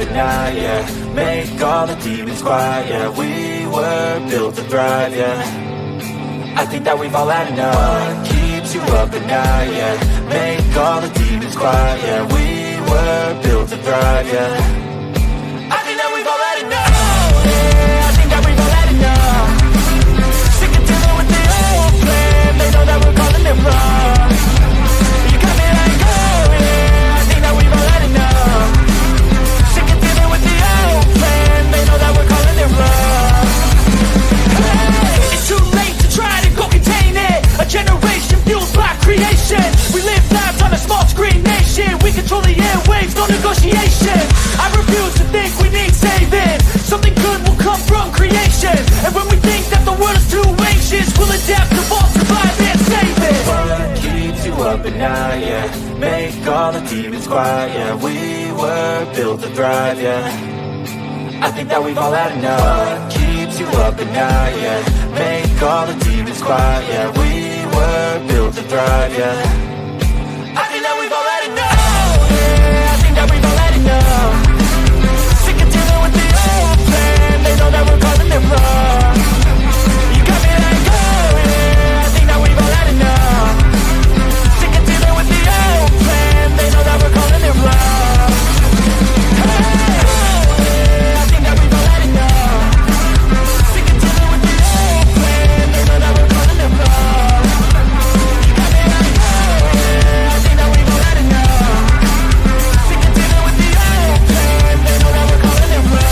at night, yeah. Make all the demons quiet, yeah. We were built to thrive, yeah. I think that we've all had enough. What keeps you up at night, yeah. Make all the demons quiet, yeah. We were built to thrive, yeah. I think that we've all had enough. Oh, yeah, I think that we've all had enough. Sick of dealing with the old plan. They know that we're calling it wrong. You got me like, oh yeah, I think that we've all had enough. Sick of dealing with the old plan. They know that we're calling it wrong. Hey, it's too late to try to go contain it. A generation fueled by creation. We live lives on a small screen nation. We control the airwaves, no negotiation. I refuse to think we need saving. Something good will come from creation. And when we think that the world is too anxious, we'll adapt, evolve, survive, and save it. What keeps you up at night, yeah. Make all the demons quiet, yeah. We were built to thrive, yeah. I think that we've all had enough. What keeps you up at night, yeah. Make all the demons quiet, yeah. We were built to thrive, yeah. I think that we've all had enough. Oh, yeah, I think that we've all had enough. Sick of dealing with the old plan. They know that we're calling it wrong. You got me like, oh yeah, I think that we've all had enough. Sick of dealing with the old plan. They know that we're calling it wrong. Hey, oh yeah, I think that we've all had enough. Sick of dealing with the old plan. They know that we're calling it wrong. You got me like, oh yeah, I think that we've all had enough. Sick of dealing with the old plan. They know that we're calling it wrong.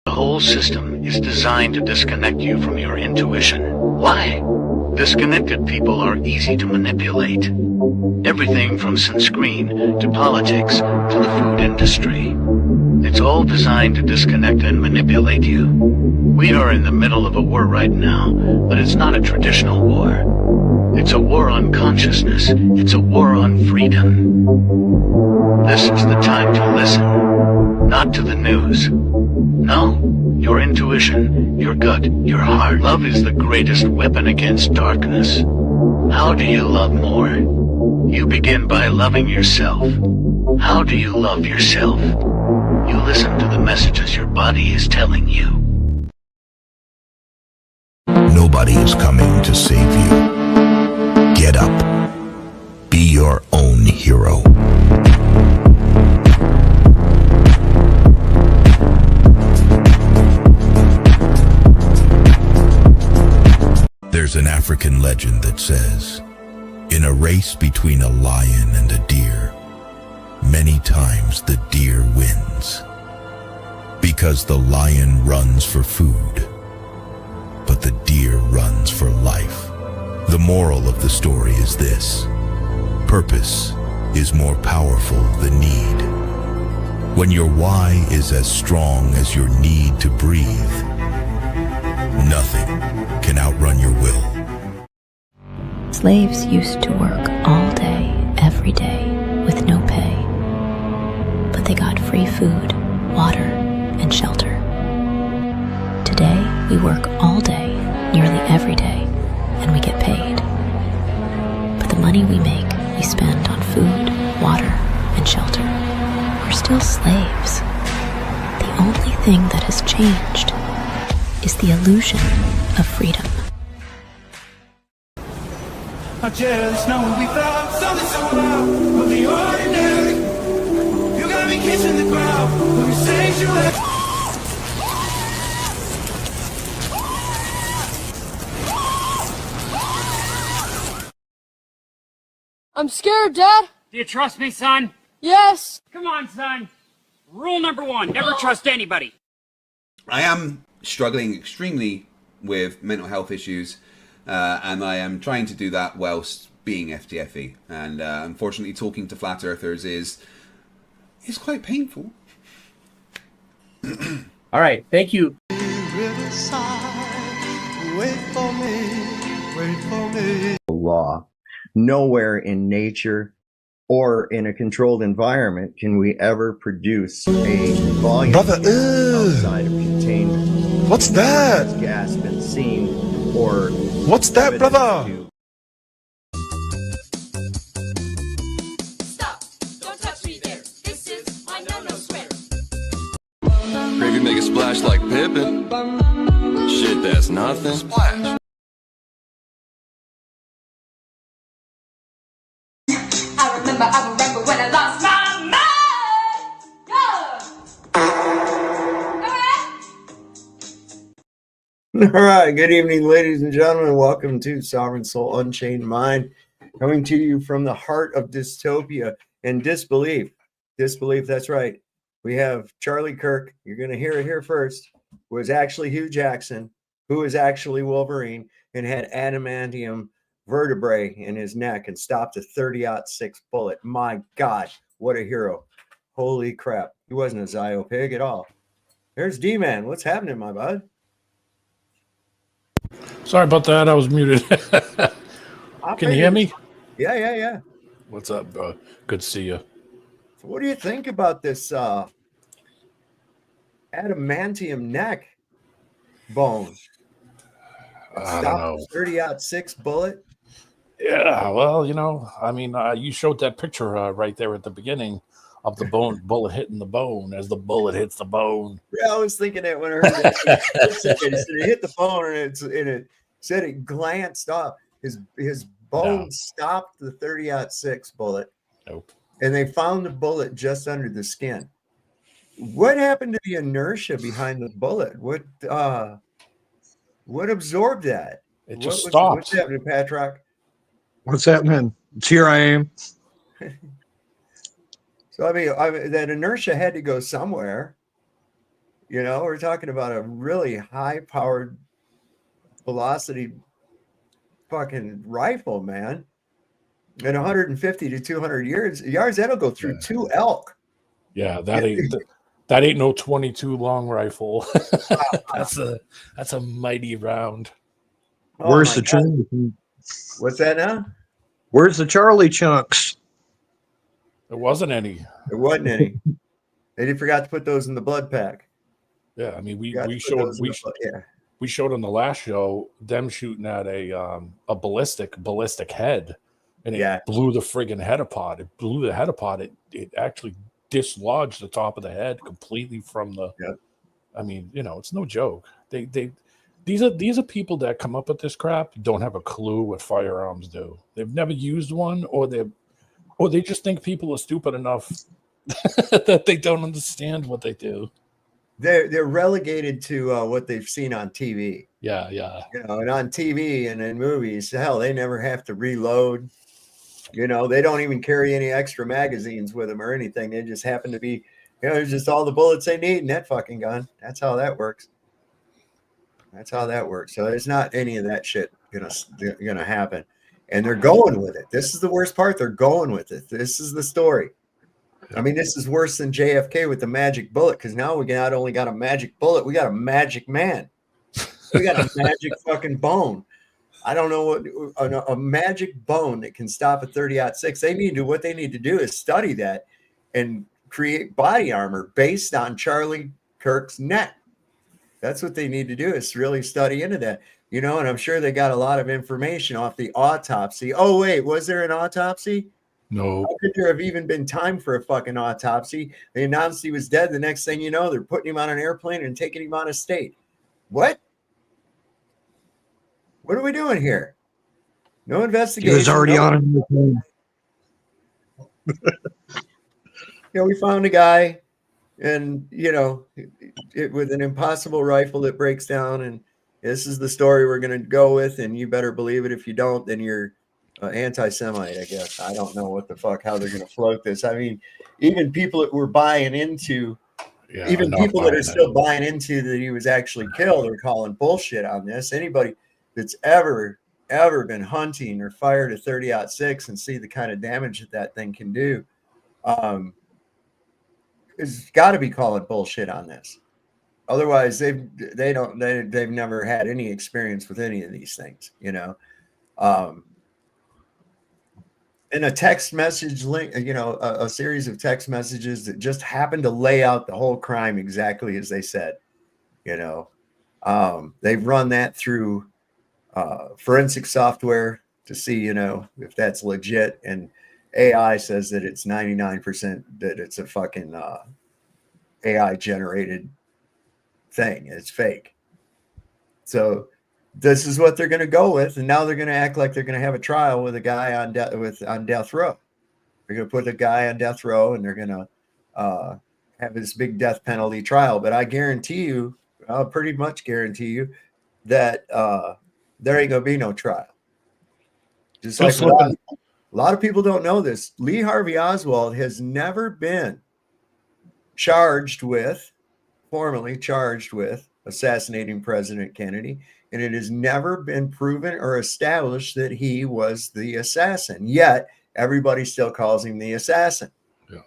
The whole system is designed to disconnect you from your intuition. Why? Disconnected people are easy to manipulate. Everything from sunscreen to politics to the food industry. It's all designed to disconnect and manipulate you. We are in the middle of a war right now, but it's not a traditional war. It's a war on consciousness. It's a war on freedom. This is the time to listen, not to the news. No, your intuition, your gut, your heart. Love is the greatest weapon against darkness. How do you love more? You begin by loving yourself. How do you love yourself? You listen to the messages your body is telling you. Nobody is coming to save you. Get up. Be your own hero. There's an African legend that says, in a race between a lion and a deer, many times the deer wins. Because the lion runs for food, but the deer runs for life. The moral of the story is this: purpose is more powerful than need. When your why is as strong as your need to breathe, nothing can outrun your will. Slaves used to work all day, every day, with no pay. But they got free food, water, and shelter. Today, we work all day, nearly every day, and we get paid. But the money we make, we spend on food, water, and shelter. We're still slaves. The only thing that has changed is the illusion of freedom. I just know we found something so out of the ordinary. You got me kissing the ground of your sanctuary. I'm scared, Dad. Do you trust me, son? Yes. Come on, son. Rule number 1, never trust anybody. I am struggling extremely with mental health issues, and I am trying to do that whilst being FTFE. And unfortunately, talking to flat earthers is quite painful. All right, thank you. Law. Nowhere in nature or in a controlled environment can we ever produce a volume outside of containment. What's that? Gas been seen or What's that, brother? Stop! Don't touch me there. This is my no-no square. Gravy make a splash like Pippin. Shit, that's nothing. Splash. I remember when I lost my mind. All right. Good evening, ladies and gentlemen. Welcome to Sovereign Soul Unchained Mind, coming to you from the heart of dystopia and disbelief. Disbelief, that's right. We have Charlie Kirk. You're going to hear it here first. Was actually Hugh Jackson, who was actually Wolverine and had adamantium vertebrae in his neck and stopped a 30-06 bullet. My God, what a hero. Holy crap. He wasn't a Zio pig at all. There's D-Man. What's happening, my bud? Sorry about that. I was muted. Can you hear me? Yeah. What's up, bro? Good to see you. So what do you think about this adamantium neck bone? I don't know. 30-06 bullet? Yeah, well, you showed that picture right there at the beginning of the bullet hitting the bone as the bullet hits the bone. Yeah, I was thinking that when I heard that. It hit the bone and it said it glanced off. His bone stopped the 30-06 bullet. Nope. And they found the bullet just under the skin. What happened to the inertia behind the bullet? What absorbed that? It just stopped. What's happening, Patrick? What's happening? It's here I am. So, I mean, that inertia had to go somewhere. You know, we're talking about a really high-powered velocity fucking rifle, man. At 150 to 200 yards, that'll go through two elk. Yeah, that ain't no 22 long rifle. That's a mighty round. Where's the Charlie? What's that now? Where's the Charlie chunks? There wasn't any. There wasn't any. They forgot to put those in the blood pack. Yeah, I mean we showed on the last show them shooting at a ballistic head, and it blew the friggin' head apart. It blew the head apart. It actually dislodged the top of the head completely from the. Yeah. I mean, it's no joke. These are people that come up with this crap don't have a clue what firearms do. They've never used one, or they just think people are stupid enough that they don't understand what they do. They're relegated to what they've seen on TV. Yeah. And on TV and in movies, hell, they never have to reload. They don't even carry any extra magazines with them or anything. They just happen to be, there's just all the bullets they need in that fucking gun. That's how that works. So there's not any of that shit gonna happen. And they're going with it. This is the worst part. They're going with it. This is the story. I mean, this is worse than JFK with the magic bullet, because now we not only got a magic bullet, we got a magic man. We got a magic fucking bone. I don't know what a magic bone that can stop a 30-06. What they need to do is study that and create body armor based on Charlie Kirk's neck. That's what they need to do, is really study into that. And I'm sure they got a lot of information off the autopsy. Oh, wait, was there an autopsy? No. How could there have even been time for a fucking autopsy? They announced he was dead. The next thing you know, they're putting him on an airplane and taking him out of state. What? What are we doing here? No investigation. He was already on an airplane. We found a guy, and with an impossible rifle that breaks down, and this is the story we're going to go with, and you better believe it. If you don't, then you're anti-Semite, I guess. I don't know how they're going to float this. I mean, even people that were buying into, people that are still buying into that he was actually killed are calling bullshit on this. Anybody that's ever been hunting or fired a 30-06 and see the kind of damage that thing can do, has got to be calling bullshit on this. Otherwise, they've never had any experience with any of these things, in a text message link, a series of text messages that just happened to lay out the whole crime exactly as they said. They've run that through forensic software to see, you know, if that's legit. And AI says that it's 99% that it's a fucking AI generated thing. It's fake. So this is what they're going to go with, and now they're going to act like they're going to have a trial with a guy on death row. They're going to put a guy on death row, and they're going to have this big death penalty trial. But I guarantee you, I'll pretty much guarantee you that there ain't going to be no trial. Just like a lot of people don't know this. Lee Harvey Oswald has never been formally charged with assassinating President Kennedy, and it has never been proven or established that he was the assassin. Yet everybody still calls him the assassin. Yeah,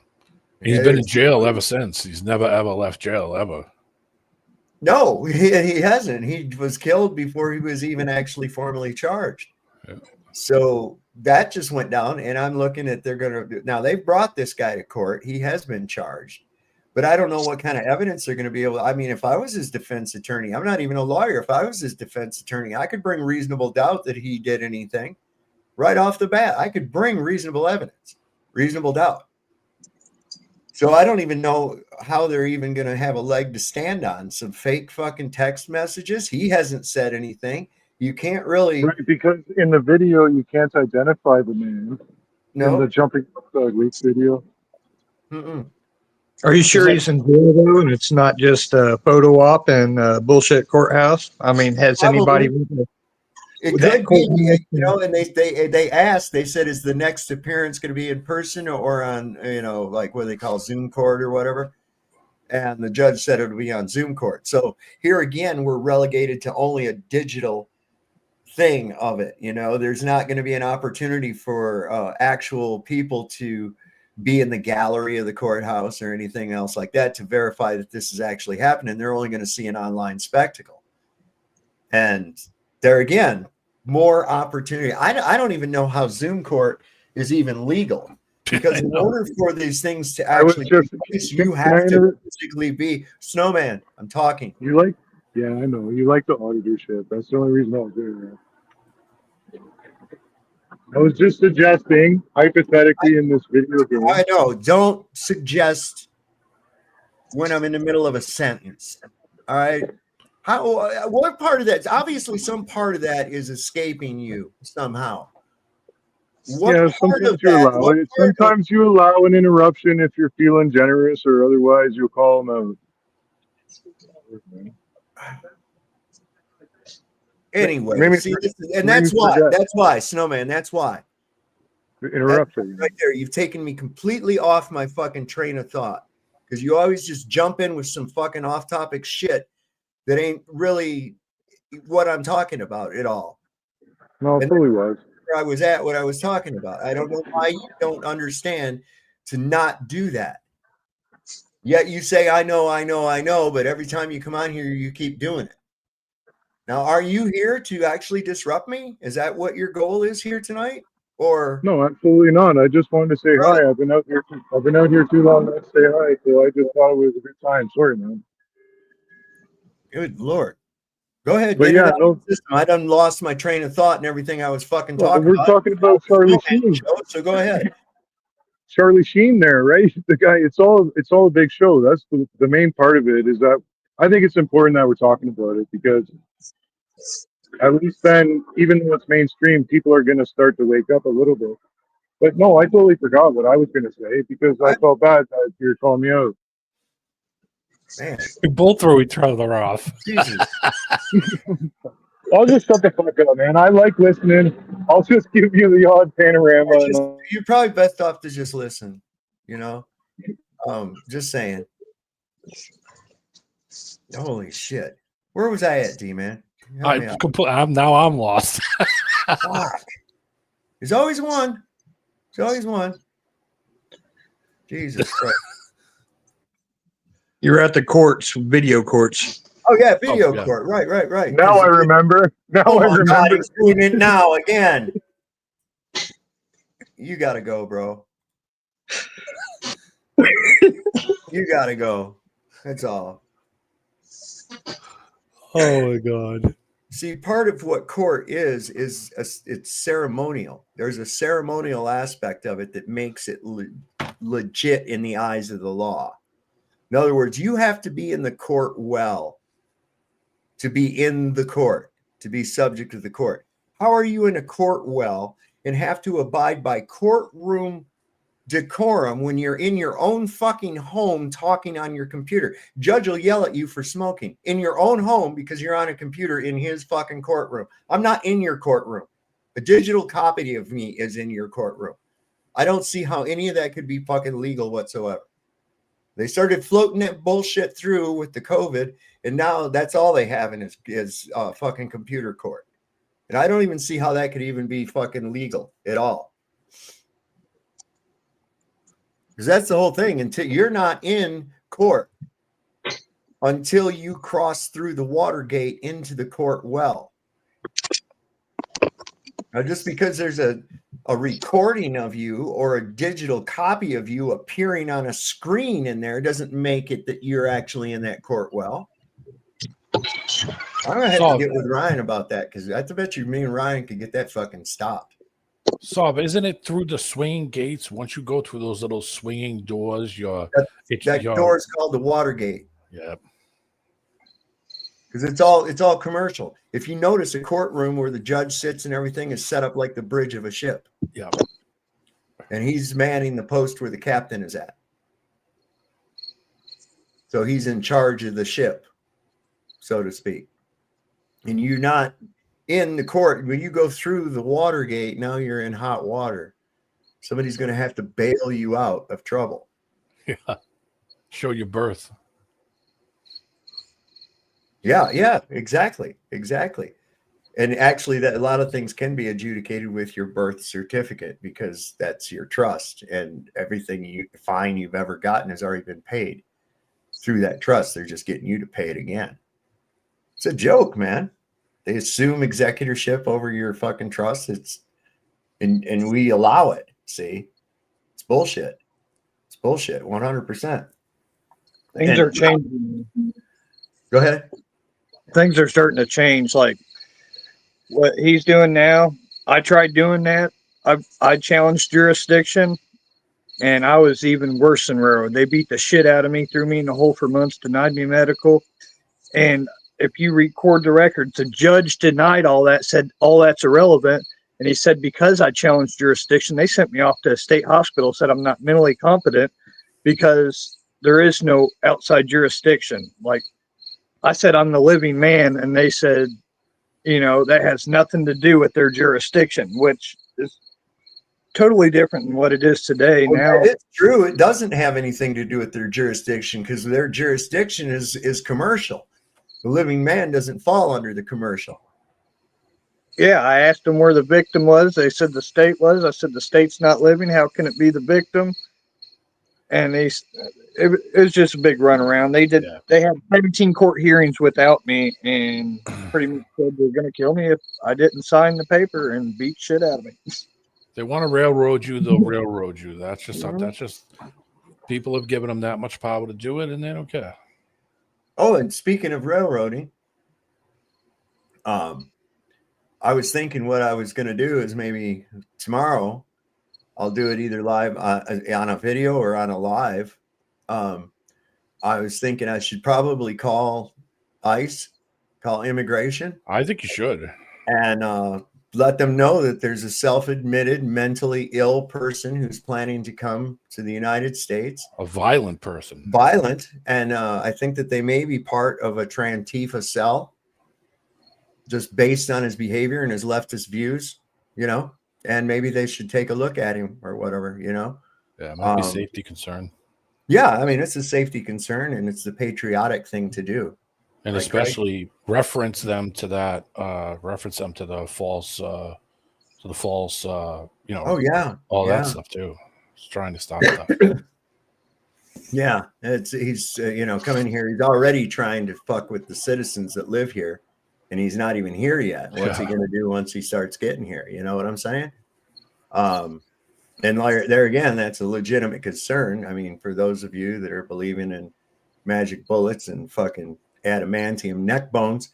he's been in jail ever since. He's never ever left jail ever. No, he hasn't. He was killed before he was even actually formally charged. Yeah. So that just went down, and I'm looking at now they've brought this guy to court. He has been charged. But I don't know what kind of evidence they're going to be able to. I mean, if I was his defense attorney, I'm not even a lawyer. If I was his defense attorney, I could bring reasonable doubt that he did anything right off the bat. I could bring reasonable evidence, reasonable doubt. So I don't even know how they're even going to have a leg to stand on. Some fake fucking text messages. He hasn't said anything. You can't really. Right, because in the video, you can't identify the man. No. In the jumping weeks video. Mm-mm. Are you sure he's in jail though, and it's not just a photo op and a bullshit courthouse? I mean, has anybody? It could be, you know. And they asked. They said, "Is the next appearance going to be in person or on, you know, like what they call Zoom court or whatever?" And the judge said it would be on Zoom court. So here again, we're relegated to only a digital thing of it. You know, there's not going to be an opportunity for actual people to be in the gallery of the courthouse or anything else like that to verify that this is actually happening. They're only going to see an online spectacle. And there again, more opportunity. I don't even know how Zoom court is even legal, because in order for these things to actually take place, you have to physically be Snowman. I'm talking. You like, yeah, I know. You like the auditorship. That's the only reason I was doing that. I was just suggesting, hypothetically, in this video game. I know. Don't suggest when I'm in the middle of a sentence. All right. What part of that? Obviously, some part of that is escaping you somehow. Sometimes you allow it. Sometimes you allow an interruption if you're feeling generous, or otherwise you'll call them out. Anyway, see, that's why, Snowman, that's why. Interruption. Right there. You've taken me completely off my fucking train of thought, because you always just jump in with some fucking off-topic shit that ain't really what I'm talking about at all. No, it totally was. Where I was at, what I was talking about. I don't know why you don't understand to not do that. Yet you say, I know, but every time you come on here, you keep doing it. Now, are you here to actually disrupt me? Is that what your goal is here tonight? Or no, absolutely not. I just wanted to say hi. I've been out here too long to say hi, so I just thought it was a good time. Sorry, man. Good Lord. Go ahead. But yeah, I done lost my train of thought and everything I was fucking talking about. We're talking about Charlie Sheen. So go ahead. Charlie Sheen there, right? The guy, it's all a big show. That's the main part of it, is that I think it's important that we're talking about it, because at least then, even though it's mainstream, people are going to start to wake up a little bit. But no, I totally forgot what I was going to say, because I felt bad that you're calling me out. Man. We both throw each other off. Jesus. I'll just shut the fuck up, man. I like listening. I'll just give you the odd panorama. You're probably best off to just listen, you know? Just saying. Holy shit. Where was I at, D-Man? I'm lost. Fuck. There's always one. There's always one. Jesus Christ. You're at the courts, video courts. Oh yeah, video court. Right. Now I remember. Now I remember. God, he's doing it now again. You gotta go, bro. You gotta go. That's all. Oh my God. See, part of what court is it's ceremonial. There's a ceremonial aspect of it that makes it legit in the eyes of the law. In other words, you have to be in the court well to be in the court, to be subject to the court. How are you in a court well and have to abide by courtroom decorum when you're in your own fucking home talking on your computer? Judge will yell at you for smoking in your own home because you're on a computer in his fucking courtroom. I'm not in your courtroom. A digital copy of me is in your courtroom. I don't see how any of that could be fucking legal whatsoever. They started floating that bullshit through with the COVID, and now that's all they have in is fucking computer court. And I don't even see how that could even be fucking legal at all. Because that's the whole thing. Until you're not in court until you cross through the Watergate into the court well. Now, just because there's a recording of you or a digital copy of you appearing on a screen in there doesn't make it that you're actually in that court well. I'm gonna have to get with Ryan about that because I bet you me and Ryan could get that fucking stopped. So, isn't it through the swinging gates? Once you go through those little swinging doors, that door is called the Watergate. Yeah. Because it's all commercial. If you notice, a courtroom where the judge sits and everything is set up like the bridge of a ship. Yeah. And he's manning the post where the captain is at. So he's in charge of the ship, so to speak. And you're not in the court. When you go through the Watergate, now you're in hot water. Somebody's going to have to bail you out of trouble. Yeah. Show your birth. Yeah, exactly. And actually, that a lot of things can be adjudicated with your birth certificate because that's your trust, and everything fine you've ever gotten has already been paid through that trust. They're just getting you to pay it again. It's a joke, man. They assume executorship over your fucking trust. And we allow it. See, it's bullshit. It's bullshit. 100%. Things are changing. Go ahead. Things are starting to change. Like what he's doing now, I tried doing that. I challenged jurisdiction, and I was even worse than railroad. They beat the shit out of me, threw me in the hole for months, denied me medical. And if you record the records, the judge denied all that, said all that's irrelevant. And he said, because I challenged jurisdiction, they sent me off to a state hospital, said I'm not mentally competent because there is no outside jurisdiction. Like, I said, I'm the living man. And they said, that has nothing to do with their jurisdiction, which is totally different than what it is today. Now it's true. It doesn't have anything to do with their jurisdiction because their jurisdiction is commercial. The living man doesn't fall under the commercial. Yeah. I asked them where the victim was. They said the state was. I said, the state's not living. How can it be the victim? And it was just a big runaround. They had 17 court hearings without me, and pretty much said they're going to kill me if I didn't sign the paper and beat shit out of me. They want to railroad you, they'll railroad you. That's just people have given them that much power to do it, and they don't care. Oh, and speaking of railroading, I was thinking what I was going to do is maybe tomorrow I'll do it either live on a video or on a live. I was thinking I should probably call ICE, call immigration. I think you should. And let them know that there's a self-admitted mentally ill person who's planning to come to the United States. A violent person. Violent. And I think that they may be part of a Trantifa cell just based on his behavior and his leftist views, and maybe they should take a look at him or whatever, Yeah, it might be a safety concern. Yeah, I mean, it's a safety concern, and it's the patriotic thing to do. And especially reference them to that, reference them to the false, all that stuff too. Just trying to stop that. Yeah, he's coming here. He's already trying to fuck with the citizens that live here, and he's not even here yet. What's he going to do once he starts getting here? You know what I'm saying? And there again, that's a legitimate concern. I mean, for those of you that are believing in magic bullets and fucking adamantium neck bones,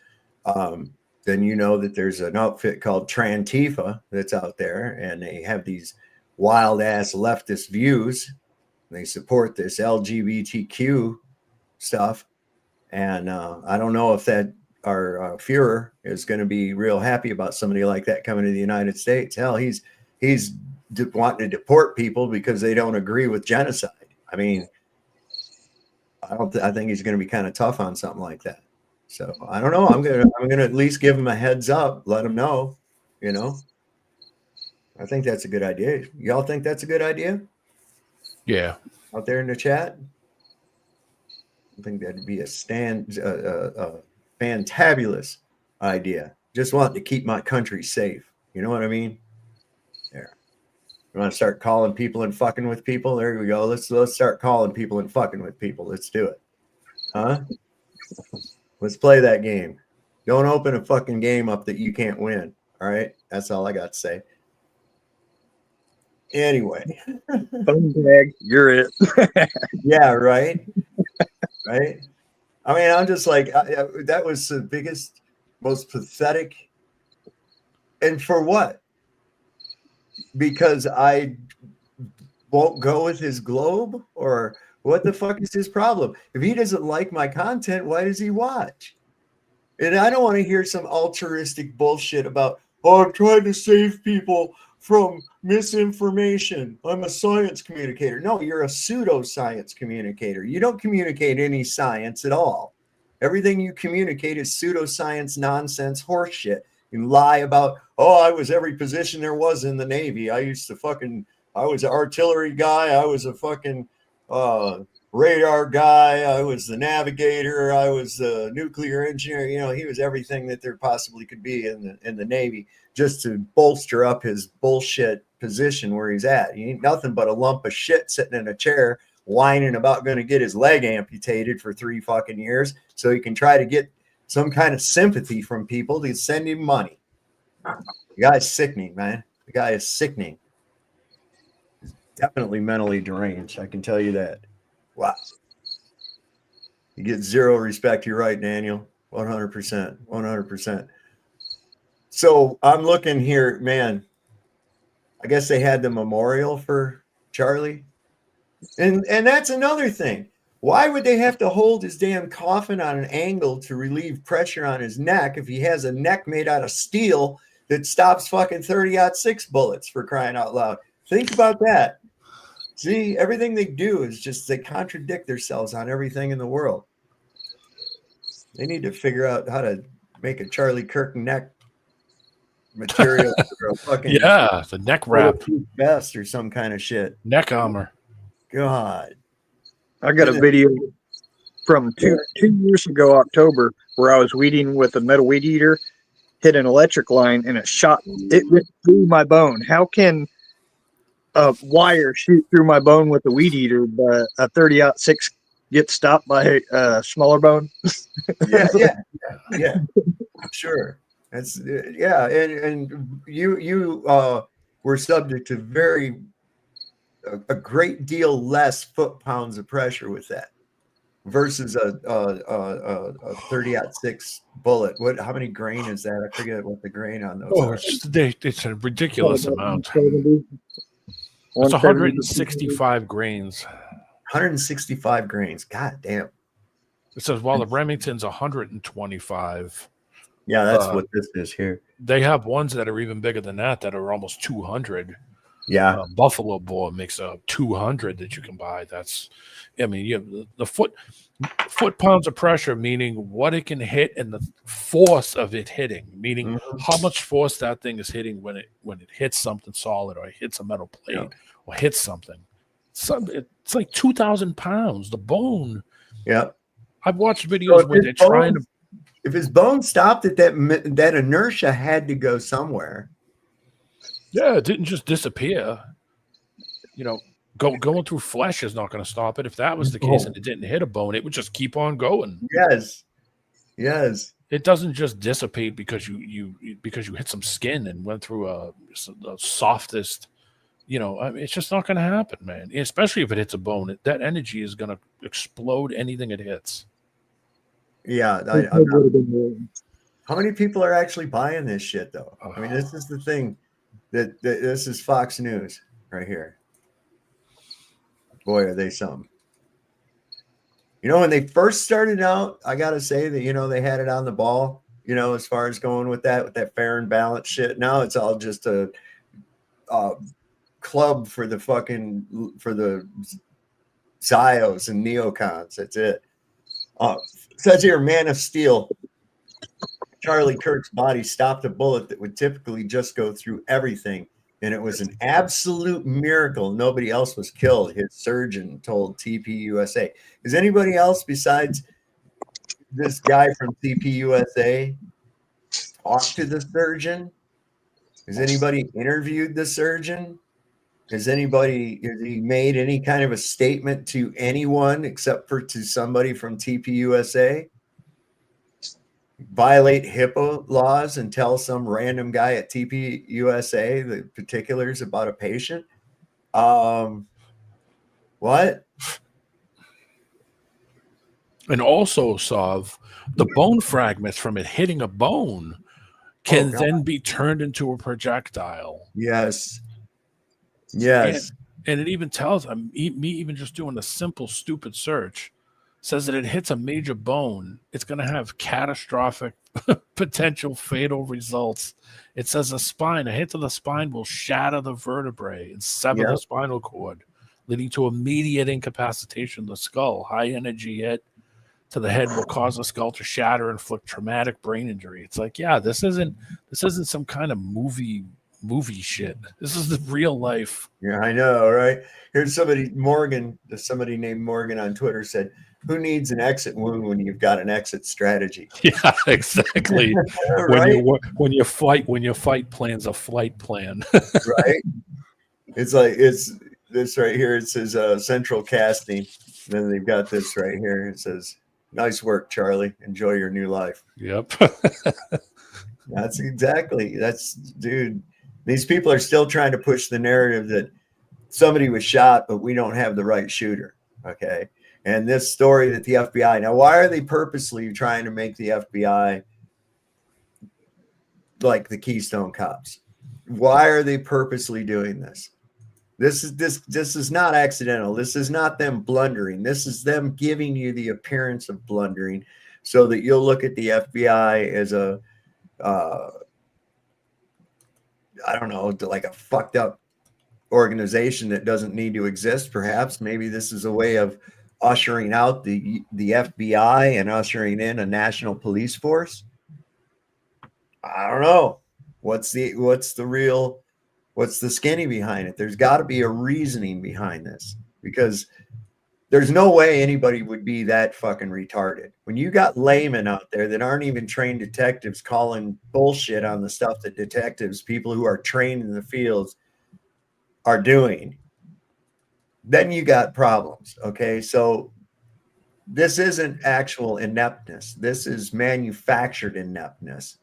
then you know that there's an outfit called Trantifa that's out there, and they have these wild ass leftist views. They support this LGBTQ stuff, and I don't know if that our Führer is going to be real happy about somebody like that coming to the United States. Hell, he's wanting to deport people because they don't agree with genocide. I mean, I think he's going to be kind of tough on something like that. So I don't know. I'm gonna at least give him a heads up, let him know. You know, I think that's a good idea. Y'all think that's a good idea? Yeah. Out there in the chat, I think that'd be a fantabulous idea. Just want to keep my country safe. You know what I mean? There. You want to start calling people and fucking with people? There we go. Let's start calling people and fucking with people. Let's do it. Huh? Let's play that game. Don't open a fucking game up that you can't win. All right? That's all I got to say. Anyway. You're it. Yeah, right? Right? I mean, I'm just like, that was the biggest, most pathetic. And for what? Because I won't go with his globe? Or what the fuck is his problem? If he doesn't like my content, why does he watch? And I don't want to hear some altruistic bullshit about, oh, I'm trying to save people from misinformation. I'm a science communicator. No, you're a pseudoscience communicator. You don't communicate any science at all. Everything you communicate is pseudoscience, nonsense, horseshit. You lie about, oh, I was every position there was in the Navy. I was an artillery guy. I was a fucking radar guy. I was the navigator. I was the nuclear engineer. You know, he was everything that there possibly could be in the Navy, just to bolster up his bullshit position where he's at. He ain't nothing but a lump of shit sitting in a chair whining about going to get his leg amputated for 3 fucking years so he can try to get some kind of sympathy from people to send him money. The guy's sickening, man. The guy is sickening. He's definitely mentally deranged. I can tell you that. Wow. You get zero respect. You're right, Daniel. 100%. 100%. So I'm looking here, man. I guess they had the memorial for Charlie. And that's another thing. Why would they have to hold his damn coffin on an angle to relieve pressure on his neck if he has a neck made out of steel that stops fucking 30-06 bullets, for crying out loud? Think about that. See, everything they do is just they contradict themselves on everything in the world. They need to figure out how to make a Charlie Kirk neck material for a fucking the neck wrap vest or some kind of shit. Neck armor. God. I got a video from two years ago, October, where I was weeding with a metal weed eater, hit an electric line, and it went through my bone. How can a wire shoot through my bone with a weed eater, but a 30-06 get stopped by a smaller bone? Yeah. Sure. That's and you were subject to a great deal less foot-pounds of pressure with that versus a 30-06 bullet. How many grain is that? I forget what the grain on those are. It's a ridiculous amount. It's 165 grains. 165 grains. God damn. It says, while the Remington's 125. Yeah, that's what this is here. They have ones that are even bigger than that are almost 200. Yeah. Buffalo Bull makes a 200 that you can buy. That's, I mean, you have the foot-pounds of pressure, meaning what it can hit and the force of it hitting, meaning how much force that thing is hitting when it hits something solid or it hits a metal plate or hits something. It's like 2,000 pounds. The bone. Yeah. I've watched videos where they're trying to. If his bone stopped at that inertia had to go somewhere. Yeah, it didn't just disappear. You know, going through flesh is not going to stop it. If that was the case and it didn't hit a bone, it would just keep on going. Yes. It doesn't just dissipate because you hit some skin and went through the softest. You know, I mean, it's just not going to happen, man. Especially if it hits a bone, that energy is going to explode anything it hits. Yeah, How many people are actually buying this shit, though? I mean, this is the thing that this is Fox News right here. Boy, are they some. You know, when they first started out, I got to say that, you know, they had it on the ball, you know, as far as going with that fair and balanced shit. Now it's all just a club for the Zios and neocons. That's it. Says here, Man of Steel. Charlie Kirk's body stopped a bullet that would typically just go through everything, and it was an absolute miracle nobody else was killed, his surgeon told TPUSA. Is anybody else besides this guy from TPUSA talked to the surgeon? Has anybody interviewed the surgeon? Has he made any kind of a statement to anyone except for to somebody from TPUSA? Violate HIPAA laws and tell some random guy at TPUSA the particulars about a patient? What? And also, Sav, the bone fragments from it hitting a bone can then be turned into a projectile. Yes. Yes. And it even tells me, even just doing a simple, stupid search, says that it hits a major bone, it's going to have catastrophic, potential fatal results. It says a hit to the spine will shatter the vertebrae and sever the spinal cord, leading to immediate incapacitation of the skull. High energy hit to the head will cause the skull to shatter and inflict traumatic brain injury. It's like, yeah, this isn't some kind of movie shit. This is the real life. Yeah, I know, right? Here's somebody named Morgan on Twitter said, "Who needs an exit wound when you've got an exit strategy?" Yeah, exactly. Right? when your fight plan's a flight plan. Right? It's this right here. It says central casting. Then they've got this right here. It says, "Nice work, Charlie. Enjoy your new life." Yep. Dude. These people are still trying to push the narrative that somebody was shot, but we don't have the right shooter. Okay. And this story that the FBI, now, why are they purposely trying to make the FBI like the Keystone Cops? Why are they purposely doing this? This is not accidental. This is not them blundering. This is them giving you the appearance of blundering so that you'll look at the FBI as a, I don't know, like a fucked up organization that doesn't need to exist. Perhaps maybe this is a way of ushering out the FBI and ushering in a national police force. I don't know. What's the skinny behind it? There's got to be a reasoning behind this, because there's no way anybody would be that fucking retarded. When you got laymen out there that aren't even trained detectives calling bullshit on the stuff that detectives, people who are trained in the fields, are doing, then you got problems. Okay. So this isn't actual ineptness. This is manufactured ineptness.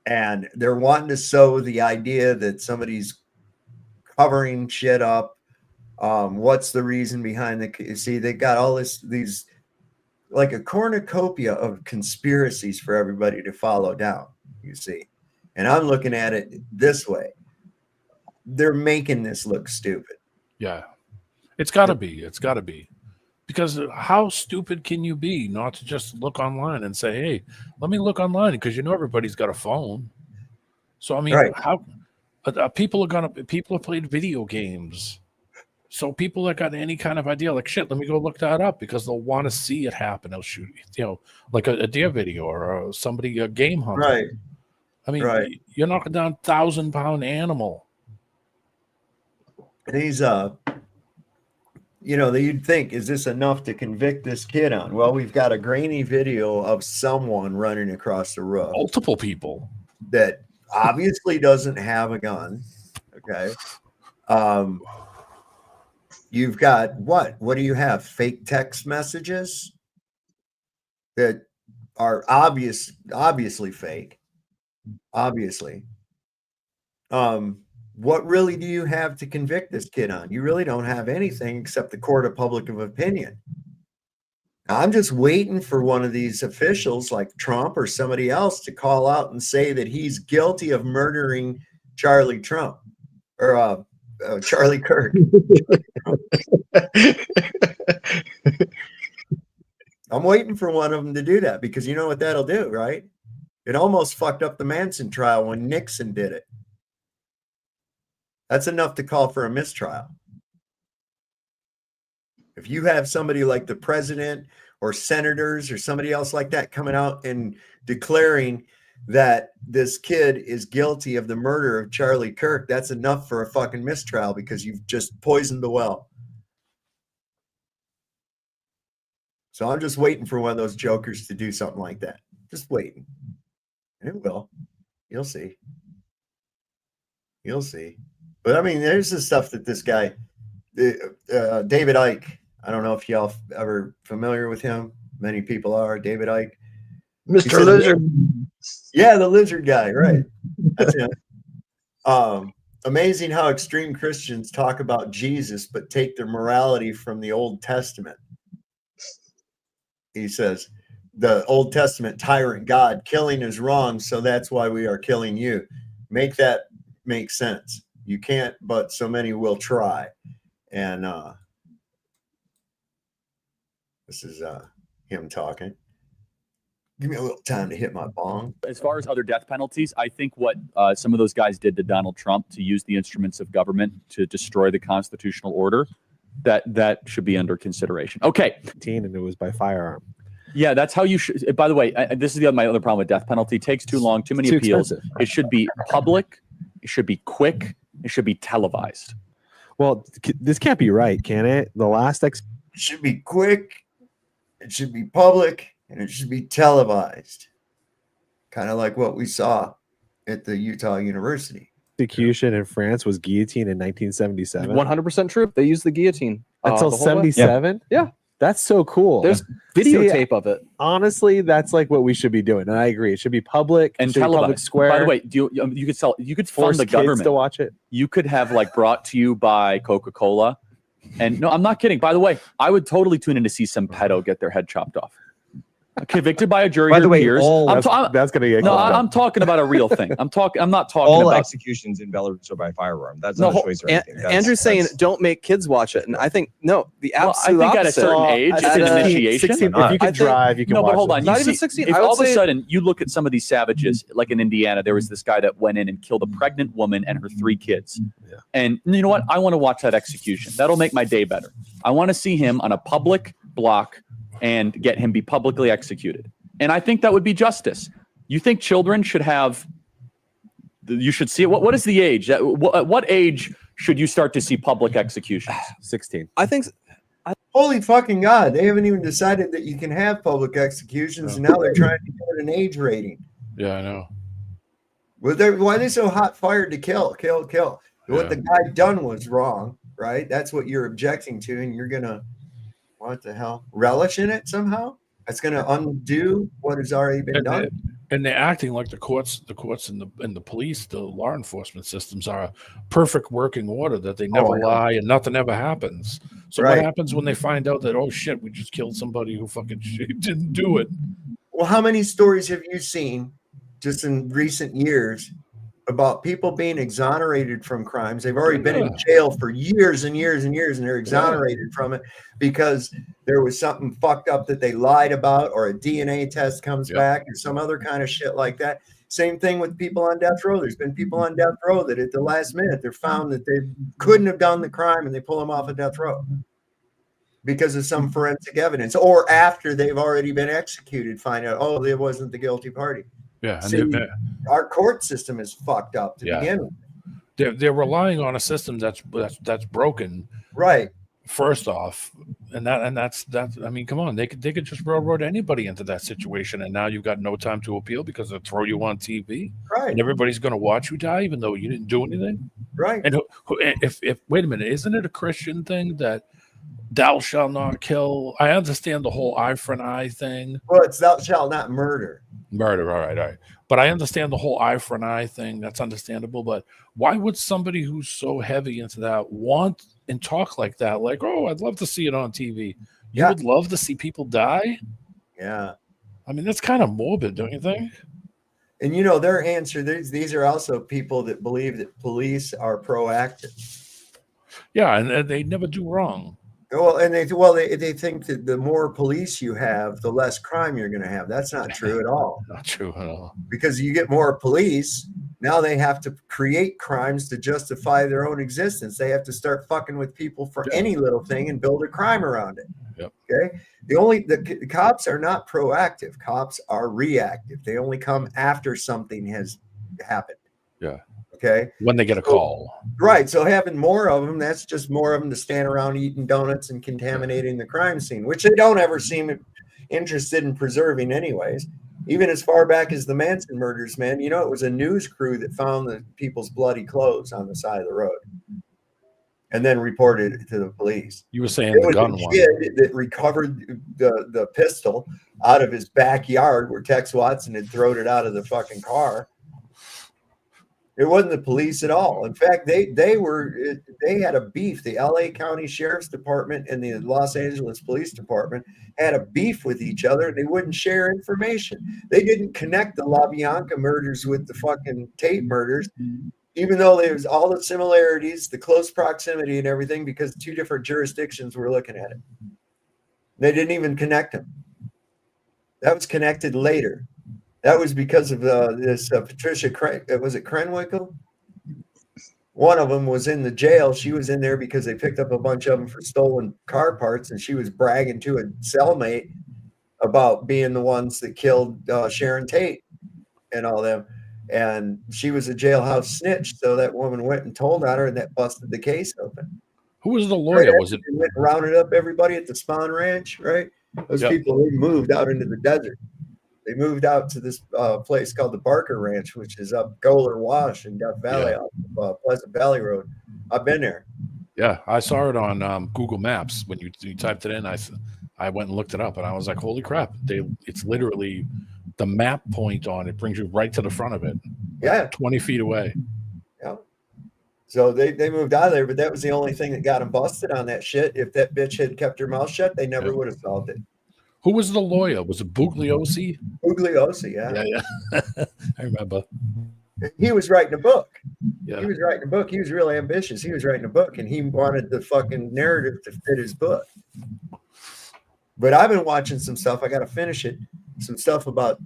And they're wanting to sow the idea that somebody's covering shit up. What's the reason behind they got all these like a cornucopia of conspiracies for everybody to follow down, you see. And I'm looking at it this way. They're making this look stupid. Yeah. It's got to be. Because how stupid can you be not to just look online and say, hey, let me look online, because everybody's got a phone. So, I mean, how people have played video games. So people that got any kind of idea, like, shit, let me go look that up, because they'll want to see it happen. They'll shoot, like a deer video or a game hunter. Right. I mean, you're knocking down 1,000-pound animal. These, you'd think, is this enough to convict this kid on? Well, we've got a grainy video of someone running across the roof. Multiple people. That obviously doesn't have a gun. Okay. You've got what do you have? Fake text messages that are obviously fake. Obviously. What really do you have to convict this kid on? You really don't have anything except the court of public opinion. I'm just waiting for one of these officials like Trump or somebody else to call out and say that he's guilty of murdering Charlie Trump or Charlie Kirk. I'm waiting for one of them to do that, because you know what that'll do, right? It almost fucked up the Manson trial when Nixon did it. That's enough to call for a mistrial. If you have somebody like the president or senators or somebody else like that coming out and declaring that this kid is guilty of the murder of Charlie Kirk, that's enough for a fucking mistrial, because you've just poisoned the well. So I'm just waiting for one of those jokers to do something like that. Just waiting. And it will. You'll see. You'll see. But I mean, there's the stuff that this guy, David Icke, I don't know if y'all ever familiar with him. Many people are. David Icke. Mr. Lizard. Yeah, the lizard guy, right. That's him. Amazing how extreme Christians talk about Jesus, but take their morality from the Old Testament. He says, the Old Testament tyrant God, killing is wrong, so that's why we are killing you. Make that make sense. You can't, but so many will try. And this is him talking. Give me a little time to hit my bong. As far as other death penalties, I think what some of those guys did to Donald Trump to use the instruments of government to destroy the constitutional order, that should be under consideration. Okay. And it was by firearm. Yeah, that's how you should. By the way, this is my other problem with death penalty. It takes too long, too many appeals. Expensive. It should be public. It should be quick. It should be televised. Well, this can't be right, can it? The last it should be quick. It should be public. And it should be televised, kind of like what we saw at the Utah University. Execution in France was guillotine in 1977. 100% true. They used the guillotine until 77. Yeah, that's so cool. There's videotape of it. Honestly, that's like what we should be doing, and I agree. It should be public and televised. Public square. By the way, you could fund the government to watch it. You could have like brought to you by Coca-Cola, and no, I'm not kidding. By the way, I would totally tune in to see some pedo get their head chopped off. Convicted by a jury. By the way, peers. that's going to get. No, I'm talking about a real thing. I'm not talking all about executions in Belarus are by firearm. That's not a choice or anything. Andrew's saying don't make kids watch it, and I think no, the absolute I think opposite. At a certain age, it's an initiation. 16, if you can drive, you can watch. No, but hold on. Not even 16. If all of a sudden you look at some of these savages, like in Indiana, there was this guy that went in and killed a pregnant woman and her 3 kids. Yeah. And you know what? I want to watch that execution. That'll make my day better. I want to see him on a public block and get him be publicly executed. And I think that would be justice. You think children should have, you should see it? What is the age? At what age should you start to see public executions? 16. I think. Holy fucking God. They haven't even decided that you can have public executions, and now they're trying to get an age rating. Yeah, I know. Well, why are they so hot-fired to kill? Yeah. What the guy done was wrong, right? That's what you're objecting to, and you're going to, what the hell, relish in it somehow? That's going to undo what has already been done. And they're acting like the courts and the police, the law enforcement systems are a perfect working order, that they never lie and nothing ever happens. So what happens when they find out that, oh shit, we just killed somebody who fucking didn't do it? Well, how many stories have you seen just in recent years about people being exonerated from crimes? They've already been in jail for years and years and years, and they're exonerated from it because there was something fucked up that they lied about, or a DNA test comes back, or some other kind of shit like that. Same thing with people on death row. There's been people on death row that at the last minute they're found that they couldn't have done the crime, and they pull them off of death row because of some forensic evidence, or after they've already been executed, find out, oh, they wasn't the guilty party. Yeah, See, our court system is fucked up to begin with. They're relying on a system that's broken. Right. First off, that's I mean, come on, they could just railroad anybody into that situation, and now you've got no time to appeal because they'll throw you on TV. Right. And everybody's going to watch you die, even though you didn't do anything. Right. And if wait a minute, isn't it a Christian thing that thou shalt not kill? I understand the whole eye for an eye thing. Well, it's thou shalt not murder. Murder, all right. But I understand the whole eye for an eye thing. That's understandable. But why would somebody who's so heavy into that want and talk like that? Like, oh, I'd love to see it on TV. You would love to see people die? Yeah. I mean, that's kind of morbid, don't you think? And you know, their answer, these are also people that believe that police are proactive. Yeah, and they never do wrong. Well, and they think that the more police you have, the less crime you're going to have. That's not true at all. Not true at all. Because you get more police, now they have to create crimes to justify their own existence. They have to start fucking with people for any little thing and build a crime around it. Yep. Okay. The cops are not proactive. Cops are reactive. They only come after something has happened. Yeah. Okay. When they get a call. Right. So having more of them, that's just more of them to stand around eating donuts and contaminating the crime scene, which they don't ever seem interested in preserving anyways. Even as far back as the Manson murders, man, you know, it was a news crew that found the people's bloody clothes on the side of the road and then reported it to the police. You were saying it the was gun a one. kid that recovered the pistol out of his backyard where Tex Watson had thrown it out of the fucking car. It wasn't the police at all. In fact, they had a beef. The LA County Sheriff's Department and the Los Angeles Police Department had a beef with each other, and they wouldn't share information. They didn't connect the LaBianca murders with the fucking Tate murders, even though there was all the similarities, the close proximity and everything, because two different jurisdictions were looking at it. They didn't even connect them. That was connected later. That was because of this Patricia, was it Krenwinkel? One of them was in the jail. She was in there because they picked up a bunch of them for stolen car parts, and she was bragging to a cellmate about being the ones that killed Sharon Tate and all them. And she was a jailhouse snitch, so that woman went and told on her, and that busted the case open. Who was the lawyer? Right, was it? Went and rounded up everybody at the Spawn Ranch, right? Those people, they moved out into the desert. They moved out to this place called the Barker Ranch, which is up Goler Wash in Death Valley, off Pleasant Valley Road. I've been there. Yeah, I saw it on Google Maps when you typed it in. I went and looked it up, and I was like, "Holy crap!" It's literally the map point on it brings you right to the front of it. Yeah, 20 feet away. Yeah. So they moved out of there, but that was the only thing that got them busted on that shit. If that bitch had kept her mouth shut, they never would have solved it. Who was the lawyer? Was it Bugliosi? Bugliosi, yeah. Yeah. I remember. He was writing a book. Yeah. He was writing a book. He was really ambitious. He was writing a book, and he wanted the fucking narrative to fit his book. But I've been watching some stuff. I got to finish it. Some stuff about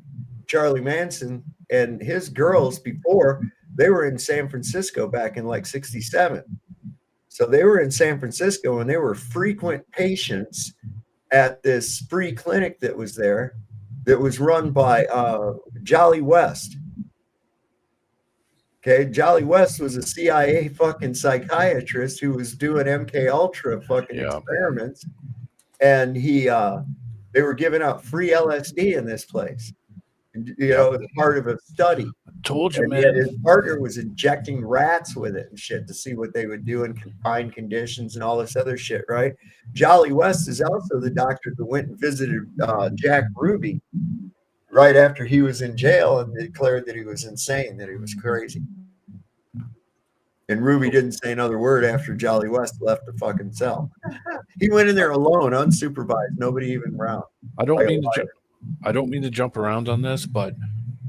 Charlie Manson and his girls before. They were in San Francisco back in like 1967. So they were in San Francisco, and they were frequent patients at this free clinic that was there that was run by Jolly West. Okay, Jolly West was a CIA fucking psychiatrist who was doing MK Ultra fucking experiments, and they were giving out free LSD in this place. You know, as part of a study. Told you, and man. His partner was injecting rats with it and shit to see what they would do in confined conditions and all this other shit, right? Jolly West is also the doctor that went and visited Jack Ruby right after he was in jail and declared that he was insane, that he was crazy. And Ruby didn't say another word after Jolly West left the fucking cell. He went in there alone, unsupervised, nobody even around. I don't mean to jump around on this, but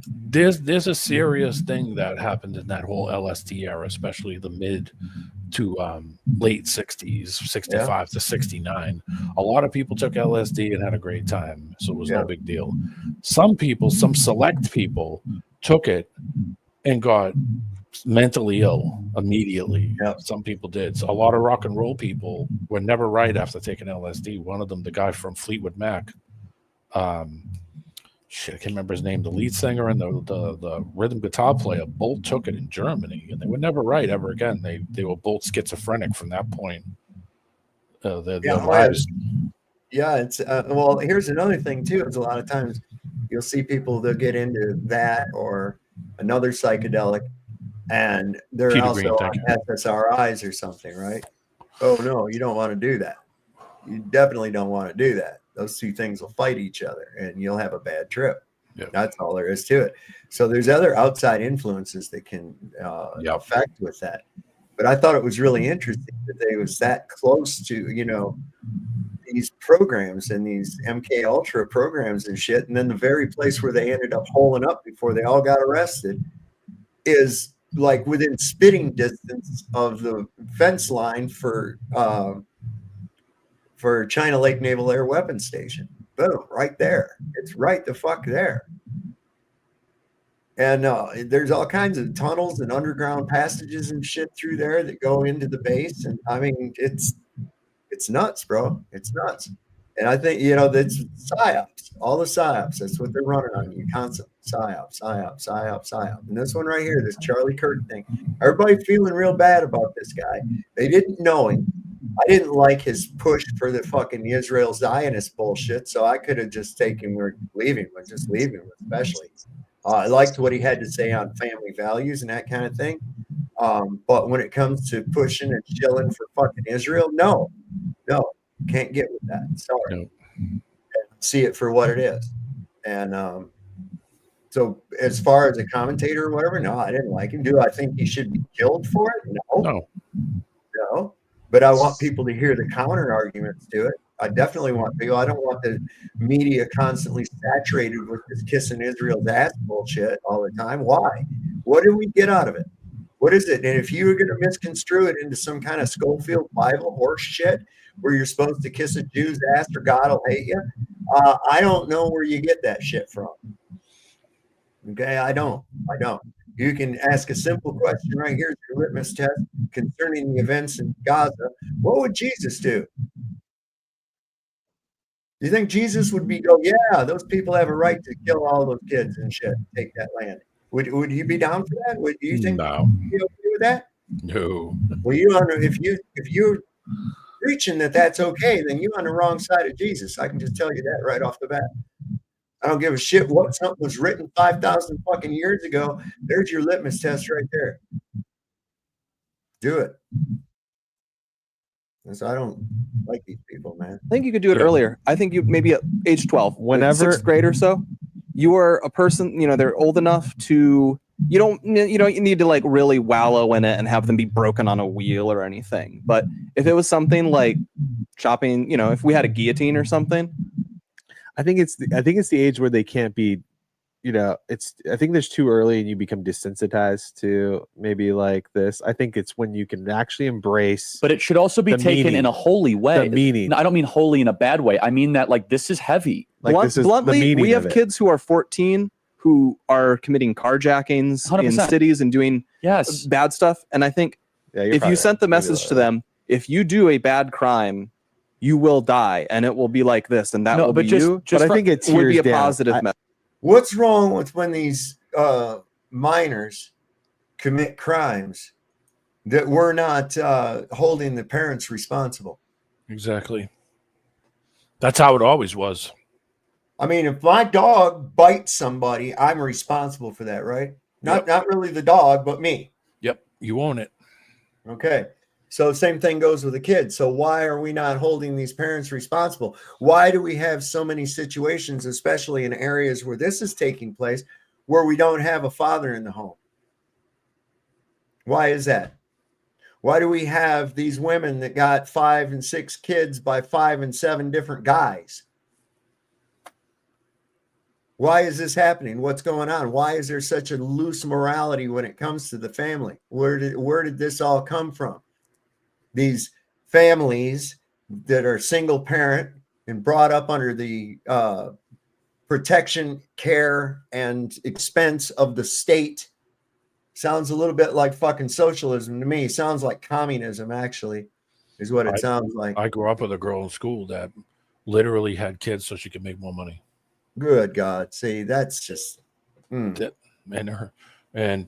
there's a serious thing that happened in that whole LSD era, especially the mid to late 60s, 65 to 69. A lot of people took LSD and had a great time, so it was no big deal. Some select people took it and got mentally ill immediately. Some people did. So a lot of rock and roll people were never right after taking LSD. One of them, the guy from Fleetwood Mac, I can't remember his name, the lead singer and the rhythm guitar player, both took it in Germany, and they were never right ever again. They were both schizophrenic from that point. It's well, here's another thing too, is a lot of times you'll see people, they'll get into that or another psychedelic, and they're Peter also Green, on SSRIs or something, right? Oh no, you don't want to do that. You definitely don't want to do that. Those two things will fight each other and you'll have a bad trip. That's all there is to it. So there's other outside influences that can affect with that. But I thought it was really interesting that they was that close to, you know, these programs and these MK Ultra programs and shit, and then the very place where they ended up holing up before they all got arrested is like within spitting distance of the fence line for China Lake Naval Air Weapons Station. Boom, right there. It's right the fuck there. And there's all kinds of tunnels and underground passages and shit through there that go into the base. And I mean, it's nuts, bro. It's nuts. And I think, that's psyops, all the psyops. That's what they're running on you constantly. Psyop, psyop, psyop, psyop. And this one right here, this Charlie Kirk thing, everybody feeling real bad about this guy. They didn't know him. I didn't like his push for the fucking Israel Zionist bullshit, so I could have just taken or leave him, especially. I liked what he had to say on family values and that kind of thing. But when it comes to pushing and chilling for fucking Israel, no, can't get with that. Sorry. No. See it for what it is. And so as far as a commentator or whatever, no, I didn't like him. Do I think he should be killed for it? No. But I want people to hear the counter arguments to it. I definitely want people. I don't want the media constantly saturated with this kissing Israel's ass bullshit all the time. Why? What do we get out of it? What is it? And if you were going to misconstrue it into some kind of Schofield Bible horse shit where you're supposed to kiss a Jew's ass or God will hate you, I don't know where you get that shit from. Okay, I don't. You can ask a simple question right here, your litmus test concerning the events in Gaza. What would Jesus do? Do you think Jesus would go, yeah, those people have a right to kill all those kids and shit, take that land? Would you be down for that? Do you think you'd be okay with that? No. Well, if you're preaching that's okay, then you're on the wrong side of Jesus. I can just tell you that right off the bat. I don't give a shit what something was written 5,000 fucking years ago. There's your litmus test right there. Do it. And so I don't like these people, man. I think you could do it earlier. I think you maybe at age 12, whenever 6th grade or so, you are a person, they're old enough to, you don't need to like really wallow in it and have them be broken on a wheel or anything. But if it was something like chopping, if we had a guillotine or something, I think it's the age where they can't be, I think there's too early and you become desensitized to maybe like this. I think it's when you can actually embrace. But it should also be taken in a holy way. The meaning. No, I don't mean holy in a bad way. I mean that like this is heavy. Like this is bluntly, the meaning we have of it. kids who are 14 who are committing carjackings 100%. in cities and doing bad stuff. And I think if you sent the message to them, if you do a bad crime, you will die, and it will be like this, and that will be you. But I think it would be a positive message. What's wrong with when these minors commit crimes that we're not holding the parents responsible? Exactly. That's how it always was. I mean, if my dog bites somebody, I'm responsible for that, right? Not really the dog, but me. Yep, you own it. Okay. So same thing goes with the kids. So why are we not holding these parents responsible? Why do we have so many situations, especially in areas where this is taking place, where we don't have a father in the home? Why is that? Why do we have these women that got 5 and 6 kids by 5 and 7 different guys? Why is this happening? What's going on? Why is there such a loose morality when it comes to the family? Where did this all come from? These families that are single parent and brought up under the protection, care, and expense of the state sounds a little bit like fucking socialism to me. Sounds like communism, actually, is what it sounds like. I grew up with a girl in school that literally had kids so she could make more money. Good God. See, that's just... And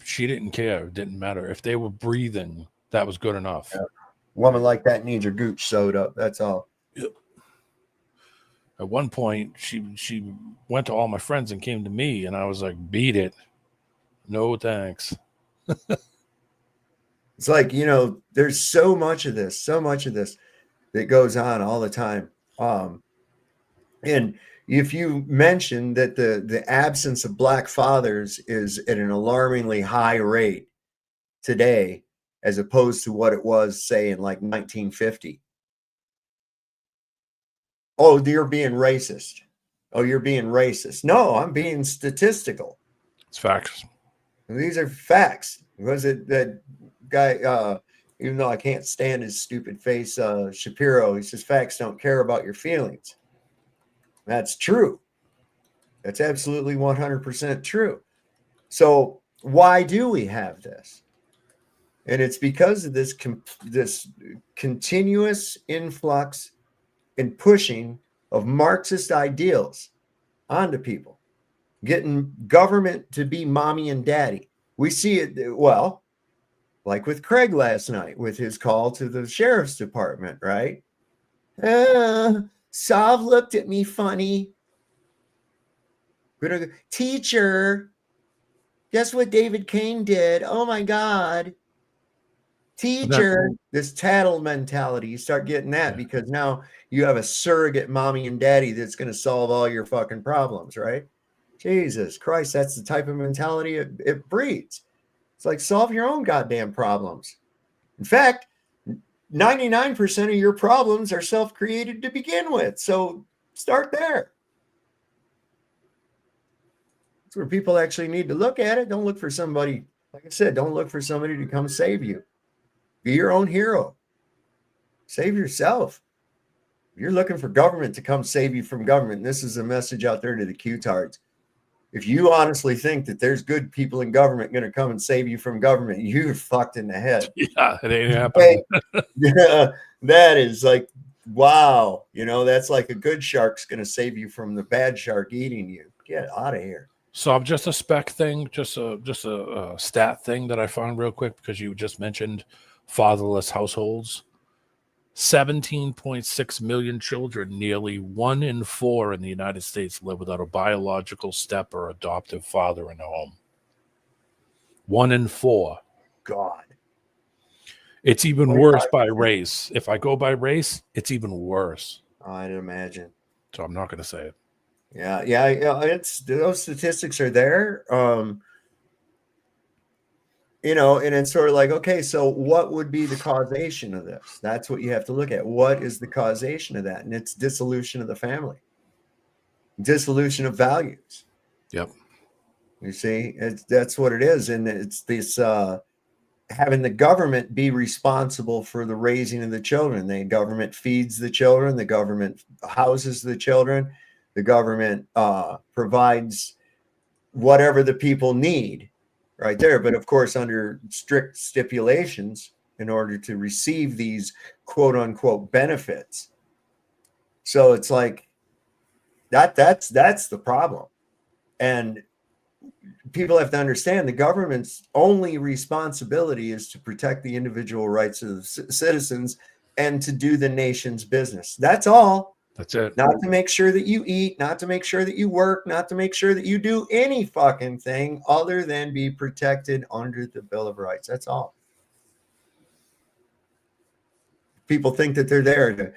she didn't care. It didn't matter. If they were breathing, that was good enough. Yeah. Woman like that needs her gooch sewed up. That's all. Yep. At one point, she went to all my friends and came to me, and I was like, beat it. No, thanks. It's like, there's so much of this that goes on all the time. And if you mention that the absence of black fathers is at an alarmingly high rate today, as opposed to what it was, say, in like 1950. oh, you're being racist. Oh, you're being racist. No, I'm being statistical. It's facts. These are facts. Was it that guy, even though I can't stand his stupid face, Shapiro, he says facts don't care about your feelings. That's true. That's absolutely 100% true. So why do we have this? And it's because of this continuous influx and pushing of Marxist ideals onto people, getting government to be mommy and daddy. We see it, well, like with Craig last night with his call to the sheriff's department, right? Sav looked at me funny. Teacher, guess what David Kane did? Oh my God. Teacher, this tattle mentality, you start getting that because now you have a surrogate mommy and daddy that's going to solve all your fucking problems, right? Jesus Christ, that's the type of mentality it breeds. It's like solve your own goddamn problems. In fact, 99% of your problems are self-created to begin with. So start there. That's where people actually need to look at it. Don't look for somebody, like I said, don't look for somebody to come save you. Be your own hero. Save yourself. If you're looking for government to come save you from government, this is a message out there to the Q-tards. If you honestly think that there's good people in government going to come and save you from government, you're fucked in the head. Yeah, it ain't happening. Yeah, that is like, wow. You know, that's like a good shark's going to save you from the bad shark eating you. Get out of here. So just a spec thing, just a stat thing that I found real quick because you just mentioned fatherless households. 17.6 million children, nearly 1 in 4 in the United States, live without a biological step or adoptive father in the home. 1 in 4. God. It's even worse by race. If I go by race, it's even worse. I'd imagine. So I'm not going to say it. Yeah. It's those statistics are there. You know, and it's sort of like, okay, so what would be the causation of this? That's what you have to look at. What is the causation of that? And it's dissolution of the family, dissolution of values. Yep. You see, that's what it is. And it's this having the government be responsible for the raising of the children. The government feeds the children. The government houses the children. The government provides whatever the people need. Right there. But of course, under strict stipulations in order to receive these quote unquote benefits. So it's like that's the problem. And people have to understand the government's only responsibility is to protect the individual rights of the citizens and to do the nation's business. That's all. That's it. Not to make sure that you eat, not to make sure that you work, not to make sure that you do any fucking thing other than be protected under the Bill of Rights. That's all. People think that they're there to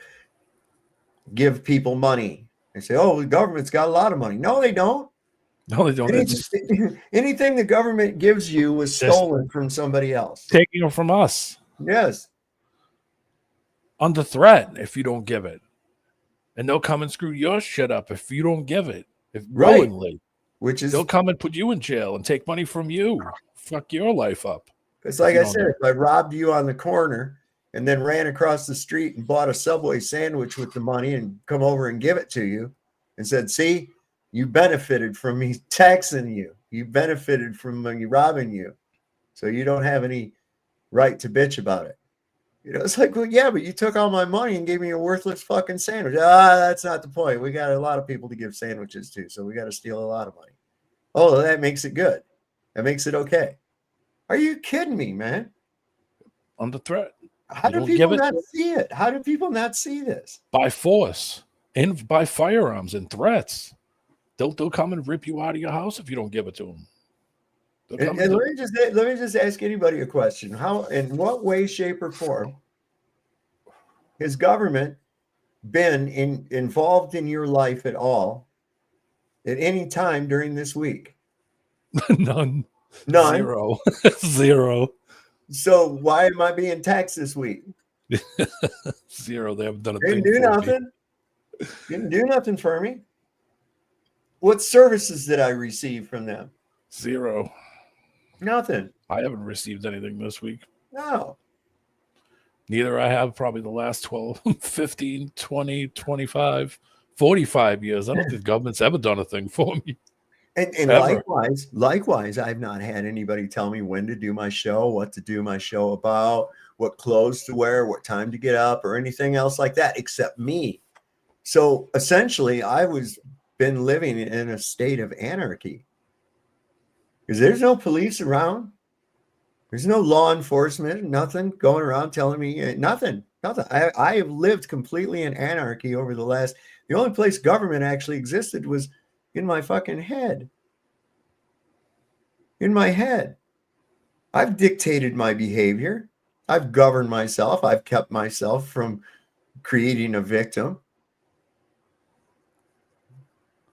give people money. They say, oh, the government's got a lot of money. No, they don't. No, they don't. Anything the government gives you was stolen from somebody else. Taking it from us. Yes. Under threat if you don't give it. And they'll come and screw your shit up if you don't give it. If willingly. Which is they'll come and put you in jail and take money from you. Fuck your life up. It's like I said, if I robbed you on the corner and then ran across the street and bought a Subway sandwich with the money and come over and give it to you and said, see, you benefited from me taxing you. You benefited from me robbing you. So you don't have any right to bitch about it. You know, it's like, well, yeah, but you took all my money and gave me a worthless fucking sandwich. That's not the point. We got a lot of people to give sandwiches to, so we got to steal a lot of money. Oh, that makes it good. That makes it okay. Are you kidding me, man? Under threat. How do people not see it? How do people not see this? By force and by firearms and threats. They'll come and rip you out of your house if you don't give it to them. And let me just ask anybody a question. How, in what way, shape, or form has government been involved in your life at all at any time during this week? None. Zero. Zero. So why am I being taxed this week? Zero. They haven't done a they thing. didn't do nothing. Didn't do nothing for me. What services did I receive from them? Zero. Nothing. I haven't received anything this week. No. Neither I have probably the last 12, 15, 20, 25, 45 years. I don't think the government's ever done a thing for me. And likewise, I've not had anybody tell me when to do my show, what to do my show about, what clothes to wear, what time to get up, or anything else like that, except me. So essentially, I was been living in a state of anarchy because there's no police around. There's no law enforcement, nothing going around telling me nothing. I have lived completely in anarchy over the only place government actually existed was in my fucking head. In my head. I've dictated my behavior. I've governed myself. I've kept myself from creating a victim.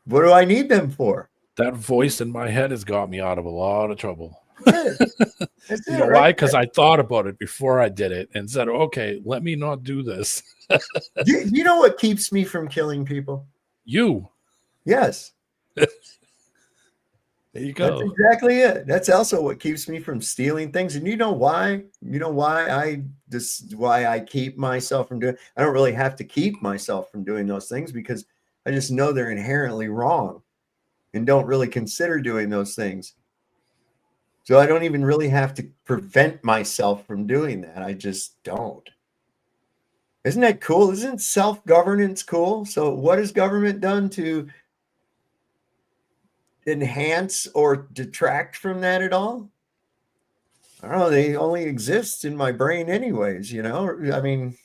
What do I need them for? That voice in my head has got me out of a lot of trouble. That's you know why? Because I thought about it before I did it and said, okay, let me not do this. You know what keeps me from killing people? You. Yes. There you go. That's exactly it. That's also what keeps me from stealing things. And you know why? You know why I keep myself from doing. I don't really have to keep myself from doing those things because I just know they're inherently wrong and don't really consider doing those things. So I don't even really have to prevent myself from doing that. I just don't. Isn't that cool? Isn't self-governance cool? So what has government done to enhance or detract from that at all? I don't know. They only exist in my brain anyways, you know? I mean,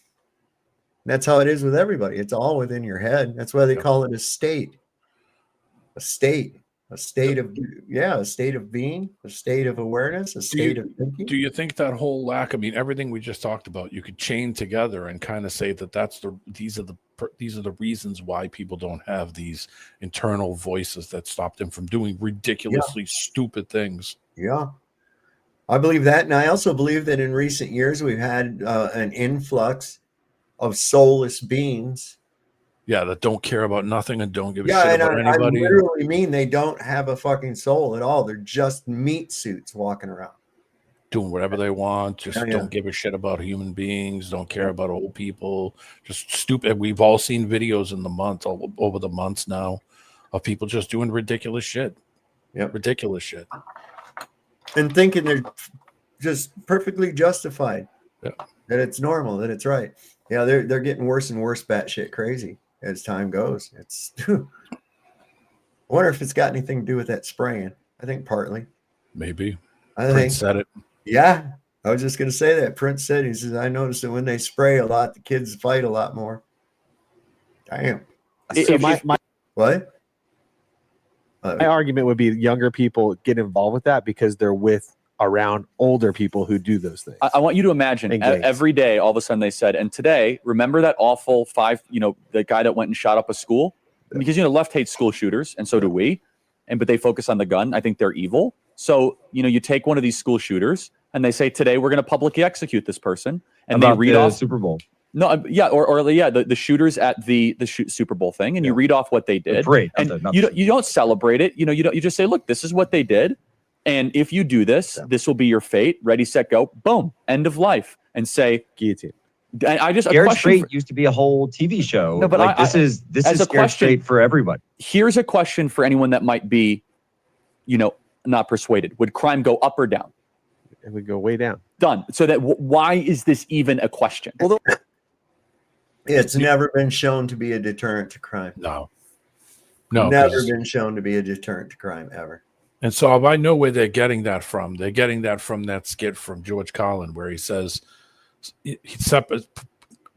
that's how it is with everybody. It's all within your head. That's why they call it a state. A state of being, a state of awareness, a state of thinking. Do you think that whole lack, I mean, everything we just talked about, you could chain together and kind of say that these are the reasons why people don't have these internal voices that stop them from doing ridiculously stupid things? Yeah. I believe that. And I also believe that in recent years, we've had an influx of soulless beings. Yeah, that don't care about nothing and don't give a shit about anybody. I literally mean they don't have a fucking soul at all. They're just meat suits walking around. Doing whatever they want, just don't give a shit about human beings, don't care about old people, just stupid. We've all seen videos over the months now of people just doing ridiculous shit. Yeah, ridiculous shit. And thinking they're just perfectly justified. Yeah. That it's normal, that it's right. Yeah, they're getting worse and worse batshit crazy as time goes. It's I wonder if it's got anything to do with that spraying. I think partly. Maybe. Prince said it. Yeah. I was just gonna say that. Prince said, he says, I noticed that when they spray a lot, the kids fight a lot more. Damn. So what? My argument would be younger people get involved with that because they're around older people who do those things. I want you to imagine every day, all of a sudden they said, and today, remember that awful the guy that went and shot up a school? Because, left hates school shooters, and so do we. But they focus on the gun. I think they're evil. So, you take one of these school shooters and they say, today we're going to publicly execute this person. And they read off Super Bowl. No, yeah, the shooters at the Super Bowl thing, and you read off what they did. Great. And you don't celebrate it. You just say, look, this is what they did. And if you do this, this will be your fate. Ready, set, go. Boom. End of life. And say guillotine. I just Scared Straight used to be a whole TV show. No, but this is Scared Straight for everybody. Here's a question for anyone that might be, not persuaded. Would crime go up or down? It would go way down. Done. So that why is this even a question? It's never been shown to be a deterrent to crime. No, never been shown to be a deterrent to crime ever. And so I know where they're getting that from. They're getting that from that skit from George Carlin where he says he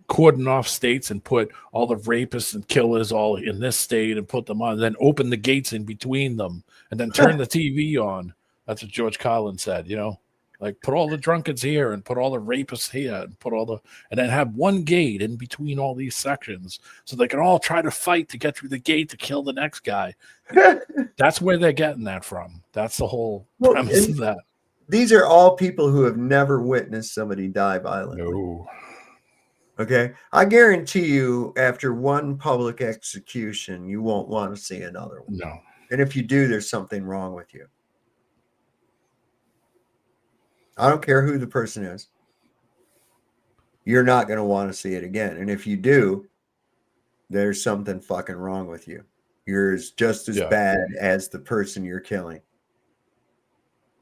cordon off states and put all the rapists and killers all in this state and put them on, and then open the gates in between them and then turn the TV on. That's what George Carlin said, like put all the drunkards here and put all the rapists here and and then have one gate in between all these sections so they can all try to fight to get through the gate to kill the next guy. That's where they're getting that from. That's the whole premise of that. These are all people who have never witnessed somebody die violently. No. Okay. I guarantee you, after one public execution, you won't want to see another one. No. And if you do, there's something wrong with you. I don't care who the person is. You're not going to want to see it again. And if you do, there's something fucking wrong with you. You're just as bad as the person you're killing.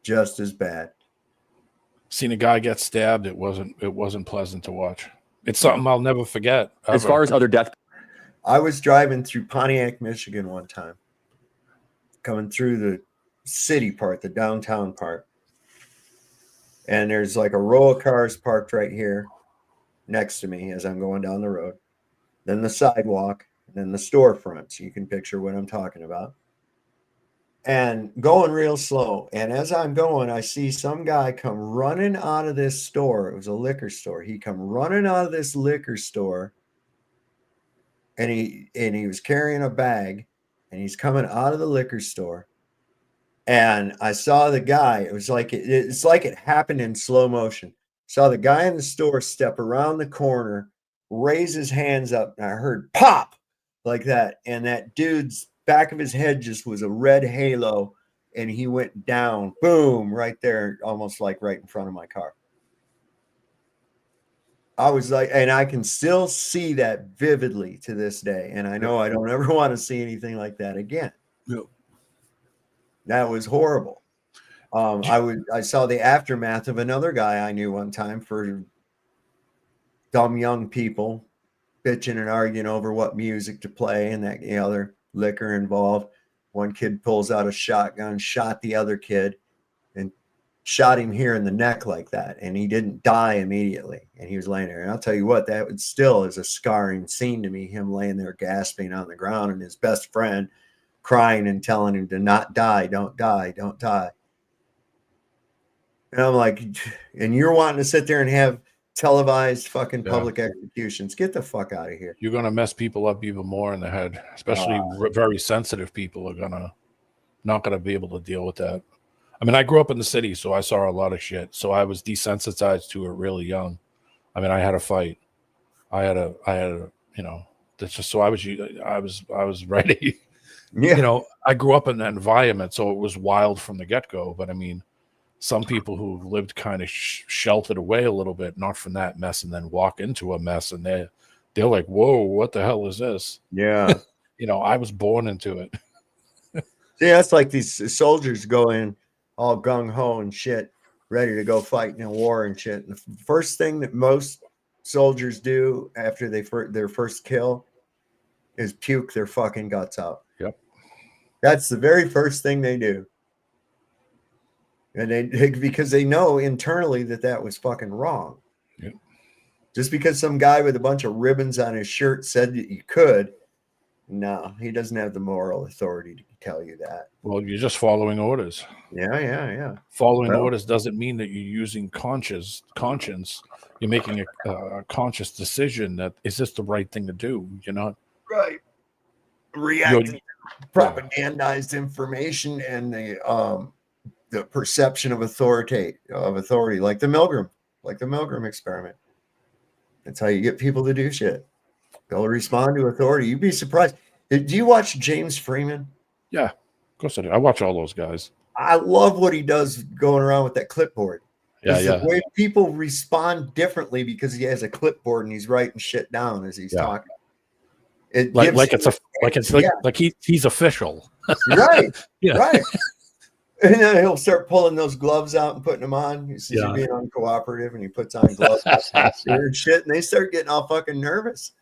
Just as bad. Seen a guy get stabbed. It wasn't pleasant to watch. It's something I'll never forget. As far as other death, I was driving through Pontiac, Michigan one time, coming through the city part, the downtown part. And there's like a row of cars parked right here next to me as I'm going down the road. Then the sidewalk, and then the storefronts. You can picture what I'm talking about. And going real slow. And as I'm going, I see some guy come running out of this store. It was a liquor store. He come running out of this liquor store, and he was carrying a bag, and he's coming out of the liquor store. And I saw the guy. It was like it's like it happened in slow motion. Saw the guy in the store step around the corner, raise his hands up, and I heard pop like that. And that dude's back of his head just was a red halo, and he went down, boom, right there, almost like right in front of my car. I was like, and I can still see that vividly to this day. And I know I don't ever want to see anything like that again. Yep. That was horrible. I saw the aftermath of another guy I knew one time for dumb young people bitching and arguing over what music to play and that other liquor involved. One kid pulls out a shotgun, shot the other kid, and shot him here in the neck like that. And he didn't die immediately. And he was laying there. And I'll tell you what, that still is a scarring scene to me, him laying there gasping on the ground and his best friend crying and telling him to not die, don't die, don't die. And I'm like, and you're wanting to sit there and have televised fucking public executions. Get the fuck out of here. You're going to mess people up even more in the head, especially very sensitive people are not going to be able to deal with that. I mean, I grew up in the city, so I saw a lot of shit. So I was desensitized to it really young. I mean, I had a fight. I had a, that's just, so I was ready. Yeah. I grew up in that environment, so it was wild from the get-go. But I mean, some people who lived kind of sheltered away a little bit, not from that mess, and then walk into a mess, and they're like, "Whoa, what the hell is this?" Yeah. I was born into it. Yeah, it's like these soldiers go in all gung-ho and shit, ready to go fight in a war and shit. And the first thing that most soldiers do after their first kill is puke their fucking guts out. Yep. That's the very first thing they do. And because they know internally that was fucking wrong. Yep. Just because some guy with a bunch of ribbons on his shirt said that you could, no, he doesn't have the moral authority to tell you that. Well, you're just following orders. Yeah. Following orders doesn't mean that you're using conscience. You're making a conscious decision that is this the right thing to do? You're not right. Reacting to propagandized information and the perception of authority, like the Milgram experiment. That's how you get people to do shit. They'll respond to authority. You'd be surprised. Do you watch James Freeman? Yeah, of course I do. I watch all those guys. I love what he does going around with that clipboard. Yeah. The way people respond differently because he has a clipboard and he's writing shit down as he's talking. He's official. Right. Yeah. Right. And then he'll start pulling those gloves out and putting them on. He sees you being uncooperative, and he puts on gloves and shit, and they start getting all fucking nervous.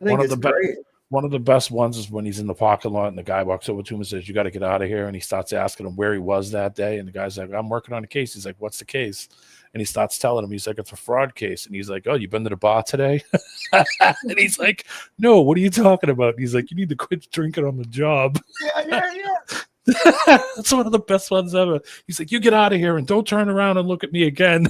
I think it's great. One of the best ones is when he's in the parking lot and the guy walks over to him and says, "You got to get out of here." And he starts asking him where he was that day. And the guy's like, "I'm working on a case." He's like, "What's the case?" And he starts telling him, he's like, "It's a fraud case." And he's like, "Oh, you been to the bar today?" And he's like, "No, what are you talking about?" And he's like, "You need to quit drinking on the job." Yeah. That's one of the best ones ever. He's like, "You get out of here and don't turn around and look at me again."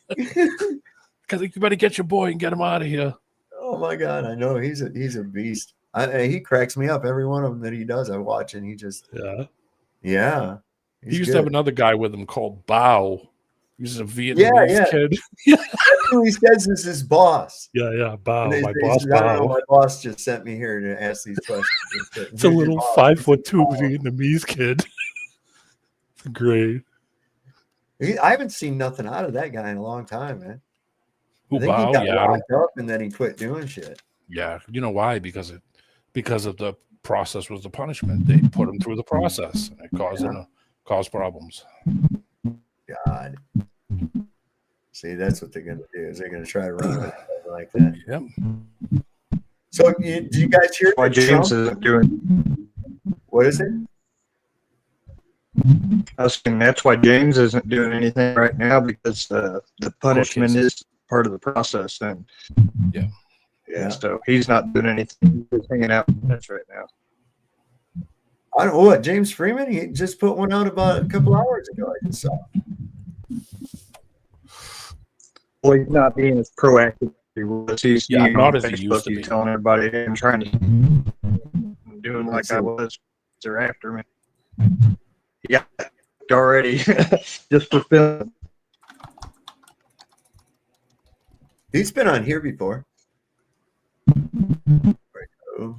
Because you better get your boy and get him out of here. Oh my God, I know he's a beast. He cracks me up. Every one of them that he does, I watch, and he just yeah. He used to have another guy with him called Bow, He's a Vietnamese kid. That's who he says is his boss. Yeah. Bow. My boss, I don't know, Bow. my boss just sent me here to ask these questions. It's a little 5'2" Vietnamese kid. Great. I haven't seen nothing out of that guy in a long time, man. Who, I think Bow? he got Yeah, locked up and then he quit doing shit. Yeah, you know why? Because of the process was the punishment. They put him through the process, and it caused problems. God. See, that's what they're gonna do. Is they're gonna try to run with it like that. Yep. So, do you guys hear why that James Trump- isn't doing? What is it? I was saying that's why James isn't doing anything right now, because the punishment is part of the process, and so he's not doing anything. He's hanging out with us right now. I don't know what James Freeman. He just put one out about a couple hours ago. I just saw. Well, he's not being as proactive as he was. He's not as he Facebook, used to he's be. telling everybody I'm trying to doing like I was. They're after me. Yeah, already just for film. He's been on here before. Oh,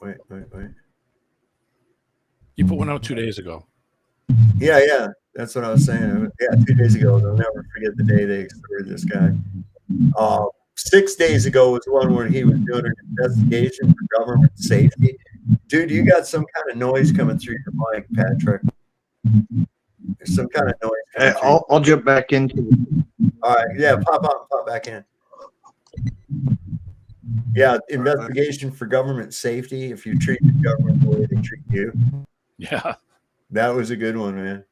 wait. You put one out 2 days ago. Yeah. That's what I was saying. Yeah, 2 days ago. They'll never forget the day they extorted this guy. 6 days ago was one where he was doing an investigation for government safety. Dude, you got some kind of noise coming through your mic, Patrick. There's some kind of noise. Hey, I'll jump back into it. All right, yeah, pop out and pop back in. Yeah, investigation for government safety. If you treat the government the way they treat you. Yeah. That was a good one, man.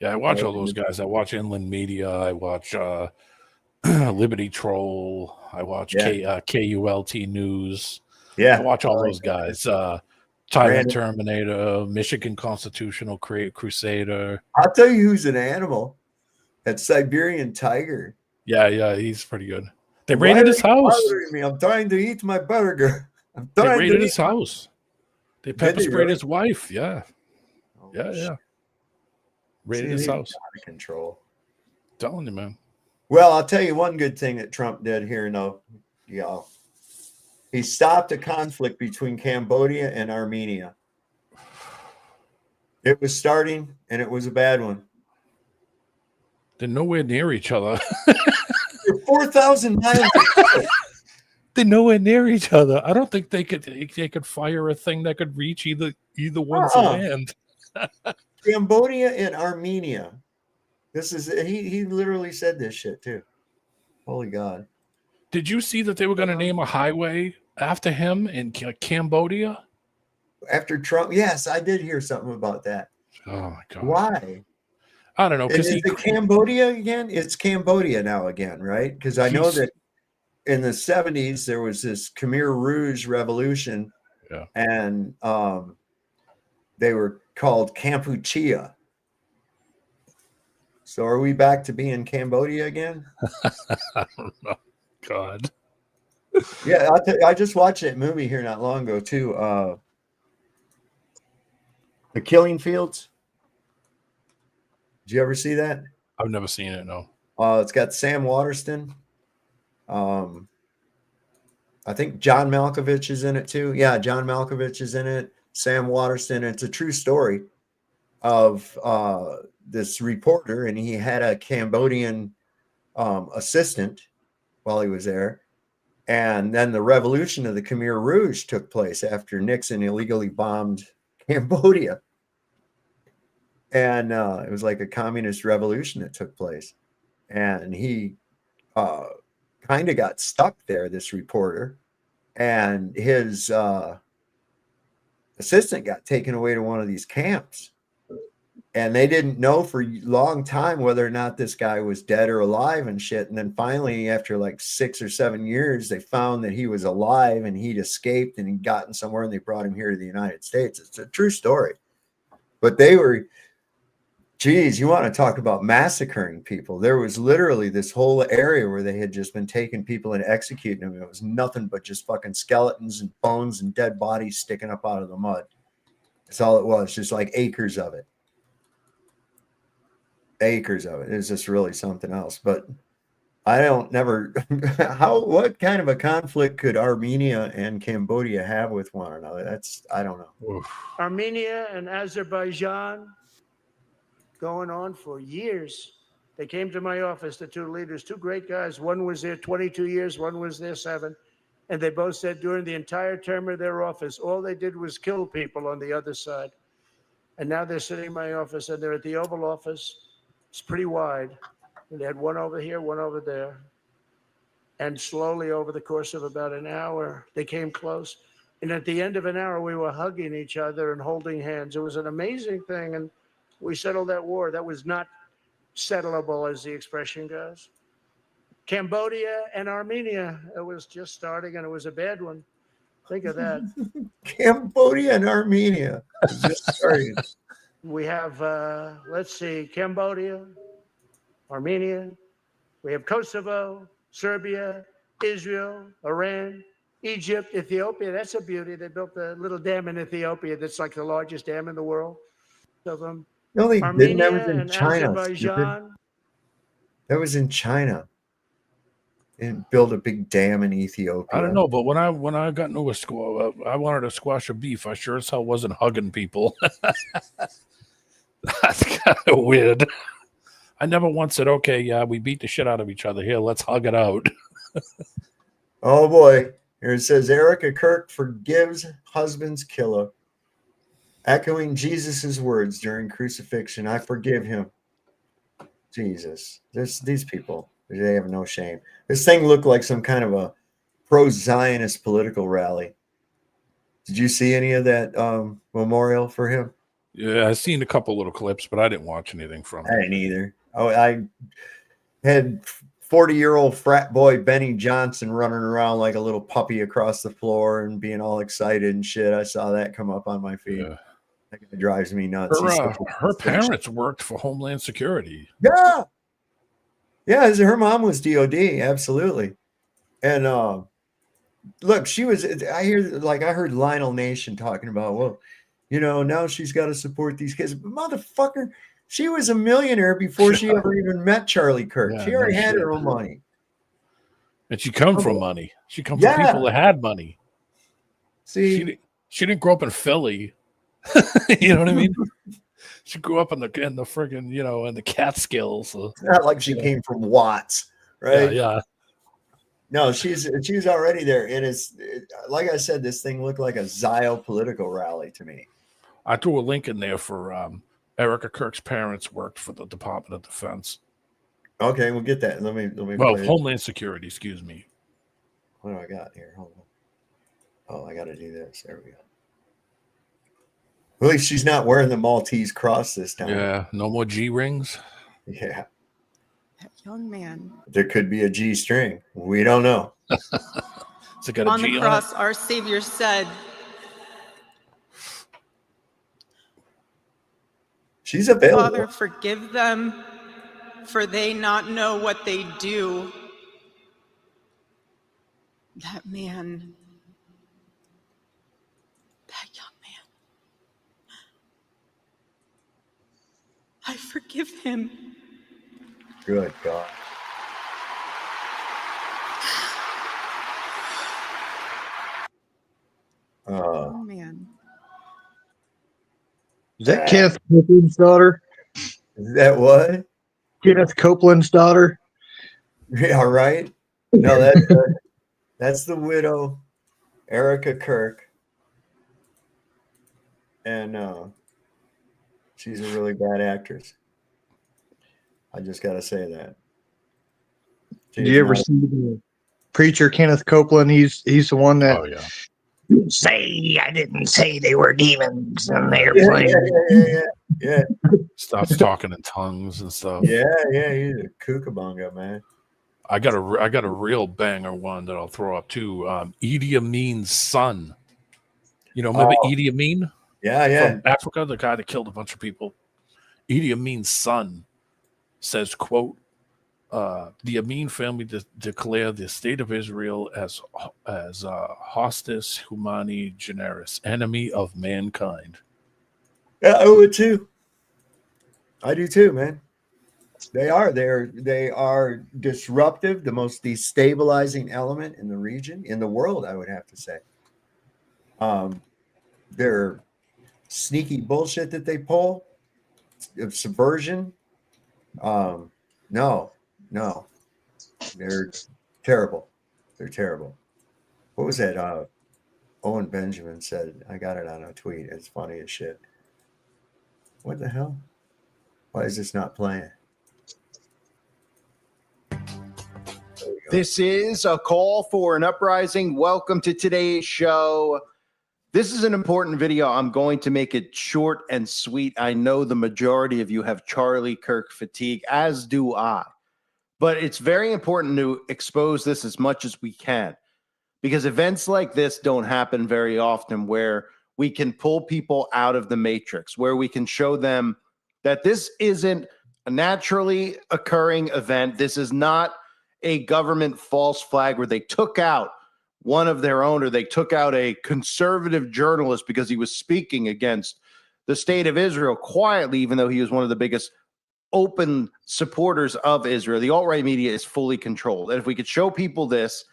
Yeah, I watch all those guys. I watch Inland Media. I watch Liberty Troll. I watch KULT News. Yeah. I watch all those guys. Tyrant Terminator, Michigan Constitutional Crusader. I'll tell you who's an animal. That Siberian tiger. Yeah, he's pretty good. They raided his house. Me? I'm trying to eat my burger. They raided his house. They pepper sprayed his wife. Yeah. Raided his house. Out of control. Telling you, man. Well, I'll tell you one good thing that Trump did here. He stopped a conflict between Cambodia and Armenia. It was starting, and it was a bad one. They're nowhere near each other. They're 4,000 miles apart. They're nowhere near each other. I don't think they could fire a thing that could reach either one's land. Cambodia and Armenia. This is he literally said this shit too. Holy God. Did you see that they were going to name a highway after him in Cambodia? After Trump? Yes, I did hear something about that. Oh my God. Why? I don't know. Is it Cambodia again? It's Cambodia now again, right? Because I know that in the 70s there was this Khmer Rouge revolution, and they were called Kampuchea. So are we back to being Cambodia again? I don't know. God. Yeah, I just watched that movie here not long ago too. The Killing Fields. Did you ever see that? I've never seen it. No. It's got Sam Waterston. I think John Malkovich is in it too. Yeah, John Malkovich is in it. Sam Waterston. It's a true story of this reporter, and he had a Cambodian assistant while he was there. And then the revolution of the Khmer Rouge took place after Nixon illegally bombed Cambodia. And it was like a communist revolution that took place. And he kind of got stuck there, this reporter. And his assistant got taken away to one of these camps. And they didn't know for a long time whether or not this guy was dead or alive and shit. And then finally, after like 6 or 7 years, they found that he was alive and he'd escaped and he'd gotten somewhere, and they brought him here to the United States. It's a true story. But they were, geez, you want to talk about massacring people. There was literally this whole area where they had just been taking people and executing them. It was nothing but just fucking skeletons and bones and dead bodies sticking up out of the mud. That's all it was, just like acres of it. acres of it. It's just really something else. But I don't never what kind of a conflict could Armenia and Cambodia have with one another? I don't know. Armenia and Azerbaijan going on for years. They came to my office, the two leaders, two great guys. One was there 22 years, one was there 7. And they both said during the entire term of their office, all they did was kill people on the other side. And now they're sitting in my office and they're at the Oval Office. It's pretty wide. And they had one over here, one over there. And slowly over the course of about an hour, they came close. And at the end of an hour, we were hugging each other and holding hands. It was an amazing thing. And we settled that war. That was not settlable, as the expression goes. Cambodia and Armenia, it was just starting, and it was a bad one. Think of that. Cambodia and Armenia. Just starting. We have, let's see, Cambodia, Armenia. We have Kosovo, Serbia, Israel, Iran, Egypt, Ethiopia. That's a beauty. They built a little dam in Ethiopia that's like the largest dam in the world. Of them. No, they didn't. That was in and China. Azerbaijan. That was in China. And build a big dam in Ethiopia. I don't know, but when I got into a squash, I wanted to squash a beef. I sure as hell wasn't hugging people. That's kind of weird. I never once said, "Okay, yeah, we beat the shit out of each other. Here, let's hug it out." Oh boy! Here it says Erica Kirk forgives husband's killer, echoing Jesus's words during crucifixion. I forgive him. Jesus, these people. They have no shame. This thing looked like some kind of a pro-Zionist political rally. Did you see any of that memorial for him? Yeah, I've seen a couple little clips, but I didn't watch anything from it. I didn't either. Oh, I had 40-year-old frat boy Benny Johnson running around like a little puppy across the floor and being all excited and shit. I saw that come up on my feed. Yeah. That guy drives me nuts. Her parents worked for Homeland Security. Yeah. Yeah, her mom was DOD, absolutely. And look, she was. I heard Lionel Nation talking about, well, now she's got to support these kids. But motherfucker, she was a millionaire before she ever even met Charlie Kirk. Yeah, she already had her own money. And she come from money. She come from people that had money. See, she didn't grow up in Philly. You know what I mean? She grew up in the friggin', in the Catskills. So, it's not like she came from Watts, right? Yeah. No, she's already there. And it's like I said, this thing looked like a Zio political rally to me. I threw a link in there for Erica Kirk's parents worked for the Department of Defense. Okay, we'll get that. Let me. Well, Homeland Security, excuse me. What do I got here? Hold on. Oh, I got to do this. There we go. At least she's not wearing the Maltese cross this time. Yeah, no more G rings. Yeah. That young man. There could be a G string. We don't know. It's got a on G the cross, our Savior said, she's available. Father, forgive them, for they not know what they do. That man. That young man. I forgive him. Good God. Oh man. Is that Kenneth Copeland's daughter? Is that what? Kenneth Copeland's daughter? Yeah, right. No, that's the widow, Erica Kirk. And she's a really bad actress. I just got to say that. Did you ever see the preacher Kenneth Copeland? He's the one that. Oh yeah. I didn't say they were demons on the airplane. Yeah. Stops talking in tongues and stuff. Yeah. He's a kookaburra, man. I got a real banger one that I'll throw up too. Idi Amin's son. Remember Idi Amin? Yeah. From Africa, the guy that killed a bunch of people. Idi Amin's son says, quote, the Amin family declare the state of Israel as hostis humani generis, enemy of mankind. Yeah, I would too. I do too, man. They are disruptive, the most destabilizing element in the region, in the world, I would have to say. Their sneaky bullshit that they pull of subversion. No, they're terrible. They're terrible. What was that? Owen Benjamin said, I got it on a tweet. It's funny as shit. What the hell? Why is this not playing? This is a call for an uprising. Welcome to today's show. This is an important video. I'm going to make it short and sweet. I know the majority of you have Charlie Kirk fatigue, as do I. But it's very important to expose this as much as we can, because events like this don't happen very often, where we can pull people out of the matrix, where we can show them that this isn't a naturally occurring event. This is not a government false flag where they took out one of their own, or they took out a conservative journalist because he was speaking against the state of Israel quietly, even though he was one of the biggest open supporters of Israel. The alt-right media is fully controlled. And if we could show people this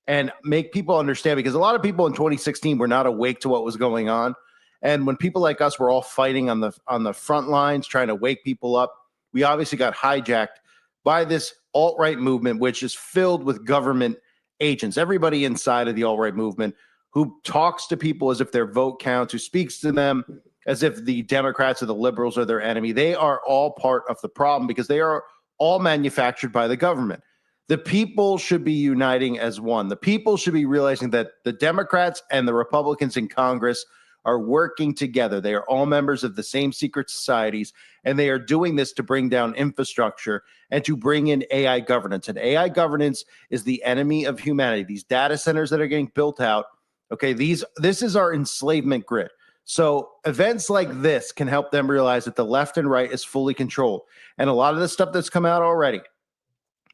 and make people understand, because a lot of people in 2016 were not awake to what was going on. And when people like us were all fighting on the front lines, trying to wake people up, we obviously got hijacked by this alt-right movement, which is filled with government agents. Everybody inside of the alt-right movement who talks to people as if their vote counts, who speaks to them as if the Democrats or the liberals are their enemy. They are all part of the problem, because they are all manufactured by the government. The people should be uniting as one. The people should be realizing that the Democrats and the Republicans in Congress are working together. They are all members of the same secret societies, and they are doing this to bring down infrastructure and to bring in AI governance. And AI governance is the enemy of humanity. These data centers that are getting built out, okay, this is our enslavement grid. So events like this can help them realize that the left and right is fully controlled. And a lot of the stuff that's come out already,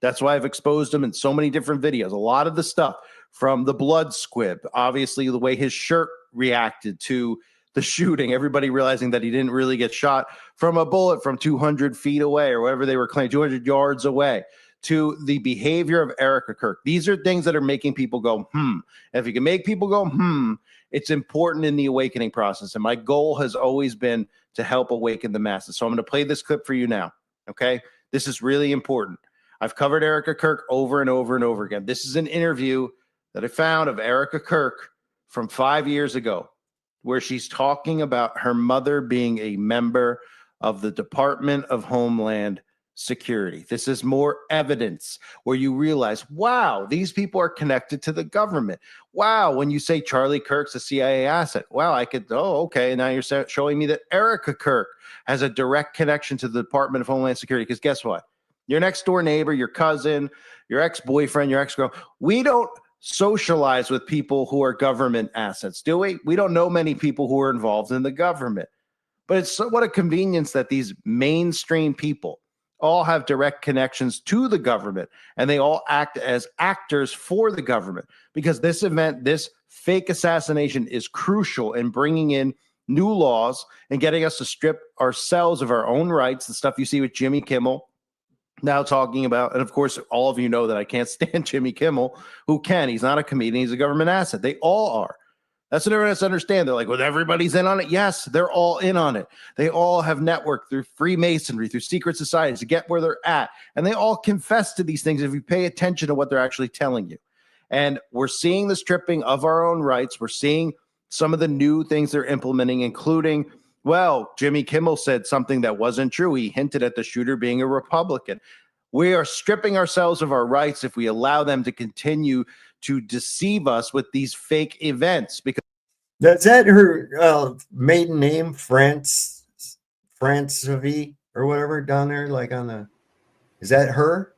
that's why I've exposed them in so many different videos. A lot of the stuff from the blood squib, obviously the way his shirt reacted to the shooting, everybody realizing that he didn't really get shot from a bullet from 200 feet away, or whatever they were claiming, 200 yards away, to the behavior of Erica Kirk. These are things that are making people go, And if you can make people go, it's important in the awakening process. And my goal has always been to help awaken the masses. So I'm going to play this clip for you now. Okay. This is really important. I've covered Erica Kirk over and over and over again. This is an interview that I found of Erica Kirk from 5 years ago, where she's talking about her mother being a member of the Department of Homeland Security. This is more evidence where you realize, wow, these people are connected to the government. Wow, when you say Charlie Kirk's a CIA asset, wow, okay, now you're showing me that Erica Kirk has a direct connection to the Department of Homeland Security. Because guess what? Your next door neighbor, your cousin, your ex-boyfriend, your ex-girl, we don't socialize with people who are government assets, do we? We don't know many people who are involved in the government. But it's what a convenience that these mainstream people all have direct connections to the government, and they all act as actors for the government, because this event, this fake assassination, is crucial in bringing in new laws and getting us to strip ourselves of our own rights, the stuff you see with Jimmy Kimmel now talking about. And of course, all of you know that I can't stand Jimmy Kimmel. Who can? He's not a comedian. He's a government asset. They all are. That's what everyone has to understand. They're like, well, everybody's in on it. Yes, they're all in on it. They all have networked through Freemasonry, through secret societies to get where they're at. And they all confess to these things if you pay attention to what they're actually telling you. And we're seeing the stripping of our own rights. We're seeing some of the new things they're implementing, including, well, Jimmy Kimmel said something that wasn't true. He hinted at the shooter being a Republican. We are stripping ourselves of our rights if we allow them to continue to deceive us with these fake events. Because is that her maiden name, Francevi or whatever down there, like on the? Is that her?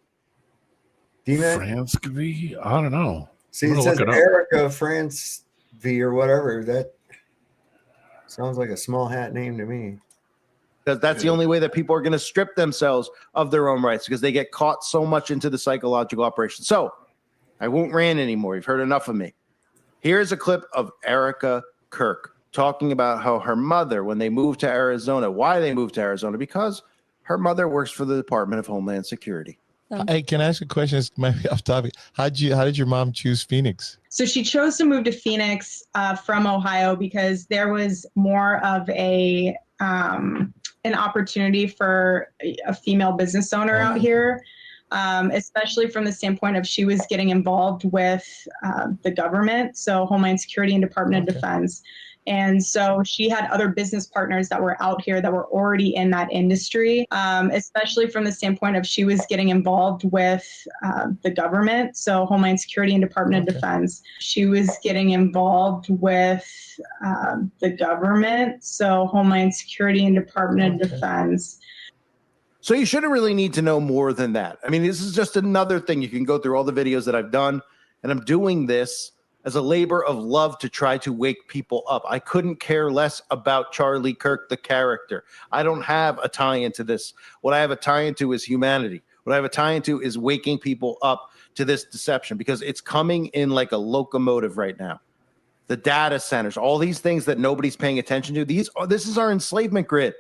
Francevi? I don't know. See, it says Erica Francevi or whatever. That sounds like a small hat name to me. Because that's the only way that people are going to strip themselves of their own rights, because they get caught so much into the psychological operation. So I won't rant anymore. You've heard enough of me. Here's a clip of Erica Kirk talking about how her mother, when they moved to Arizona, why they moved to Arizona, because Her mother works for the Department of Homeland Security. Hey, can I ask a question? It's might be off topic. How did your mom choose Phoenix? So she chose to move to Phoenix from Ohio because there was more of an opportunity for a female business owner out here, especially from the standpoint of she was getting involved with the government, so Homeland Security and Department of Defense. And so she had other business partners that were out here that were already in that industry, especially from the standpoint of she was getting involved with the government, so Homeland Security and Department of Defense. She was getting involved with the government, so Homeland Security and Department of Defense. So you shouldn't really need to know more than that. I mean, this is just another thing. You can go through all the videos that I've done, and I'm doing this as a labor of love to try to wake people up. I couldn't care less about Charlie Kirk, the character. I don't have a tie into this. What I have a tie into is humanity. What I have a tie into is waking people up to this deception, because it's coming in like a locomotive right now. The data centers, all these things that nobody's paying attention to. This is our enslavement grid.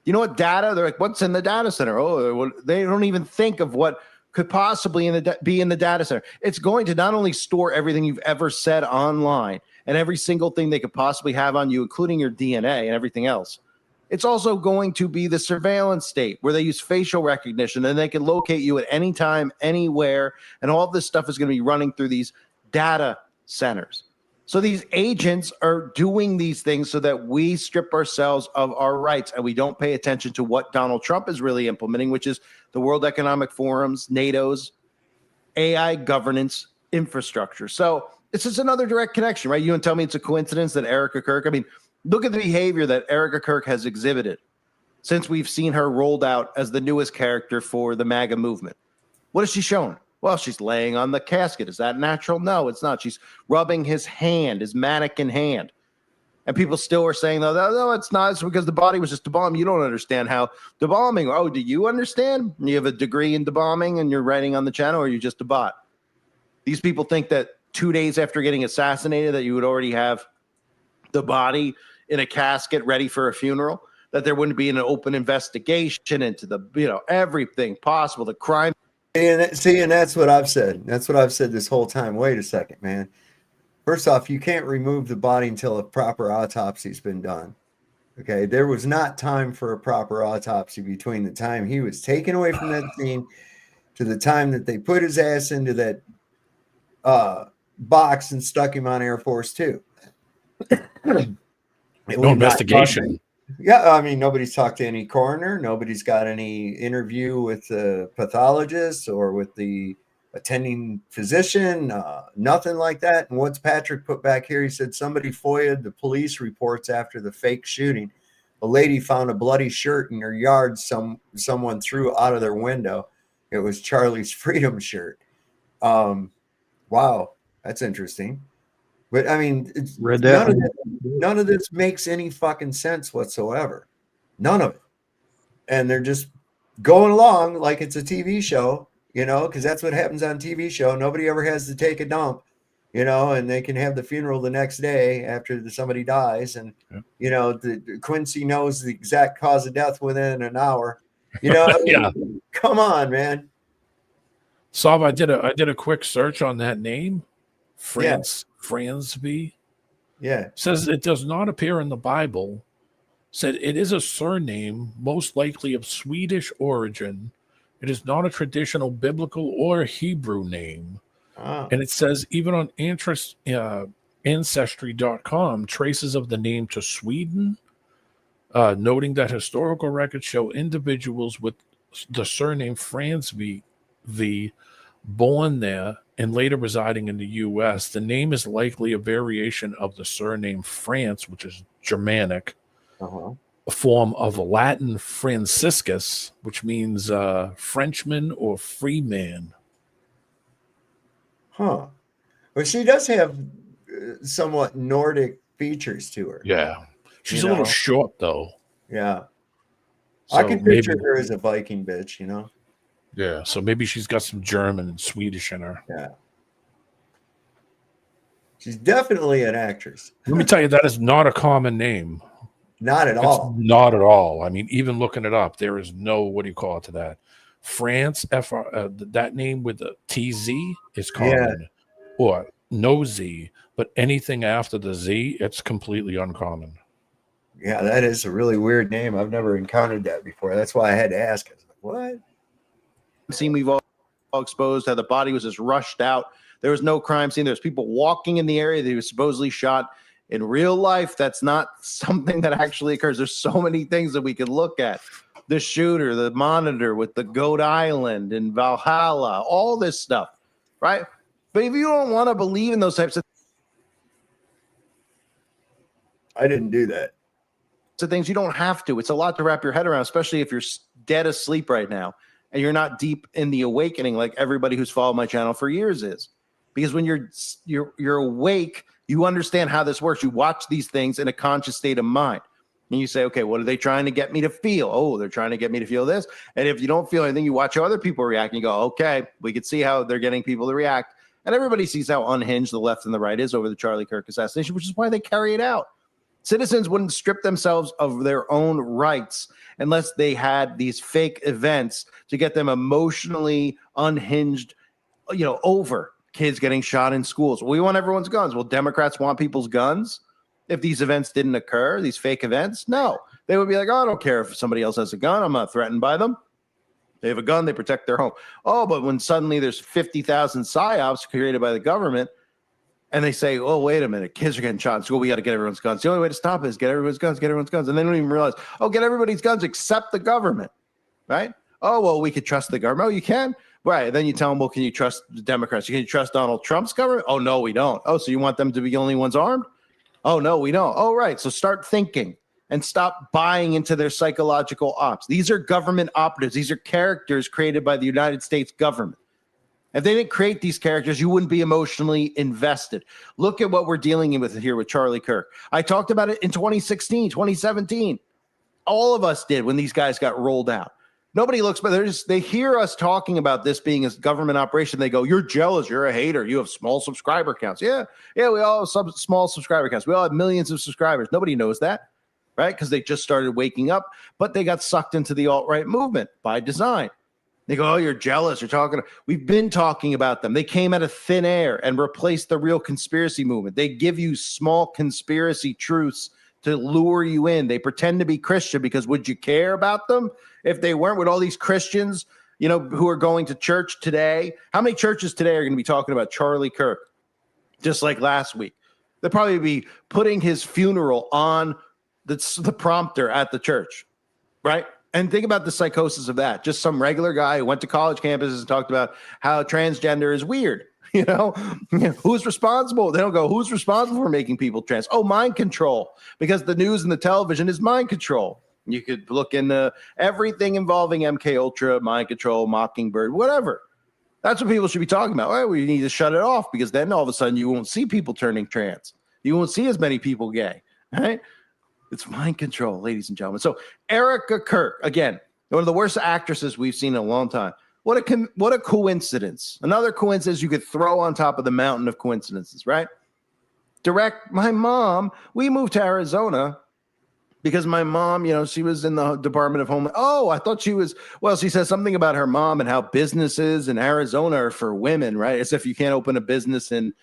You know what data? They're like, what's in the data center? Oh, they don't even think of what could possibly be in the data center. It's going to not only store everything you've ever said online and every single thing they could possibly have on you, including your DNA and everything else. It's also going to be the surveillance state where they use facial recognition and they can locate you at any time, anywhere. And all this stuff is going to be running through these data centers. So these agents are doing these things so that we strip ourselves of our rights and we don't pay attention to what Donald Trump is really implementing, which is the World Economic Forum's, NATO's AI governance infrastructure. So it's just another direct connection, right? You can tell me it's a coincidence that Erica Kirk, I mean, look at the behavior that Erica Kirk has exhibited since we've seen her rolled out as the newest character for the MAGA movement. What has she shown? Well, she's laying on the casket. Is that natural? No, it's not. She's rubbing his hand, his mannequin hand. And people still are saying, no, it's not. It's because the body was just embalmed. You don't understand how embalming. Oh, do you understand? You have a degree in embalming and you're writing on the channel, or you're just a bot? These people think that 2 days after getting assassinated that you would already have the body in a casket ready for a funeral, that there wouldn't be an open investigation into the, everything possible, the crime. And that's what I've said. That's what I've said this whole time. Wait a second, man. First off, you can't remove the body until a proper autopsy's been done. Okay, there was not time for a proper autopsy between the time he was taken away from that scene to the time that they put his ass into that box and stuck him on Air Force 2. No investigation. Yeah, I mean, nobody's talked to any coroner. Nobody's got any interview with the pathologist or with the attending physician. Nothing like that. And what's Patrick put back here? He said somebody FOIA'd the police reports after the fake shooting. A lady found a bloody shirt in her yard someone threw out of their window. It was Charlie's Freedom shirt. Wow, that's interesting. But I mean, none of this makes any fucking sense whatsoever. None of it. And they're just going along like it's a TV show, because that's what happens on TV show. Nobody ever has to take a dump, and they can have the funeral the next day after somebody dies. And, the Quincy knows the exact cause of death within an hour. Yeah. Come on, man. Saab, I did a quick search on that name. Fransby. Yeah. Says it does not appear in the Bible. Said it is a surname, most likely of Swedish origin. It is not a traditional biblical or Hebrew name. Oh. And it says even on Ancestry.com, traces of the name to Sweden, noting that historical records show individuals with the surname Fransby, born there and later residing in the U.S. The name is likely a variation of the surname France, which is Germanic, a form of Latin Franciscus, which means Frenchman or free man. Huh. Well, she does have somewhat Nordic features to her. Yeah. She's a little short, though. Yeah. So I can picture her as a Viking bitch, Yeah, so maybe she's got some German and Swedish in her. Yeah. She's definitely an actress. Let me tell you, that is not a common name. Not at all. Not at all. I mean, even looking it up, there is no, what do you call it to that? France, that name with the TZ is common, or no Z, but anything after the Z, it's completely uncommon. Yeah, that is a really weird name. I've never encountered that before. That's why I had to ask. I was like, what? Scene we've all exposed how the body was just rushed out. There was no crime scene. There's people walking in the area that he was supposedly shot. In real life, that's not something that actually occurs. There's so many things that we could look at. The shooter, the monitor with the Goat Island and Valhalla, all this stuff, right? But if you don't want to believe in those types of I didn't do that. So things, you don't have to. It's a lot to wrap your head around, especially if you're dead asleep right now and you're not deep in the awakening like everybody who's followed my channel for years is. Because when you're awake, you understand how this works. You watch these things in a conscious state of mind. And you say, okay, what are they trying to get me to feel? Oh, they're trying to get me to feel this. And if you don't feel anything, you watch how other people react and you go, okay, we can see how they're getting people to react. And everybody sees how unhinged the left and the right is over the Charlie Kirk assassination, which is why they carry it out. Citizens wouldn't strip themselves of their own rights unless they had these fake events to get them emotionally unhinged, over kids getting shot in schools. We want everyone's guns. Well, Democrats want people's guns. If these events didn't occur, these fake events, no. They would be like, oh, I don't care if somebody else has a gun. I'm not threatened by them. They have a gun. They protect their home. Oh, but when suddenly there's 50,000 psyops created by the government, and they say, oh, wait a minute, kids are getting shot in school. We got to get everyone's guns. The only way to stop it is get everyone's guns, get everyone's guns. And they don't even realize, oh, get everybody's guns except the government, right? Oh, well, we could trust the government. Oh, you can? Right. And then you tell them, well, can you trust the Democrats? Can you trust Donald Trump's government? Oh, no, we don't. Oh, so you want them to be the only ones armed? Oh, no, we don't. Oh, right. So start thinking and stop buying into their psychological ops. These are government operatives. These are characters created by the United States government. If they didn't create these characters, you wouldn't be emotionally invested. Look at what we're dealing with here with Charlie Kirk. I talked about it in 2016, 2017. All of us did when these guys got rolled out. Nobody looks, but they hear us talking about this being a government operation. They go, you're jealous. You're a hater. You have small subscriber counts. Yeah, we all have small subscriber counts. We all have millions of subscribers. Nobody knows that, right? Because they just started waking up, but they got sucked into the alt-right movement by design. They go, oh, you're jealous. You're talking. We've been talking about them. They came out of thin air and replaced the real conspiracy movement. They give you small conspiracy truths to lure you in. They pretend to be Christian because would you care about them if they weren't? With all these Christians, who are going to church today, how many churches today are going to be talking about Charlie Kirk? Just like last week, they'll probably be putting his funeral on the prompter at the church, right? And think about the psychosis of that. Just some regular guy who went to college campuses and talked about how transgender is weird. Who's responsible? They don't go, who's responsible for making people trans? Oh, mind control, because the news and the television is mind control. You could look into everything involving MK Ultra, mind control, Mockingbird, whatever. That's what people should be talking about. Well, we need to shut it off because then all of a sudden you won't see people turning trans. You won't see as many people gay, right? It's mind control, ladies and gentlemen. So Erica Kirk, again, one of the worst actresses we've seen in a long time. What a coincidence. Another coincidence you could throw on top of the mountain of coincidences, right? My mom, we moved to Arizona because my mom, she was in the Department of Homeland. Oh, I thought she was, she says something about her mom and how businesses in Arizona are for women, right? As if you can't open a business in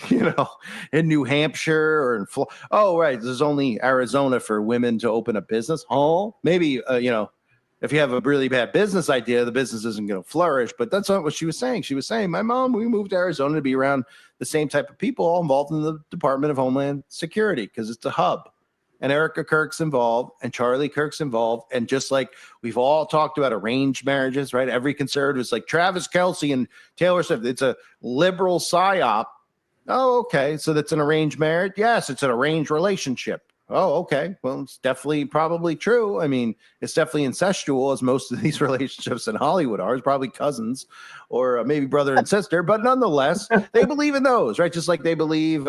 New Hampshire or in Florida. Oh, right. There's only Arizona for women to open a business. Oh, maybe, if you have a really bad business idea, the business isn't going to flourish. But that's not what she was saying. She was saying, my mom, we moved to Arizona to be around the same type of people all involved in the Department of Homeland Security because it's a hub. And Erica Kirk's involved and Charlie Kirk's involved. And just like we've all talked about arranged marriages, right? Every conservative is like Travis Kelce and Taylor Swift. It's a liberal psyop. Oh, okay. So that's an arranged marriage? Yes, it's an arranged relationship. Oh, okay. Well, it's definitely probably true. I mean, it's definitely incestual, as most of these relationships in Hollywood are. It's probably cousins or maybe brother and sister. But nonetheless, they believe in those, right? Just like they believe,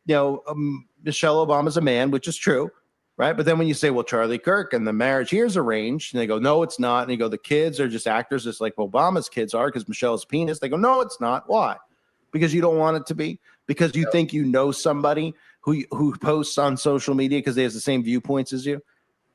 Michelle Obama's a man, which is true, right? But then when you say, well, Charlie Kirk and the marriage here is arranged, and they go, no, it's not. And you go, the kids are just actors, just like Obama's kids are because Michelle's penis. They go, no, it's not. Why? Because you don't want it to be? Because you think you know somebody who posts on social media because they have the same viewpoints as you.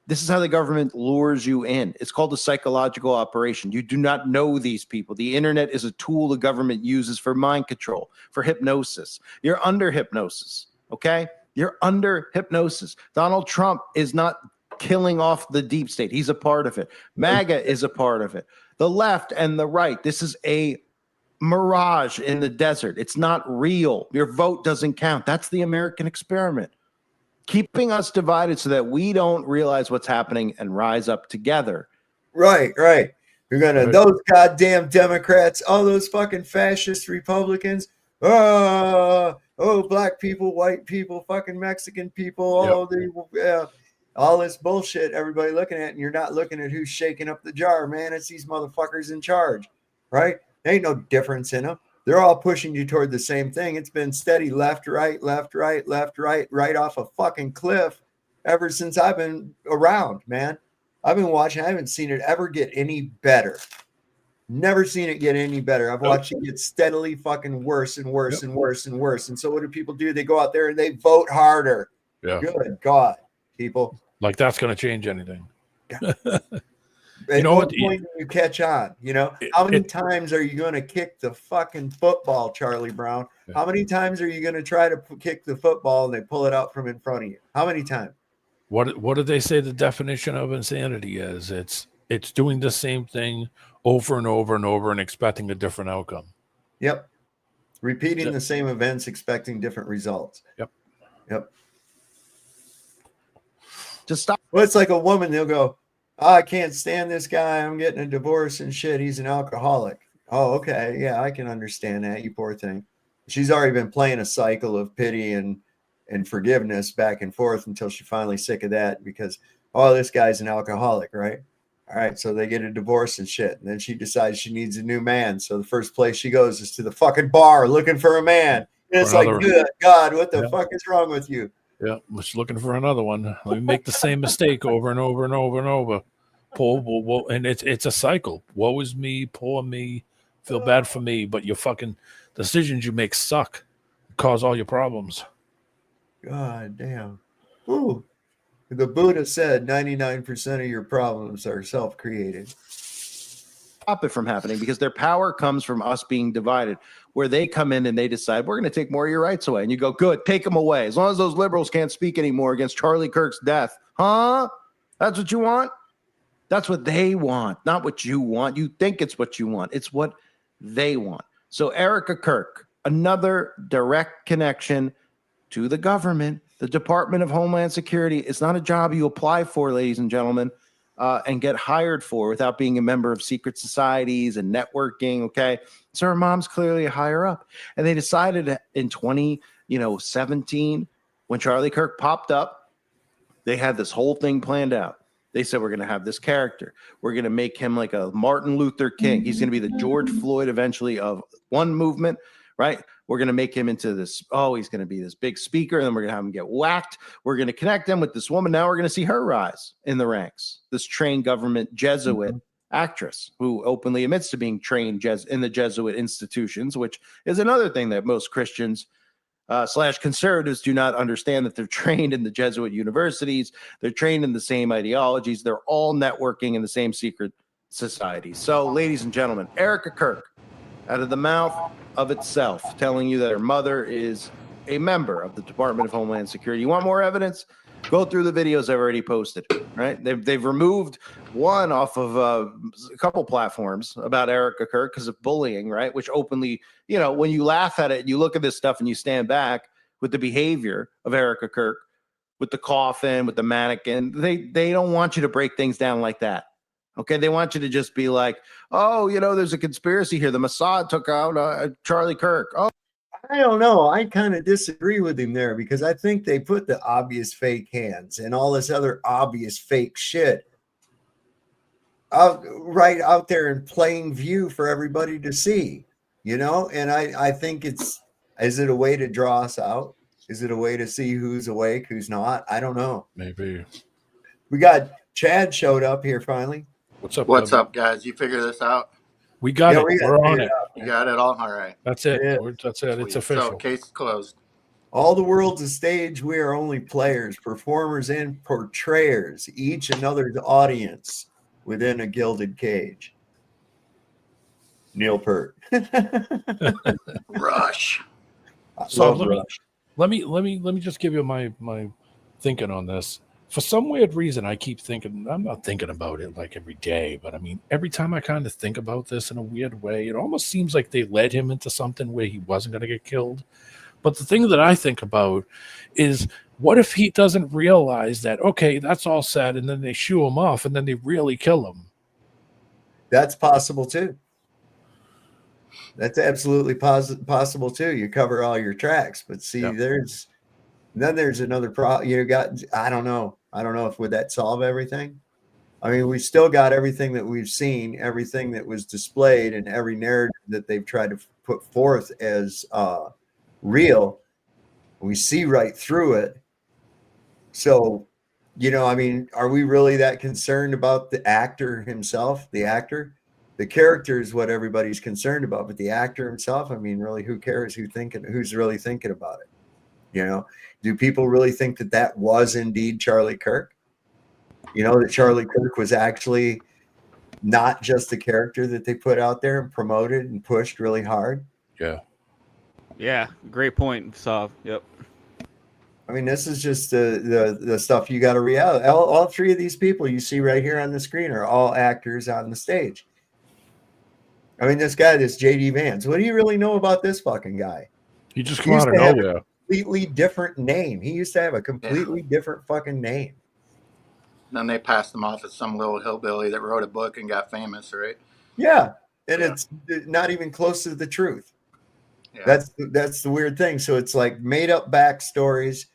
This is how the government lures you in. It's called a psychological operation. You do not know these people. The internet is a tool the government uses for mind control, for hypnosis. You're under hypnosis, okay? You're under hypnosis. Donald Trump is not killing off the deep state. He's a part of it. MAGA is a part of it. The left and the right. This is a mirage in the desert. It's not real. Your vote doesn't count. That's the American experiment. Keeping us divided so that we don't realize what's happening and rise up together. Right. You're gonna those goddamn Democrats, all those fucking fascist Republicans. Oh, black people, white people, fucking Mexican people, all this bullshit. Everybody looking at, and you're not looking at who's shaking up the jar, man. It's these motherfuckers in charge, right? There ain't no difference in them. They're all pushing you toward the same thing. It's been steady left, right, right off a fucking cliff ever since I've been around, man. I've been watching. I haven't seen it ever get any better. Never seen it get any better. I've watched it get steadily fucking worse and worse and worse and worse. And so what do people do? They go out there and they vote harder. Yeah. Good God, people. Like that's going to change anything. At what point do you catch on? You know, how many times are you going to kick the fucking football, Charlie Brown? How many times are you going to try to kick the football and they pull it out from in front of you? How many times? What did they say the definition of insanity is? It's doing the same thing over and over and over and expecting a different outcome. Yep. Repeating the same events, expecting different results. Yep. Just stop. Well, it's like a woman. They'll go, I can't stand this guy. I'm getting a divorce and shit. He's an alcoholic. Oh, okay. Yeah, I can understand that. You poor thing. She's already been playing a cycle of pity and forgiveness back and forth until she's finally sick of that because, this guy's an alcoholic, right? All right. So they get a divorce and shit. And then she decides she needs a new man. So the first place she goes is to the fucking bar looking for a man. And it's like, good God, what the fuck is wrong with you? Yeah, just looking for another one. Let me make the same mistake over and over and over and over. And it's a cycle. Woe is me, poor me, feel bad for me. But your fucking decisions you make suck, cause all your problems. God damn. Ooh. The Buddha said 99% of your problems are self-created. Stop it from happening because their power comes from us being divided, where they come in and they decide we're going to take more of your rights away. And you go, good, take them away. As long as those liberals can't speak anymore against Charlie Kirk's death. Huh? That's what you want? That's what they want, not what you want. You think it's what you want. It's what they want. So Erica Kirk, another direct connection to the government, the Department of Homeland Security. It's not a job you apply for, ladies and gentlemen. And get hired for without being a member of secret societies and networking. Okay. So her mom's clearly a higher up. And they decided in 2017, when Charlie Kirk popped up, they had this whole thing planned out. They said, we're going to have this character. We're going to make him like a Martin Luther King. He's going to be the George Floyd eventually of one movement, right? We're going to make him into this. Oh, he's going to be this big speaker. And then we're going to have him get whacked. We're going to connect him with this woman. Now we're going to see her rise in the ranks. This trained government Jesuit actress who openly admits to being trained in the Jesuit institutions, which is another thing that most Christians / conservatives do not understand, that they're trained in the Jesuit universities. They're trained in the same ideologies. They're all networking in the same secret societies. So, ladies and gentlemen, Erica Kirk, out of the mouth of itself, telling you that her mother is a member of the Department of Homeland Security. You want more evidence? Go through the videos I've already posted, right? They've removed one off of a couple platforms about Erica Kirk because of bullying, right? Which openly, when you laugh at it and you look at this stuff and you stand back with the behavior of Erica Kirk, with the coffin, with the mannequin, they don't want you to break things down like that. Okay, they want you to just be like, oh, there's a conspiracy here. The Mossad took out Charlie Kirk. Oh, I don't know. I kind of disagree with him there because I think they put the obvious fake hands and all this other obvious fake shit right out there in plain view for everybody to see, And I think is it a way to draw us out? Is it a way to see who's awake, who's not? I don't know. Maybe. We got Chad showed up here finally. What's up, guys? You figure this out? We got it. We're on it. You got it all? All right. That's it. That's it. It's official. So, case closed. All the world's a stage. We are only players, performers, and portrayers, each another's audience within a gilded cage. Neil Peart. Rush. So let me just give you my thinking on this. For some weird reason, I keep thinking, I'm not thinking about it like every day, but I mean, every time I kind of think about this in a weird way, it almost seems like they led him into something where he wasn't going to get killed. But the thing that I think about is, what if he doesn't realize that, okay, that's all sad, and then they shoo him off, and then they really kill him? That's possible too. That's absolutely possible too. You cover all your tracks, but see, there's another problem. You got, I don't know if would that solve everything. I mean, we still got everything that we've seen, everything that was displayed, and every narrative that they've tried to put forth as real. We see right through it. So, I mean, are we really that concerned about the actor himself? The actor, the character is what everybody's concerned about, but the actor himself, I mean, really, who cares? Who's really thinking about it? Do people really think that was indeed Charlie Kirk? That Charlie Kirk was actually not just the character that they put out there and promoted and pushed really hard? Yeah, great point, Sav. Yep. I mean, this is just the stuff you got to realize. All three of these people you see right here on the screen are all actors on the stage. I mean, this guy, this J.D. Vance, what do you really know about this fucking guy? He just came out of nowhere. Completely different name. He used to have a completely different fucking name. Then they passed him off as some little hillbilly that wrote a book and got famous, right? Yeah, and it's not even close to the truth. Yeah. That's the weird thing. So it's like made up backstories,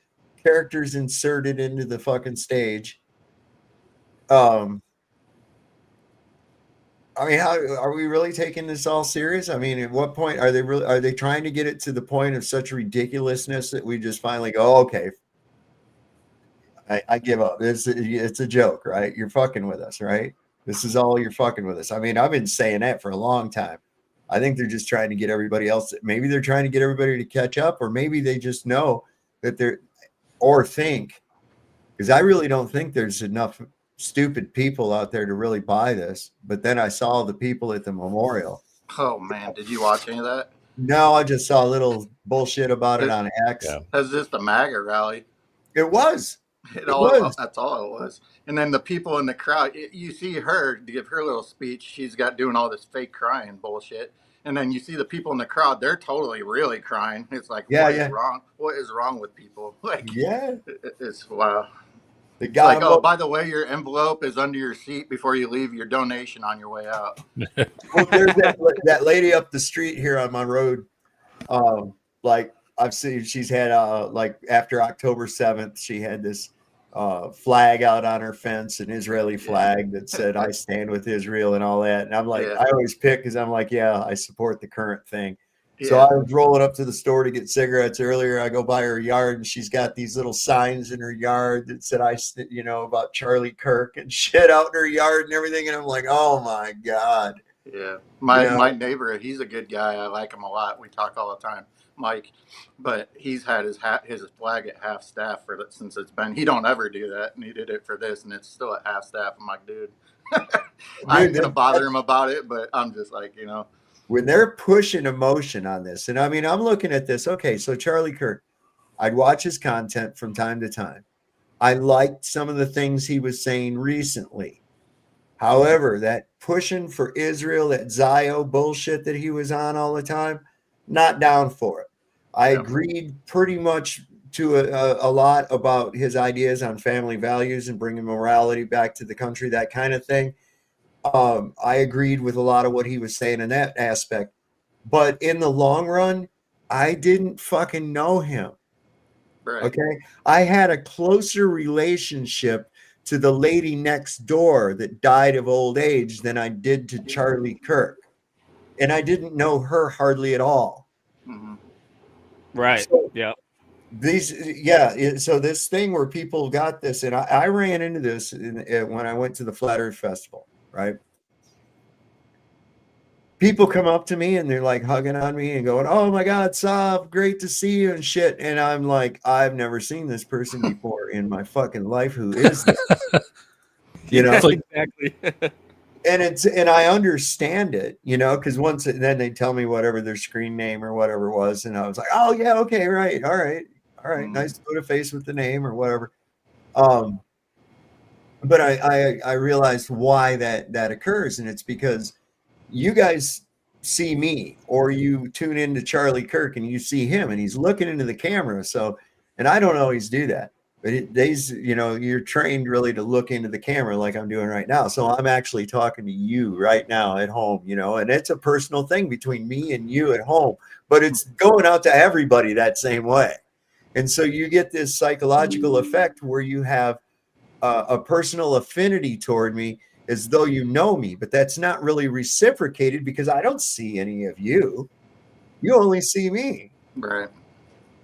characters inserted into the fucking stage. I mean, how are we really taking this all serious? I mean, at what point are they trying to get it to the point of such ridiculousness that we just finally go, okay, I give up. It's a joke, right? You're fucking with us, right? This is all you're fucking with us. I mean, I've been saying that for a long time. I think they're just trying to get everybody else. Maybe they're trying to get everybody to catch up, or maybe they just know that think, because I really don't think there's enough stupid people out there to really buy this. But then I saw the people at the memorial. Oh man, did you watch any of that? No, I just saw a little bullshit about it on X. That's just a MAGA rally. It was. That's all it was. And then the people in the crowd, you see her give her little speech. She's got doing all this fake crying bullshit. And then you see the people in the crowd, they're totally really crying. It's like, what is wrong? What is wrong with people? Like, it's wow. It's like, oh, by the way, your envelope is under your seat before you leave your donation on your way out. Well, there's that lady up the street here on my road. Like I've seen, she's had like after October 7th, she had this flag out on her fence, an Israeli flag that said "I stand with Israel" and all that. And I'm like, I always pick because I'm like, I support the current thing. So I was rolling up to the store to get cigarettes earlier. I go by her yard and she's got these little signs in her yard that said, about Charlie Kirk and shit out in her yard and everything. And I'm like, oh my God. Yeah. My neighbor, he's a good guy. I like him a lot. We talk all the time, Mike, but he's had his flag at half staff since it's been, he don't ever do that. And he did it for this and it's still at half staff. I'm like, dude, I ain't going to bother him about it, but I'm just like, when they're pushing emotion on this, and I mean, I'm looking at this. Okay, so Charlie Kirk, I'd watch his content from time to time. I liked some of the things he was saying recently. However, that pushing for Israel, that Zio bullshit that he was on all the time, not down for it. I agreed pretty much to a lot about his ideas on family values and bringing morality back to the country, that kind of thing. I agreed with a lot of what he was saying in that aspect, but in the long run, I didn't fucking know him. Right. Okay. I had a closer relationship to the lady next door that died of old age than I did to Charlie Kirk. And I didn't know her hardly at all. Mm-hmm. Right. So, so this thing where people got this, and I ran into this when I went to the Flat Earth Festival. Right. people come up to me and they're like hugging on me and going, "Oh my God, Sav, great to see you," and shit. And I'm like, I've never seen this person before in my fucking life. Who is this? You know, exactly. and I understand it, you know, because then they tell me whatever their screen name or whatever was, and I was like, oh yeah, okay, right, all right, nice to put a face with the name or whatever. But I realized why that occurs, and it's because you guys see me, or you tune into Charlie Kirk and you see him, and he's looking into the camera. So, and I don't always do that, but you know, you're trained really to look into the camera like I'm doing right now. So I'm actually talking to you right now at home, you know, and it's a personal thing between me and you at home, but it's going out to everybody that same way. And so you get this psychological effect where you have a personal affinity toward me as though you know me, but that's not really reciprocated because I don't see any of you. You only see me. Right.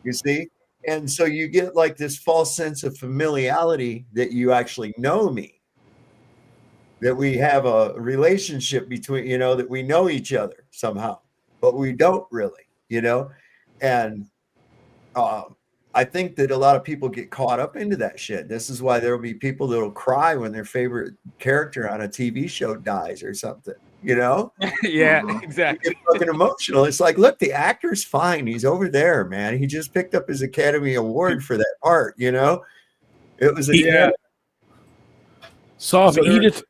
You see? And so you get like this false sense of familiarity that you actually know me, that we have a relationship between, you know, that we know each other somehow, but we don't really, you know? And I think that a lot of people get caught up into that shit. This is why there will be people that'll cry when their favorite character on a TV show dies or something, you know? Yeah, exactly. Get fucking emotional. It's like, look, the actor's fine. He's over there, man. He just picked up his Academy Award for that part, you know? It was a So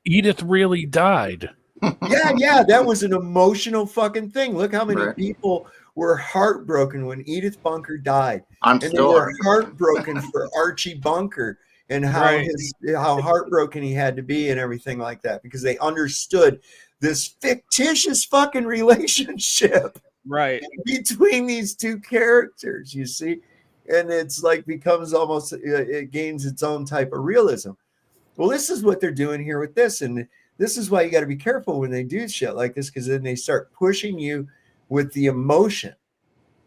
Edith really died. yeah, that was an emotional fucking thing. Look how many people were heartbroken when Edith Bunker died. They were heartbroken for Archie Bunker and how how heartbroken he had to be and everything like that, because they understood this fictitious fucking relationship between these two characters, you see? And it's like becomes almost, it gains its own type of realism. Well, this is what they're doing here with this. And this is why you got to be careful when they do shit like this, because then they start pushing you with the emotion.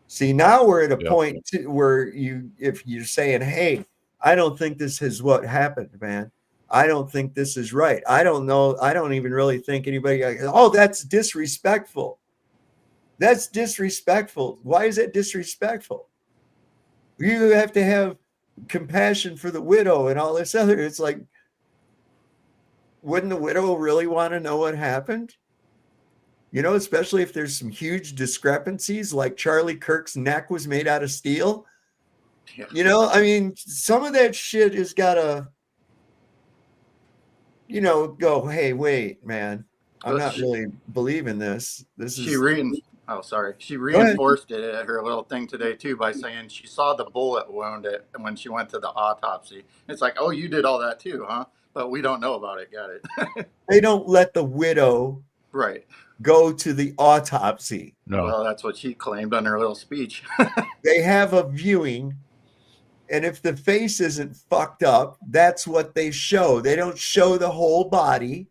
See, now we're at a point where if you're saying, hey, I don't think this is what happened, man. I don't think this is right. I don't know. I don't even really think anybody, oh, that's disrespectful. That's disrespectful. Why is it disrespectful? You have to have compassion for the widow and all this other. It's like, wouldn't the widow really want to know what happened? You know, especially if there's some huge discrepancies, like Charlie Kirk's neck was made out of steel. Yeah. You know, I mean, some of that shit has got to, you know, go, hey, wait, man, I'm not really believing this. She reinforced it at her little thing today, too, by saying she saw the bullet wound when she went to the autopsy. It's like, oh, you did all that, too, huh? But we don't know about it. Got it. They don't let the widow go to the autopsy. No. Well, that's what she claimed on her little speech. They have a viewing, and if the face isn't fucked up, that's what they show. They don't show the whole body.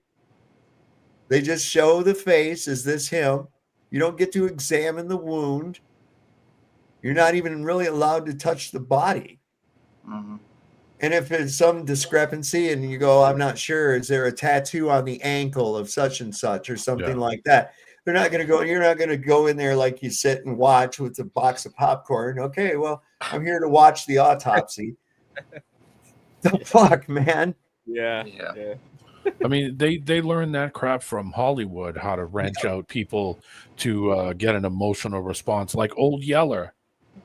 They just show the face. Is this him? You don't get to examine the wound. You're not even really allowed to touch the body. Mm-hmm. And if there's some discrepancy and you go, I'm not sure, is there a tattoo on the ankle of such and such or something like that? They're not going to go, you're not going to go in there like you sit and watch with a box of popcorn. Okay, well, I'm here to watch the autopsy. The fuck, man? Yeah. I mean, they learned that crap from Hollywood, how to wrench out people to get an emotional response, like Old Yeller.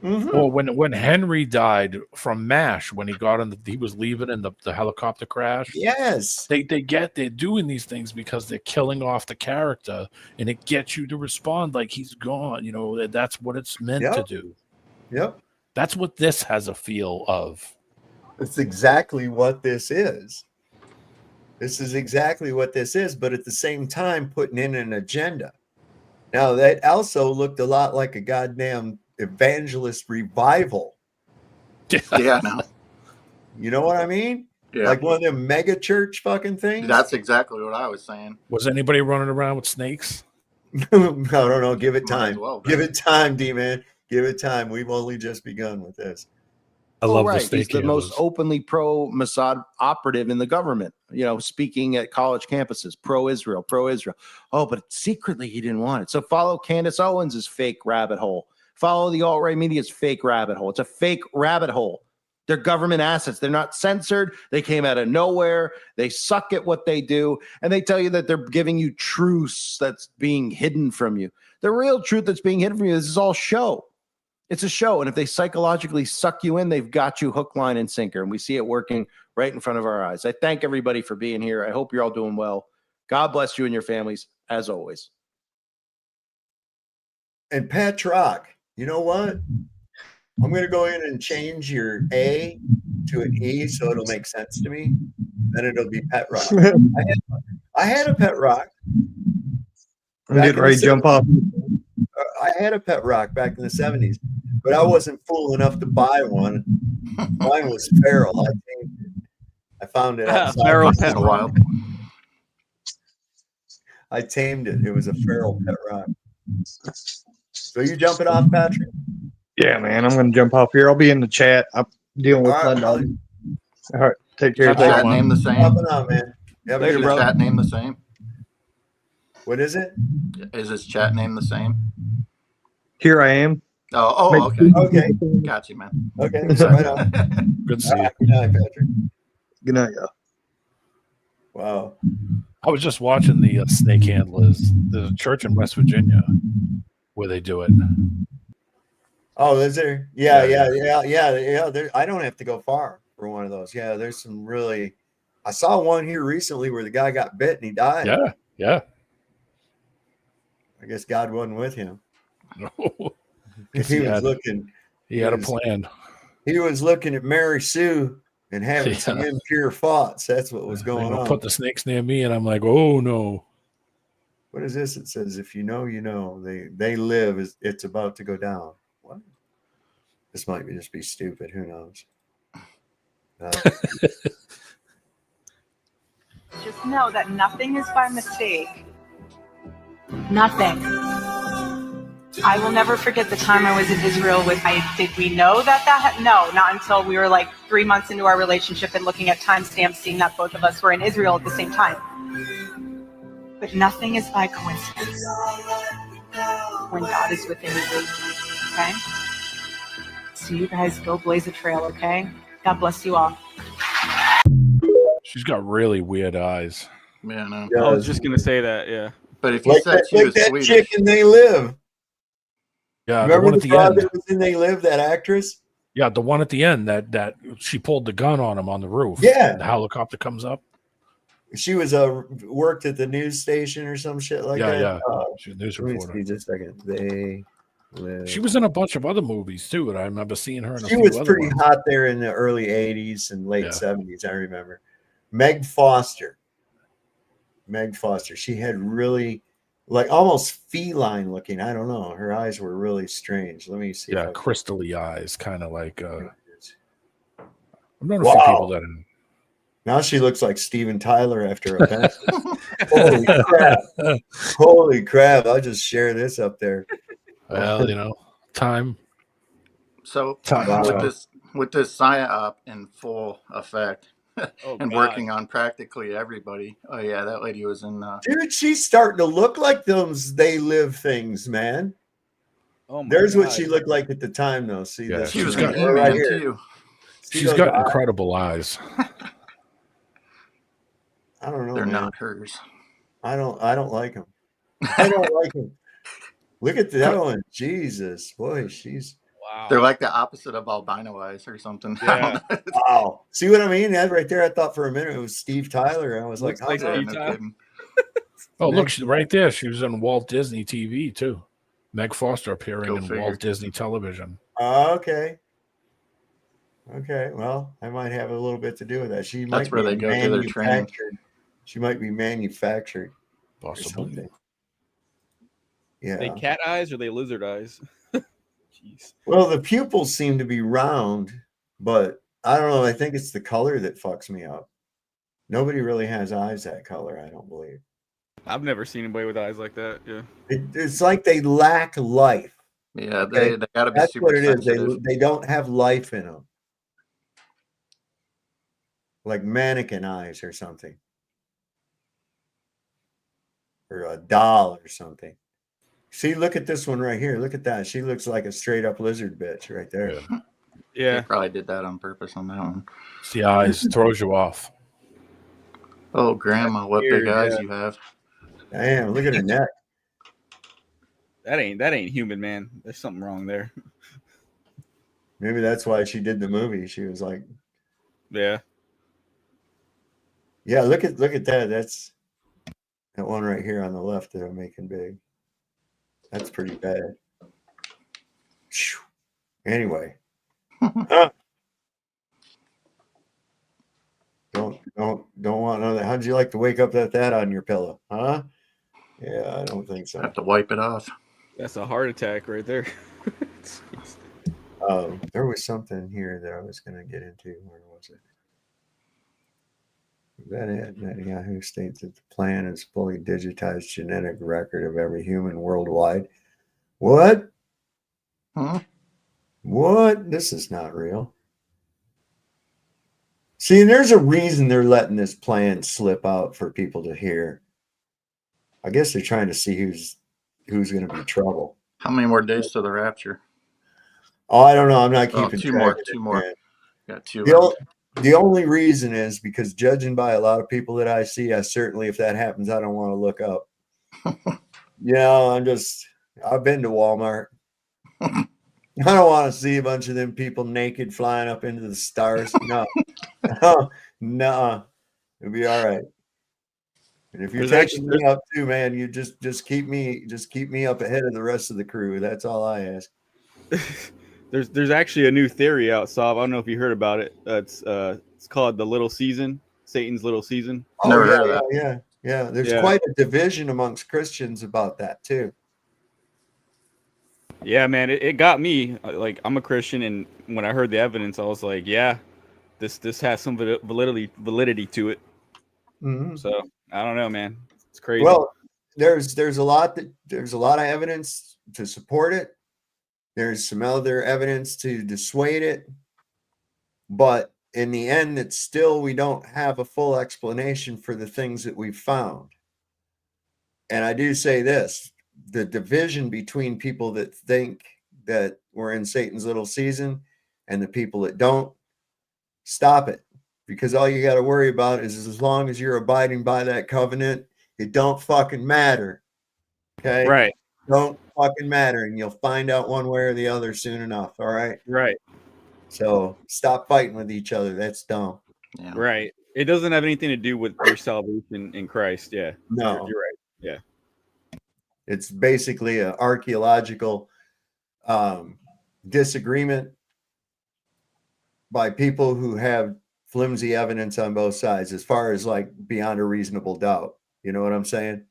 Mm-hmm. Or when Henry died from MASH, when he was leaving in the helicopter crash. Yes. They're doing these things because they're killing off the character, and it gets you to respond like he's gone. You know, that's what it's meant to do. Yep. That's what this has a feel of. It's exactly what this is. This is exactly what this is, but at the same time, putting in an agenda. Now, that also looked a lot like a goddamn evangelist revival. Yeah. You know what I mean? Yeah. Like one of them mega church fucking things. That's exactly what I was saying. Was anybody running around with snakes? No. Give it time. Well, give it time, D-Man. Give it time. We've only just begun with this. I love right. the steak He's the most handlers. openly pro-Mossad operative in the government, speaking at college campuses, pro-Israel, pro-Israel. Oh, but secretly he didn't want it. So follow Candace Owens' fake rabbit hole. Follow the alt-right media's fake rabbit hole. It's a fake rabbit hole. They're government assets. They're not censored. They came out of nowhere. They suck at what they do. And they tell you that they're giving you truths that's being hidden from you. The real truth that's being hidden from you, this is all show. It's a show. And if they psychologically suck you in, they've got you hook, line, and sinker. And we see it working right in front of our eyes. I thank everybody for being here. I hope you're all doing well. God bless you and your families, as always. And Pat Rock, you know what? I'm going to go in and change your A to an E so it'll make sense to me. Then it'll be Pet Rock. I had a Pet Rock. I'm getting ready to jump off. I had a Pet Rock back in the 70s, but I wasn't fool enough to buy one. Mine was feral. I found it outside. Feral Pet Rock. I tamed it. It was a feral Pet Rock. So you jumping off, Patrick? Yeah, man, I'm going to jump off here. I'll be in the chat. I'm dealing with my dog. All right, take care. Is his chat name the same? Jumping on, man. Is his chat name the same? What is it? Is his chat name the same? Here I am. Oh, okay. Okay. Got you, man. Okay. Right on. Good to see you. Good night, Patrick. Good night, y'all. Wow. I was just watching the snake handlers. There's a church in West Virginia where they do it. Oh, is there? Yeah. There, I don't have to go far for one of those. Yeah, there's some really. I saw one here recently where the guy got bit and he died. Yeah. I guess God wasn't with him. No. He was looking. He had a plan. He was looking at Mary Sue and having some impure thoughts. That's what was going on. Put the snakes near me, and I'm like, oh no. What is this? It says, if you know, you know. They live. It's about to go down. What? This might just be stupid. Who knows? Just know that nothing is by mistake. Nothing. I will never forget the time I was in Israel with. Did we know that? No, not until we were like 3 months into our relationship and looking at timestamps, seeing that both of us were in Israel at the same time. But nothing is by coincidence. When God is within you, okay? So you guys go blaze a trail, okay? God bless you all. She's got really weird eyes. Yeah, no. I was just gonna say that. Yeah, but if you said she was that Swedish, chick in They Live. Yeah, remember the one at the the end. that was in They Live, that actress? Yeah, the one at the end that she pulled the gun on him on the roof. Yeah. And the helicopter comes up. She was worked at the news station or some shit like that. Yeah. She's a news reporter. Just a second. They Live. She was in a bunch of other movies too, and I remember seeing her in a She few was other pretty ones. hot there in the early 80s and late 70s, I remember. Meg Foster. She had really, like, almost feline looking. I don't know. Her eyes were really strange. Let me see. Yeah, crystally eyes, kind of like. I've known a few people that. Now she looks like Steven Tyler after a bend. Holy crap. Holy crap. I'll just share this up there. Well, time. So Wow. with this PSYOP in full effect and God. working on practically everybody. Oh yeah, that lady was in. Dude, she's starting to look like those They Live things, man. Oh my There's what God. she looked like at the time, though. See, Yeah, this She was right got E-Man here. too. See She's those got eyes? incredible eyes. I don't know. They're man. not hers. I don't like them. I don't like them. Look at that one. Jesus, boy, she's. Wow. They're like the opposite of albino eyes or something. Yeah. Wow. See what I mean? That right there, I thought for a minute it was Steve Tyler. I was Looks like, like oh, Steve no. Tyler. Oh, look, she's right there. She was in Walt Disney TV too. Meg Foster appearing Go in figure. Walt Disney Television. Okay. Okay. Well, I might have a little bit to do with that. She might That's where be they go to their training. manufactured. She might be manufactured. or Possibly. something. Yeah. Are they cat eyes or are they lizard eyes? Jeez. Well, the pupils seem to be round, but I don't know. I think it's the color that fucks me up. Nobody really has eyes that color, I don't believe. I've never seen anybody with eyes like that. Yeah. It's like they lack life. Yeah, Okay? they got to be That's super what it is. sensitive. They don't have life in them. like mannequin eyes or something, or a doll or something. See, look at this one right here. Look at that. She looks like a straight up lizard bitch right there. Yeah. They probably did that on purpose on that one. It's the eyes throws you off. Oh, Grandma, what weird, big eyes yeah. you have. Damn, look at her neck. That ain't human, man. There's something wrong there. Maybe that's why she did the movie. She was like, Yeah. yeah, look at that. That's that one right here on the left that I'm making big. That's pretty bad. Phew. Anyway. Don't want none of that. How'd you like to wake up with that on your pillow? Huh? Yeah, I don't think so. Have to wipe it off. That's a heart attack right there. There was something here that I was going to get into. Where was it? That it? Netanyahu states that the plan is fully digitized genetic record of every human worldwide. What? Huh? What? This is not real. See, there's a reason they're letting this plan slip out for people to hear. I guess they're trying to see who's going to be trouble. How many more days to the rapture? Oh, I don't know. I'm not keeping two track more. of it, Two more. man. Got two. The only reason is because judging by a lot of people that I see, I certainly, if that happens, I don't want to look up. I've been to Walmart. I don't want to see a bunch of them people naked flying up into the stars. No. No. It'll be all right. And if you're taking me up too, man, you just keep me up ahead of the rest of the crew. That's all I ask. There's actually a new theory out, Sav. I don't know if you heard about it. It's called the Little Season, Satan's Little Season. Oh yeah. There's quite a division amongst Christians about that too. Yeah, man, it got me. Like, I'm a Christian, and when I heard the evidence, I was like, yeah, this has some validity to it. Mm-hmm. So I don't know, man. It's crazy. Well, there's a lot of evidence to support it. There's some other evidence to dissuade it, but in the end, it's still, we don't have a full explanation for the things that we've found. And I do say this, the division between people that think that we're in Satan's little season and the people that don't, stop it. Because all you got to worry about is as long as you're abiding by that covenant, it don't fucking matter. Okay? Right. Don't fucking matter, and you'll find out one way or the other soon enough. All right. Right. So stop fighting with each other. That's dumb. Yeah. Right. It doesn't have anything to do with your salvation in Christ. Yeah. No. You're right. Yeah. It's basically an archaeological disagreement by people who have flimsy evidence on both sides, as far as like beyond a reasonable doubt. You know what I'm saying?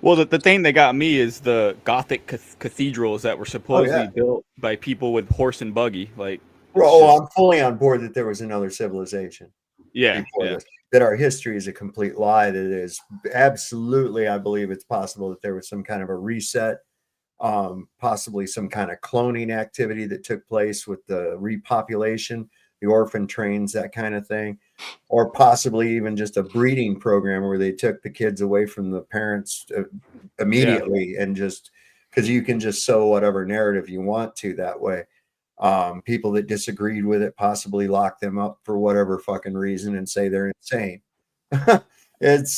Well, the thing that got me is the Gothic cathedrals that were supposedly built by people with horse and buggy. Like, I'm fully on board that there was another civilization. Yeah. That our history is a complete lie. That it is absolutely, I believe it's possible that there was some kind of a reset, possibly some kind of cloning activity that took place with the repopulation, the orphan trains, that kind of thing. Or possibly even just a breeding program where they took the kids away from the parents immediately, and just because you can just sow whatever narrative you want to that way. People that disagreed with it possibly lock them up for whatever fucking reason and say they're insane. It's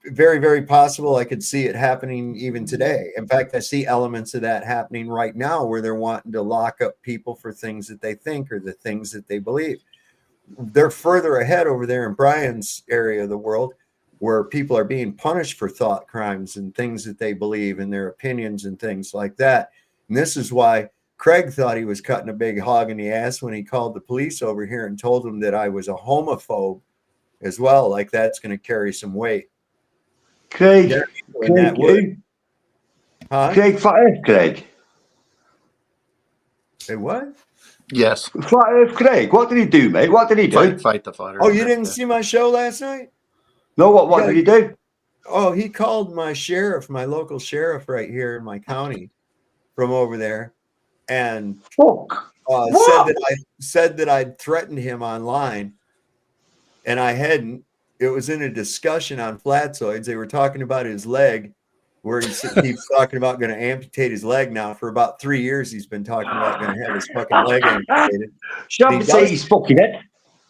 very, very possible. I could see it happening even today. In fact, I see elements of that happening right now where they're wanting to lock up people for things that they think or the things that they believe. They're further ahead over there in Brian's area of the world, where people are being punished for thought crimes and things that they believe and their opinions and things like that. And this is why Craig thought he was cutting a big hog in the ass when he called the police over here and told them that I was a homophobe as well. Like, that's going to carry some weight. Craig, Craig, Craig, Flat Earth Craig. Say what? Yes. Flat Earth Craig. What did he do, mate? What did he do? Fight the flat Earth. Oh, you didn't see my show last night? No, what did he do? Oh, he called my sheriff, my local sheriff right here in my county from over there. And said that I'd threatened him online, and I hadn't. It was in a discussion on Flatzoids. They were talking about his leg, where he keeps talking about going to amputate his leg now. For about 3 years, he's been talking about going to have his fucking leg amputated. Amputate his fucking head.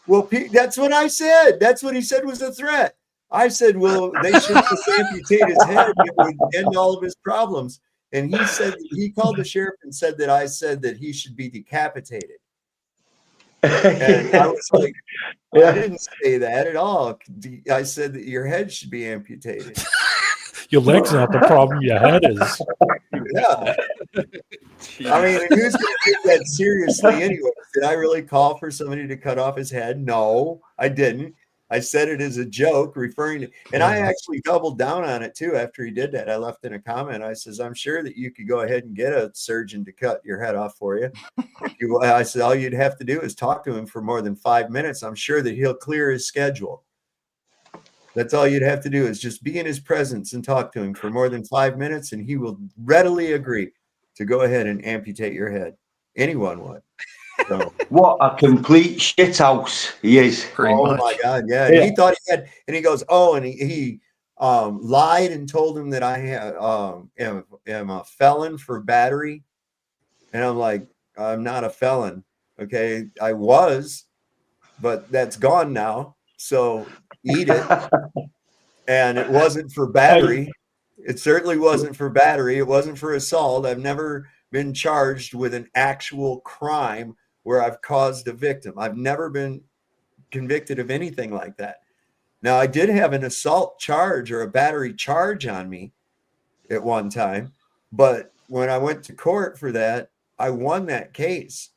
Well, that's what I said. That's what he said was a threat. I said, well, they should just amputate his head. It would end all of his problems. And he said, he called the sheriff and said that I said that he should be decapitated. And I was like, I didn't say that at all. I said that your head should be amputated. Your leg's not the problem. Your head is. Yeah. I mean, who's going to take that seriously anyway? Did I really call for somebody to cut off his head? No, I didn't. I said it as a joke, referring to, and I actually doubled down on it too. After he did that, I left in a comment. I says, I'm sure that you could go ahead and get a surgeon to cut your head off for you. I said, all you'd have to do is talk to him for more than 5 minutes. I'm sure that he'll clear his schedule. That's all you'd have to do is just be in his presence and talk to him for more than 5 minutes, and he will readily agree to go ahead and amputate your head. Anyone would. So. What a complete shithouse he is. My God, yeah. And he thought he had, and he goes, oh, and he lied and told him that I am a felon for battery. And I'm like, I'm not a felon. Okay, I was, but that's gone now. So eat it. And it wasn't for battery. It certainly wasn't for battery. It wasn't for assault. I've never been charged with an actual crime where I've caused a victim. I've never been convicted of anything like that. Now, I did have an assault charge or a battery charge on me at one time, but when I went to court for that, I won that case.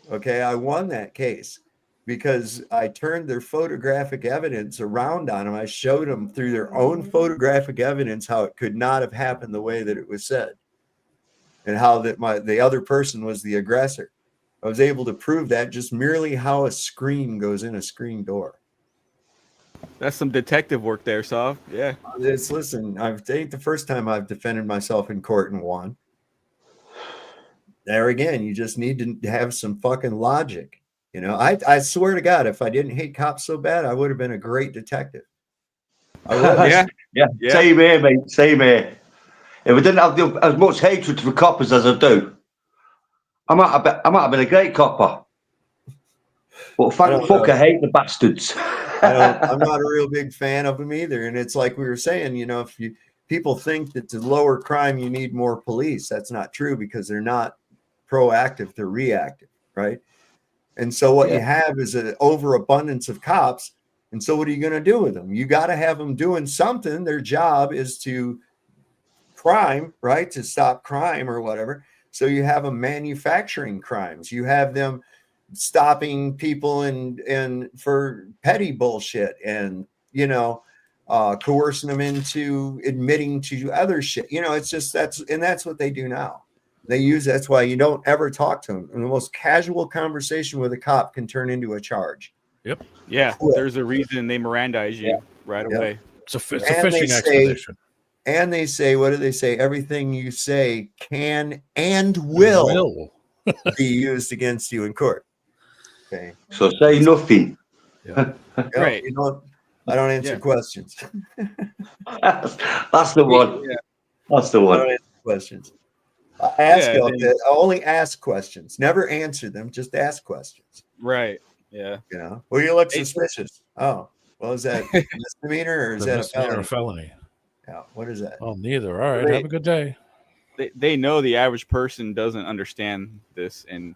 Okay, I won that case because I turned their photographic evidence around on them. I showed them through their own photographic evidence how it could not have happened the way that it was said, and how that the other person was the aggressor. I was able to prove that just merely how a screen goes in a screen door. That's some detective work there, Sav. Yeah. Listen, it ain't the first time I've defended myself in court and won. There again, you just need to have some fucking logic. You know, I swear to God, if I didn't hate cops so bad, I would have been a great detective. I would. yeah. Same here, mate. Same here. If I didn't have as much hatred for coppers as I do, I might have been a great copper. But thank fuck, I hate the bastards. I'm not a real big fan of them either. And it's like we were saying, you know, if people think that to lower crime, you need more police. That's not true because they're not proactive, they're reactive, right? And so what you have is an overabundance of cops. And so what are you going to do with them? You got to have them doing something. Their job is to crime, right? To stop crime or whatever. So you have them manufacturing crimes. You have them stopping people and for petty bullshit and, you know, coercing them into admitting to other shit. You know, it's just that's what they do now. That's why you don't ever talk to them. And the most casual conversation with a cop can turn into a charge. Yep. Yeah. There's a reason they Mirandize you right away. It's a fishing expedition. And they say, what do they say? Everything you say can and will be used against you in court. Okay. So say nothing. Right. I don't answer questions. That's the one. Yeah. That's the one. I don't answer questions. I only ask questions. Never answer them. Just ask questions. Right. Yeah. You know. Well, you look suspicious. Oh, well, is that a misdemeanor or is that a felony? Yeah. What is that? Oh, neither. All right. Have a good day. They know the average person doesn't understand this, and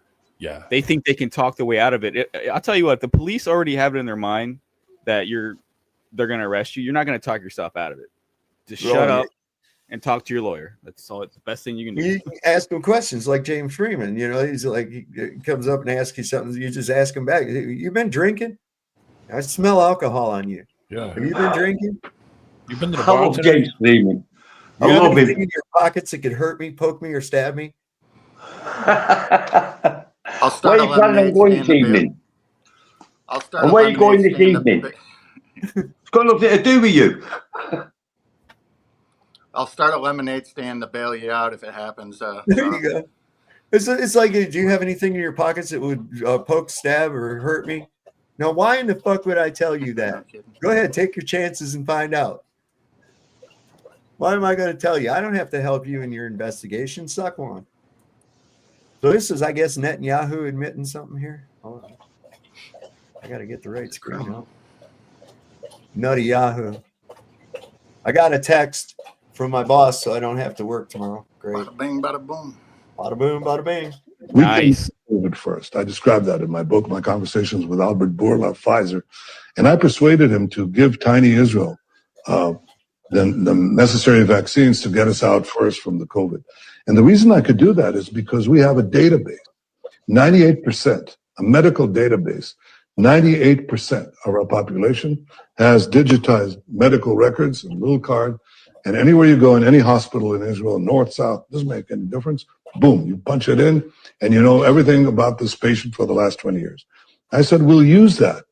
they think they can talk their way out of it. I'll tell you what, the police already have it in their mind that they're going to arrest you. You're not going to talk yourself out of it. Just shut up and talk to your lawyer. That's all. It's the best thing you can do. You can ask him questions like James Freeman. You know, he's like, he comes up and asks you something. You just ask him back. You been drinking? I smell alcohol on you. Yeah. Have you been drinking? You've been to the I bar love today? James Freeman. You I have love anything him. in your pockets that could hurt me, poke me, or stab me? I'll start. Where are you planning on going this evening? I'll start. And where are you going this evening? It's got nothing to do with you. I'll start a lemonade stand to bail you out if it happens. There you go. It's like, do you have anything in your pockets that would poke, stab, or hurt me? Now, why in the fuck would I tell you that? Go ahead, take your chances and find out. Why am I going to tell you? I don't have to help you in your investigation. Suck one. So this is, I guess, Netanyahu admitting something here. Hold on. I got to get the right screen up. Nutty Yahoo. I got a text from my boss, so I don't have to work tomorrow. Great. Bada bing, bada boom. Bada boom, bada bing. Nice. COVID first. I described that in my book, my conversations with Albert Bourla of Pfizer, and I persuaded him to give tiny Israel the necessary vaccines to get us out first from the COVID. And the reason I could do that is because we have a database, 98%, a medical database. 98% of our population has digitized medical records, a little card, and anywhere you go in any hospital in Israel, north, south, doesn't make any difference. Boom, you punch it in, and you know everything about this patient for the last 20 years. I said, we'll use that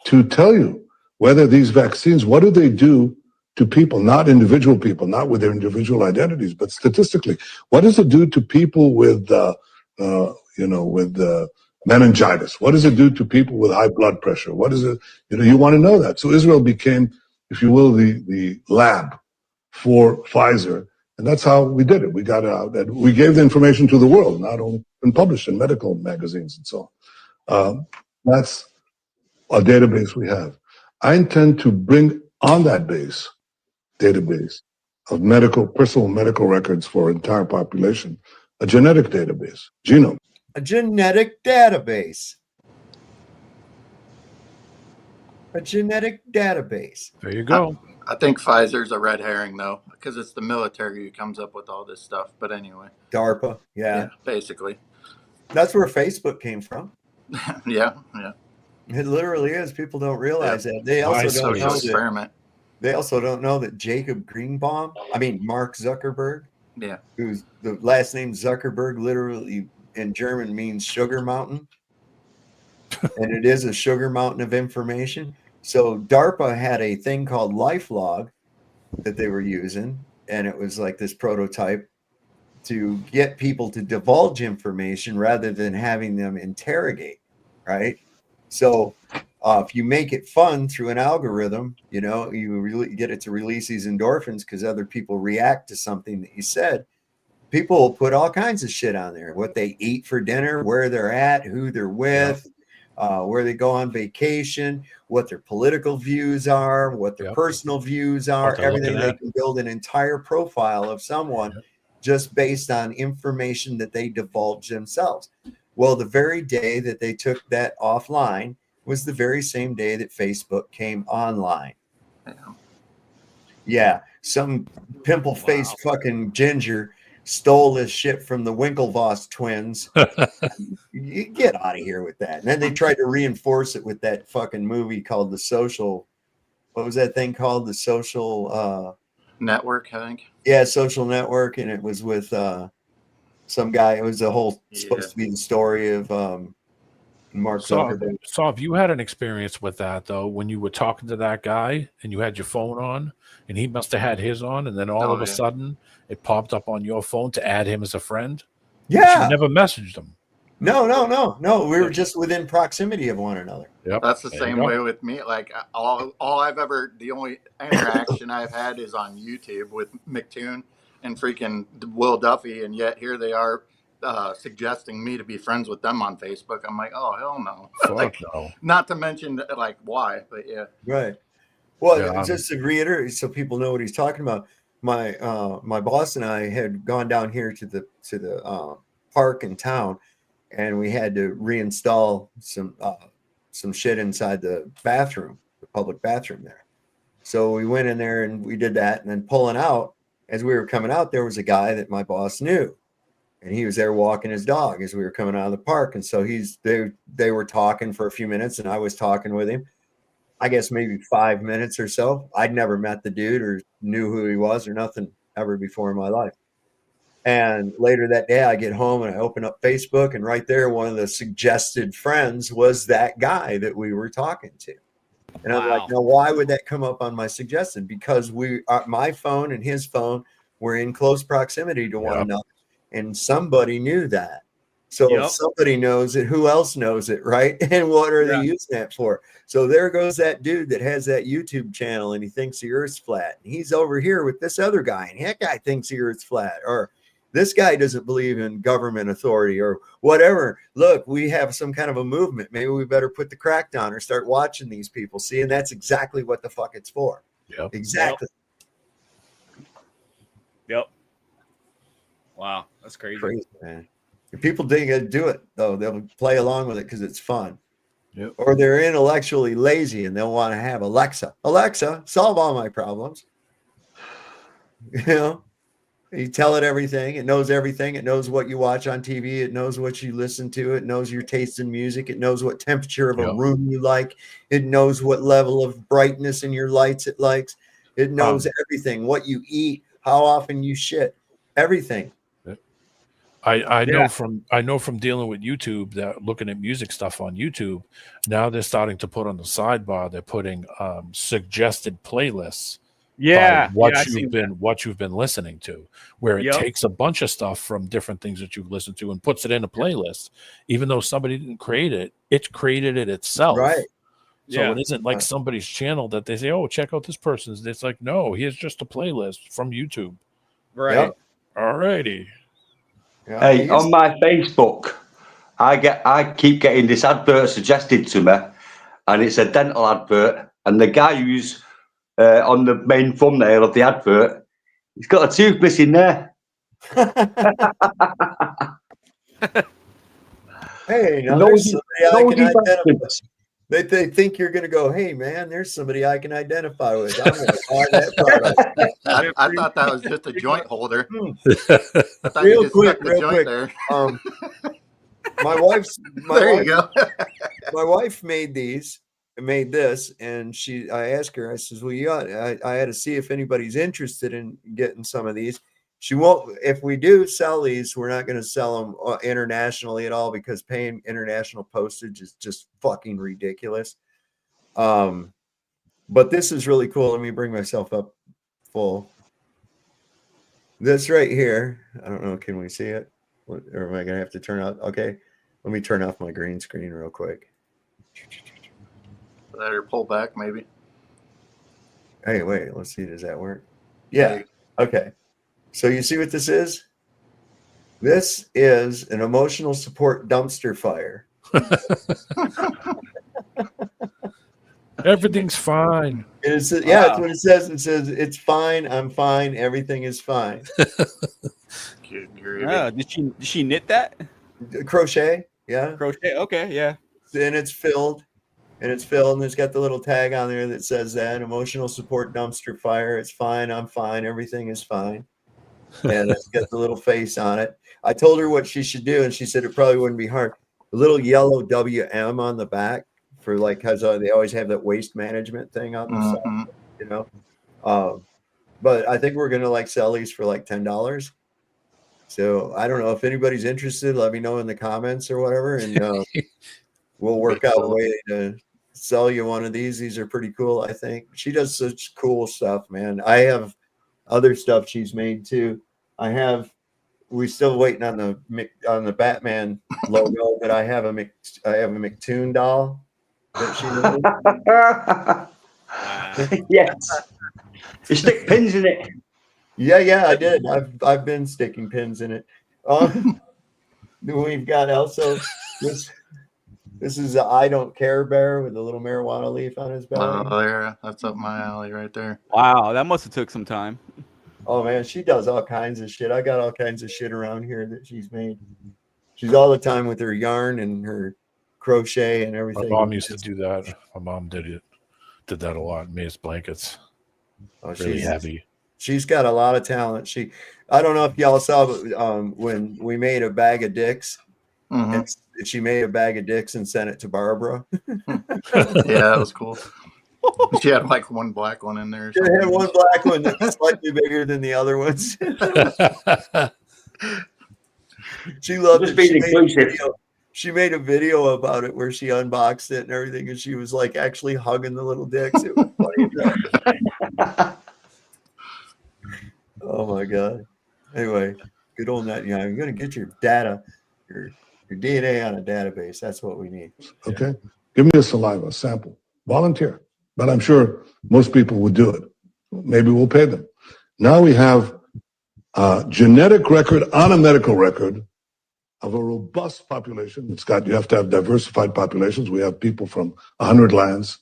to tell you whether these vaccines, what do they do to people, not individual people, not with their individual identities, but statistically, what does it do to people with, meningitis? What does it do to people with high blood pressure? What is it? You want to know that. So Israel became, if you will, the lab for Pfizer. And that's how we did it. We got out and we gave the information to the world, not only been published in medical magazines and so on. That's a database we have. I intend to bring on that database of personal medical records for entire population, a genetic database, genome. A genetic database. A genetic database. There you go. I think Pfizer's a red herring, though, because it's the military who comes up with all this stuff. But anyway. DARPA, yeah. Basically. That's where Facebook came from. Yeah. It literally is. People don't realize that. They also don't know experiment. They also don't know that Mark Zuckerberg, who's the last name Zuckerberg, literally in German means sugar mountain. And it is a sugar mountain of information. So DARPA had a thing called LifeLog that they were using, and it was like this prototype to get people to divulge information rather than having them interrogate, right? So if you make it fun through an algorithm, you really get it to release these endorphins because other people react to something that you said. People will put all kinds of shit on there, what they eat for dinner, where they're at, who they're with, where they go on vacation, what their political views are, what their personal views are, everything. They can build an entire profile of someone just based on information that they divulge themselves. Well, the very day that they took that offline was the very same day that Facebook came online. Yeah, some pimple-faced fucking ginger stole this shit from the Winklevoss twins. You get out of here with that. And then they tried to reinforce it with that fucking movie called The Social. What was that thing called? The Social Network, I think. Yeah, Social Network, and it was with some guy. It was supposed to be the story of Mark Zuckerberg. So if you had an experience with that though, when you were talking to that guy and you had your phone on, and he must have had his on, and then all of a sudden it popped up on your phone to add him as a friend. Yeah, you never messaged him. No. We were just within proximity of one another. Yep. That's the same way with me. Like the only interaction I've had is on YouTube with McToon and freaking Will Duffy, and yet here they are suggesting me to be friends with them on Facebook. I'm like, oh hell no. Fuck no. Not to mention like why, but yeah. Right. Well, just to reiterate, so people know what he's talking about. My boss and I had gone down here to the park in town, and we had to reinstall some shit inside the bathroom, the public bathroom there. So we went in there and we did that, and then pulling out, as we were coming out, there was a guy that my boss knew, and he was there walking his dog as we were coming out of the park. And so they were talking for a few minutes, and I was talking with him. I guess maybe 5 minutes or so. I'd never met the dude or knew who he was or nothing ever before in my life. And later that day, I get home and I open up Facebook, and right there, one of the suggested friends was that guy that we were talking to. And I'm like, now, why would that come up on my suggested? Because my phone and his phone were in close proximity to one another. and somebody knew that. So Yep. if somebody knows it, who else knows it, right? And what are they using that for? So there goes that dude that has that YouTube channel and he thinks the earth's flat. And he's over here with this other guy and that guy thinks the earth's flat, or this guy doesn't believe in government authority or whatever. Look, we have some kind of a movement. Maybe we better put the crack down or start watching these people. See, and that's exactly what the fuck it's for. Yep. Exactly. Yep. Wow, that's crazy. Crazy, man. If people do it, though, they'll play along with it because it's fun. Yep. Or they're intellectually lazy and they'll want to have Alexa, solve all my problems. You know, you tell it everything. It knows everything. It knows what you watch on TV. It knows what you listen to. It knows your taste in music. It knows what temperature of a room you like. It knows what level of brightness in your lights it likes. It knows everything, what you eat, how often you shit, everything. I know from dealing with YouTube, that looking at music stuff on YouTube, now they're starting to put on the sidebar, they're putting suggested playlists. Yeah, by what you've been listening to, where it takes a bunch of stuff from different things that you've listened to and puts it in a playlist. Even though somebody didn't create it, it created it itself. Right. So it isn't like somebody's channel that they say, "Oh, check out this person's." It's like, no, here's just a playlist from YouTube. Right. Yep. Alrighty. Hey, on my Facebook, I keep getting this advert suggested to me, and it's a dental advert, and the guy who's on the main thumbnail of the advert, he's got a tooth missing there. Hey, now there's somebody I can identify. They think you're going to go, hey, man, there's somebody I can identify with. I'm going to buy that product. I thought that was just a joint holder. I thought Real you just quick, stuck the joint there. My wife's There you go. My wife made this, and I asked her, I says, well, I had to see if anybody's interested in getting some of these. She won't. If we do sell these, we're not going to sell them internationally at all because paying international postage is just fucking ridiculous. But this is really cool. Let me bring myself up full. This right here. I don't know. Can we see it? Or am I going to have to turn out? Okay. Let me turn off my green screen real quick. Let her pull back, maybe. Hey, wait. Let's see. Does that work? Yeah. Okay. So you see what this is? This is an emotional support dumpster fire. Everything's fine. That's what it says. It says, it's fine. I'm fine. Everything is fine. Did she knit that? Crochet. Yeah. Crochet. Okay. Yeah. And it's filled. And it's got the little tag on there that says that emotional support dumpster fire. It's fine. I'm fine. Everything is fine. And it's got the little face on it. I told her what she should do, and she said it probably wouldn't be hard. A little yellow WM on the back for like, because they always have that waste management thing on the side, you know. But I think we're gonna sell these for like $10. So I don't know if anybody's interested. Let me know in the comments or whatever, and we'll work out a way to sell you one of these. These are pretty cool. I think she does such cool stuff, man. I have other stuff she's made too. We're still waiting on the Batman logo, but I have a McToon doll that she made. Yes. You stick pins in it. Yeah, I did. I've been sticking pins in it. We've got also this is a I don't care bear with a little marijuana leaf on his belly. Oh, yeah, that's up my alley right there. Wow, that must have took some time. Oh man, she does all kinds of shit. I got all kinds of shit around here that she's made. She's all the time with her yarn and her crochet and everything. My mom used to do that. My mom did that a lot. Made us blankets. Really heavy. She's got a lot of talent. I don't know if y'all saw, but when we made a bag of dicks, and she made a bag of dicks and sent it to Barbara. Yeah, that was cool. She had like one black one in there. She had one black one that's slightly bigger than the other ones. She loved it. She made a video about it where she unboxed it and everything, and she was like actually hugging the little dicks. It was funny. Oh my god. Anyway, Good old that. You're going to get your data, your DNA on a database. That's what we need. Okay. Give me a saliva sample. Volunteer. But I'm sure most people would do it. Maybe we'll pay them. Now we have a genetic record on a medical record of a robust population. You have to have diversified populations. We have people from 100 lands.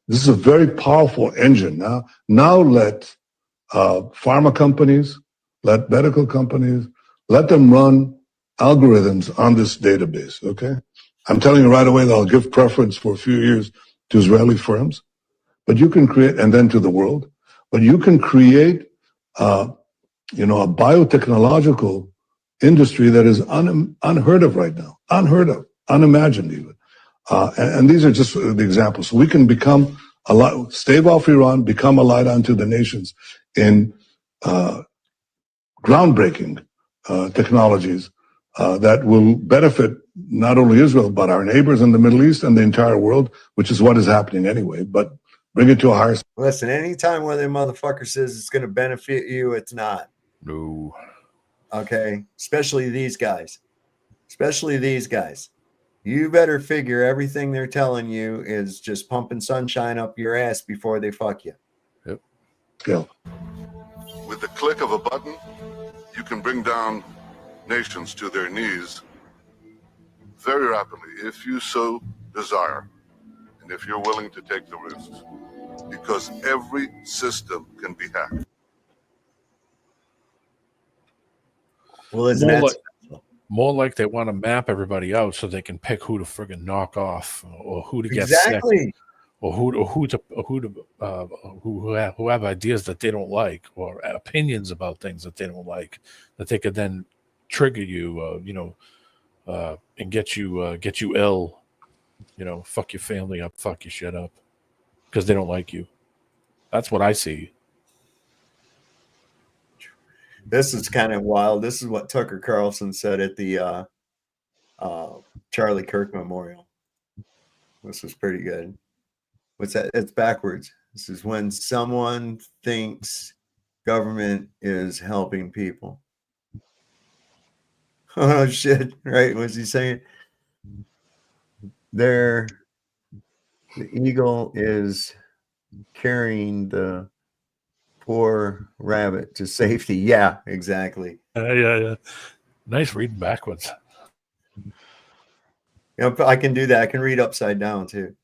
This is a very powerful engine. Now let pharma companies, let medical companies, let them run algorithms on this database, okay? I'm telling you right away that I'll give preference for a few years to Israeli firms, but you can create, and then to the world, but you can create, a biotechnological industry that is unheard of right now, unimagined even. And these are just the examples. So we can become stave off Iran, become a light unto the nations in groundbreaking technologies that will benefit not only Israel, but our neighbors in the Middle East and the entire world, which is what is happening anyway. But bring it to a higher. Listen, anytime one of them motherfuckers says it's going to benefit you, it's not. No. Okay. Especially these guys. You better figure everything they're telling you is just pumping sunshine up your ass before they fuck you. Yep. Yeah. With the click of a button, you can bring down nations to their knees very rapidly if you so desire and if you're willing to take the risks, because every system can be hacked. Well, isn't that more like they want to map everybody out so they can pick who to friggin' knock off or who to get sick or who have ideas that they don't like or opinions about things that they don't like, that they could then trigger you, and get you ill, fuck your family up, fuck your shit up because they don't like you. That's what I see. This is kind of wild. This is what Tucker Carlson said at the Charlie Kirk Memorial. This was pretty good. What's that? It's backwards. This is when someone thinks government is helping people. Oh, shit. Right? What's he saying? The eagle is carrying the poor rabbit to safety. Yeah, exactly. Yeah. Nice reading backwards. I can do that. I can read upside down too.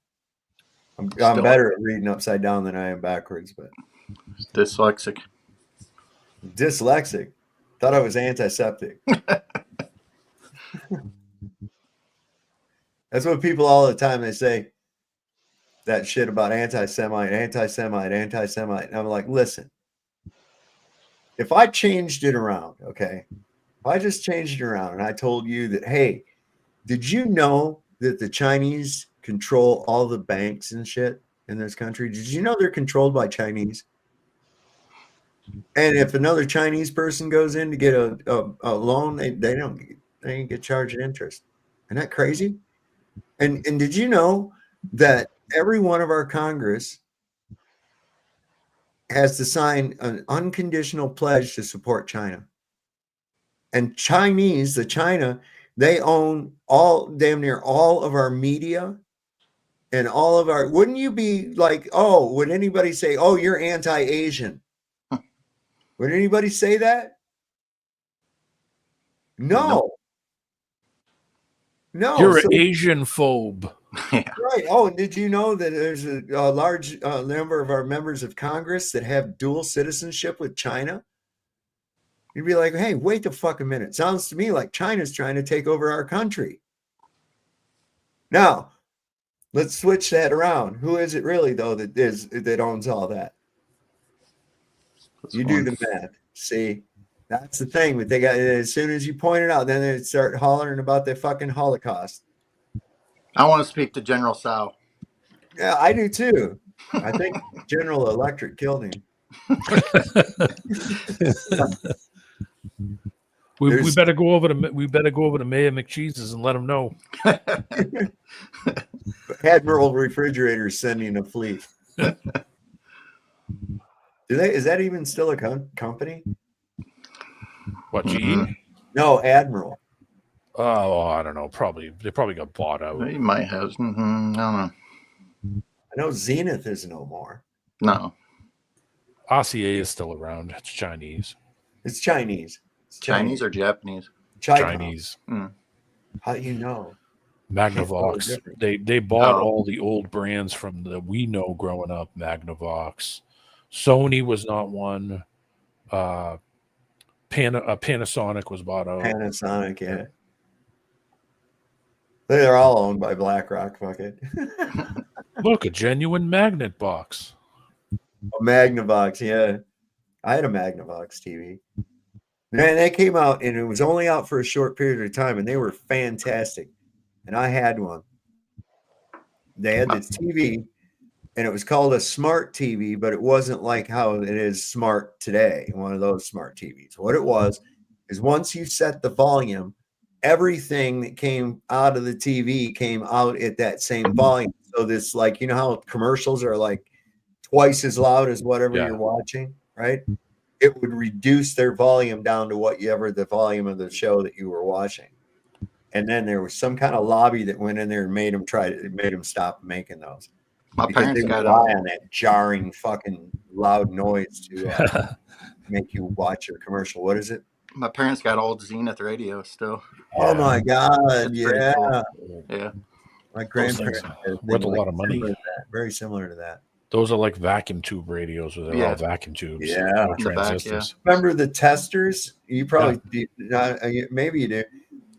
I'm better at reading upside down than I am backwards, but dyslexic. Thought I was antiseptic. That's what people all the time, they say that shit about anti-Semite. And I'm like, listen, if I changed it around, okay, if I just changed it around and I told you that, hey, did you know that the Chinese control all the banks and shit in this country? Did you know they're controlled by Chinese? And if another Chinese person goes in to get a loan, they don't get charged interest. Isn't that crazy? And did you know that every one of our Congress has to sign an unconditional pledge to support China? And China, they own damn near all of our media and all of our, wouldn't you be like, oh, would anybody say, oh, you're anti-Asian? Would anybody say that? No. You're an Asian phobe. Right. Oh, and did you know that there's a large number of our members of Congress that have dual citizenship with China? You'd be like, hey, wait the fucking minute. Sounds to me like China's trying to take over our country. Now, let's switch that around. Who is it really, though, that owns all that? You do the math. See, that's the thing. But they got, as soon as you point it out, then they start hollering about the fucking Holocaust. I want to speak to General Tsao. Yeah, I do too. I think General Electric killed him. We better go over to Mayor McCheese's and let him know. Admiral Refrigerator sending a fleet. Is that even still a company? What, GE? No, Admiral. Oh, I don't know. They probably got bought out. He might have. I don't know. I know Zenith is no more. No. RCA is still around. It's Chinese. It's Chinese. It's Chinese or Japanese? Chinese. How do you know? Magnavox. They bought all the old brands from that we know growing up. Magnavox. Sony was not one. Panasonic was bought out. Panasonic, yeah. They're all owned by BlackRock. Fuck it. Look, a genuine magnet box. A Magnavox, yeah. I had a Magnavox TV. Man, they came out, and it was only out for a short period of time, and they were fantastic. And I had one. They had this TV, and it was called a smart TV, but it wasn't like how it is smart today, one of those smart TVs. What it was is once you set the volume, everything that came out of the TV came out at that same volume. So this, like, you know how commercials are like twice as loud as whatever you're watching, right? It would reduce their volume down to whatever the volume of the show that you were watching. And then there was some kind of lobby that went in there and made them stop making those. My because parents they got rely on that jarring fucking loud noise to make you watch your commercial. What is it? My parents got old Zenith radio still. Oh my God! It's pretty Yeah, cool. Yeah. my grandparents worth a lot of money. Very similar to that. Those are like vacuum tube radios where they're all vacuum tubes. Yeah. No transistors. Remember the testers? You probably maybe you do.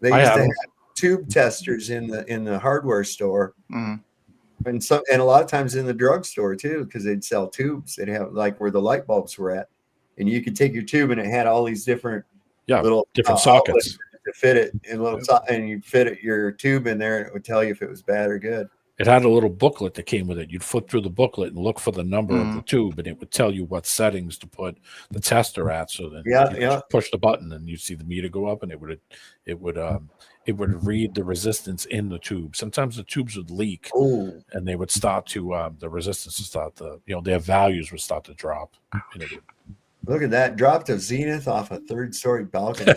They used to have tube testers in the hardware store, and a lot of times in the drugstore too, because they'd sell tubes. They'd have like where the light bulbs were at, and you could take your tube and it had all these different little different sockets to fit it in little and you fit it your tube in there, and it would tell you if it was bad or good. It had a little booklet that came with it. You'd flip through the booklet and look for the number of the tube, and it would tell you what settings to put the tester at. So then you just push the button, and you'd see the meter go up, and it would read the resistance in the tube. Sometimes the tubes would leak, and they would start to the resistance would start to their values would start to drop. Look at that! Dropped a Zenith off a third-story balcony.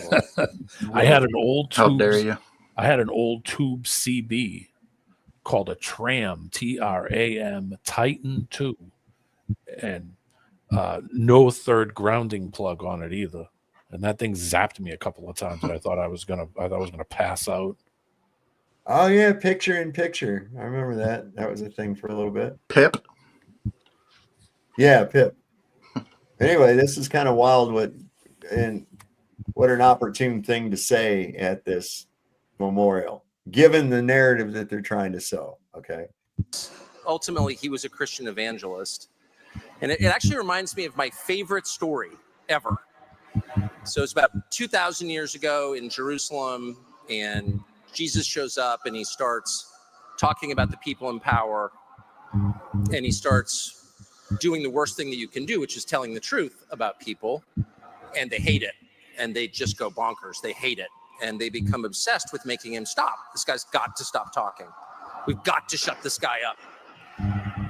I had an old tube. How dare you? I had an old tube CB called a TRAM, TRAM, Titan 2, and no third grounding plug on it either. And that thing zapped me a couple of times, and I thought I was gonna pass out. Oh yeah, picture in picture. I remember that. That was a thing for a little bit. Pip. Yeah, Pip. Anyway, this is kind of wild. What an opportune thing to say at this memorial, given the narrative that they're trying to sow. Okay. Ultimately, he was a Christian evangelist. And it actually reminds me of my favorite story ever. So it's about 2,000 years ago in Jerusalem, and Jesus shows up and he starts talking about the people in power, and he starts doing the worst thing that you can do, which is telling the truth about people, and they hate it, and they just go bonkers. They hate it, and they become obsessed with making him stop. This guy's got to stop talking. We've got to shut this guy up.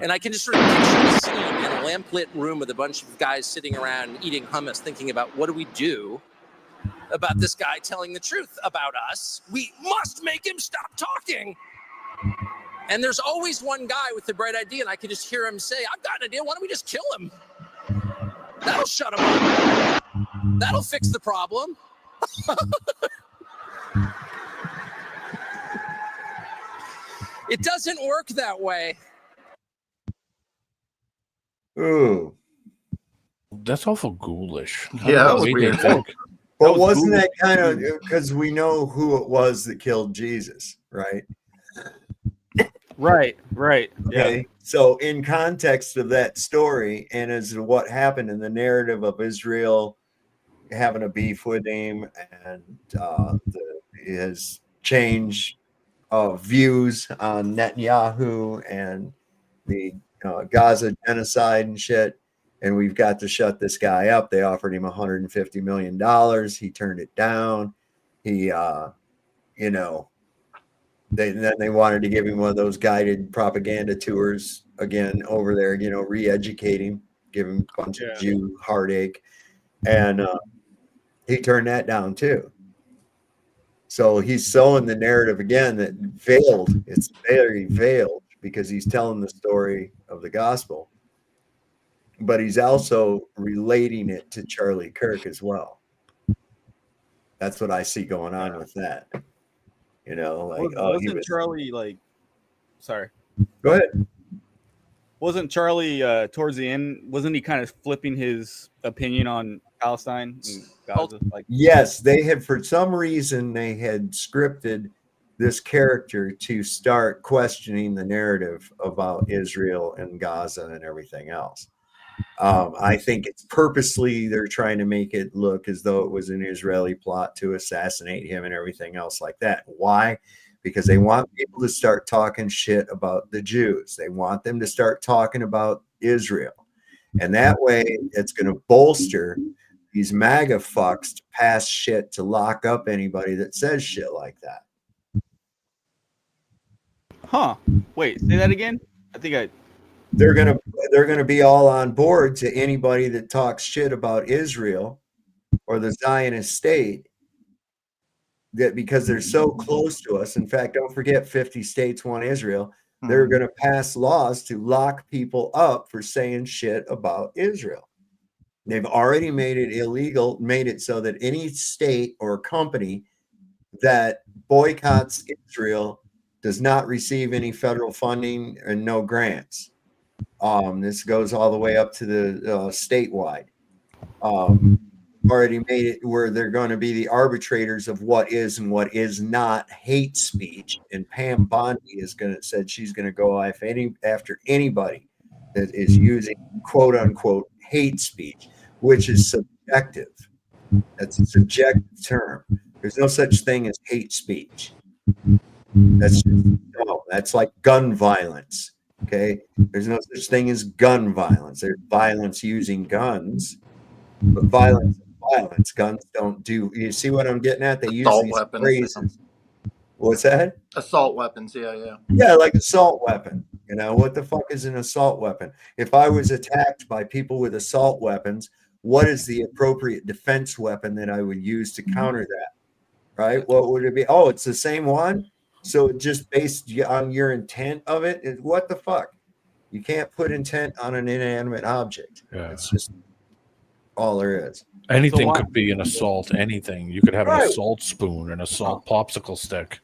And I can just sort of picture the scene in a lamplit room with a bunch of guys sitting around eating hummus, thinking about what do we do about this guy telling the truth about us? We must make him stop talking. And there's always one guy with the bright idea, and I can just hear him say, I've got an idea. Why don't we just kill him? That'll shut him up. That'll fix the problem. It doesn't work that way. Ooh. That's awful ghoulish. Yeah, that was weird. But wasn't that kind of because we know who it was that killed Jesus, right? Right. Okay. Yeah. So in context of that story and as to what happened in the narrative of Israel having a beef with him and his change of views on Netanyahu and the Gaza genocide and shit, and we've got to shut this guy up. They offered him $150 million. He turned it down. He, they wanted to give him one of those guided propaganda tours again over there, re-educate him, give him a bunch of Jew heartache. And he turned that down too. So he's sowing the narrative again that veiled. It's very veiled because he's telling the story of the gospel, but he's also relating it to Charlie Kirk as well. That's what I see going on with that. You know, like wasn't Charlie like? Sorry. Go ahead. Wasn't Charlie towards the end? Wasn't he kind of flipping his opinion on Palestine and Gaza? Like, yes, they had, for some reason, they had scripted this character to start questioning the narrative about Israel and Gaza and everything else. I think it's purposely they're trying to make it look as though it was an Israeli plot to assassinate him and everything else like that. Why? Because they want people to start talking shit about the Jews. They want them to start talking about Israel. And that way it's going to bolster these MAGA fucks to pass shit to lock up anybody that says shit like that. Huh. Wait, say that again? They're gonna be all on board to anybody that talks shit about Israel or the Zionist state, that because they're so close to us. In fact, don't forget 50 states want Israel. They're going to pass laws to lock people up for saying shit about Israel. They've already made it illegal, made it so that any state or company that boycotts Israel does not receive any federal funding and no grants. This goes all the way up to the statewide. Already made it where they're going to be the arbitrators of what is and what is not hate speech. And Pam Bondi said she's going to go after anybody that is using quote unquote hate speech, which is subjective. That's a subjective term. There's no such thing as hate speech. That's like gun violence. Okay, there's no such thing as gun violence. There's violence using guns, but violence is violence. Guns don't do. You see what I'm getting at? They use assault these weapons. phrases. What's that? Assault weapons. Yeah. Yeah, like assault weapon. You know, what the fuck is an assault weapon? If I was attacked by people with assault weapons, what is the appropriate defense weapon that I would use to counter that? Right? What would it be? Oh, it's the same one. So just based on your intent of it, what the fuck? You can't put intent on an inanimate object. Yeah. It's just all there is. Anything could be an assault. Anything. You could have an assault spoon, an assault popsicle stick.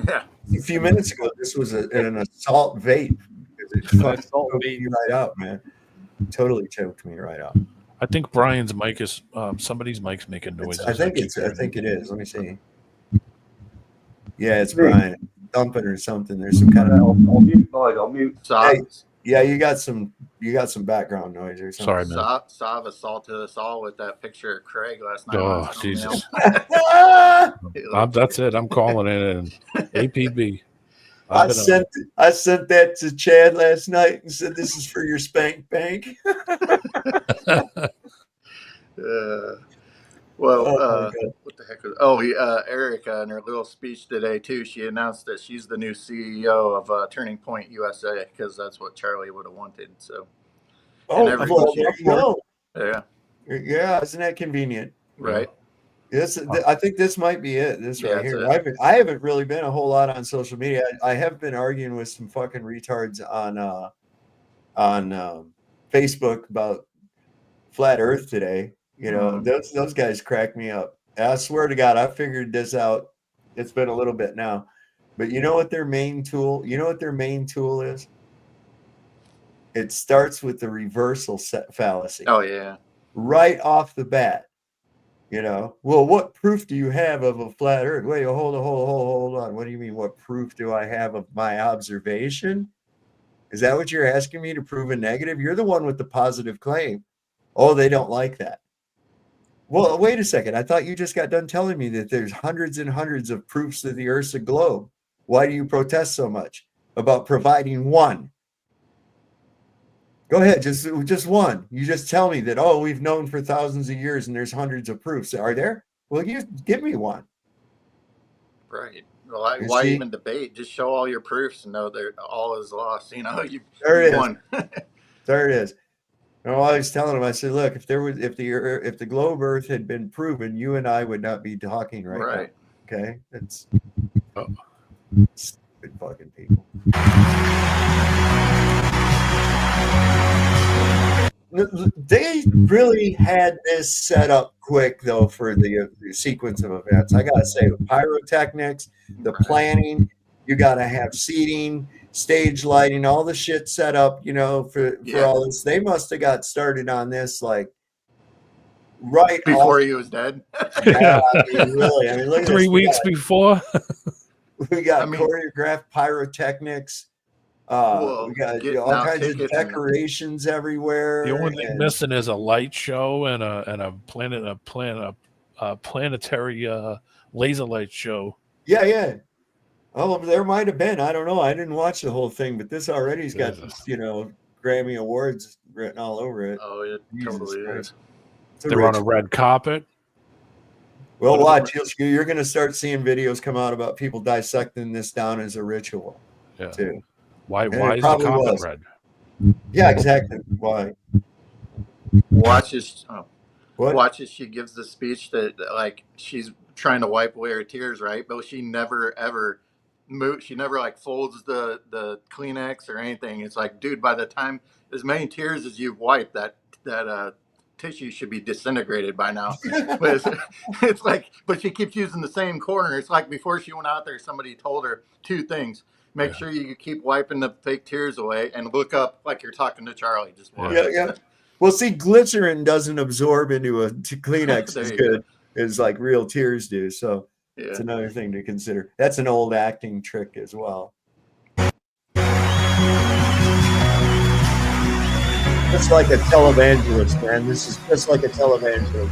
Yeah. A few minutes ago, this was an assault vape. It fucking choked me right out, man. Totally choked me right out. I think Brian's mic is somebody's mic's making noises. I think it is. Let me see. Yeah, it's Brian. Thumping or something. There's some kind of. I'll mute. I'll mute. Hey, yeah, you got some background noise or something. Sorry, man. Sav assaulted us all with that picture of Craig last night. Oh, Jesus. That's it. I'm calling it an APB. I sent that to Chad last night and said, "This is for your spank bank." What the heck was? Erica in her little speech today too. She announced that she's the new CEO of Turning Point USA because that's what Charlie would have wanted. So, there you go. Yeah, isn't that convenient? Right. I think this might be it. This right here. I haven't really been a whole lot on social media. I have been arguing with some fucking retards on Facebook about flat Earth today. You know, those guys crack me up. I swear to God, I figured this out. It's been a little bit now, but you know what their main tool? You know what their main tool is? It starts with the reversal fallacy. Oh yeah. Right off the bat. You know, well, what proof do you have of a flat Earth? Wait, hold on. What do you mean? What proof do I have of my observation? Is that what you're asking me to prove a negative? You're the one with the positive claim. Oh, they don't like that. Well, wait a second. I thought you just got done telling me that there's hundreds and hundreds of proofs that the Earth's a globe. Why do you protest so much about providing one? Go ahead, just one. You just tell me that, oh, we've known for thousands of years and there's hundreds of proofs. Are there? Well, you give me one. Right. Well, why even debate? Just show all your proofs and know that all is lost. You know, there it is. Won. There it is. And I was telling him, I said, look, if the globe Earth had been proven, you and I would not be talking right now. Okay, it's stupid fucking people. They really had this set up quick though for the sequence of events. I gotta say, the pyrotechnics, the planning, you gotta have seating, stage lighting, all the shit set up, you know, for all this. They must have got started on this like right before he was dead. Yeah, I mean, really. I mean, look at 3 this. weeks before. We got choreographed pyrotechnics. We got all kinds of decorations everywhere. The only thing missing is a light show and a planetary laser light show. Yeah. Oh, there might have been. I don't know. I didn't watch the whole thing, but this already's got Grammy Awards written all over it. Oh, it totally is. They're on a red carpet. Well, watch. You're going to start seeing videos come out about people dissecting this down as a ritual. Yeah. Too. Why is the carpet red? Yeah, exactly. Why? Watch as she gives the speech that like she's trying to wipe away her tears, right? But she never ever moves. She never like folds the Kleenex or anything. It's like, dude, by the time as many tears as you've wiped, that tissue should be disintegrated by now. But it's like, but she keeps using the same corner. It's like before she went out there, somebody told her 2 things. Make sure you keep wiping the fake tears away and look up like you're talking to Charlie. Just watch. Yeah. Well, see, glycerin doesn't absorb into a Kleenex as good as like real tears do. So it's another thing to consider. That's an old acting trick as well. Just like a televangelist, man. This is just like a televangelist.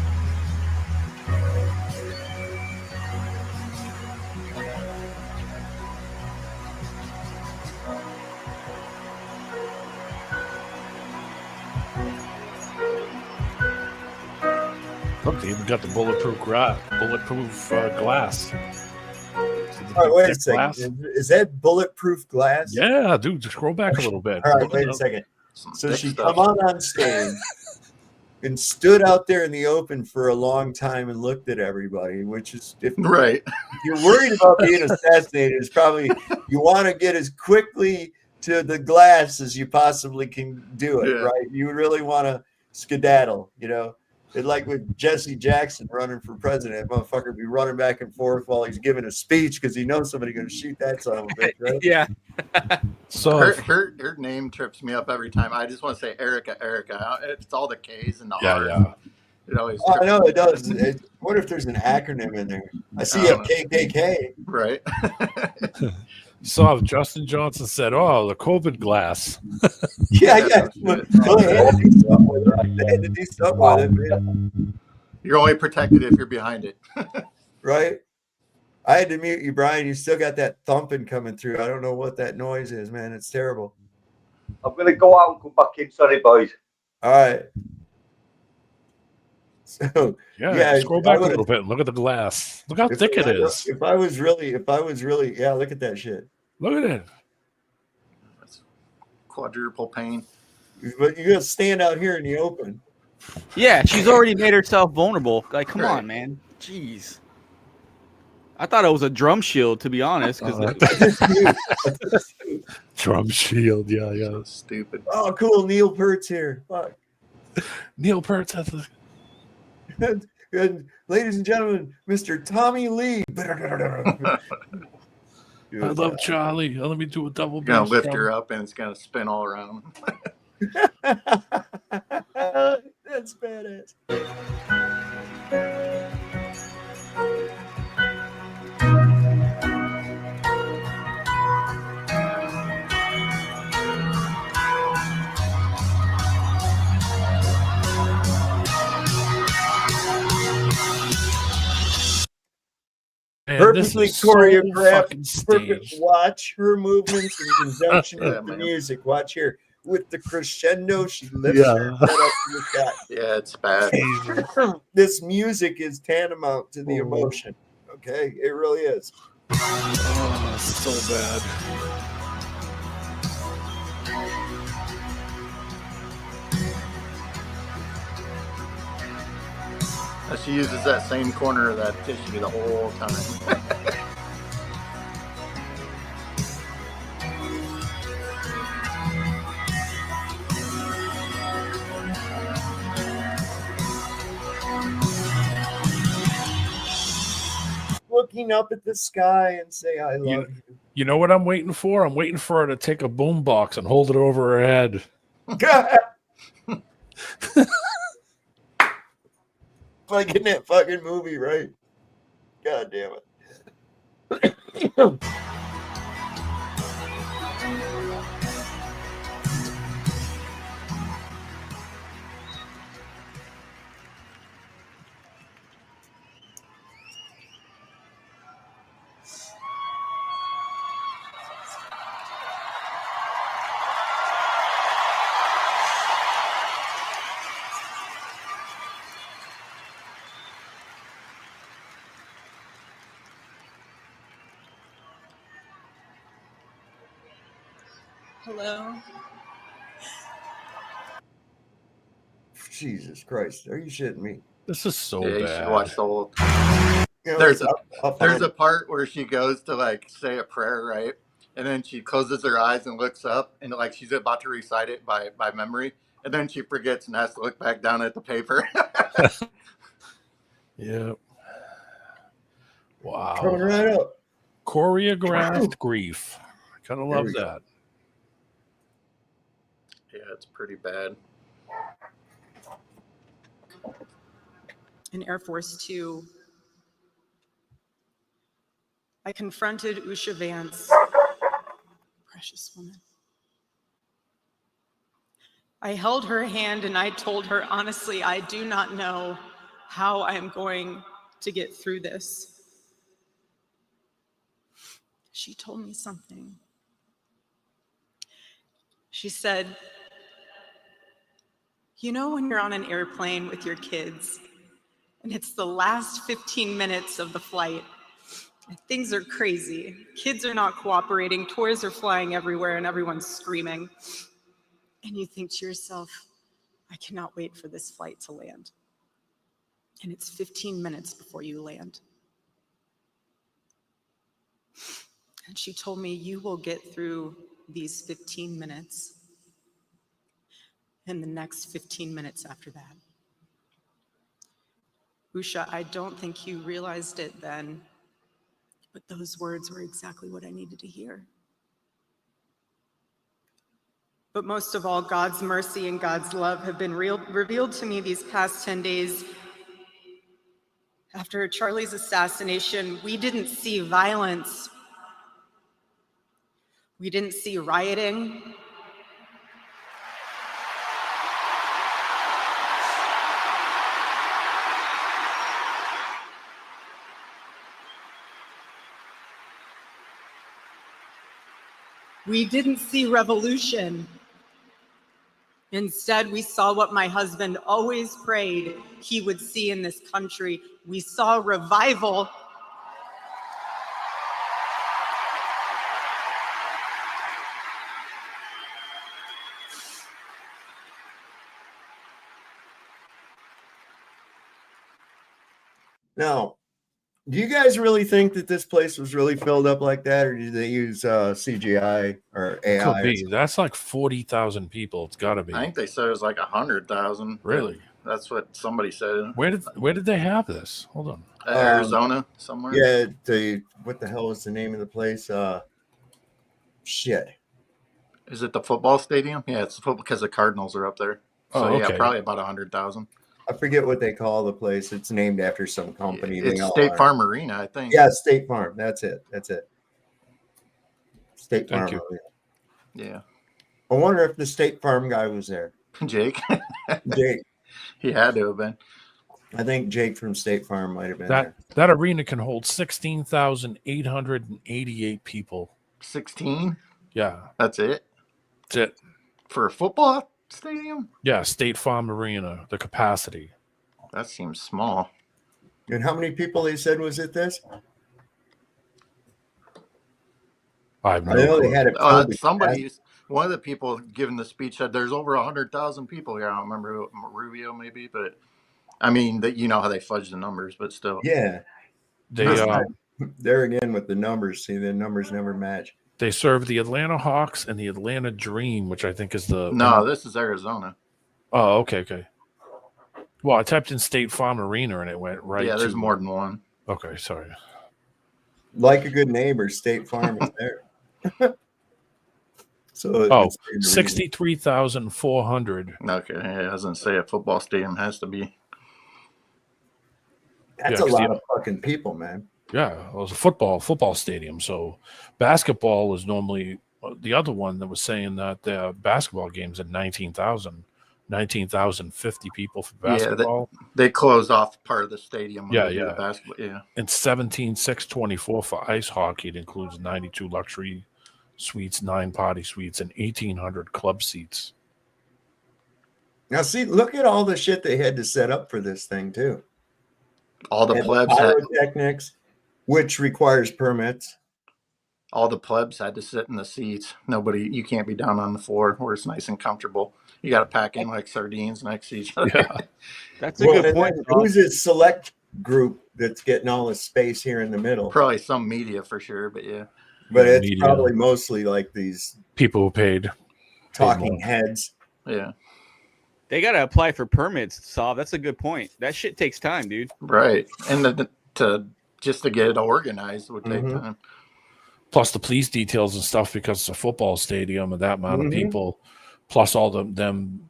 Look, they even got the bulletproof glass. Oh, wait a second. Is that bulletproof glass? Yeah, dude, just scroll back a little bit. All right, wait a second. So she come out on stage and stood out there in the open for a long time and looked at everybody, which is if you're worried about being assassinated, it's probably you want to get as quickly to the glass as you possibly can do it, right? You really want to skedaddle, you know. It's like with Jesse Jackson running for president. That motherfucker be running back and forth while he's giving a speech because he knows somebody's going to shoot that son of a bitch, right? Yeah. So her name trips me up every time. I just want to say Erica. It's all the K's and the R's. Yeah. It always. I know it does. I wonder if there's an acronym in there. I see a KKK. Right. So Justin Johnson said, "Oh, the COVID glass." Yeah. Well, they had to do something with it, man. You're only protected if you're behind it. Right. I had to mute you, Brian. You still got that thumping coming through. I don't know what that noise is, man. It's terrible. I'm going to go out and come back in. Sorry, boys. All right. So scroll back a little bit and look at the glass. Look how thick it is. If I was really, look at that shit. Look at it. That's quadruple pain. But you gotta stand out here in the open. Yeah, she's already made herself vulnerable. Like, come on, man. Jeez. I thought it was a drum shield, to be honest. Drum shield, yeah. Stupid. Oh, cool. Neil Peart's here. Fuck. Neil Peart has a... and ladies and gentlemen, Mr. Tommy Lee. I love Charlie. Let me do a double. You're gonna lift her up and it's gonna spin all around. That's badass. Man, perfectly choreographed, so perfect. Watch her movements in conjunction with the music. Watch here. With the crescendo, she lifts her head up to the sky. Yeah, it's bad. This music is tantamount to the emotion. Okay, it really is. Oh, so bad. She uses that same corner of that tissue the whole time. looking up at the sky and say, I love you. You know what I'm waiting for? I'm waiting for her to take a boom box and hold it over her head. Like in that fucking movie, right? God damn it. Hello. Jesus Christ. Are you shitting me? This is so Yeah, you bad. should watch the whole. You know, There's there's a part where she goes to like say a prayer, right? And then she closes her eyes and looks up, and like she's about to recite it by memory, and then she forgets and has to look back down at the paper. Yeah. Wow. Coming right up. Choreographed grief. Kind of There love we go. that. Yeah, it's pretty bad. In Air Force 2, I confronted Usha Vance, precious woman. I held her hand and I told her, honestly, I do not know how I am going to get through this. She told me something. She said, you know when you're on an airplane with your kids and it's the last 15 minutes of the flight and things are crazy, kids are not cooperating, toys are flying everywhere and everyone's screaming, and you think to yourself, I cannot wait for this flight to land. And it's 15 minutes before you land. And she told me, you will get through these 15 minutes and the next 15 minutes after that. Usha, I don't think you realized it then, but those words were exactly what I needed to hear. But most of all, God's mercy and God's love have been revealed to me these past 10 days. After Charlie's assassination, we didn't see violence. We didn't see rioting. We didn't see revolution. Instead, we saw what my husband always prayed he would see in this country. We saw revival. Now, do you guys really think that this place was really filled up like that, or did they use CGI or AI? Could be. That's like 40,000 people. It's got to be. I think they said it was like 100,000. Really? That's what somebody said. Where did they have this? Hold on. Arizona somewhere. Yeah, what the hell is the name of the place? Shit. Is it the football stadium? Yeah, it's the football because the Cardinals are up there. So Oh, okay. yeah, probably about 100,000. I forget what they call the place. It's named after some company. It's State Farm Arena, I think. Yeah, State Farm. That's it. State Farm Thank you. Arena. Yeah. I wonder if the State Farm guy was there. Jake. Jake. He had to have been. I think Jake from State Farm might have been there. That arena can hold 16,888 people. 16? Yeah. That's it? That's it. For a football stadium? Yeah, State Farm Arena, the capacity. That seems small. And how many people they said was at this? I know they had it. One of the people giving the speech said there's over 100,000 people here. I don't remember Rubio maybe, but I mean that you know how they fudge the numbers, but still. Yeah. There again with the numbers. See, the numbers never match. They serve the Atlanta Hawks and the Atlanta Dream, which I think is the... No, this is Arizona. Oh, okay. Well, I typed in State Farm Arena and it went right Yeah, there's to... more than one. Okay, sorry. Like a good neighbor, State Farm is there. So Oh, it's 63,400. Okay, yeah, I was gonna say a football stadium has to be. That's Yeah, a 'cause lot the- of fucking people, man. Yeah, it was a football stadium. So basketball is normally the other one that was saying that the basketball games at 19,050 people for Yeah, basketball. they closed off part of the stadium when Yeah, they do the yeah. basketball. Yeah, And 17,624 for ice hockey. It includes 92 luxury suites, 9 party suites, and 1,800 club seats. Now, see, look at all the shit they had to set up for this thing, too. all the And plebs had pyrotechnics, which requires permits. all the plebs had to sit in the seats. Nobody, you can't be down on the floor where it's nice and comfortable. You got to pack in like sardines next to each other. Yeah, That's a good point. Who's this select group that's getting all this space here in the middle? Probably some media for sure, but yeah. But Yeah, it's media. probably mostly like these People who paid talking more. heads. Yeah. They gotta apply for permits, Saul. That's a good point. That shit takes time, dude. Right. And to get it organized would take time. Plus the police details and stuff because it's a football stadium and that amount of Mhm. people, plus all them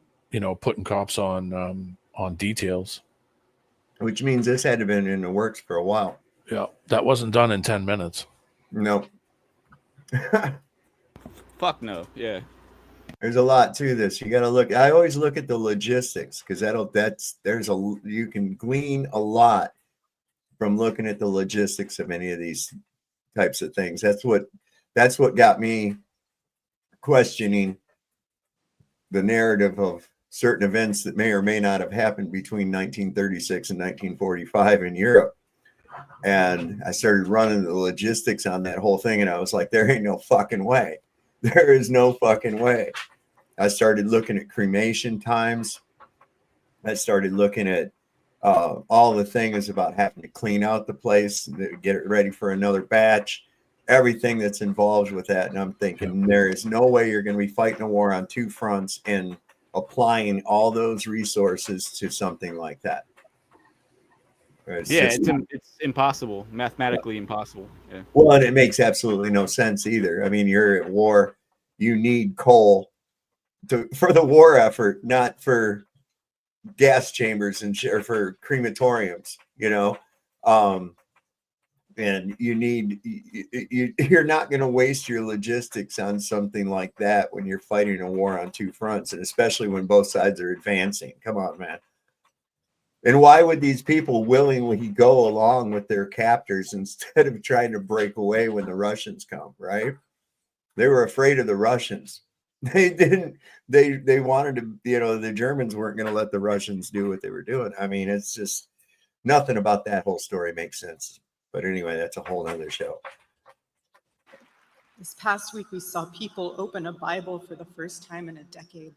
putting cops on details. Which means this had to have been in the works for a while. Yeah, that wasn't done in 10 minutes. No. Fuck no. Yeah. There's a lot to this. You got to look. I always look at the logistics because you can glean a lot from looking at the logistics of any of these types of things. That's what got me questioning the narrative of certain events that may or may not have happened between 1936 and 1945 in Europe. And I started running the logistics on that whole thing, and I was like, there ain't no fucking way. There is no fucking way. I started looking at cremation times. I started looking at all the things about having to clean out the place, get it ready for another batch, everything that's involved with that. And I'm thinking, there is no way you're going to be fighting a war on two fronts and applying all those resources to something like that. It's impossible, mathematically impossible. Yeah. Well, and it makes absolutely no sense either. I mean, you're at war. You need coal for the war effort, not for gas chambers or for crematoriums, and you're not going to waste your logistics on something like that when you're fighting a war on two fronts, and especially when both sides are advancing. Come on, man. And why would these people willingly go along with their captors instead of trying to break away when the Russians come, right? They were afraid of the Russians. They wanted to, the Germans weren't going to let the Russians do what they were doing. I mean, it's just nothing about that whole story makes sense. But anyway, that's a whole other show. This past week, we saw people open a Bible for the first time in a decade.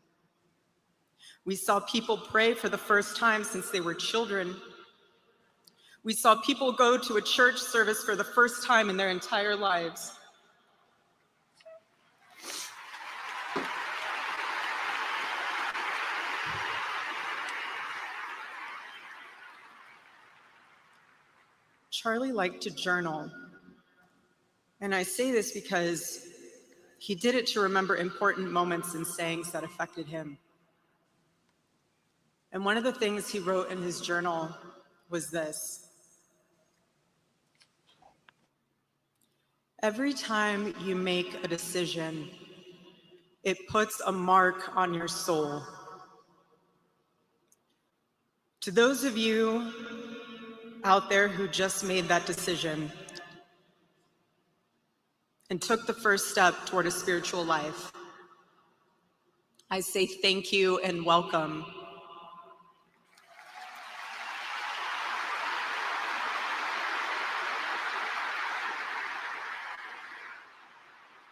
We saw people pray for the first time since they were children. We saw people go to a church service for the first time in their entire lives. Charlie liked to journal. And I say this because he did it to remember important moments and sayings that affected him. And one of the things he wrote in his journal was this: every time you make a decision, it puts a mark on your soul. To those of you out there who just made that decision and took the first step toward a spiritual life, I say thank you and welcome.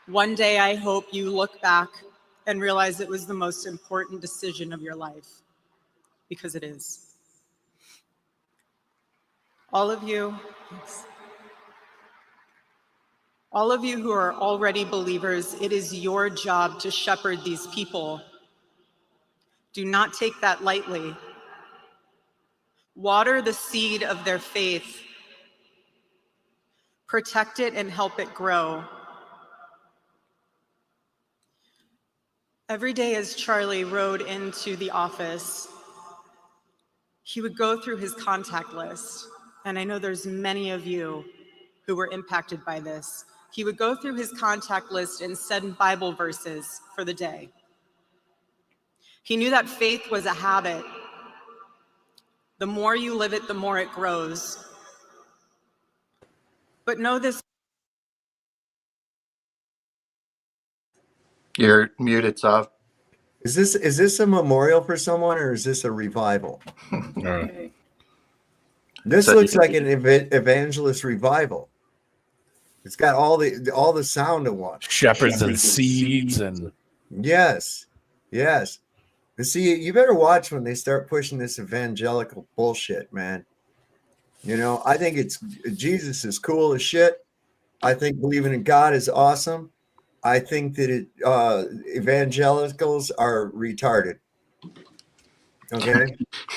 One day, I hope you look back and realize it was the most important decision of your life, because it is. All of you who are already believers, it is your job to shepherd these people. Do not take that lightly. Water the seed of their faith. protect it, and help it grow. Every day as Charlie rode into the office, he would go through his contact list. And I know there's many of you who were impacted by this. He would go through his contact list and send Bible verses for the day. He knew that faith was a habit. The more you live it, the more it grows. But know this. You're muted, Sav. Is this a memorial for someone, or is this a revival? This looks like an evangelist revival. It's got all the sound of one. Shepherds and seeds and yes. And see, you better watch when they start pushing this evangelical bullshit, man. You know, I think Jesus is cool as shit. I think believing in God is awesome. I think that evangelicals are retarded. Okay,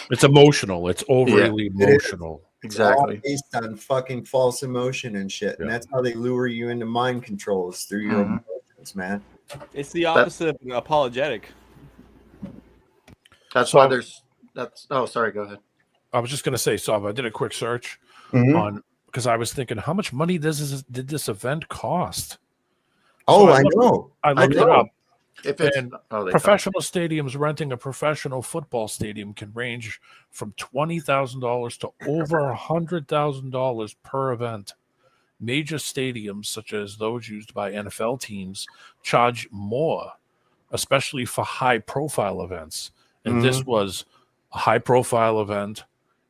it's emotional. It's overly emotional. Exactly. It's all based on fucking false emotion and shit, and that's how they lure you into mind controls through your emotions, man. It's the opposite of apologetic. That's why there's. Oh, sorry. Go ahead. I was just going to say, I did a quick search on because I was thinking, how much money did this event cost? Oh, So I know. I looked it up. And professional stadiums renting a professional football stadium can range from $20,000 to over $100,000 per event. Major stadiums, such as those used by NFL teams, charge more, especially for high-profile events. And this was a high-profile event.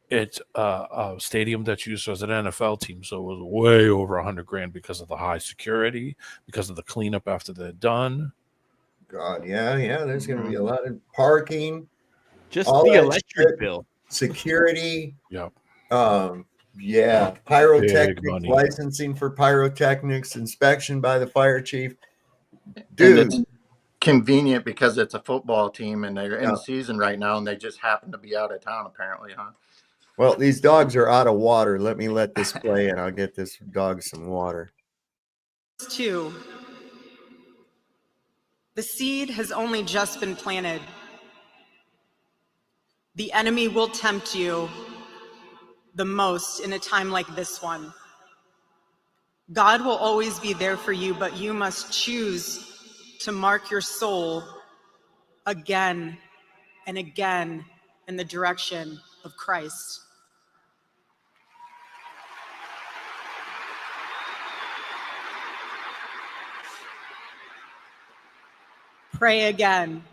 It's a stadium that's used as an NFL team, so it was way over $100,000 because of the high security, because of the cleanup after they're done. God, yeah. There's going to be a lot of parking, just all the that electric shit, bill, security. Yep. Pyrotechnics, licensing for pyrotechnics, inspection by the fire chief. Dude, and it's convenient because it's a football team and they're in season right now, and they just happen to be out of town apparently, huh? Well, these dogs are out of water. Let me let this play, and I'll get this dog some water. 2. The seed has only just been planted. The enemy will tempt you the most in a time like this one. God will always be there for you, but you must choose to mark your soul again and again in the direction of Christ. Pray again.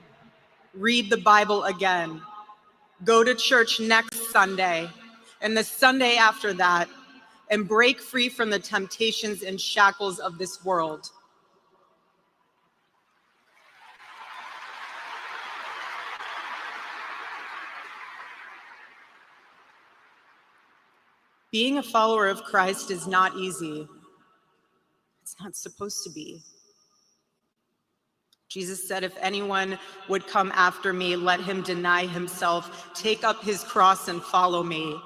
Read the Bible again. Go to church next Sunday and the Sunday after that, and break free from the temptations and shackles of this world. Being a follower of Christ is not easy. It's not supposed to be. Jesus said, if anyone would come after me, let him deny himself, take up his cross and follow me.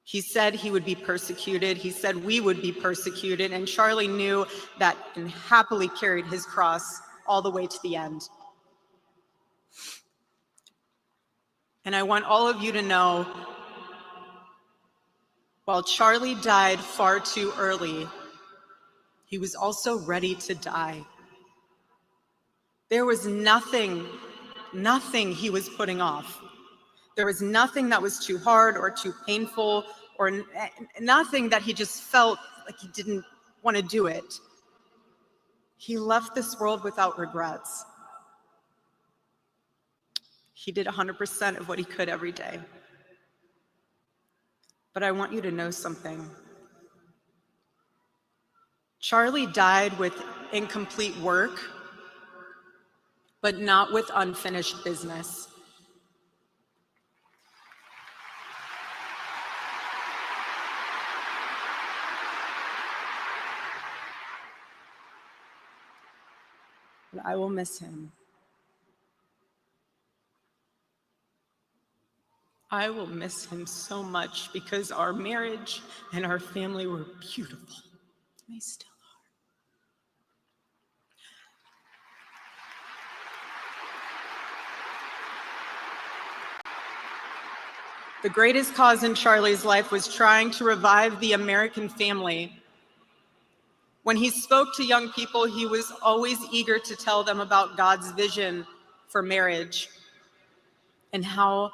He said he would be persecuted. He said we would be persecuted. And Charlie knew that and happily carried his cross all the way to the end. And I want all of you to know, while Charlie died far too early, he was also ready to die. There was nothing he was putting off. There was nothing that was too hard or too painful, or nothing that he just felt like he didn't want to do it. He left this world without regrets. He did 100% of what he could every day. But I want you to know something. Charlie died with incomplete work, but not with unfinished business. But I will miss him. I will miss him so much because our marriage and our family were beautiful. They still are. The greatest cause in Charlie's life was trying to revive the American family. When he spoke to young people, he was always eager to tell them about God's vision for marriage and how,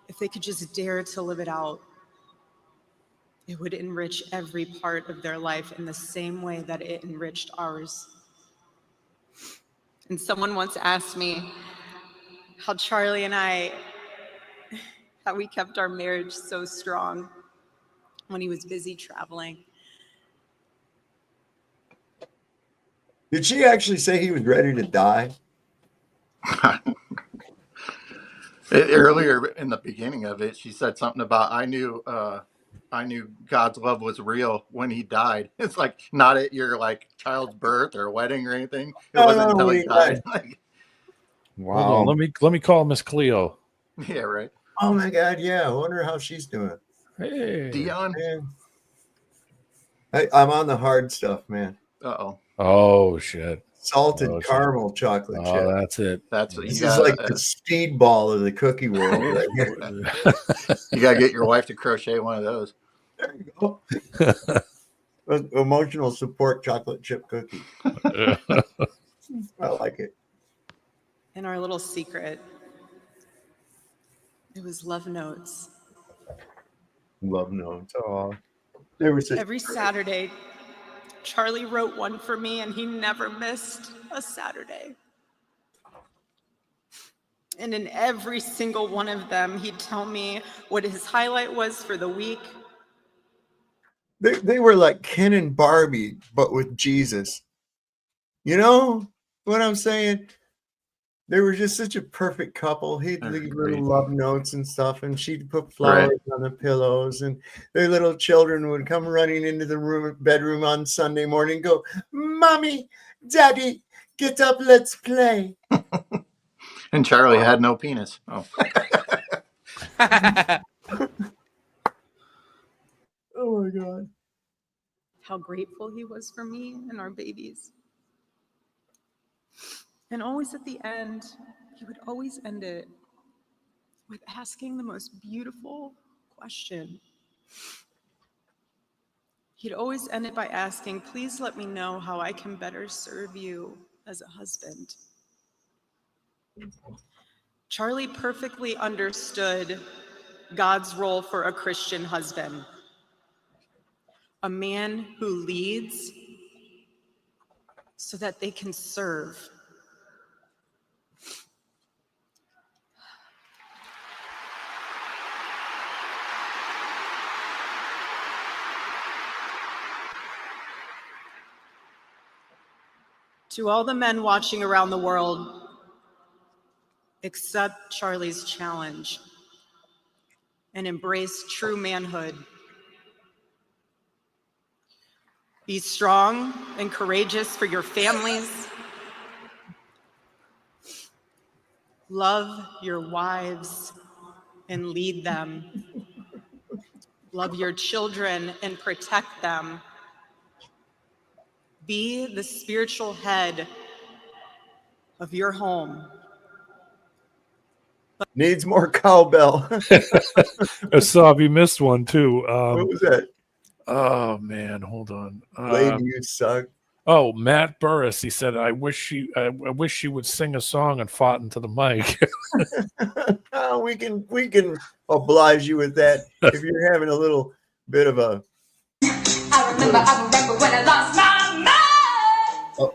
if they could just dare to live it out, it would enrich every part of their life in the same way that it enriched ours. And someone once asked me how Charlie and I, how we kept our marriage so strong when he was busy traveling. Did she actually say he was ready to die? Earlier in the beginning of it, she said something about I knew God's love was real when he died. It's like not at your like child's birth or wedding or anything. It wasn't until he died. Wow. Hold on, let me call Miss Cleo. Yeah, right. Oh my God, yeah. I wonder how she's doing. Hey, Dion. I'm on the hard stuff, man. Uh-oh. Oh shit. Salted caramel chocolate chip. Oh, that's it. That's what This is like the speedball of the cookie world right here. You gotta get your wife to crochet one of those. There you go. Emotional support chocolate chip cookie. I like it. And our little secret, it was love notes. Love notes. Oh, they were such Every Saturday, Charlie wrote one for me, and he never missed a Saturday. And in every single one of them, he'd tell me what his highlight was for the week. They were like Ken and Barbie, but with Jesus. You know what I'm saying? They were just such a perfect couple. He'd leave little love notes and stuff, and she'd put flowers on the pillows, and their little children would come running into the bedroom on Sunday morning and go, "Mommy, Daddy, get up, let's play." And Charlie had no penis. Oh. Oh my God. How grateful he was for me and our babies. And always at the end, he would always end it with asking the most beautiful question. He'd always end it by asking, "Please let me know how I can better serve you as a husband." Charlie perfectly understood God's role for a Christian husband. A man who leads so that they can serve. To all the men watching around the world, accept Charlie's challenge and embrace true manhood. Be strong and courageous for your families. Love your wives and lead them. Love your children and protect them. Be the spiritual head of your home. Needs more cowbell. Saab, you missed one too. What was that? Oh man, hold on. Lady, you suck. Oh, Matt Burris. He said, "I wish she would sing a song and fought into the mic." Oh, we can oblige you with that if you're having a little bit of a. I remember when I lost my mind. Oh.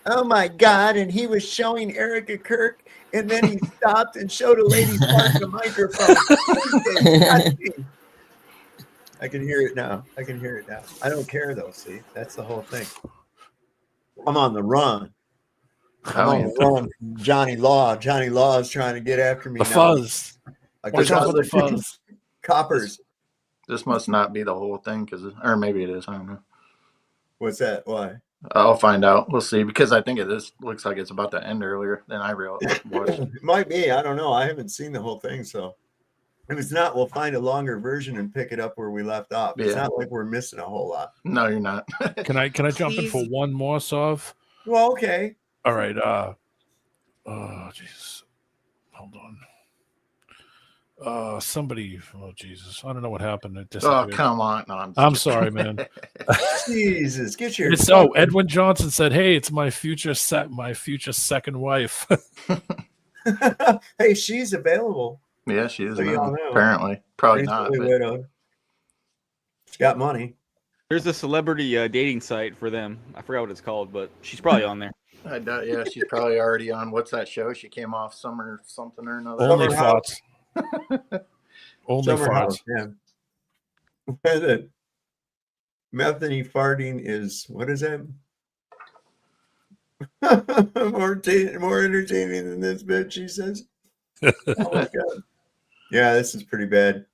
Oh my God! And he was showing Erica Kirk, and then he stopped and showed a lady parked the microphone. I can hear it now. I don't care though. See, that's the whole thing. I'm on the run. I'm on the run from Johnny Law. Johnny Law is trying to get after me. The now. fuzz. Watch out for the fuzz. Coppers. This must not be the whole thing, or maybe it is. I don't know. What's that? Why? I'll find out. We'll see, because I think this looks like it's about to end earlier than I realized. It might be. I don't know. I haven't seen the whole thing, so if it's not, we'll find a longer version and pick it up where we left off. It's not like we're missing a whole lot. No, you're not. Can I jump in for one more, Sov? Well, okay. All right. Oh, Jesus. Hold on. Somebody. Oh, Jesus. I don't know what happened. It Oh, come on. No, I'm sorry, man. Jesus, get your. So Edwin Johnson said, "Hey, it's my future second wife." Hey, she's available. Yeah, she is. So y'all know. Apparently, probably not. Recently But... widowed. She's got money. There's a celebrity dating site for them. I forgot what it's called, but she's probably on there. I doubt. Yeah, she's probably already on. What's that show? She came off Summer something or another. Only thoughts. Only Summer thoughts. House, yeah. Methany farting is, what is that? more entertaining than this bitch, she says. Oh my God. Yeah, this is pretty bad.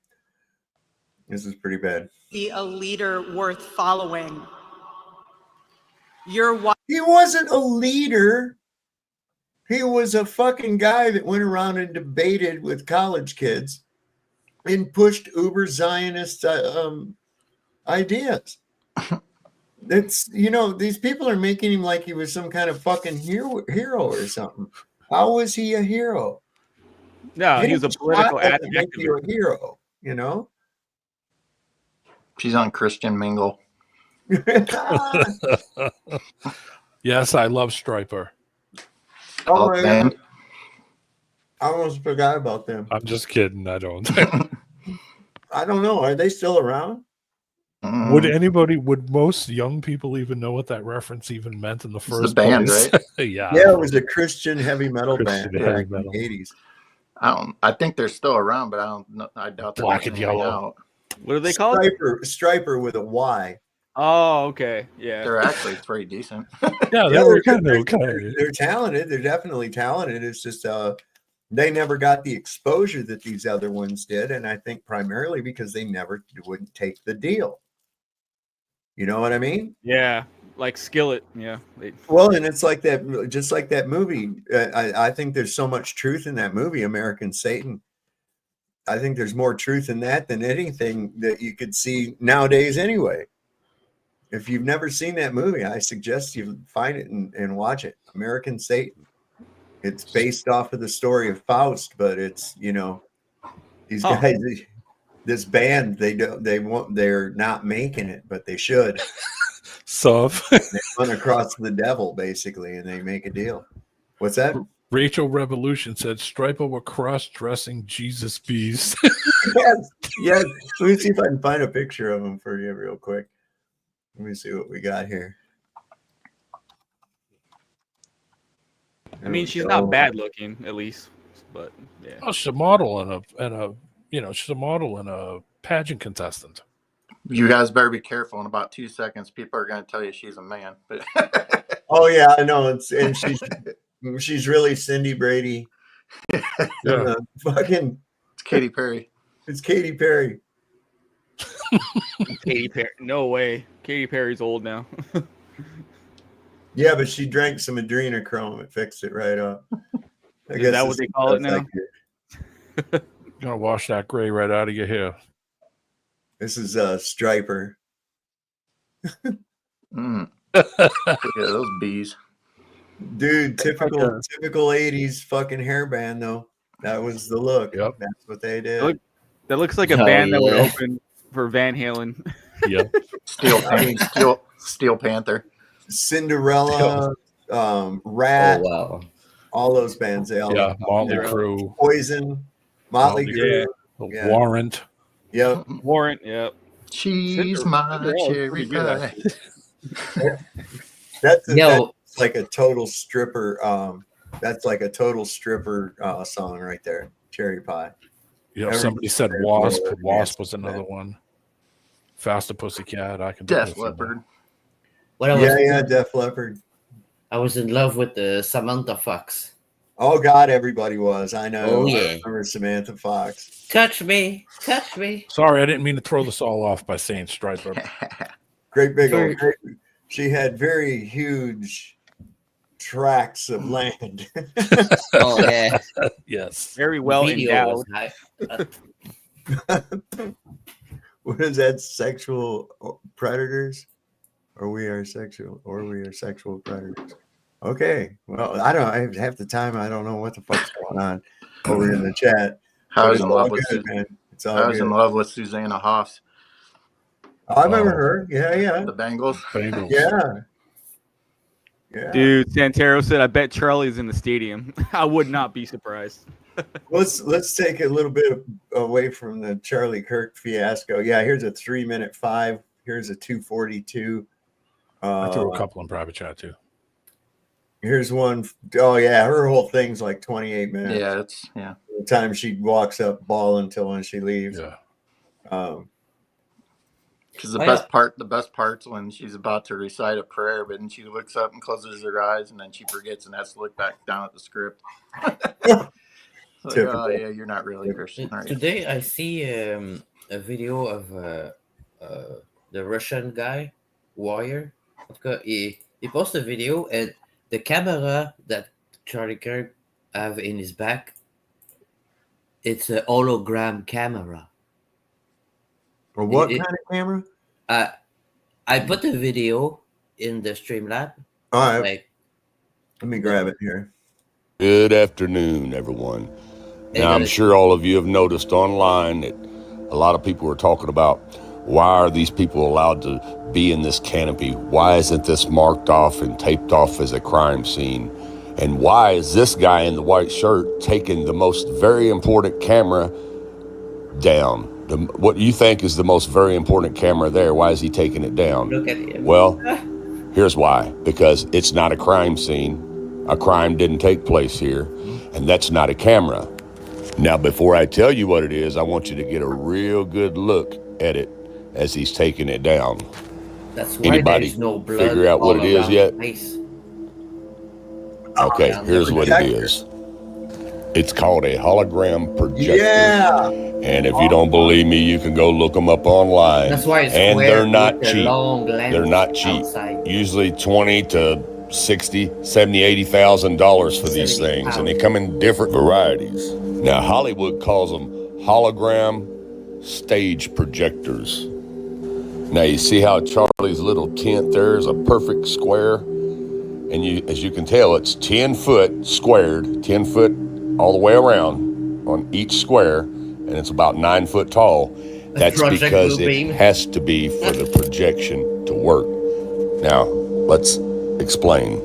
This is pretty bad. Be a leader worth following. He wasn't a leader. He was a fucking guy that went around and debated with college kids and pushed uber Zionist ideas. That's, these people are making him like he was some kind of fucking hero or something. How was he a hero? No, he was a political make you a hero, She's on Christian Mingle. Yes, I love Striper. Oh my God. I almost forgot about them. I'm just kidding. I don't. I don't know. Are they still around? Would most young people even know what that reference even meant in the first band, place? right? Yeah. Yeah, it was a Christian heavy metal band back in the 80s. I think they're still around, but I don't know. I doubt they're Black and hanging Yellow. out. What are they called? Striper with a Y. Oh, okay. Yeah. They're actually pretty decent. Yeah, they were kind of okay. They're talented. They're definitely talented. It's just they never got the exposure that these other ones did, and I think primarily because they never wouldn't take the deal. You know what I mean? Yeah, like Skillet. Yeah. Well, and it's like that, just like that movie. I think there's so much truth in that movie, American Satan. I think there's more truth in that than anything that you could see nowadays anyway. If you've never seen that movie, I suggest you find it and watch it. American Satan. It's based off of the story of Faust, but it's, these guys, this band, they're not making it, but they should. So they run across the devil basically, and they make a deal. What's that? Rachel Revolution said Striper were cross-dressing Jesus bees. Yes. Let me see if I can find a picture of them for you real quick. Let me see what we got here. I mean, she's not bad looking, at least, but yeah. Oh, she's a model she's a model and a pageant contestant. You guys better be careful. In about 2 seconds, people are going to tell you she's a man. But oh yeah, I know. And she's really Cindy Brady. Yeah. Fucking. It's Katy Perry. It's Katy Perry. Katy Perry. No way. Katy Perry's old now. Yeah, but she drank some adrenochrome. It fixed it right up. Is that what they call it now? You're gonna wash that gray right out of your hair. This is Striper. Look at those bees. Dude, typical 80s fucking hairband though. That was the look. Yep. That's what they did. That looks like a band that would open for Van Halen. Yeah. Steel Panther. Cinderella, Rat. Oh, wow. All those bands. They all Motley Crue. Poison. Motley Crue. Yeah. Warrant. Yep. Warrant. Yep. She's my cherry pie. That's like a total stripper. That's like a total stripper song right there. Cherry Pie. Yeah. Somebody said Wasp. Wasp was another one. Faster Pussycat. I can. Def Leppard. Def Leppard. I was in love with the Samantha Fox. Oh God, everybody was. I know. Oh yeah. I remember Samantha Fox. Touch me, touch me. Sorry, I didn't mean to throw this all off by saying Striper. Great big old. she had very huge tracts of land. Oh yeah. Yes. Very well Video was endowed. What is that? Sexual predators? Or we are sexual predators. Okay. Well, I don't. Half the time I don't know what the fuck's going on over in the chat. I was It's in all love with good, man. It's all I was good. in love with Susanna Hoffs. I remember her. Yeah. The Bengals. Yeah. Yeah. Dude, Santero said, "I bet Charlie's in the stadium." I would not be surprised. Let's take a little bit away from the Charlie Kirk fiasco. Yeah, here's a 3-minute 5. Here's a 2:42. I threw a couple in private chat too. Here's one. Oh yeah, her whole thing's like 28 minutes. Yeah, it's The time she walks up bawling until when she leaves. Yeah. Because the best part's when she's about to recite a prayer, but then she looks up and closes her eyes, and then she forgets and has to look back down at the script. Like, oh yeah, you're not really a Christian, are you? Today I see a video of the Russian guy, Warrior. He posted a video, and the camera that Charlie Kirk have in his back, it's a hologram camera. Or what kind of camera? I put the video in the Streamlab. All right. Like, let me grab it here. Good afternoon, everyone. Now, I'm sure all of you have noticed online that a lot of people are talking about, why are these people allowed to be in this canopy? Why isn't this marked off and taped off as a crime scene? And why is this guy in the white shirt taking the most very important camera down? What you think is the most very important camera there? Why is he taking it down? Look at him. Well, here's why. Because it's not a crime scene. A crime didn't take place here, and that's not a camera. Now, before I tell you what it is, I want you to get a real good look at it as he's taking it down. That's why Anybody there's no blood figure out what it is yet? Face. Okay, here's what it is. It's called a hologram projector. Yeah. And if you don't believe me, you can go look them up online. That's why it's and square they're not with the cheap. long lens They're not cheap. outside. Usually $20 to $60, $70, $80,000 for these things, and they come in different varieties. Now, Hollywood calls them hologram stage projectors. Now, you see how Charlie's little tent there is a perfect square? And as you can tell, it's 10 foot squared, 10 foot all the way around on each square, and it's about 9 foot tall. That's because it has to be for the projection to work. Now, let's explain.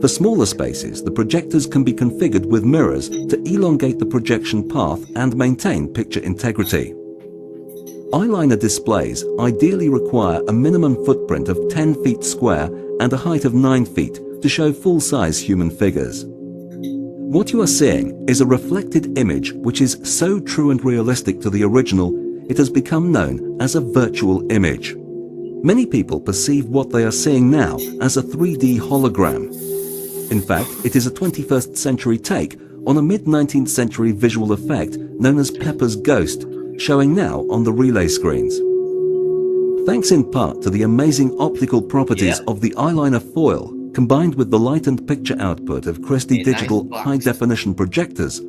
For smaller spaces, the projectors can be configured with mirrors to elongate the projection path and maintain picture integrity. Eyeliner displays ideally require a minimum footprint of 10 feet square and a height of 9 feet to show full-size human figures. What you are seeing is a reflected image which is so true and realistic to the original, it has become known as a virtual image. Many people perceive what they are seeing now as a 3D hologram. In fact, it is a 21st century take on a mid-19th century visual effect known as Pepper's Ghost, showing now on the relay screens. Thanks in part to the amazing optical properties of the eyeliner foil, combined with the light and picture output of Christie Digital high-definition projectors,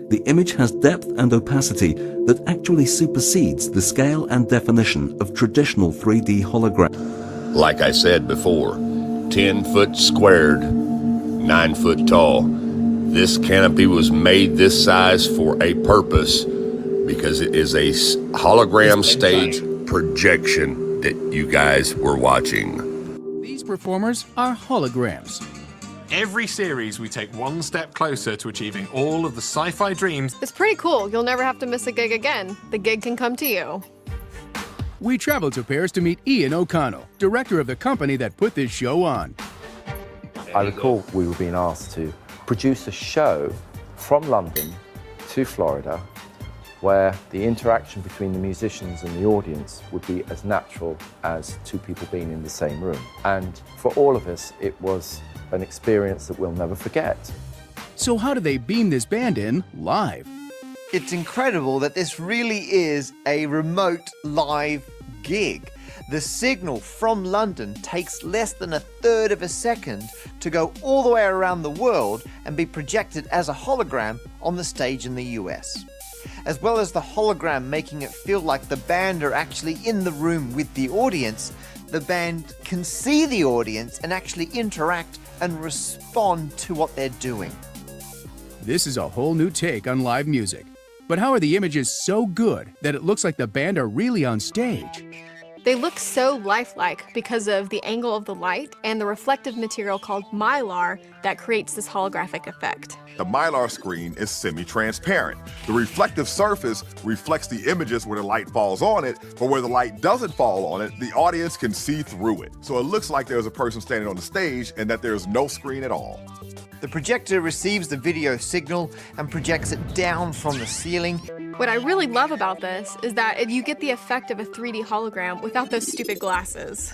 the image has depth and opacity that actually supersedes the scale and definition of traditional 3D hologram. Like I said before, 10 foot squared, 9 foot tall. This canopy was made this size for a purpose because it is a hologram stage projection that you guys were watching. These performers are holograms. Every series, we take one step closer to achieving all of the sci-fi dreams. It's pretty cool. You'll never have to miss a gig again. The gig can come to you. We traveled to Paris to meet Ian O'Connell, director of the company that put this show on. I recall we were being asked to produce a show from London to Florida where the interaction between the musicians and the audience would be as natural as two people being in the same room. And for all of us, it was an experience that we'll never forget. So how do they beam this band in live? It's incredible that this really is a remote live gig. The signal from London takes less than a third of a second to go all the way around the world and be projected as a hologram on the stage in the US. As well as the hologram making it feel like the band are actually in the room with the audience, the band can see the audience and actually interact and respond to what they're doing. This is a whole new take on live music. But how are the images so good that it looks like the band are really on stage? They look so lifelike because of the angle of the light and the reflective material called mylar that creates this holographic effect. The mylar screen is semi-transparent. The reflective surface reflects the images where the light falls on it, but where the light doesn't fall on it, the audience can see through it. So it looks like there's a person standing on the stage and that there's no screen at all. The projector receives the video signal and projects it down from the ceiling. What I really love about this is that you get the effect of a 3D hologram without those stupid glasses.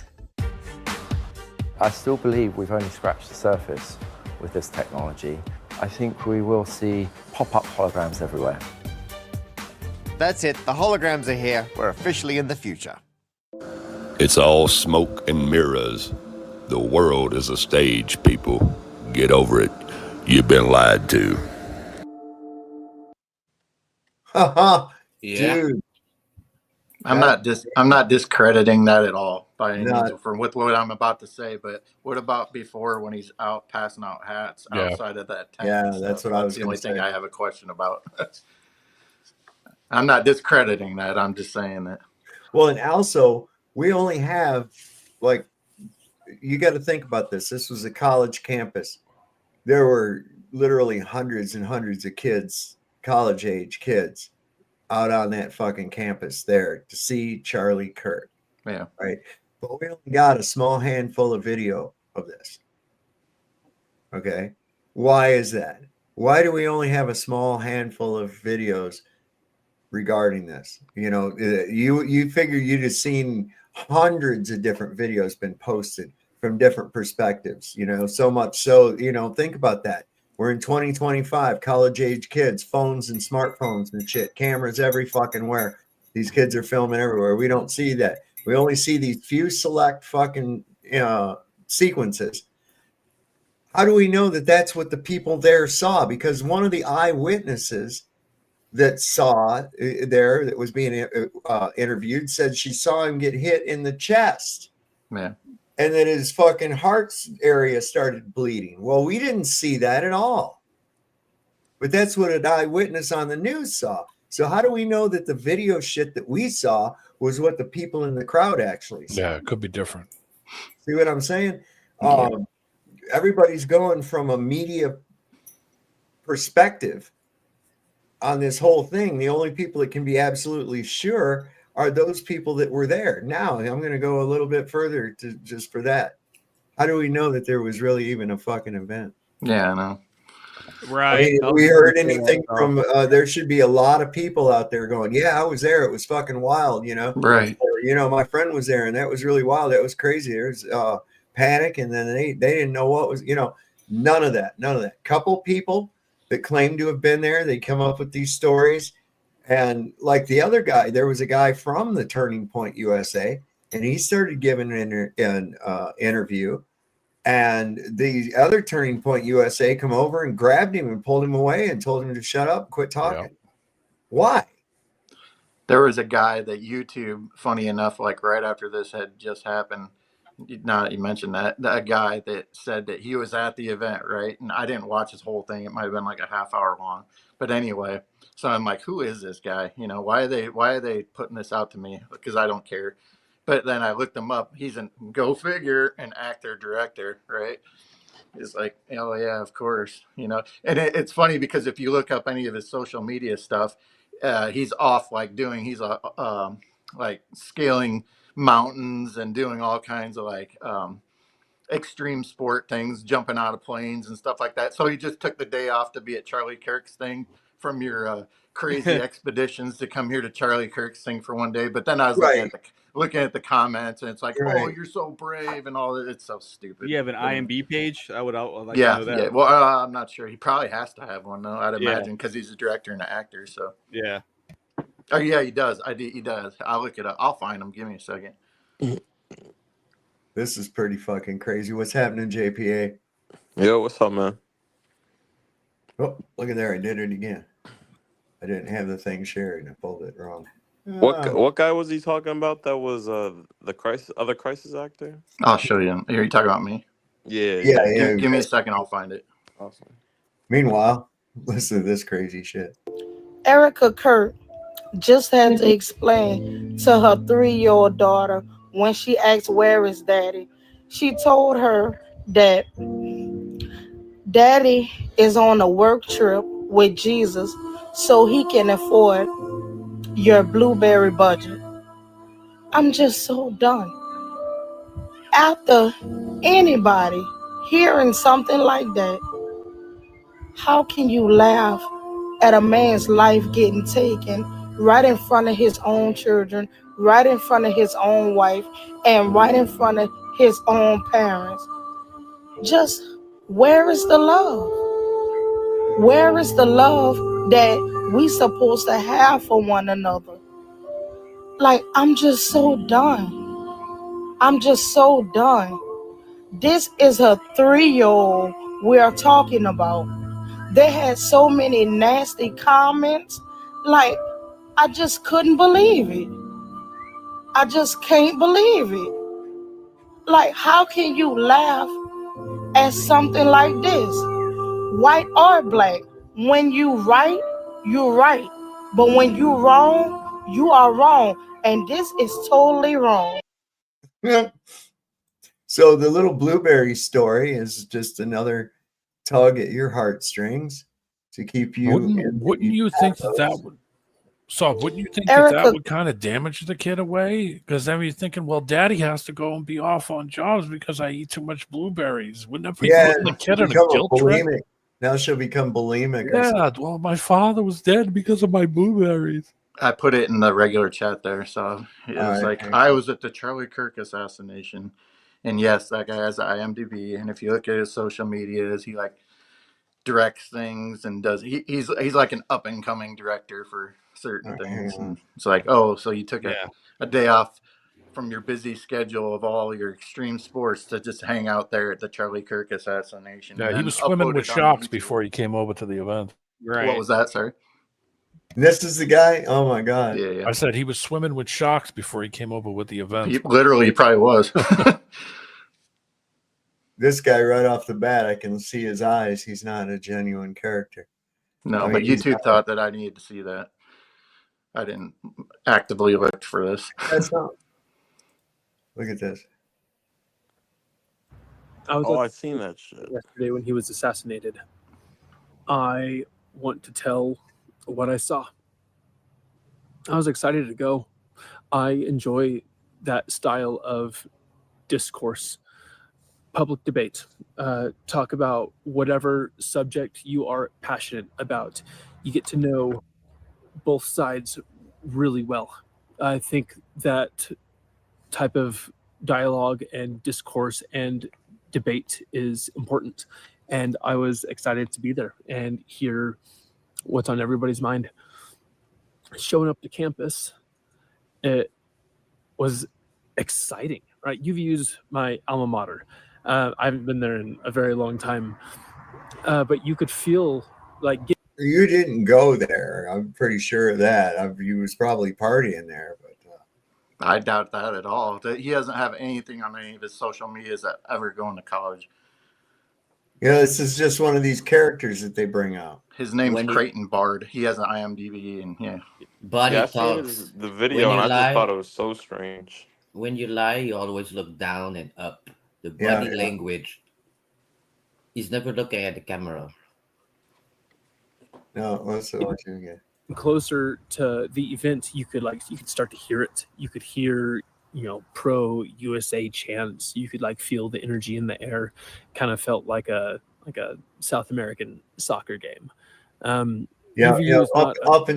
I still believe we've only scratched the surface with this technology. I think we will see pop-up holograms everywhere. That's it, the holograms are here. We're officially in the future. It's all smoke and mirrors. The world is a stage, people. Get over it. You've been lied to. Haha, Yeah. dude. I'm not discrediting that at all by any No. means from what I'm about to say. But what about before when he's out passing out hats Yeah. outside of that tent? Yeah, and that's stuff? what I was the only gonna thing say. I have a question about. I'm not discrediting that. I'm just saying that. Well, and also, we only have, like, you got to think about this. This was a college campus. There were literally hundreds and hundreds of kids, college age kids, out on that fucking campus there to see Charlie Kirk. Yeah. Right. But we only got a small handful of video of this. Okay. Why is that? Why do we only have a small handful of videos regarding this? You know, you figure you'd have seen hundreds of different videos been posted from different perspectives, you know, so much so, you know, think about that. We're in 2025, college age kids, phones and smartphones and shit, cameras every fucking where. These kids are filming everywhere. We don't see that. We only see these few select fucking sequences. How do we know that that's what the people there saw? Because one of the eyewitnesses that saw there, that was being interviewed, said she saw him get hit in the chest. Yeah. And then his fucking heart's area started bleeding. Well, we didn't see that at all. But that's what an eyewitness on the news saw. So how do we know that the video shit that we saw was what the people in the crowd actually saw? Yeah, it could be different. See what I'm saying? Yeah. Everybody's going from a media perspective on this whole thing. The only people that can be absolutely sure are those people that were there. Now, I'm going to go a little bit further to just for that. How do we know that there was really even a fucking event? Yeah, I know. Right. We heard anything from, there should be a lot of people out there going, yeah, I was there. It was fucking wild, you know? Right. Or, you know, my friend was there and that was really wild. That was crazy. There was panic. And then they didn't know what was, you know, none of that. Couple people that claim to have been there, they come up with these stories. And like the other guy, there was a guy from the Turning Point USA, and he started giving an interview. And the other Turning Point USA come over and grabbed him and pulled him away and told him to shut up and quit talking. Yeah. Why? There was a guy that YouTube, funny enough, like right after this had just happened, now that you mentioned that guy that said that he was at the event, right? And I didn't watch his whole thing. It might have been like a half hour long. But anyway, so I'm like, who is this guy? You know, why are they putting this out to me? Because I don't care. But then I looked him up. He's a, go figure, an actor, director, right? It's like, oh yeah, of course, you know. And it's funny because if you look up any of his social media stuff, he's off like he's like scaling mountains and doing all kinds of like extreme sport things, jumping out of planes and stuff like that. So he just took the day off to be at Charlie Kirk's thing from your crazy expeditions to come here to Charlie Kirk's thing for one day. But then I was looking at the comments, and it's like, oh, you're so brave and all that. It's so stupid. You have an IMB page? I would like yeah, to know that. Yeah. Well, I'm not sure. He probably has to have one though, I'd imagine, because he's a director and an actor. So yeah. Oh yeah, he does. He does. I'll look it up. I'll find him. Give me a second. This is pretty fucking crazy. What's happening, JPA? Yo, what's up, man? Oh, look at there. I did it again. I didn't have the thing shared. I pulled it wrong. What guy was he talking about? That was the other crisis actor. I'll show you. Are you talking about me? Yeah. Give me a second. I'll find it. Awesome. Meanwhile, listen to this crazy shit. Erica Kirk just had to explain to her 3-year-old daughter when she asked, "Where is Daddy?" She told her that Daddy is on a work trip with Jesus so he can afford your blueberry budget. I'm just so done. After anybody hearing something like that, how can you laugh at a man's life getting taken right in front of his own children, right in front of his own wife, and right in front of his own parents? Just where is the love? Where is the love that we supposed to have for one another? Like, I'm just so done. I'm just so done. This is a 3-year-old we are talking about. They had so many nasty comments. Like, I just couldn't believe it. I just can't believe it. Like, how can you laugh at something like this? White or black. When you right, you're right. But when you wrong, you are wrong. And this is totally wrong. So the little blueberry story is just another tug at your heartstrings to keep you. Wouldn't you think that would? So wouldn't you think that would kind of damage the kid away? Because then you're thinking, well, Daddy has to go and be off on jobs because I eat too much blueberries. Wouldn't that be putting the kid in a guilt trip? Now she'll become bulimic. Yeah, well, my father was dead because of my blueberries. I put it in the regular chat there, so it was I was at the Charlie Kirk assassination, and yes, that guy has IMDb, and if you look at his social medias, he like directs things and does he's like an up and coming director for certain things, and it's like, oh, so you took a day off from your busy schedule of all your extreme sports to just hang out there at the Charlie Kirk assassination. Yeah, he was swimming with sharks before he came over to the event. Right. What was that, sir? This is the guy? Oh my God. Yeah. I said he was swimming with sharks before he came over with the event. He literally probably was. This guy right off the bat, I can see his eyes. He's not a genuine character. No, but YouTube thought that I needed to see that. I didn't actively look for this. That's not. Look at this. I've seen that shit yesterday when he was assassinated. I want to tell what I saw. I was excited to go. I enjoy that style of discourse, public debate. Talk about whatever subject you are passionate about. You get to know both sides really well. I think that type of dialogue and discourse and debate is important. And I was excited to be there and hear what's on everybody's mind. Showing up to campus, it was exciting, right? You've used my alma mater. I haven't been there in a very long time, but you could feel like... You didn't go there. I'm pretty sure of that. You was probably partying there, but... I doubt that at all. He doesn't have anything on any of his social medias that ever going to college. Yeah, this is just one of these characters that they bring out. His name's Creighton Bard. He has an IMDb, and Body I talks. seen the video, and I just thought it was so strange. When you lie, you always look down and up. The body language. He's never looking at the camera. No, let's watch it again. Closer to the event, you could start to hear it. You could hear, pro USA chants. You could feel the energy in the air. Kind of felt like a South American soccer game. Up and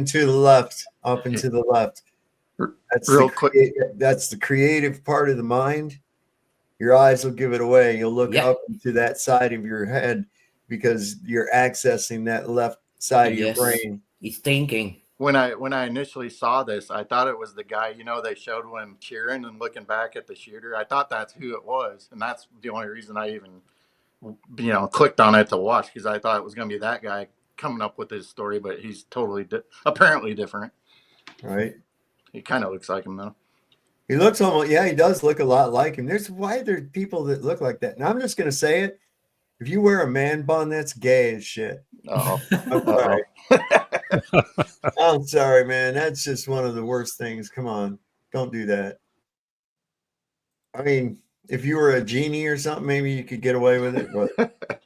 to the left. Up and to the left. That's real quick. That's the creative part of the mind. Your eyes will give it away. You'll look up into that side of your head because you're accessing that left side of your brain. He's thinking. when I initially saw this, I thought it was the guy, they showed when cheering and looking back at the shooter. I thought that's who it was, and that's the only reason I even clicked on it to watch, because I thought it was going to be that guy coming up with his story, but he's totally apparently different. Right. He kind of looks like him though. He looks almost, he does look a lot like him. Why are there people that look like that? And I'm just going to say it. If you wear a man bun, that's gay as shit. Oh, I'm sorry. I'm sorry, man. That's just one of the worst things. Come on. Don't do that. I mean, if you were a genie or something, maybe you could get away with it. But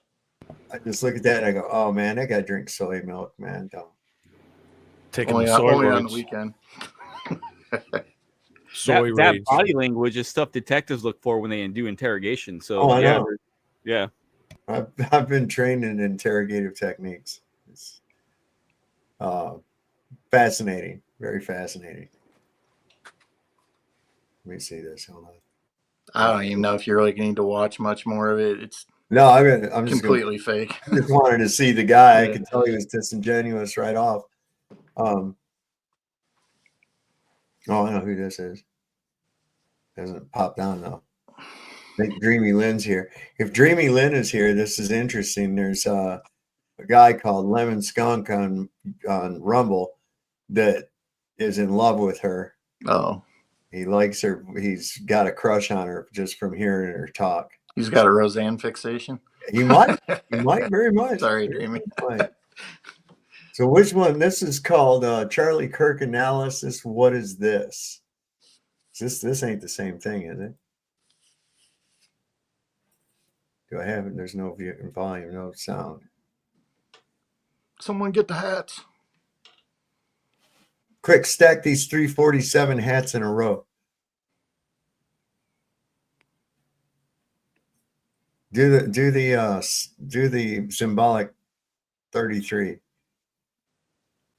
I just look at that and I go, oh, man, that guy drinks soy milk, man. Don't. Only on the weekend. That body language is stuff detectives look for when they do interrogation. So I know. Yeah. I've been trained in interrogative techniques. It's fascinating, very fascinating. Let me see this. Hold on. I don't even know if you really need to watch much more of it. It's I'm just completely fake. I just wanted to see the guy. I could tell he was disingenuous right off. Oh, I know who this is. Hasn't popped on though. I think Dreamy Lynn's here. If Dreamy Lynn is here, this is interesting. There's a guy called Lemon Skunk on Rumble that is in love with her. Oh. He likes her. He's got a crush on her just from hearing her talk. He's got a Roseanne fixation. He might. He might very much. Sorry, Dreamy. So which one? This is called Charlie Kirk Analysis. What is this? This ain't the same thing, is it? Do I have it? There's no volume, no sound. Someone get the hats. Quick, stack these 347 hats in a row. Do the symbolic 33.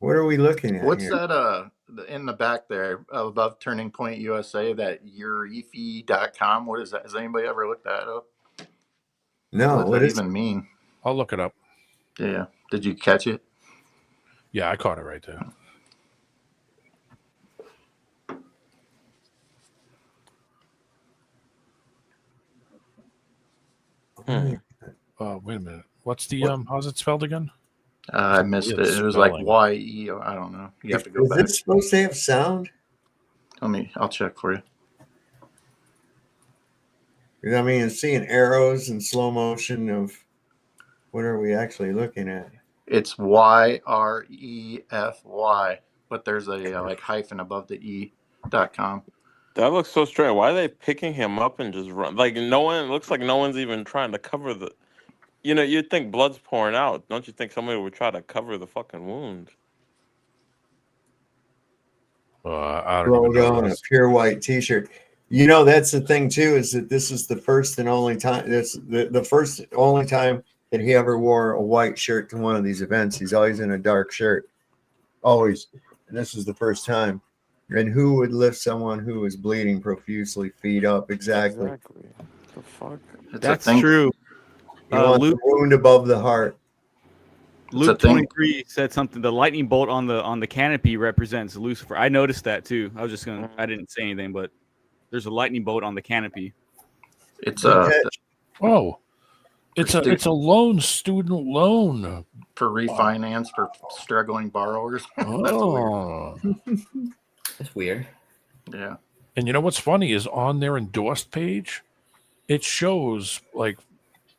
What are we looking at? What's here? that in the back there above Turning Point USA, that urifi.com? What is that? Has anybody ever looked that up? No, what does that even mean? I'll look it up. Yeah. Did you catch it? Yeah, I caught it right there. Wait a minute. What's the how's it spelled again? I missed it. It was like YE. I don't know. You have to go back. Is it supposed to have sound? I'll check for you. I mean, seeing arrows in slow motion of what are we actually looking at? It's YREFY, but there's a like hyphen above the E.com. That looks so strange. Why are they picking him up and just run? Like it looks like no one's even trying to cover the. You'd think blood's pouring out. Don't you think somebody would try to cover the fucking wound? I don't know. On a pure white T-shirt. That's the thing too, is that this is the first and only time. That's the first only time that he ever wore a white shirt to one of these events. He's always in a dark shirt, always. And this is the first time. And who would lift someone who is bleeding profusely, feet up? Exactly. The fuck? That's true. Luke, the wound above the heart. Luke 23 said something. The lightning bolt on the canopy represents Lucifer. I noticed that too. I didn't say anything, but there's a lightning bolt on the canopy. It's it's a loan, student loan for refinance for struggling borrowers. Oh, that's weird. Yeah. And you know what's funny is on their endorsed page, it shows like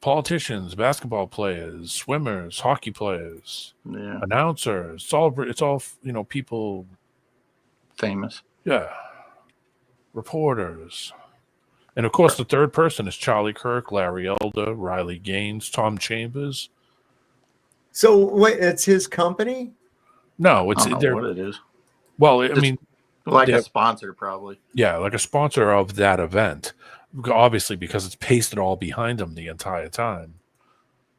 politicians, basketball players, swimmers, hockey players, announcers. It's all people famous. Yeah. Reporters. And of course the third person is Charlie Kirk, Larry Elder, Riley Gaines, Tom Chambers. So wait, it's his company? No, it's I don't know what it is. Well, I mean, like a sponsor, probably. Yeah, like a sponsor of that event. Obviously, because it's pasted all behind them the entire time.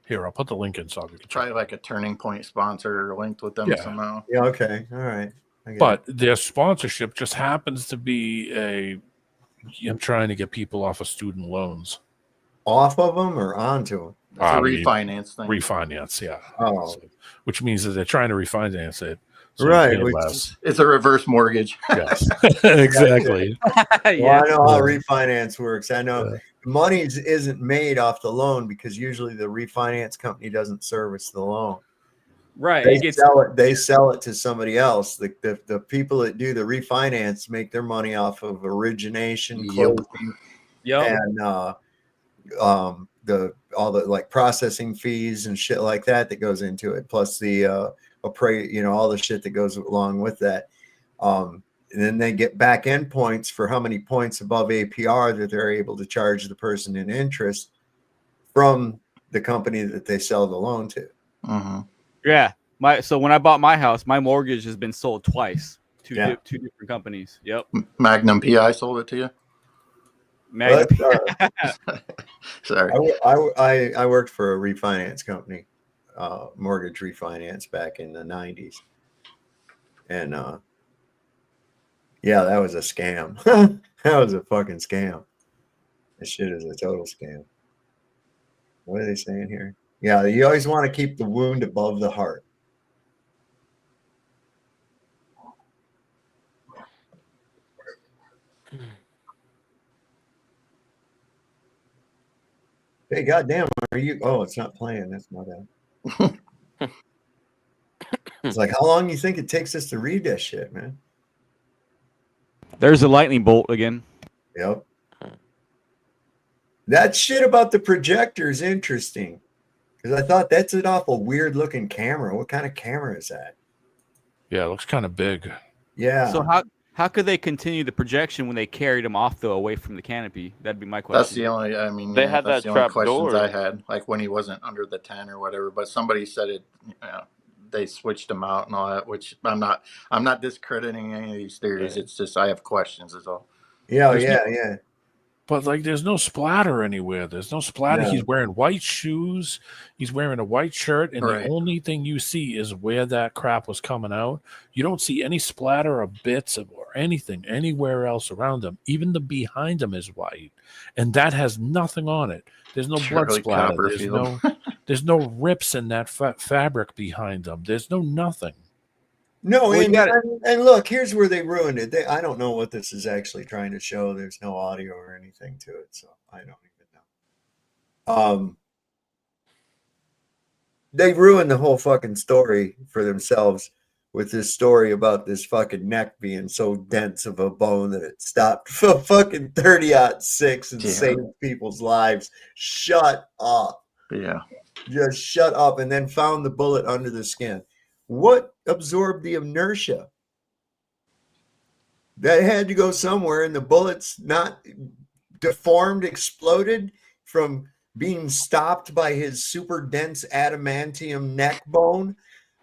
Here, I'll put the link in so we can probably like a Turning Point sponsor linked with them somehow. Yeah, okay. All right. But their sponsorship just happens to be I'm trying to get people off of student loans. Off of them or onto them? It's a refinance thing. Refinance, yeah. Oh. Which means that they're trying to refinance it So right. It's a reverse mortgage. Yes, exactly. Well, I know how refinance works. I know money isn't made off the loan because usually the refinance company doesn't service the loan. Right. They sell it to somebody else. The people that do the refinance make their money off of origination, closing, and all the like processing fees and shit like that goes into it, plus the all the shit that goes along with that. And then they get back end points for how many points above APR that they're able to charge the person in interest from the company that they sell the loan to. Yeah. So when I bought my house, my mortgage has been sold twice. Two different companies. Yep. Magnum PI sold it to you? Magnum. Sorry. I worked for a refinance company, mortgage refinance back in the 90s. And that was a scam. That was a fucking scam. This shit is a total scam. What are they saying here? Yeah, you always want to keep the wound above the heart. Hey, goddamn, are you? Oh, it's not playing. That's my bad. It's like, how long do you think it takes us to read that shit, man? There's a lightning bolt again. Yep. That shit about the projector is interesting because I thought that's an awful weird looking camera. What kind of camera is that? Yeah, it looks kind of big. Yeah. So how could they continue the projection when they carried him off under the canopy? That'd be my question. That's the only. I mean, They had that's that the only trap questions door. I had, like when he wasn't under the tent or whatever. But somebody said it. They switched him out and all that, which I'm not discrediting any of these theories. It's just I have questions is all. Yeah. But like, there's no splatter anywhere. There's no splatter. No. He's wearing white shoes. He's wearing a white shirt, and Right. the only thing you see is where that crap was coming out. You don't see any splatter or bits or anything anywhere else around him. Even the behind him is white, and that has nothing on it. There's no blood Charlie splatter. Copperfield. There's no rips in that fabric behind him. There's no nothing. No, Well, and look, here's where they ruined it. I don't know what this is actually trying to show. There's no audio or anything to it, so I don't even know. They ruined the whole fucking story for themselves with this story about this fucking neck being so dense of a bone that it stopped for fucking 30-06 and saved people's lives. Shut up. Yeah. Just shut up, and then found the bullet under the skin. What absorbed the inertia? That had to go somewhere, and the bullet's not deformed, exploded from being stopped by his super dense adamantium neck bone.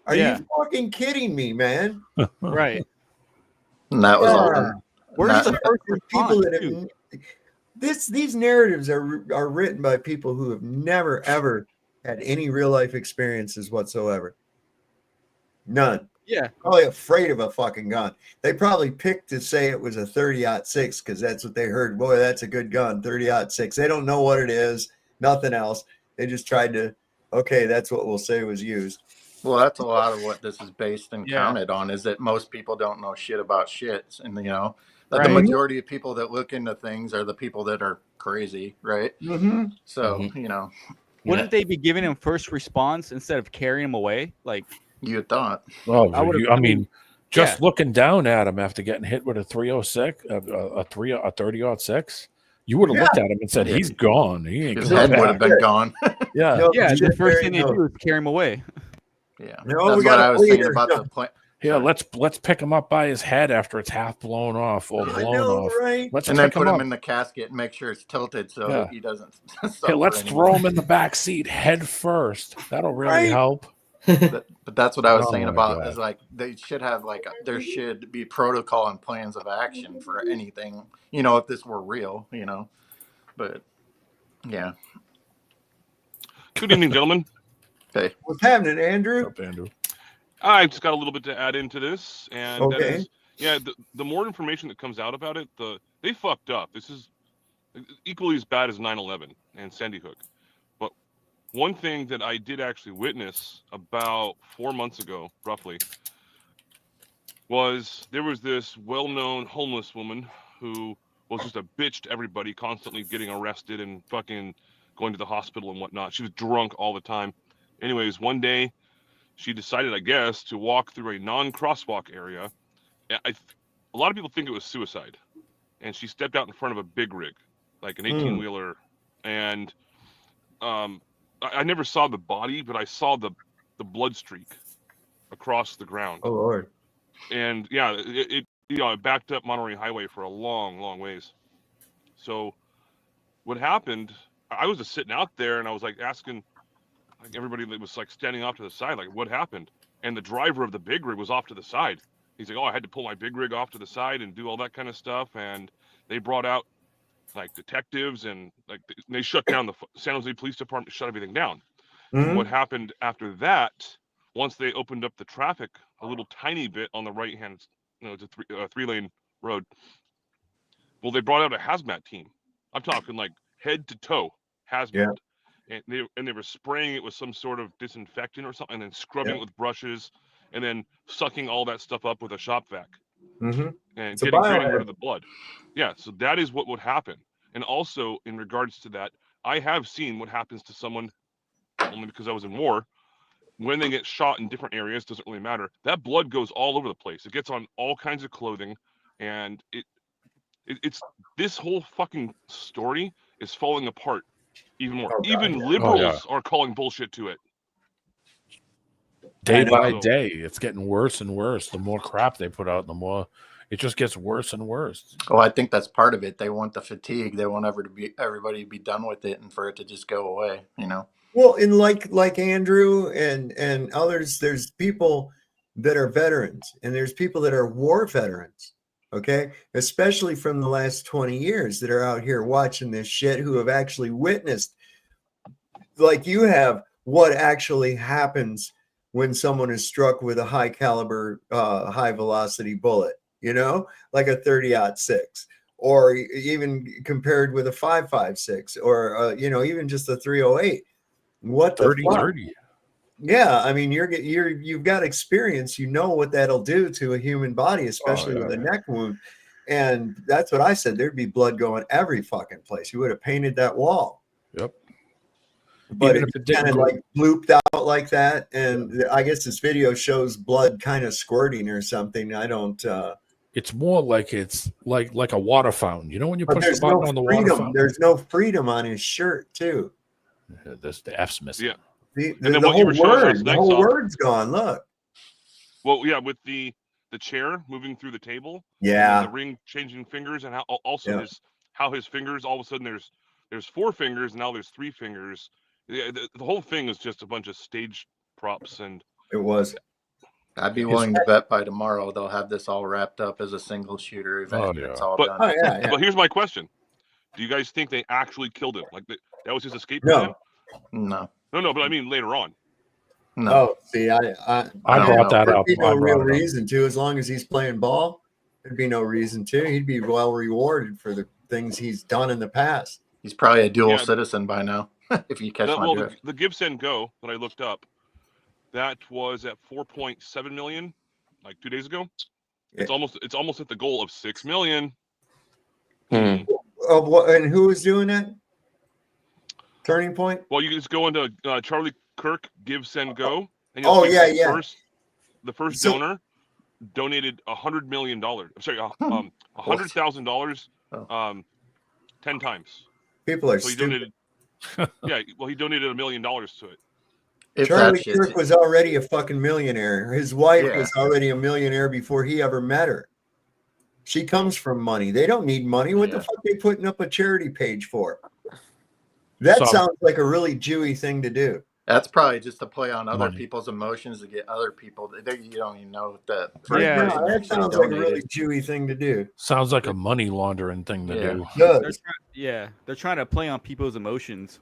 Are you fucking kidding me, man? Right. And that was all. Where's the first people response, that too? these narratives are written by people who have never ever had any real life experiences whatsoever. None. Yeah. Probably afraid of a fucking gun. They probably picked to say it was a 30-06 because that's what they heard. Boy, that's a good gun, 30-06. They don't know what it is, nothing else. They just tried to, okay, that's what we'll say was used. Well, that's a lot of what this is based and counted on, is that most people don't know shit about shit. And, that the majority of people that look into things are the people that are crazy, right? Mm-hmm. So, Wouldn't they be giving him first response instead of carrying him away? Like you thought. Well, I mean, just looking down at him after getting hit with a 306, a 30-06, you would have looked at him and said, "He's gone. He ain't His coming head back." would have been gone. Yeah. The first thing they do is carry him away. Yeah, No, that's what I was saying about the point. Yeah, let's pick him up by his head after it's half blown off or blown off. Right? Let's And then pick put him up. in the casket and make sure it's tilted so Yeah. he doesn't. Hey, let's throw him in the back seat head first. That'll really Right. help. But that's what I was Oh saying my about God. is like they should have there should be protocol and plans of action for anything, if this were real, but yeah. Good evening, gentlemen. Hey, what's happening, Andrew? What's up, Andrew? I've just got a little bit to add into this, and that Okay. is, the more information that comes out about it, they fucked up. This is equally as bad as 9/11 and Sandy Hook. But one thing that I did actually witness about 4 months ago, roughly, was there was this well-known homeless woman who was just a bitch to everybody, constantly getting arrested and fucking going to the hospital and whatnot. She was drunk all the time. Anyways, one day she decided, I guess, to walk through a non-crosswalk area. A lot of people think it was suicide. And she stepped out in front of a big rig, like an 18-wheeler. And I never saw the body, but I saw the blood streak across the ground. Oh, Lord. And yeah, it backed up Monterey Highway for a long, long ways. So what happened, I was just sitting out there and I was like asking like everybody that was like standing off to the side, like what happened? And the driver of the big rig was off to the side. He's like, oh, I had to pull my big rig off to the side and do all that kind of stuff. And they brought out like detectives and like they shut down the San Jose Police Department, shut everything down. And what happened after that, once they opened up the traffic a little tiny bit on the right hand, it's a three-lane road. Well, they brought out a hazmat team. I'm talking like head to toe hazmat. Yeah. And they were spraying it with some sort of disinfectant or something, and then scrubbing it with brushes, and then sucking all that stuff up with a shop vac, and getting rid of the blood. Yeah, so that is what would happen. And also, in regards to that, I have seen what happens to someone, only because I was in war, when they get shot in different areas, doesn't really matter. That blood goes all over the place. It gets on all kinds of clothing, and it's this whole fucking story is falling apart even more. Even liberals are calling bullshit to it. Day by day, it's getting worse and worse. The more crap they put out, the more it just gets worse and worse. Well, I think that's part of it. They want the fatigue. They want everybody to be done with it and for it to just go away, you know? Well, and like Andrew and others, there's people that are veterans and there's people that are war veterans, okay? Especially from the last 20 years that are out here watching this shit, who have actually witnessed, like you have, what actually happens when someone is struck with a high caliber, high velocity bullet, you know, like a 30-06. Or even compared with a 5.56, or even just a 308. What the 30-30? Yeah, I mean, you've got experience. You know what that'll do to a human body, especially with a neck wound. And that's what I said. There'd be blood going every fucking place. You would have painted that wall. Yep. But it kind of like blooped out like that, and I guess this video shows blood kind of squirting or something. I don't. It's more like it's like a water fountain. You know when you push the button on the water fountain? There's no freedom on his shirt too. The F's missing. Yeah. The whole word's gone. Look. Well, yeah, with the chair moving through the table. Yeah. And the ring changing fingers, and how his fingers, all of a sudden there's 4 fingers, and now there's 3 fingers. Yeah, the whole thing is just a bunch of stage props, and it was. I'd be willing to bet by tomorrow they'll have this all wrapped up as a single shooter event. It's all done. But here's my question: do you guys think they actually killed him? Like that was his escape plan? No. No. But I mean later on. No. Oh, see, I brought that up. There'd be no real reason to, as long as he's playing ball. There'd be no reason to. He'd be well rewarded for the things he's done in the past. He's probably a dual citizen by now. If you catch my drift. The Give Send Go that I looked up, that was at 4.7 million, like 2 days ago. It's almost at the goal of 6 million. And who was doing that? Turning Point. Well, you can just go into Charlie Kirk Give Send Go, and the first donor donated $100 million. I'm sorry, $100,000, 10 times. People are stupid. He donated $1 million to it. Charlie Kirk was already a fucking millionaire. His wife was already a millionaire before he ever met her. She comes from money. They don't need money. What the fuck are they putting up a charity page for? That sounds like a really Jewy thing to do. That's probably just to play on other people's emotions to get other people. You don't even know that. That sounds like a really Jewy thing to do. Sounds like a money laundering thing to do. They're trying to play on people's emotions.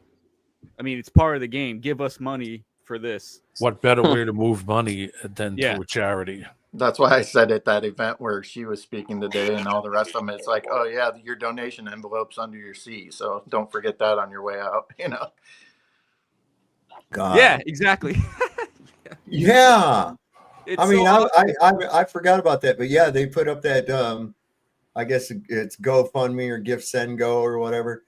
I mean, it's part of the game. Give us money for this. What better way to move money than through a charity? That's why I said at that event where she was speaking today and all the rest of them, it's like, oh yeah, your donation envelope's under your seat, so don't forget that on your way out. You know. God. Yeah, exactly. Yeah. It's I mean, so I forgot about that, but yeah, they put up that I guess it's GoFundMe or GiftSendGo or whatever.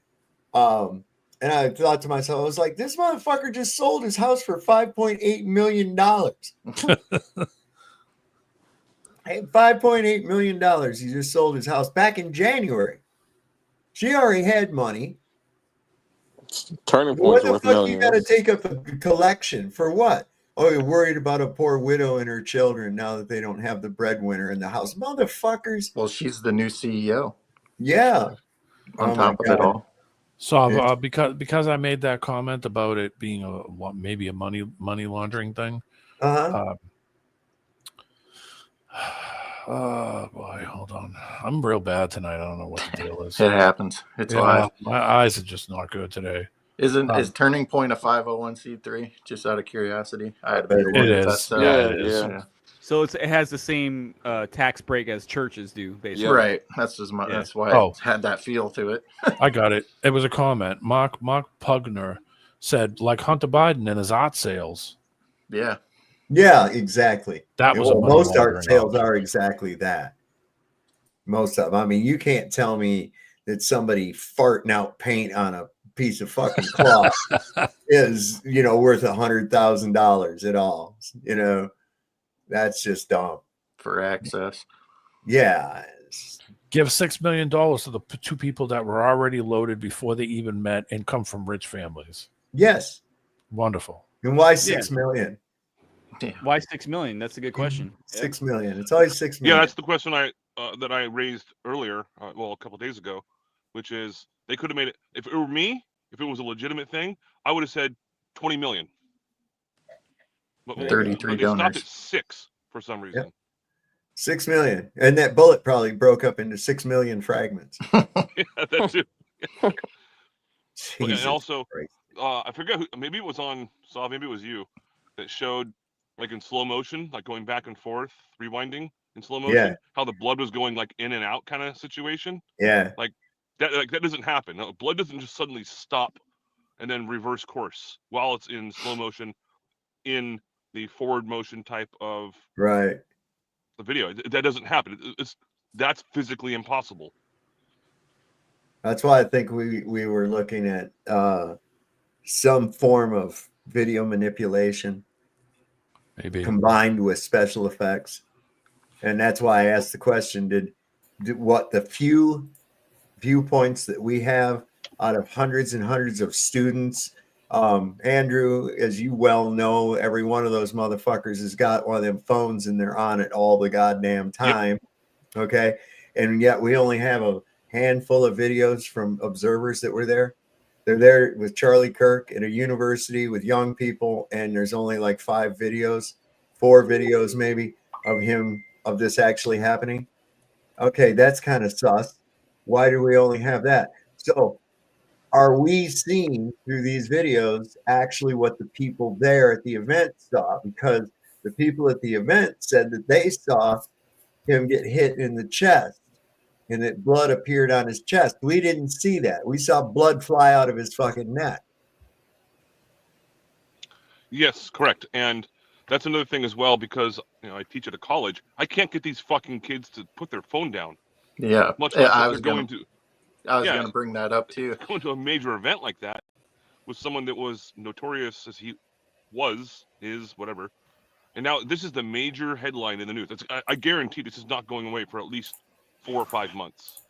And I thought to myself, I was like, this motherfucker just sold his house for $5.8 million. Hey, $5.8 million. He just sold his house back in January. She already had money. Turning What point's the worth fuck you got to millions. take up a collection for what? Oh, you're worried about a poor widow and her children now that they don't have the breadwinner in the house. Motherfuckers. Well, she's the new CEO. Yeah. On top of it all. So because I made that comment about it being maybe a money laundering thing. Oh boy, hold on. I'm real bad tonight. I don't know what the deal is. It happens. It's live. My eyes are just not good today. Is Turning Point a 501c3? Just out of curiosity, I had It is. It is. Yeah. So it has the same tax break as churches do, basically. Right. That's that's why it had that feel to it. I got it. It was a comment. Mark Pugner said, like Hunter Biden and his art sales. Yeah. Yeah, exactly. That was most art sales are exactly that. Most of them. I mean, you can't tell me that somebody farting out paint on a piece of fucking cloth is, worth $100,000 at all. That's just dumb. For access. Yeah. Give $6 million to the two people that were already loaded before they even met and come from rich families. Yes. Wonderful. And why $6 million? Why $6 million? That's a good question. $6 million. It's always $6 million. Yeah, that's the question that I raised earlier, a couple of days ago, which is they could have made it. If it were me, if it was a legitimate thing, I would have said 20 million. But 33 they stopped donors. at 6 for some reason. Yep. 6 million. And that bullet probably broke up into 6 million fragments. Yeah, that too. And also, I forget who, maybe it was maybe it was you that showed, like in slow motion, like going back and forth, rewinding in slow motion, how the blood was going like in and out kind of situation. Yeah. Like that doesn't happen. No, blood doesn't just suddenly stop and then reverse course while it's in slow motion in the forward motion type of the video. That doesn't happen. That's physically impossible. That's why I think we were looking at some form of video manipulation, maybe combined with special effects, and that's why I asked the question: Did what the few viewpoints that we have out of hundreds and hundreds of students? Andrew, as you well know, every one of those motherfuckers has got one of them phones and they're on it all the goddamn time. Yep. Okay. And yet we only have a handful of videos from observers that were there. They're there with Charlie Kirk at a university with young people. And there's only like 4 videos maybe of this actually happening. Okay. That's kind of sus. Why do we only have that? So are we seeing through these videos actually what the people there at the event saw? Because the people at the event said that they saw him get hit in the chest and that blood appeared on his chest. We didn't see that. We saw blood fly out of his fucking neck. Yes, correct. And that's another thing as well, because I teach at a college. I can't get these fucking kids to put their phone down. Yeah. Much less I they're was going to. I was going to bring that up too. Going to a major event like that with someone that was notorious as he is, whatever. And now this is the major headline in the news. I guarantee this is not going away for at least 4 or 5 months.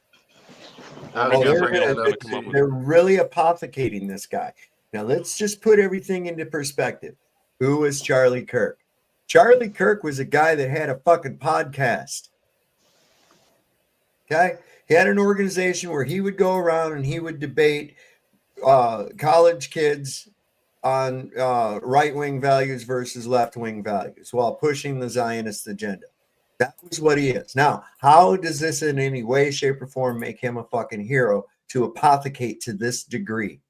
They're really apothecating this guy. Now let's just put everything into perspective. Who was Charlie Kirk? Charlie Kirk was a guy that had a fucking podcast. Okay? He had an organization where he would go around and he would debate college kids on right-wing values versus left-wing values while pushing the Zionist agenda. That was what he is. Now, how does this in any way, shape, or form make him a fucking hero to apothecate to this degree?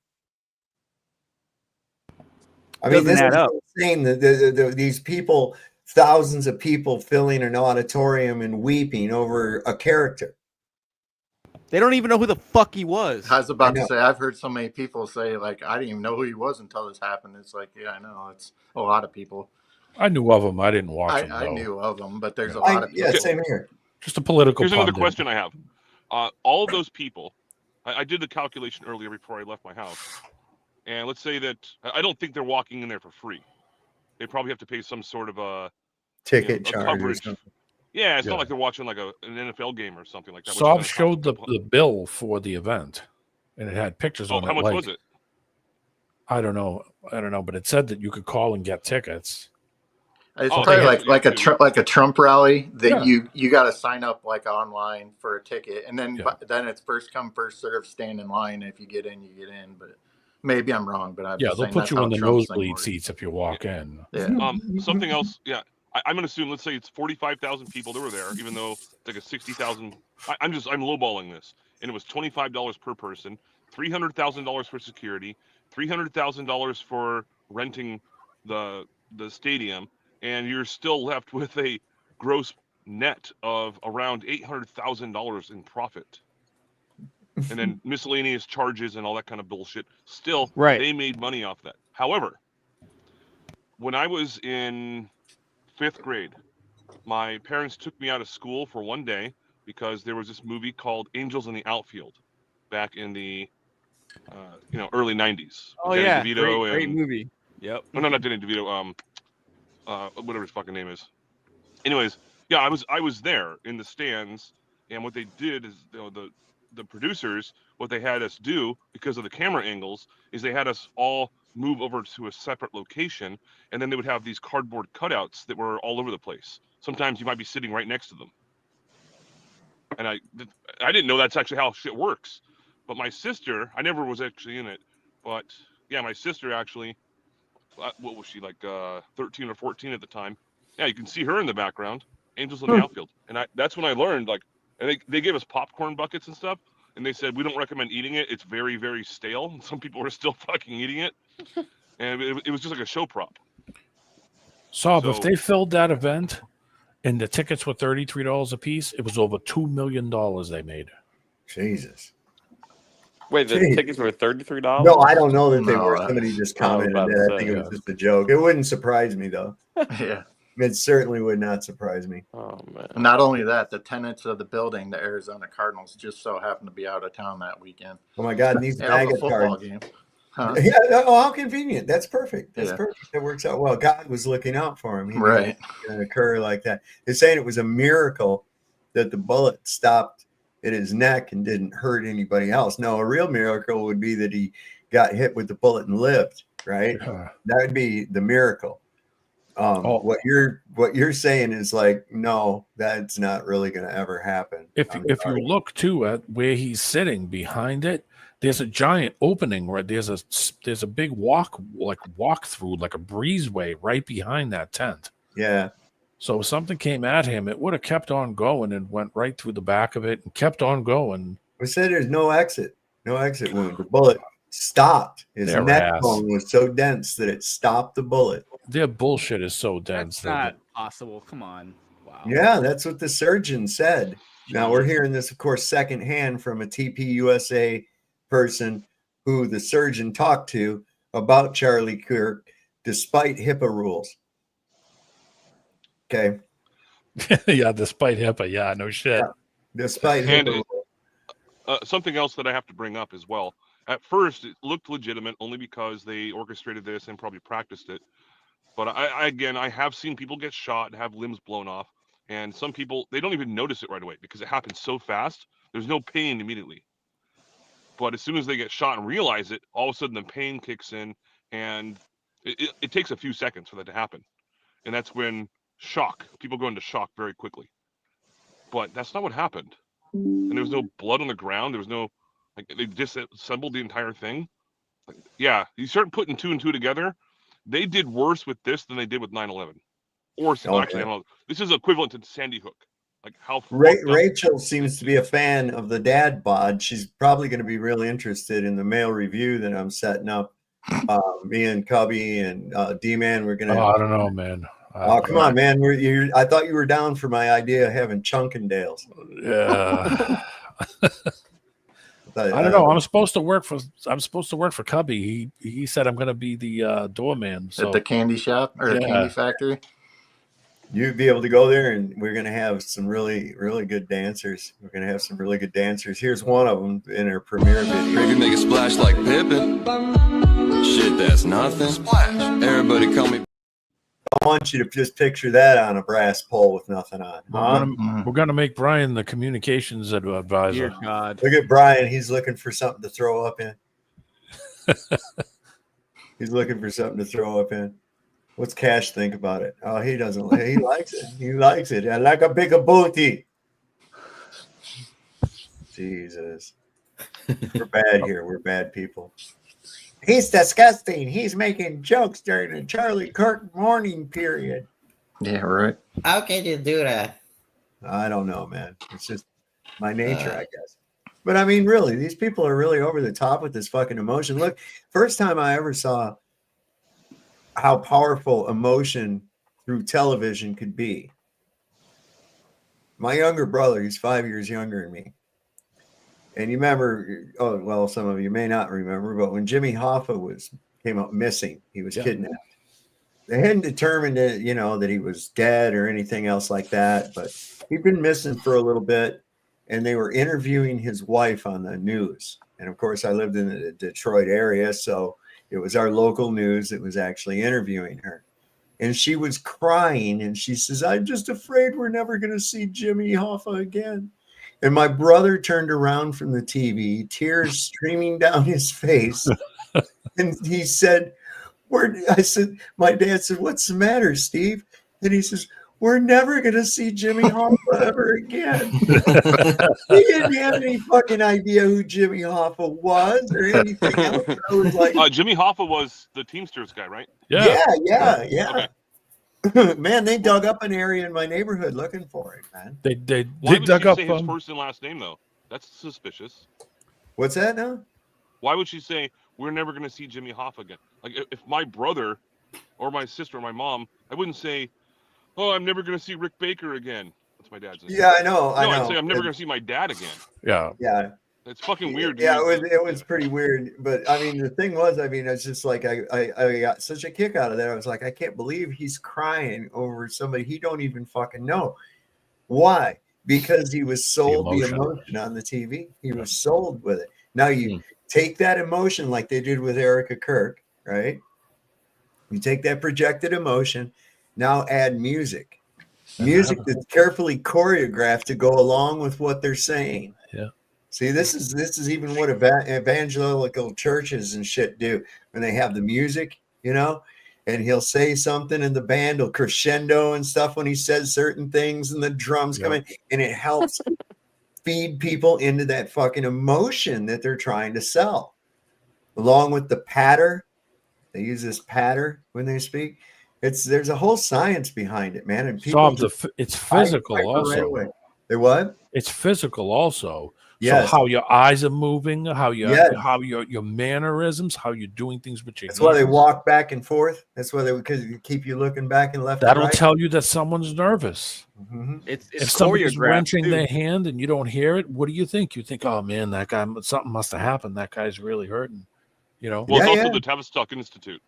I mean, this is insane. These people, thousands of people filling an auditorium and weeping over a character. They don't even know who the fuck he was. I was about to say, I've heard so many people say, like, I didn't even know who he was until this happened. It's like, yeah, I know. It's a lot of people. I knew of them. I didn't watch them. I though. knew of them, but there's a lot of people. Yeah, same here. Just a political. Here's another pundit. question I have. All of those people, I did the calculation earlier before I left my house, and let's say that I don't think they're walking in there for free. They probably have to pay some sort of a ticket a charge. coverage. Yeah, it's not like they're watching like an NFL game or something like that. Saab showed the bill for the event, and it had pictures on it. How much was it? I don't know, but it said that you could call and get tickets. It's probably like a Trump rally that you got to sign up like online for a ticket, and then it's first come first serve. Stand in line. If you get in, you get in. But maybe I'm wrong. But they'll put you in the nosebleed seats if you walk in. Yeah. Something else. Yeah. I'm going to assume, let's say it's 45,000 people that were there, even though it's like a 60,000. I'm lowballing this. And it was $25 per person, $300,000 for security, $300,000 for renting the stadium. And you're still left with a gross net of around $800,000 in profit. And then miscellaneous charges and all that kind of bullshit. Still, they made money off that. However, when I was in 5th grade, my parents took me out of school for one day because there was this movie called Angels in the Outfield back in the early 90s. Oh Danny yeah, DeVito great movie. Yep. No, not Danny DeVito. Whatever his fucking name is. Anyways, yeah, I was there in the stands, and what they did is the producers, what they had us do because of the camera angles is they had us all move over to a separate location, and then they would have these cardboard cutouts that were all over the place. Sometimes you might be sitting right next to them. And I didn't know that's actually how shit works. But my sister, I never was actually in it, but yeah, my sister actually, what was she, like 13 or 14 at the time? Yeah, you can see her in the background, Angels in the Outfield. And that's when I learned, like, and they gave us popcorn buckets and stuff, and they said, we don't recommend eating it. It's very, very stale. And some people were still fucking eating it. And it was just like a show prop. So if they filled that event and the tickets were $33 a piece, it was over $2 million they made. Jesus. Wait, the tickets were $33? No, I don't know that they were. Somebody just commented that. I think it was just a joke. It wouldn't surprise me, though. Yeah. It certainly would not surprise me. Oh, man. Not only that, the tenants of the building, the Arizona Cardinals, just so happened to be out of town that weekend. Oh, my God. And these bag of cards. Game. Huh? Yeah, how convenient. That's perfect. That's perfect. That works out well. God was looking out for him. He right. Going to occur like that. They're saying it was a miracle that the bullet stopped at his neck and didn't hurt anybody else. No, a real miracle would be that he got hit with the bullet and lived, right? That would be the miracle. What you're saying is like, no, that's not really going to ever happen. If you look too at where he's sitting behind it, there's a giant opening where there's a big walk through, like a breezeway right behind that tent. Yeah. So if something came at him, it would have kept on going and went right through the back of it and kept on going. We said there's no exit wound. The bullet stopped. His neck bone was so dense that it stopped the bullet. Their bullshit is so dense. That's not possible. Come on. Wow. Yeah, that's what the surgeon said. Now we're hearing this, of course, secondhand from a TPUSA person who the surgeon talked to about Charlie Kirk, despite HIPAA rules. Okay. Yeah, despite HIPAA. Yeah, no shit. Yeah, despite HIPAA rules. Something else that I have to bring up as well. At first, it looked legitimate only because they orchestrated this and probably practiced it. But I have seen people get shot and have limbs blown off. And some people, they don't even notice it right away because it happens so fast. There's no pain immediately. But as soon as they get shot and realize it, all of a sudden the pain kicks in. And it takes a few seconds for that to happen. And that's when people go into shock very quickly. But that's not what happened. And there was no blood on the ground. There was no, they disassembled the entire thing. Yeah, you start putting two and two together. They did worse with this than they did with 9/11. Or actually, I don't know. This is equivalent to Sandy Hook. Like how Rachel seems to be a fan of the dad bod. She's probably going to be really interested in the male review that I'm setting up. Me and Cubby and D-Man, we're going to. I don't know, man. Come on, man. I thought you were down for my idea of having Chunkendales. Yeah. I don't know. I'm supposed to work for Cubby. He said I'm going to be the doorman. So. At the candy shop or the candy factory. You'd be able to go there, and we're going to have some really, really good dancers. We're going to have some really good dancers. Here's one of them in her premiere video. Baby, make it splash like Pippin. Shit, that's nothing. Splash. Everybody call me. I want you to just picture that on a brass pole with nothing on. We're gonna make Brian the communications advisor. Dear God. Look at Brian. He's looking for something to throw up in. He's looking for something to throw up in. What's Cash think about it? Oh, he doesn't. He likes it. He likes it. I like a bigger booty. Jesus. We're bad here. We're bad people. He's disgusting. He's making jokes during the Charlie Kirk mourning period. Yeah, right. How can you do that? I don't know, man. It's just my nature, I guess. But I mean, really, these people are really over the top with this fucking emotion. Look, first time I ever saw how powerful emotion through television could be. My younger brother, he's 5 years younger than me. And you remember, oh, well, some of you may not remember, but when Jimmy Hoffa came up missing, he was kidnapped. They hadn't determined that, that he was dead or anything else like that, but he'd been missing for a little bit, and they were interviewing his wife on the news. And of course, I lived in the Detroit area, so it was our local news that was actually interviewing her. And she was crying, and she says, I'm just afraid we're never going to see Jimmy Hoffa again. And my brother turned around from the TV, tears streaming down his face. And he said, my dad said, what's the matter, Steve? And he says, we're never going to see Jimmy Hoffa ever again. He didn't have any fucking idea who Jimmy Hoffa was or anything else. I was like, Jimmy Hoffa was the Teamsters guy, right? Yeah. Okay. Man, they dug up an area in my neighborhood looking for it, man. They Why would dug she up say his first and last name, though? That's suspicious. What's that now? Why would she say, we're never going to see Jimmy Hoffa again? Like, if my brother or my sister or my mom, I wouldn't say, oh, I'm never going to see Rick Baker again. That's my dad's name. Yeah, I know. I'd say I'm never going to see my dad again. Yeah. It's fucking weird. Yeah, it was pretty weird. But I mean, the thing was, it's just like I got such a kick out of that. I was like, I can't believe he's crying over somebody he don't even fucking know. Why? Because he was sold the emotion on the TV. He was sold with it. Now you take that emotion like they did with Carie Kirk, right? You take that projected emotion, now add music. Music that's carefully choreographed to go along with what they're saying. Yeah. See, this is even what evangelical churches and shit do when they have the music, and he'll say something and the band will crescendo and stuff when he says certain things and the drums come in, and it helps feed people into that fucking emotion that they're trying to sell. Along with the patter, they use this patter when they speak. There's a whole science behind it, man. And people it's physical also. They what? It's physical also. Yes. So how your eyes are moving, how your mannerisms, how you're doing things with your That's hands. why they walk back and forth. That's why because you keep you looking back and left. That'll and right. Tell you that someone's nervous. Mm-hmm. If somebody's wrenching their hand and you don't hear it, what do you think? You think, oh man, that guy, something must have happened. That guy's really hurting. Well, it's also the Tavistock Institute,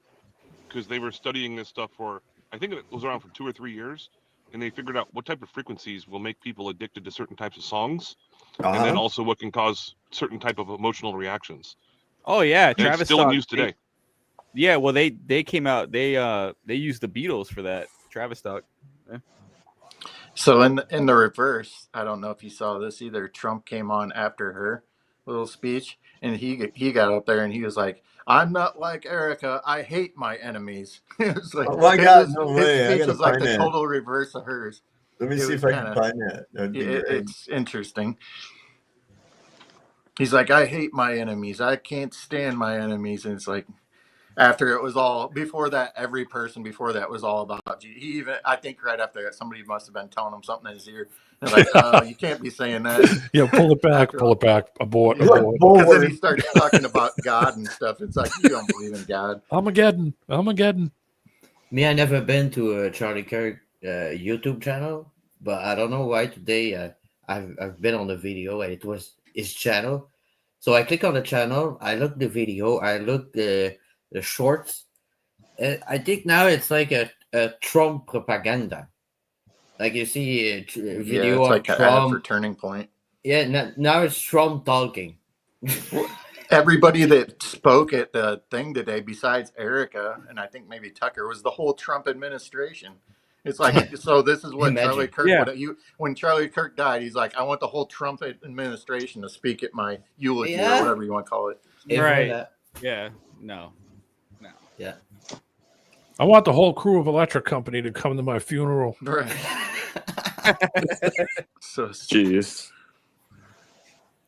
because they were studying this stuff for, I think it was around for 2 or 3 years, and they figured out what type of frequencies will make people addicted to certain types of songs, and then also what can cause certain type of emotional reactions. Oh yeah, and Travis it's still in use today. Well, they came out. They used the Beatles for that. Travis Stock. Yeah. So in the reverse, I don't know if you saw this either. Trump came on after her little speech, and he got up there and he was like, "I'm not like Erica. I hate my enemies." It was like, oh my God, no his way! speech was like the total reverse of hers. Let me see if I can find that. It's interesting. He's like, I hate my enemies. I can't stand my enemies. And it's like, after it was all, before that, every person before that was all about you. He even, I think right after that, somebody must have been telling him something in his ear. And like, you can't be saying that. Yeah, pull it back, abort. Because then he started talking about God and stuff. It's like, you don't believe in God. Armageddon. Me, I never been to a Charlie Kirk YouTube channel, but I don't know why today I've been on the video and it was his channel. So I click on the channel, I look the video, I look the shorts. I think now it's like a Trump propaganda. Like you see a video it's of like an ad for Trump. Turning Point. Yeah, now it's Trump talking. Everybody that spoke at the thing today, besides Erica and I think maybe Tucker, was the whole Trump administration. It's like, so this is what Imagine. Charlie Kirk would. When Charlie Kirk died, he's like, I want the whole Trump administration to speak at my eulogy or whatever you want to call it. Right. Yeah. No. Yeah. I want the whole crew of Electric Company to come to my funeral. Right. So jeez.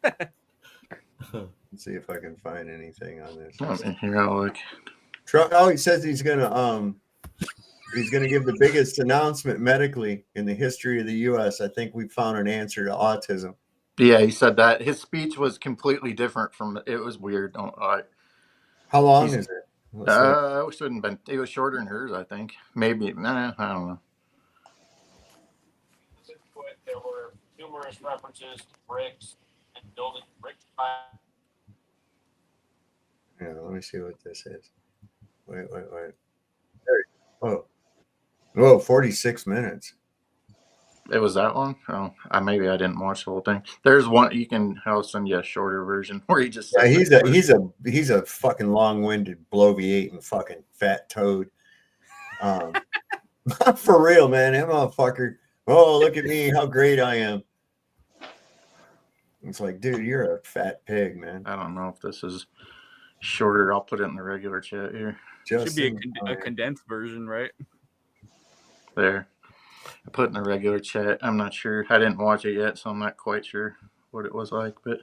Let's see if I can find anything on this. Here, I'll look. Trump. Oh, he says he's gonna give the biggest announcement medically in the history of the U.S. I think we found an answer to autism. Yeah, he said that his speech was completely different from. It was weird. How long is it? It shouldn't have been. It was shorter than hers, I think. Maybe. Nah, I don't know. There were numerous references to bricks and building bricks. Yeah, let me see what this is. Wait. There. Oh, 46 minutes. It was that long? Oh, maybe I didn't watch the whole thing. There's one you can. I'll send you a shorter version where he just. Yeah, he's a fucking long-winded, bloviating fucking fat toad. For real, man, that motherfucker. Oh, look at me, how great I am. It's like, dude, you're a fat pig, man. I don't know if this is shorter. I'll put it in the regular chat here. Should be a condensed version, right? There. I put in the regular chat. I'm not sure. I didn't watch it yet, so I'm not quite sure what it was like. But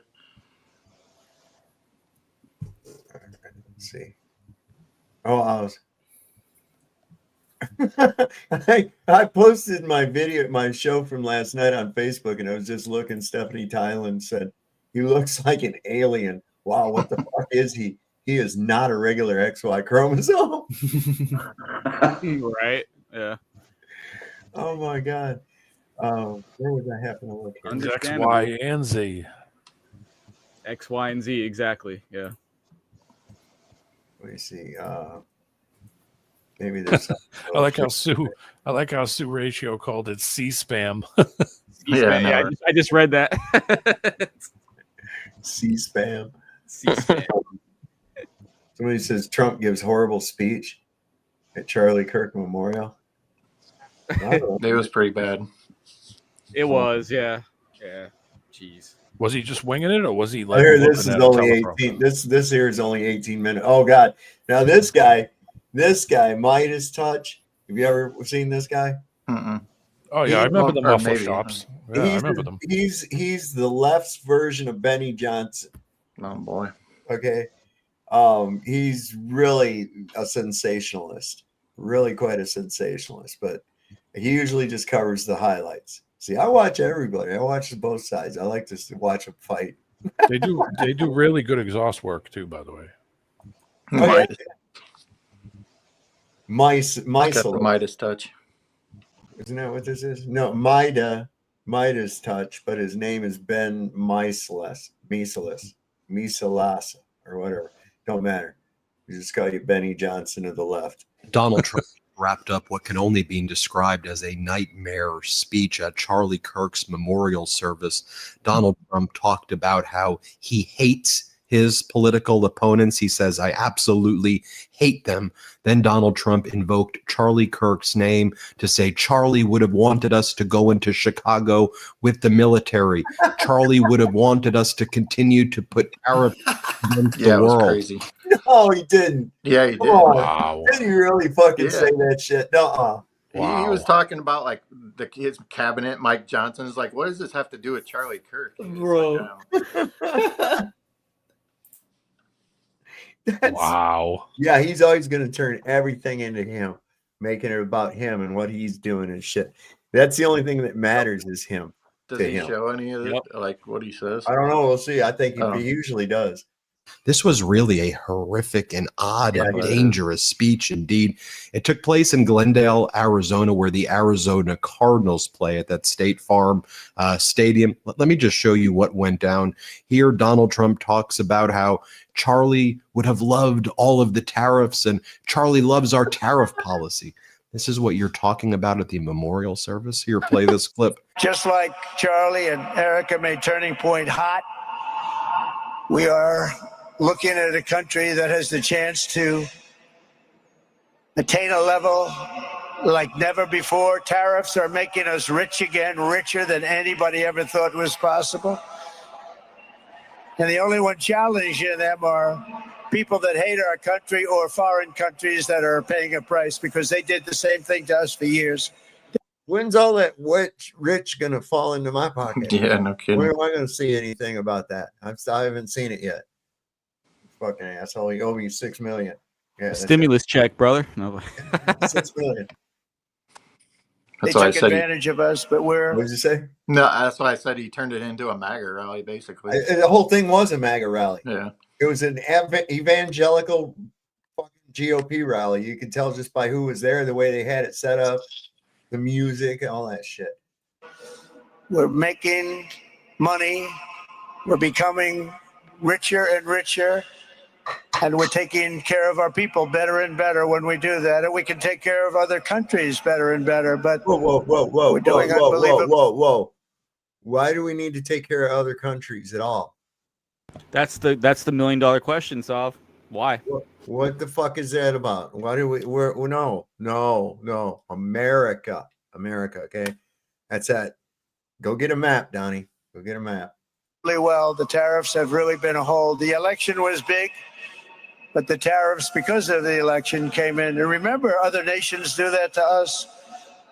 let's see. Oh, I posted my show from last night on Facebook, and I was just looking. Stephanie Tylen said he looks like an alien. Wow, what the fuck is he? He is not a regular XY chromosome. Right? Yeah. Oh my God. Where would I happen to look? X, Y, and Z. X, Y, and Z, exactly. Yeah. Let me see. Maybe there's I like how Sue Ratio called it C-spam. Yeah, I just read that. C-spam. C-spam. Somebody says Trump gives horrible speech at Charlie Kirk Memorial. It was pretty bad. It was, yeah. Yeah. Jeez. Was he just winging it, or was he like? I hear this is only 18. This here is only 18 minutes. Oh God! Now this guy, Midas Touch. Have you ever seen this guy? Oh yeah, I remember the muffler shops. Yeah, I remember them. He's the left's version of Benny Johnson. Oh boy. Okay. He's really a sensationalist. Really quite a sensationalist, but he usually just covers the highlights. See, I watch everybody. I watch both sides. I like to watch them fight. They do really good exhaust work too, by the way. Midas Touch. Isn't that what this is? No, Midas Touch, but his name is Ben Misalas, or whatever. Don't matter. You just call you Benny Johnson of the left. Donald Trump wrapped up what can only be described as a nightmare speech at Charlie Kirk's memorial service. Donald Trump talked about how he hates his political opponents. He says, I absolutely hate them. Then Donald Trump invoked Charlie Kirk's name to say Charlie would have wanted us to go into Chicago with the military. Charlie would have wanted us to continue to put tariffs against the world. Was crazy. No, he didn't. Yeah, he did. Wow. Did he really fucking say that shit? No. He was talking about like his cabinet. Mike Johnson is like, what does this have to do with Charlie Kirk? Bro. Wow. Yeah, he's always going to turn everything into him, making it about him and what he's doing and shit. That's the only thing that matters is him. Does he show any of it? Like what he says? I don't know. We'll see. I think he usually does. This was really a horrific and odd and dangerous speech indeed. It took place in Glendale, Arizona, where the Arizona Cardinals play at that State Farm stadium. Let me just show you what went down. Here, Donald Trump talks about how Charlie would have loved all of the tariffs and Charlie loves our tariff policy. This is what you're talking about at the memorial service? Here, play this clip. Just like Charlie and Erica made Turning Point hot, we are looking at a country that has the chance to attain a level like never before. Tariffs are making us rich again, richer than anybody ever thought was possible. And the only one challenging them are people that hate our country or foreign countries that are paying a price because they did the same thing to us for years. When's all that rich going to fall into my pocket? Yeah, no kidding. When am I going to see anything about that? I haven't seen it yet. Fucking asshole. You owe me $6 million. Yeah, stimulus check, brother. No. $6 million. They took advantage of us, but we're... What did you say? No, that's why I said he turned it into a MAGA rally, basically. The whole thing was a MAGA rally. Yeah. It was an evangelical fucking GOP rally. You could tell just by who was there, the way they had it set up, the music, all that shit. We're making money. We're becoming richer and richer. And we're taking care of our people better and better when we do that. And we can take care of other countries better and better. But whoa. Why do we need to take care of other countries at all? That's the $1 million question, Sav. Why? What the fuck is that about? Why do no. America. Okay. That's that. Go get a map, Donnie. Go get a map. Really well. The tariffs have really been a hold. The election was big, but the tariffs, because of the election, came in. And remember, other nations do that to us.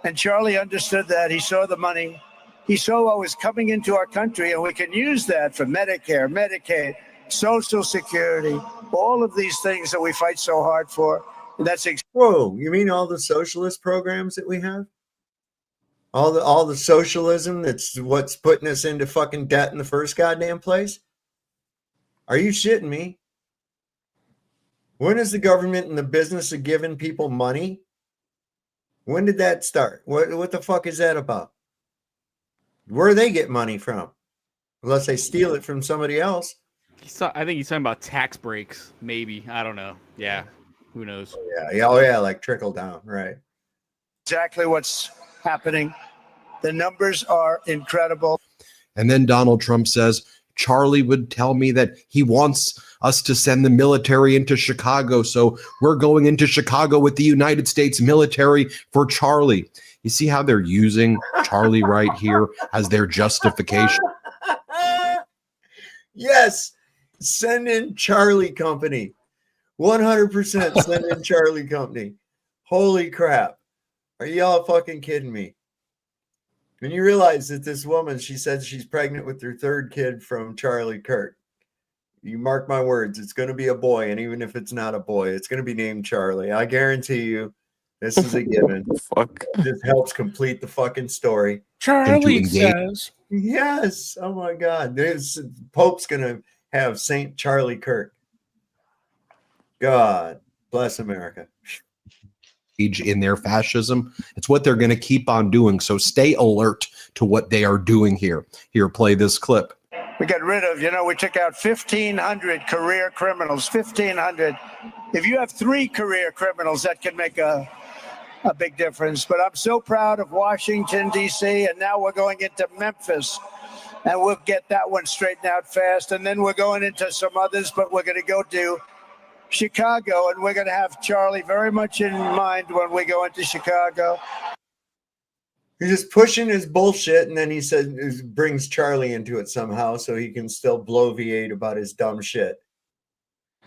And Charlie understood that. He saw the money. He saw what was coming into our country, and we can use that for Medicare, Medicaid, Social Security, all of these things that we fight so hard for. And that's whoa, you mean all the socialist programs that we have? All the socialism that's what's putting us into fucking debt in the first goddamn place? Are you shitting me? When is the government in the business of giving people money? When did that start? What the fuck is that about? Where do they get money from? Unless they steal it from somebody else. I think he's talking about tax breaks, maybe. I don't know. Yeah, who knows? Yeah, like trickle down, right? Exactly what's happening. The numbers are incredible. And then Donald Trump says, Charlie would tell me that he wants us to send the military into Chicago. So we're going into Chicago with the United States military for Charlie. You see how they're using Charlie right here as their justification? Yes. Send in Charlie Company. 100% send in Charlie Company. Holy crap. Are y'all fucking kidding me? When you realize that this woman, she said she's pregnant with her third kid from Charlie Kirk. You mark my words, it's going to be a boy. And even if it's not a boy, it's going to be named Charlie. I guarantee you, this is a given. Fuck. This helps complete the fucking story. Charlie says. Yes. Oh my God. Pope's going to have Saint Charlie Kirk. God bless America. In their fascism. It's what they're going to keep on doing. So stay alert to what they are doing here. Here, play this clip. We got rid of, we took out 1,500 career criminals, 1,500. If you have 3 career criminals, that can make a big difference. But I'm so proud of Washington, D.C., and now we're going into Memphis, and we'll get that one straightened out fast. And then we're going into some others, but we're going to go to Chicago, and we're going to have Charlie very much in mind when we go into Chicago. He's just pushing his bullshit, and then he says brings Charlie into it somehow so he can still bloviate about his dumb shit.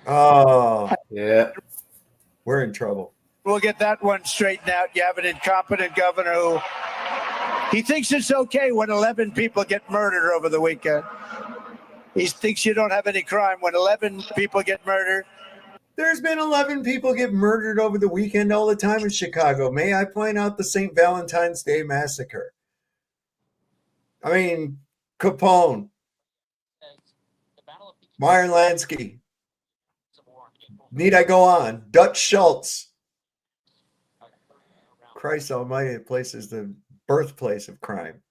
Oh, yeah. We're in trouble. We'll get that one straightened out. You have an incompetent governor who he thinks it's okay when 11 people get murdered over the weekend. He thinks you don't have any crime when 11 people get murdered. There's been 11 people get murdered over the weekend all the time in Chicago. May I point out the St. Valentine's Day massacre? I mean, Capone, Meyer Lansky, Need I go on? Dutch Schultz. Christ almighty, the place is the birthplace of crime.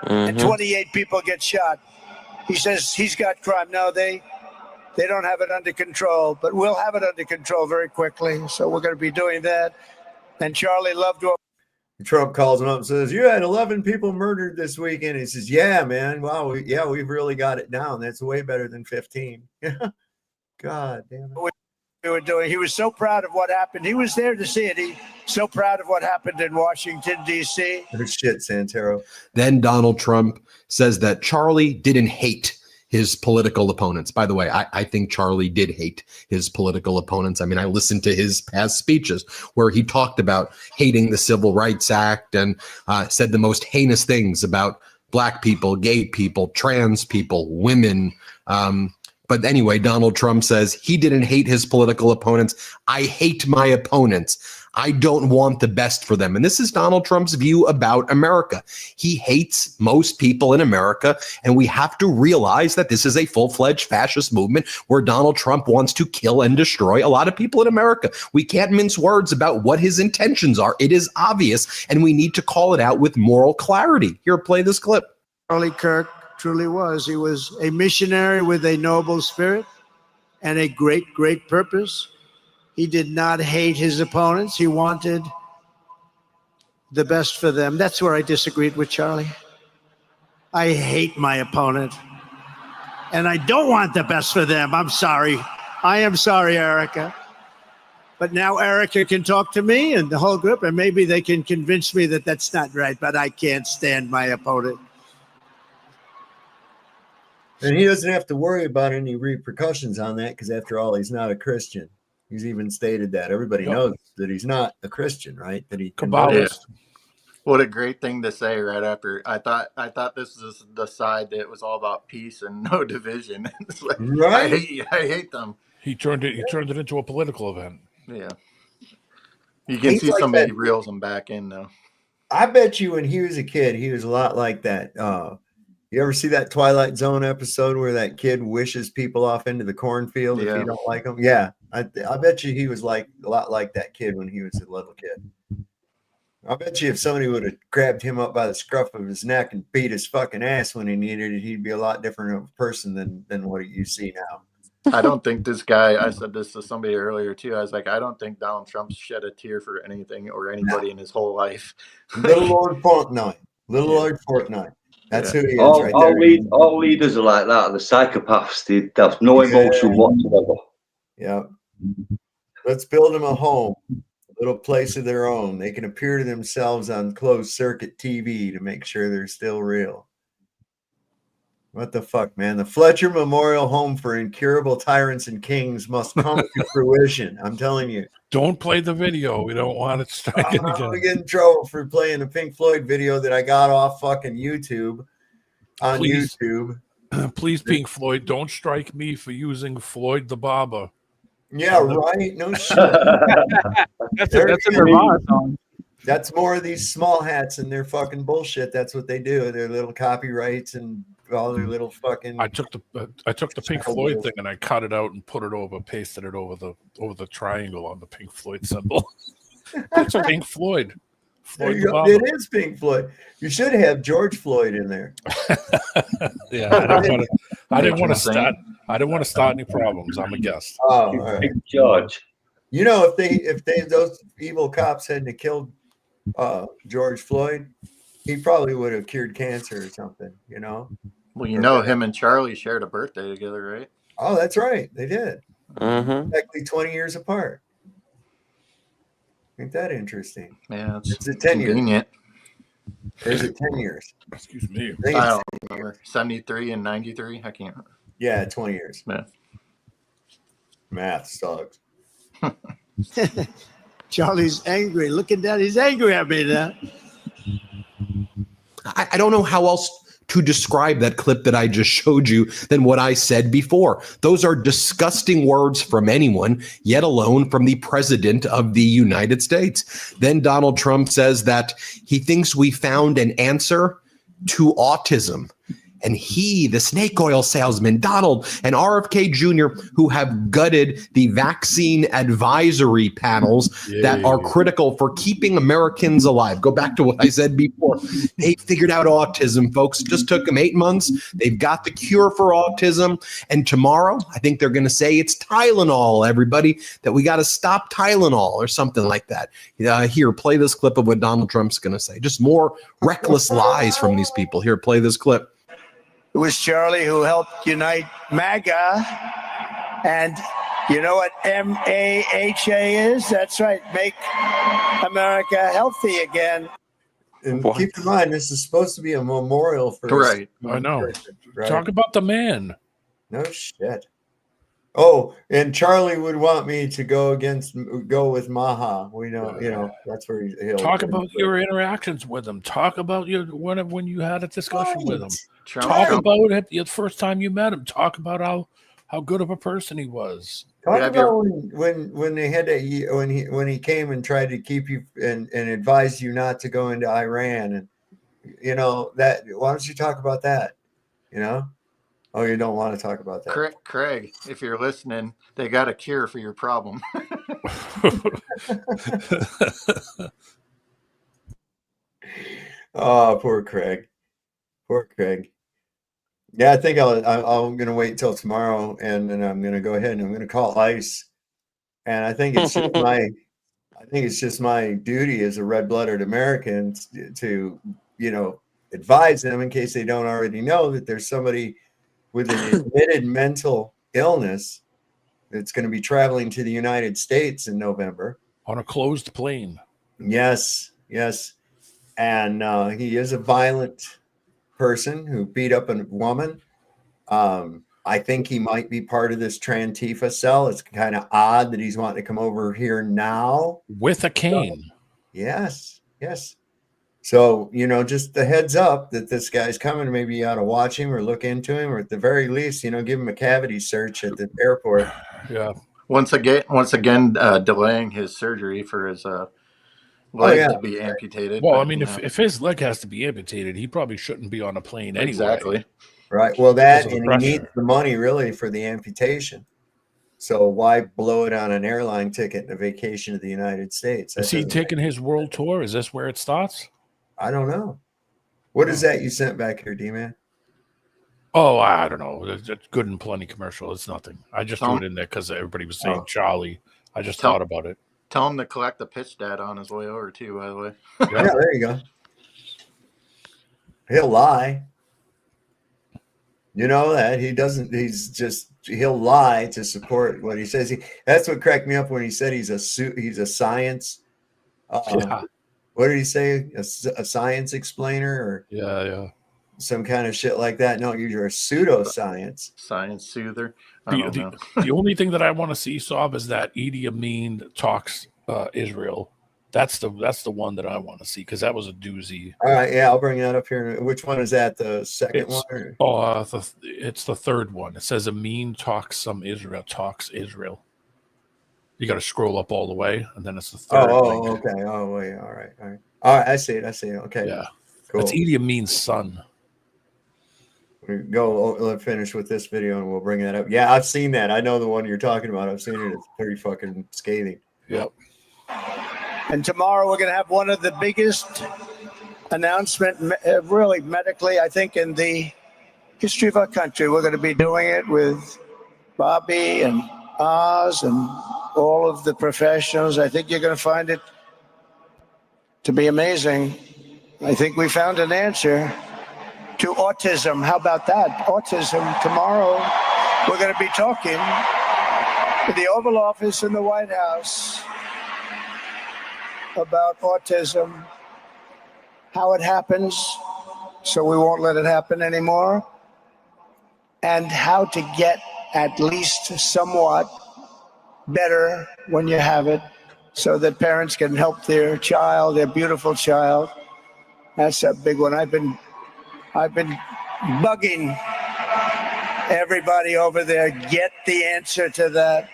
And 28 people get shot. He says he's got crime. No, they don't have it under control, but we'll have it under control very quickly. So we're going to be doing that. And Charlie loved what Trump calls him up and says, "You had 11 people murdered this weekend." He says, "Yeah, man. Wow, we've really got it down. That's way better than 15." God damn it. we were doing. He was so proud of what happened. He was there to see it. He so proud of what happened in Washington, D.C. Good shit, Santero. Then Donald Trump says that Charlie didn't hate his political opponents. By the way, I think Charlie did hate his political opponents. I mean, I listened to his past speeches where he talked about hating the Civil Rights Act and said the most heinous things about black people, gay people, trans people, women. But anyway, Donald Trump says he didn't hate his political opponents. I hate my opponents. I don't want the best for them. And this is Donald Trump's view about America. He hates most people in America. And we have to realize that this is a full-fledged fascist movement where Donald Trump wants to kill and destroy a lot of people in America. We can't mince words about what his intentions are. It is obvious, and we need to call it out with moral clarity. Here, play this clip. Charlie Kirk truly was. He was a missionary with a noble spirit and a great, great purpose. He did not hate his opponents. He wanted the best for them. That's where I disagreed with Charlie. I hate my opponent, and I don't want the best for them. I'm sorry. I am sorry, Erica. But now Erica can talk to me and the whole group, and maybe they can convince me that that's not right, but I can't stand my opponent. And he doesn't have to worry about any repercussions on that because, after all, he's not a Christian. He's even stated that. Everybody knows that he's not a Christian, right? That he Kabbalist. What a great thing to say right after. I thought this was the side that was all about peace and no division. It's like, right? I hate them. He turned it into a political event. Yeah. You can see like somebody reels him back in though. I bet you when he was a kid, he was a lot like that. You ever see that Twilight Zone episode where that kid wishes people off into the cornfield if you don't like them? Yeah. I bet you he was like a lot like that kid when he was a little kid. I bet you if somebody would have grabbed him up by the scruff of his neck and beat his fucking ass when he needed it, he'd be a lot different of a person than what you see now. I don't think this guy, I said this to somebody earlier too. I was like, I don't think Donald Trump shed a tear for anything or anybody in his whole life. Little Lord Fortnite. Lord Fortnite. That's who he is right there. All leaders are like that. The psychopaths, they have no emotion whatsoever. Yeah. Let's build them a home, a little place of their own. They can appear to themselves on closed circuit TV to make sure they're still real. What the fuck, man? The Fletcher Memorial Home for Incurable Tyrants and Kings must come to fruition. I'm telling you. Don't play the video. We don't want it striking again. I'm going to get in trouble for playing a Pink Floyd video that I got off fucking YouTube. YouTube. Please, Pink Floyd, don't strike me for using Floyd the Barber. Yeah, right. No shit. That's a Nirvana song. That's more of these small hats and their fucking bullshit. That's what they do. Their little copyrights and all their little fucking. I took the Pink Floyd thing and I cut it out and put it over, pasted it over the triangle on the Pink Floyd symbol. It's a Pink Floyd. It is Pink Floyd. You should have George Floyd in there. Yeah, I didn't want to start any problems. I'm a guest. Oh, all right. George. You know, if those evil cops hadn't killed George Floyd, he probably would have cured cancer or something. You know. Well, you know, him and Charlie shared a birthday together, right? Oh, that's right. They did. Mm-hmm. Exactly 20 years apart. Ain't that interesting? Yeah, it's a 10 convenient. There's a 10 years. Excuse me. I don't remember. 73 and 93. I can't remember. Yeah, 20 years. Yeah. Math sucks. Charlie's angry. Look at that. He's angry at me now. I don't know how else to describe that clip that I just showed you than what I said before. Those are disgusting words from anyone, yet alone from the president of the United States. Then Donald Trump says that he thinks we found an answer to autism. and he, the snake oil salesman, Donald, and RFK Jr., who have gutted the vaccine advisory panels that are critical for keeping Americans alive. Go back to what I said before. They figured out autism, folks. It just took them 8 months. They've got the cure for autism. And tomorrow, I think they're going to say it's Tylenol, everybody, that we got to stop Tylenol or something like that. Here, play this clip of what Donald Trump's going to say. Just more reckless lies from these people. Here, play this clip. It was Charlie who helped unite MAGA. And you know what MAHA is? That's right. Make America healthy again. And keep in mind, this is supposed to be a memorial for right. I know. Right? Talk about the man. No shit. Oh, and Charlie would want me to go with Maha. We know, that's where he'll talk about your interactions with him. Talk about when you had a discussion with him. Talk about it the first time you met him. Talk about how good of a person he was. Talk about when they had when he came and tried to keep you and advised you not to go into Iran, and that. Why don't you talk about that? Oh, you don't want to talk about that. Craig, if you're listening, they got a cure for your problem. Oh, poor Craig. Poor Craig. Yeah, I think I'm going to wait until tomorrow, and then I'm going to go ahead and I'm going to call ICE. And I think it's just my duty as a red-blooded American to advise them, in case they don't already know, that there's somebody with an admitted mental illness that's going to be traveling to the United States in November on a closed plane. Yes. And he is a violent person who beat up a woman. I think he might be part of this Trantifa cell. It's kind of odd that he's wanting to come over here now with a cane. Yes. So, just the heads up that this guy's coming. Maybe you ought to watch him or look into him, or at the very least, give him a cavity search at the airport. Yeah. Once again, delaying his surgery for his leg to be amputated. Well, if his leg has to be amputated, he probably shouldn't be on a plane anyway. Exactly. Right. Well, and he needs the money really for the amputation. So why blow it on an airline ticket and a vacation to the United States? Is he taking his world tour? Is this where it starts? I don't know. What is that you sent back here, D-Man? Oh, I don't know. It's good and plenty commercial. It's nothing. I just threw it in there because everybody was saying Charlie. I just thought about it. Tell him to collect the pitch data on his way over too, by the way. Yeah, there you go. He'll lie. You know that he doesn't. He'll lie to support what he says. That's what cracked me up when he said he's a science. What did he say? A science explainer or some kind of shit like that? No, you're a pseudoscience. Science soother. The only thing that I want to see, Saab, is that Idi Amin talks Israel. That's the one that I want to see, because that was a doozy. All right, yeah, I'll bring that up here. Which one is that? The second one? It's the third one. It says Amin talks Israel. You got to scroll up all the way, and then it's the third. Okay. Oh, wait. All right. I see it. Okay. Yeah. Cool. It's Idi Amin's son. Let's finish with this video, and we'll bring that up. Yeah, I've seen that. I know the one you're talking about. I've seen it. It's pretty fucking scathing. Yep. And tomorrow we're going to have one of the biggest announcements, really medically, I think, in the history of our country. We're going to be doing it with Bobby and Oz and all of the professionals. I think you're going to find it to be amazing. I think we found an answer to autism. How about that? Autism. Tomorrow we're going to be talking in the Oval Office in the White House about autism, how it happens, so we won't let it happen anymore, and how to get at least somewhat better when you have it, so that parents can help their child, their beautiful child. That's a big one. I've been bugging everybody over there. Get the answer to that.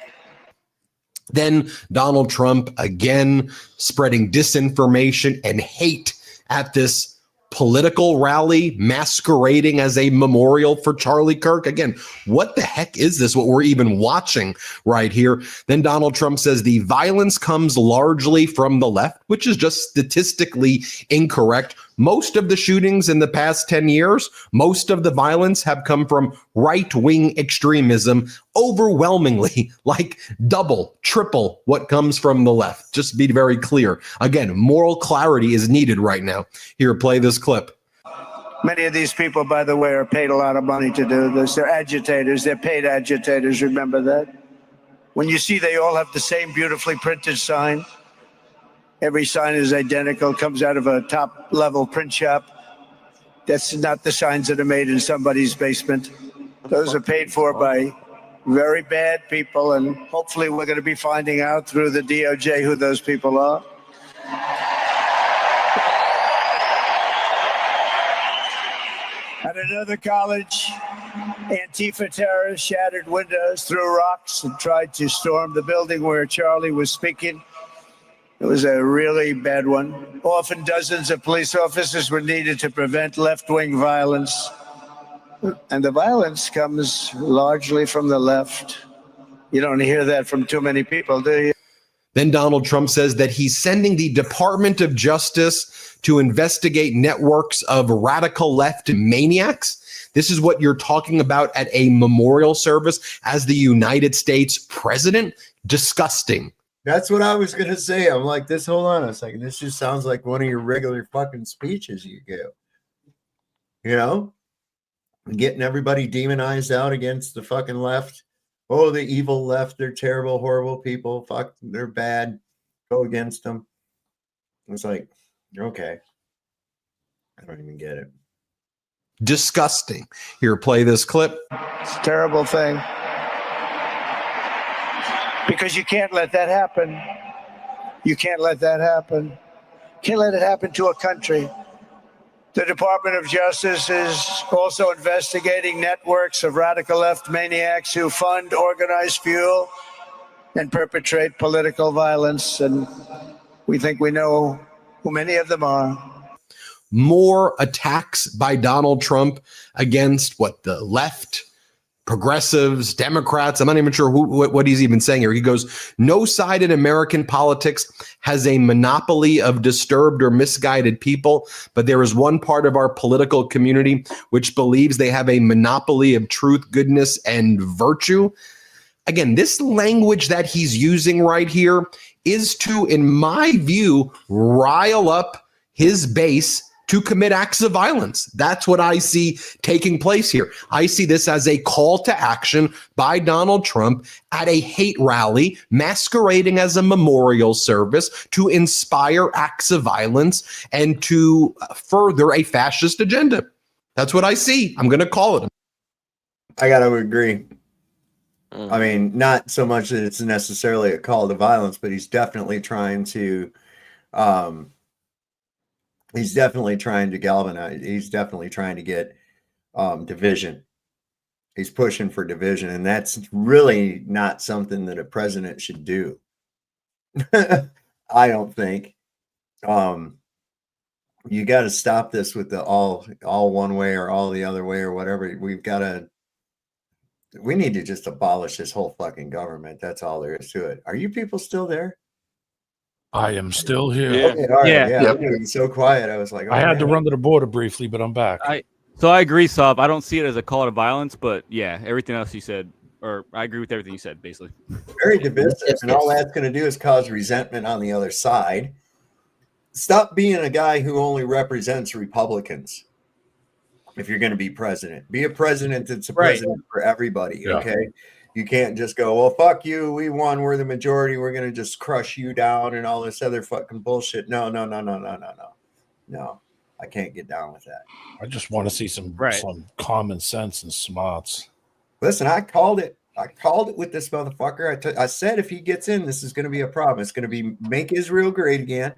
Then Donald Trump again spreading disinformation and hate at this political rally masquerading as a memorial for Charlie Kirk. Again, what the heck is this? What we're even watching right here. Then Donald Trump says the violence comes largely from the left, which is just statistically incorrect. Most of the shootings in the past 10 years, most of the violence have come from right-wing extremism, overwhelmingly, like double, triple what comes from the left. Just be very clear. Again, moral clarity is needed right now. Here, play this clip. Many of these people, by the way, are paid a lot of money to do this. They're agitators. They're paid agitators. Remember that? When you see they all have the same beautifully printed sign, every sign is identical, comes out of a top-level print shop. That's not the signs that are made in somebody's basement. Those are paid for by very bad people, and hopefully we're going to be finding out through the DOJ who those people are. At another college, Antifa terrorists shattered windows, threw rocks, and tried to storm the building where Charlie was speaking. It was a really bad one. Often dozens of police officers were needed to prevent left-wing violence. And the violence comes largely from the left. You don't hear that from too many people, do you? Then Donald Trump says that he's sending the Department of Justice to investigate networks of radical left maniacs. This is what you're talking about at a memorial service as the United States president? Disgusting. That's what I was going to say. I'm like, hold on a second. This just sounds like one of your regular fucking speeches you give. You know? Getting everybody demonized out against the fucking left. Oh, the evil left. They're terrible, horrible people. Fuck, they're bad. Go against them. It's like, okay. I don't even get it. Disgusting. Here, play this clip. It's a terrible thing. Because you can't let that happen. You can't let that happen. Can't let it happen to a country. The Department of Justice is also investigating networks of radical left maniacs who fund, organize, fuel, and perpetrate political violence. And we think we know who many of them are. More attacks by Donald Trump against the left, progressives, Democrats. I'm not even sure what he's even saying here. He goes, no side in American politics has a monopoly of disturbed or misguided people, but there is one part of our political community which believes they have a monopoly of truth, goodness, and virtue. Again, this language that he's using right here is to, in my view, rile up his base to commit acts of violence. That's what I see taking place here. I see this as a call to action by Donald Trump at a hate rally masquerading as a memorial service to inspire acts of violence and to further a fascist agenda. That's what I see. I'm going to call it. I got to agree. I mean, not so much that it's necessarily a call to violence, but he's definitely trying to galvanize. He's definitely trying to get division. He's pushing for division, and that's really not something that a president should do. I don't think. You got to stop this with the all one way or all the other way or whatever. We need to just abolish this whole fucking government. That's all there is to it. Are you people still there? I am still here. Yeah. Okay, all right, yeah. Yep. So quiet. I was like, I had to run to the border briefly, but I'm back. So I agree, Saab. I don't see it as a call to violence, but yeah, everything else you said, or I agree with everything you said, basically. Very divisive, and all that's going to do is cause resentment on the other side. Stop being a guy who only represents Republicans. If you're going to be president, be a president that's a president for everybody. Yeah. Okay. You can't just go, well, fuck you. We won. We're the majority. We're going to just crush you down and all this other fucking bullshit. No. I can't get down with that. I just want to see some common sense and smarts. Listen, I called it. I called it with this motherfucker. I said, if he gets in, this is going to be a problem. It's going to be make Israel great again.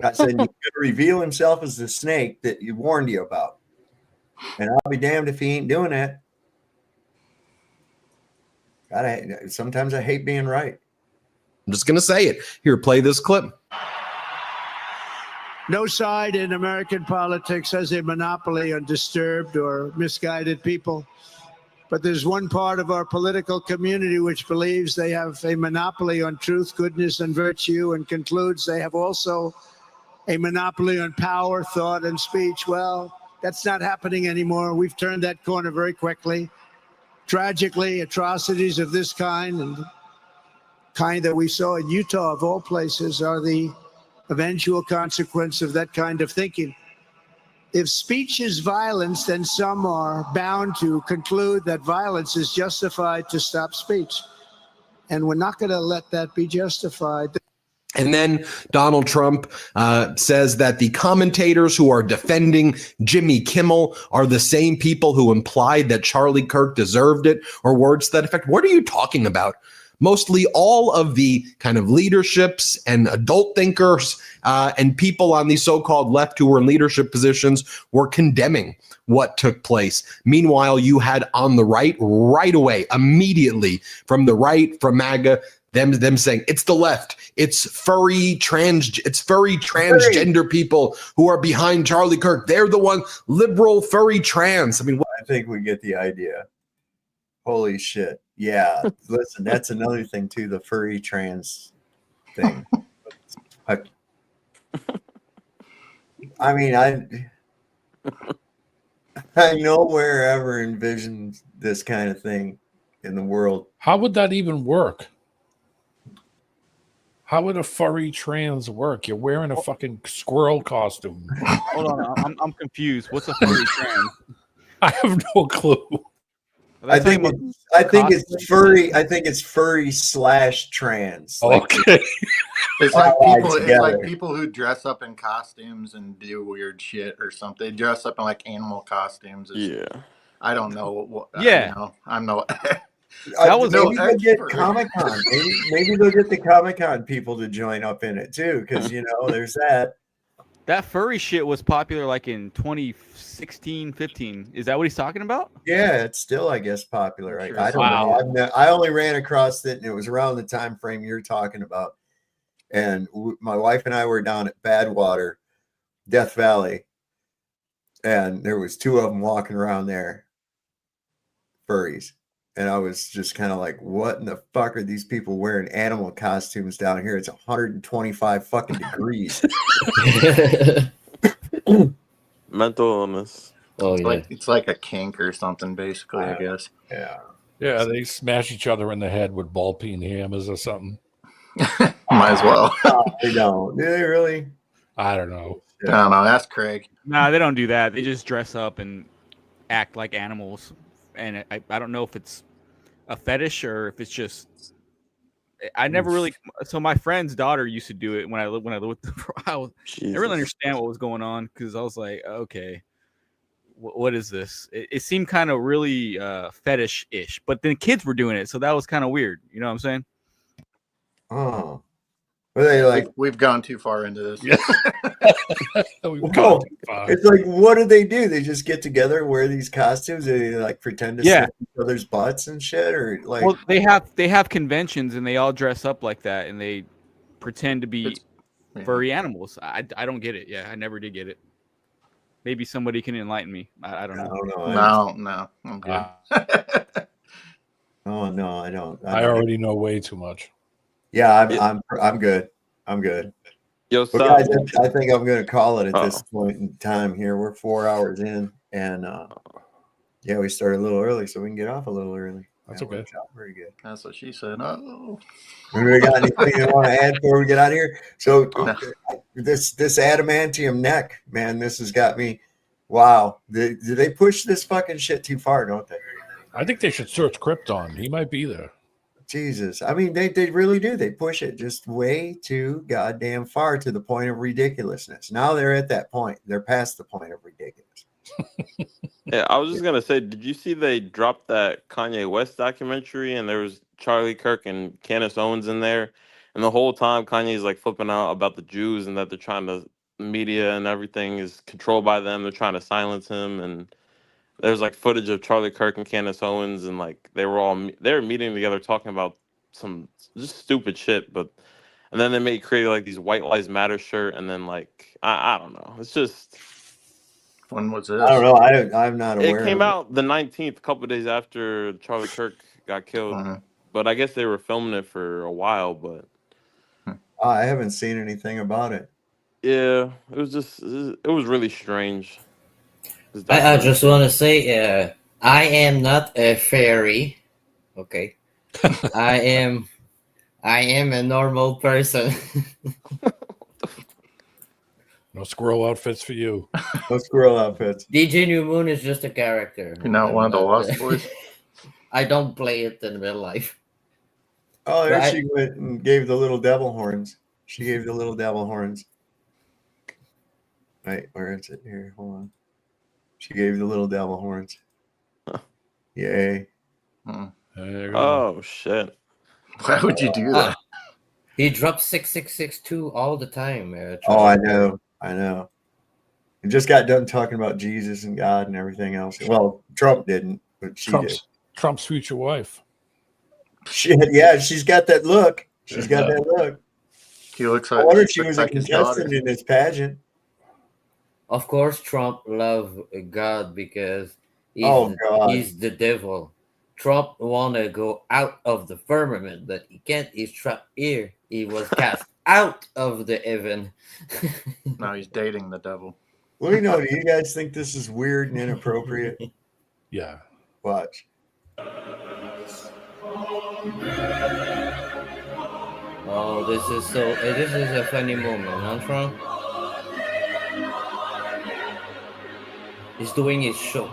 I said, he's going to reveal himself as the snake that you warned you about. And I'll be damned if he ain't doing that. God, sometimes I hate being right. I'm just going to say it. Here, play this clip. No side in American politics has a monopoly on disturbed or misguided people. But there's one part of our political community which believes they have a monopoly on truth, goodness, and virtue, and concludes they have also a monopoly on power, thought, and speech. Well, that's not happening anymore. We've turned that corner very quickly. Tragically, atrocities of this kind and kind that we saw in Utah, of all places, are the eventual consequence of that kind of thinking. If speech is violence, then some are bound to conclude that violence is justified to stop speech. And we're not going to let that be justified. And then Donald Trump says that the commentators who are defending Jimmy Kimmel are the same people who implied that Charlie Kirk deserved it, or words to that effect. What are you talking about? Mostly all of the kind of leaderships and adult thinkers and people on the so-called left who were in leadership positions were condemning what took place. Meanwhile, you had on the right away, immediately from the right, from MAGA, them saying it's the left, it's furry transgender people who are behind Charlie Kirk. They're the one liberal furry trans. I mean, I think we get the idea. Holy shit. Yeah. Listen, that's another thing too, the furry trans thing. I mean, I nowhere ever envisioned this kind of thing in the world. How would that even work? How would a furry trans work? You're wearing a fucking squirrel costume. Hold on, I'm confused. What's a furry trans? I have no clue. I think it's furry. I think it's furry / trans. Okay. It's like people who dress up in costumes and do weird shit or something. They dress up in like animal costumes. I don't know. Yeah. I'm no. Maybe they'll get Comic-Con. Maybe they'll get the Comic-Con people to join up in it too, because there's that. That furry shit was popular like in 2016, 15. Is that what he's talking about? Yeah, it's still, I guess, popular. I don't know. I only ran across it, and it was around the time frame you're talking about. And my wife and I were down at Badwater, Death Valley, and there was 2 of them walking around there, furries. And I was just kind of like, what in the fuck are these people wearing animal costumes down here? It's 125 fucking degrees. Mental illness. It's like a kink or something, basically, I guess. Yeah. Yeah, they smash each other in the head with ball peen hammers or something. Might as well. They don't. Do they really? I don't know. I don't know. That's Craig. Nah, they don't do that. They just dress up and act like animals. And I don't know if it's a fetish or if it's just. I never really. So my friend's daughter used to do it when I lived with them for a while. I didn't really understand what was going on because I was like, okay, what is this? It seemed kind of really fetish-ish, but then kids were doing it, so that was kind of weird. You know what I'm saying? Oh, were they like? We've gone too far into this. It's like, what do? They just get together and wear these costumes and they like pretend to see each other's butts and shit, or like? Well, they have conventions and they all dress up like that and they pretend to be furry animals. I don't get it. Yeah, I never did get it. Maybe somebody can enlighten me. I don't know. No, I'm good. Oh no, I don't. I already know way too much. Yeah, I'm good. I'm good. Yo, guys, I think I'm going to call it at this point in time here. We're 4 hours in, and we started a little early, so we can get off a little early. That's okay. Very good. That's what she said. Oh, we got anything you want to add before we get out of here? So this adamantium neck, man, this has got me. Wow, do they push this fucking shit too far? Don't they? I think they should search Krypton. He might be there. Jesus. I mean, they really do. They push it just way too goddamn far to the point of ridiculousness. Now they're at that point. They're past the point of ridiculous. Yeah, I was just going to say, did you see they dropped that Kanye West documentary and there was Charlie Kirk and Candace Owens in there? And the whole time Kanye's like flipping out about the Jews and that they're trying to, media and everything is controlled by them. They're trying to silence him. And there's like footage of Charlie Kirk and Candace Owens, and like they were meeting together talking about some just stupid shit. And and then they created like these White Lives Matter shirt, and then like I don't know. It's just. When was this? I don't know. I'm not aware. It came out the 19th, a couple of days after Charlie Kirk got killed. But I guess they were filming it for a while. But I haven't seen anything about it. yeah, it was really strange. I just want to say, I am not a fairy. Okay, I am a normal person. No squirrel outfits for you. No squirrel outfits. DJ New Moon is just a character. You're not one of the Lost Boys? I don't play it in real life. Oh, there she went and gave the little devil horns. She gave the little devil horns. Right, where is it? Here, hold on. She gave the little devil horns. Yay. Oh, shit. Why would you do that? He drops 6662 all the time. Oh, I know. He just got done talking about Jesus and God and everything else. Well, Trump didn't, but she did. Trump's future wife. She's got that look. She's got that look. He looks like. I wonder if she was a contestant in this pageant. Of course, Trump loves God because he's the devil. Trump want to go out of the firmament, but he can't. He's trapped here. He was cast out of the heaven. Now he's dating the devil. Well, do you guys think this is weird and inappropriate? Yeah. Watch. Oh, this is a funny moment, huh, Trump? He's doing his show.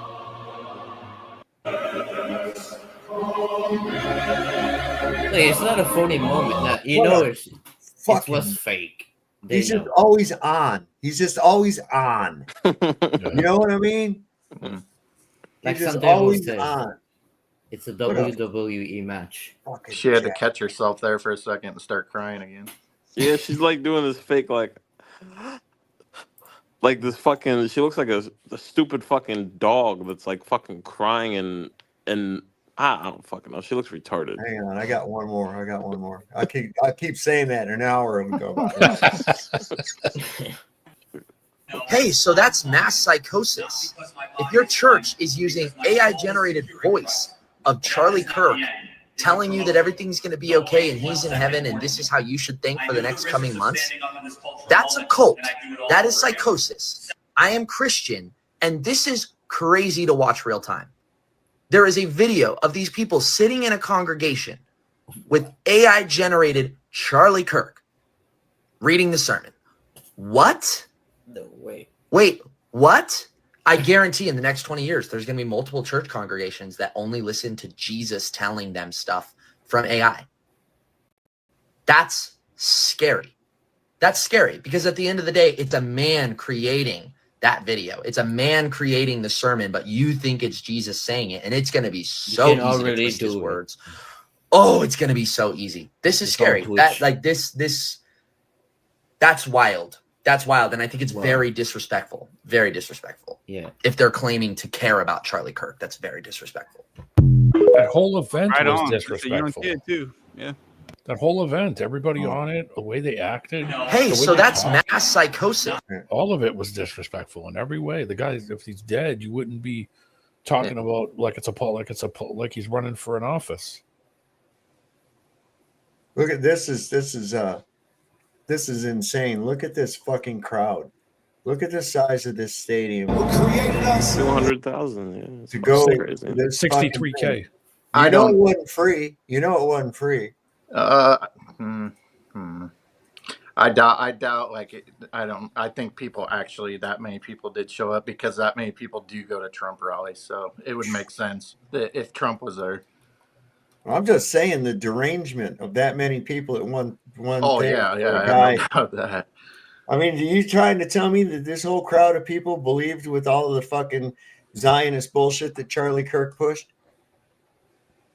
It's not a funny moment. Now, it was fake. He's just always on. You know what I mean? Like He's just some always says, on. It's a WWE match. She had to catch herself there for a second and start crying again. Yeah, she's like doing this fake like this fucking. She looks like a stupid fucking dog that's like fucking crying and I don't fucking know. She looks retarded. Hang on, I got one more. I keep saying that in an hour and go by. Hey, so that's mass psychosis. If your church is using AI-generated voice of Charlie Kirk telling you that everything's going to be okay and he's in heaven and this is how you should think for the next coming months, that's a cult. That is psychosis. I am Christian, and this is crazy to watch real time. There is a video of these people sitting in a congregation with AI-generated Charlie Kirk reading the sermon. What? No way. Wait, what? I guarantee in the next 20 years, there's going to be multiple church congregations that only listen to Jesus telling them stuff from AI. That's scary. That's scary because at the end of the day, it's a man creating that video. It's a man creating the sermon, but you think it's Jesus saying it, and it's going to be so easy to twist his words. Oh, it's going to be so easy. This is scary. That's wild. That's wild, and I think it's very disrespectful. Very disrespectful. Yeah. If they're claiming to care about Charlie Kirk, that's very disrespectful. That whole event was disrespectful. Too. Yeah. That whole event, everybody on it, the way they acted. Hey, so that's mass psychosis. All of it was disrespectful in every way. The guy, if he's dead, you wouldn't be talking about like he's running for an office. Look at this is insane. Look at this fucking crowd. Look at the size of this stadium. 200,000. Yeah, to go 63K. I know it wasn't free. I doubt like it, I think people actually, that many people did show up because that many people do go to Trump rallies. So it would make sense that if Trump was there. I'm just saying the derangement of that many people at one Oh thing. yeah, for yeah, a I guy. have no doubt that. I mean, are you trying to tell me that this whole crowd of people believed with all of the fucking Zionist bullshit that Charlie Kirk pushed?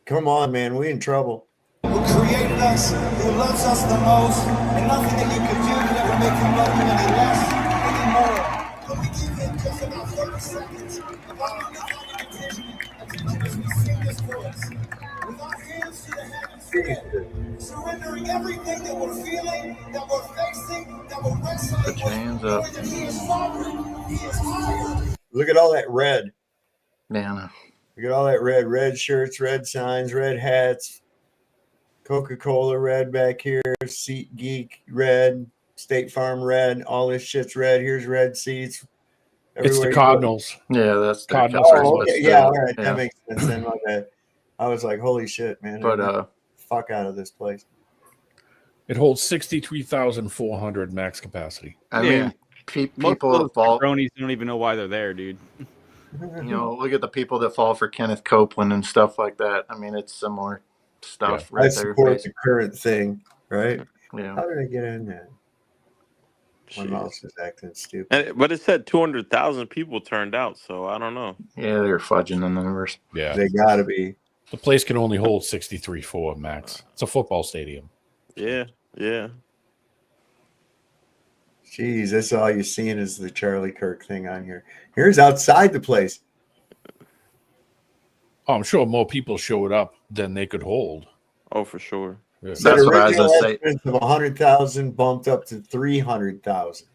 Come on, man, we in trouble. Who created us, who loves us the most, and nothing that you could do could ever make him love you any less, anymore. But we give him just about 30 seconds of our undivided attention as we sing this chorus. With our hands to the heavens together, surrendering everything that we're feeling, that we're facing, that we're wrestling Put your hands up. knowing that He is sovereign, He is higher. Look at all that red. Man, Look at all that red. Red shirts, red signs, red hats. Coca-Cola red back here. Seat Geek red. State Farm red. All this shit's red. Here's red seats. It's the Cardinals. Yeah, that's the Cardinals. Oh, okay. Yeah, all right. Yeah. That makes sense then. My bad. I was like, holy shit, man. But fuck out of this place. It holds 63,400 max capacity. I Yeah. mean, Most people of that those fall, jabronis don't even know why they're there, dude. you know, look at the people that fall for Kenneth Copeland and stuff like that. I mean, it's similar stuff I right there. support the current thing, right? Yeah. How did I get in there? My mouse is acting stupid. But it said 200,000 people turned out, so I don't know. Yeah, they're fudging the numbers. Yeah. They gotta be. The place can only hold 63.4 max. It's a football stadium. Yeah, yeah. Jeez, that's all you're seeing is the Charlie Kirk thing on here. Here's outside the place. Oh, I'm sure more people showed up than they could hold. Oh, for sure. Yeah. That's what I was gonna say. Estimates of 100,000 bumped up to 300,000.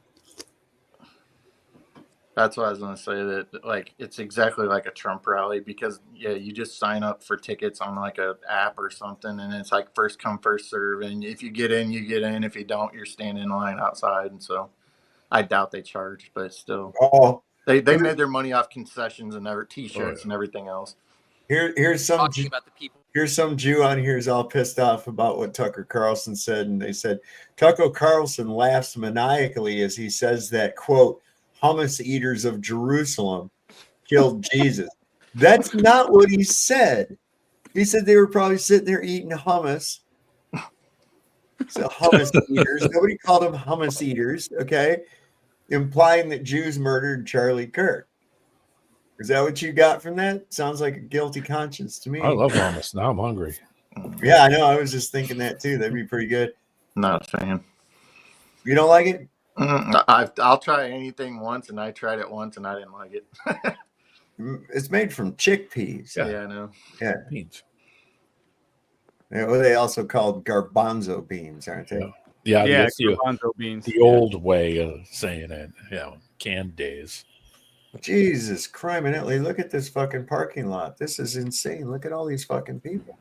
That's what I was gonna say. That like it's exactly like a Trump rally because you just sign up for tickets on like a app or something, and it's like first come first serve. And if you get in, you get in. If you don't, you're standing in line outside. And so, I doubt they charge, but still, they made their money off concessions and T-shirts and everything else. Here's some Talking about the people. Here's some Jew on here who's all pissed off about what Tucker Carlson said, and they said Tucker Carlson laughs maniacally as he says that, quote, hummus eaters of Jerusalem killed Jesus. That's not what he said. He said they were probably sitting there eating hummus. So hummus eaters. Nobody called them hummus eaters, okay? Implying that Jews murdered Charlie Kirk. Is that what you got from that? Sounds like a guilty conscience to me. I love hummus. Now I'm hungry. Yeah, I know. I was just thinking that too. That'd be pretty good. Not a fan. You don't like it? I'll try anything once, and I tried it once, and I didn't like it. It's made from chickpeas. Yeah, I know. Yeah. Beans. Yeah, well, they also called garbanzo beans, aren't they? Yeah, Yeah, the garbanzo beans. The old way of saying it. Yeah, canned days. Jesus criminally, look at this fucking parking lot. This is insane. Look at all these fucking people.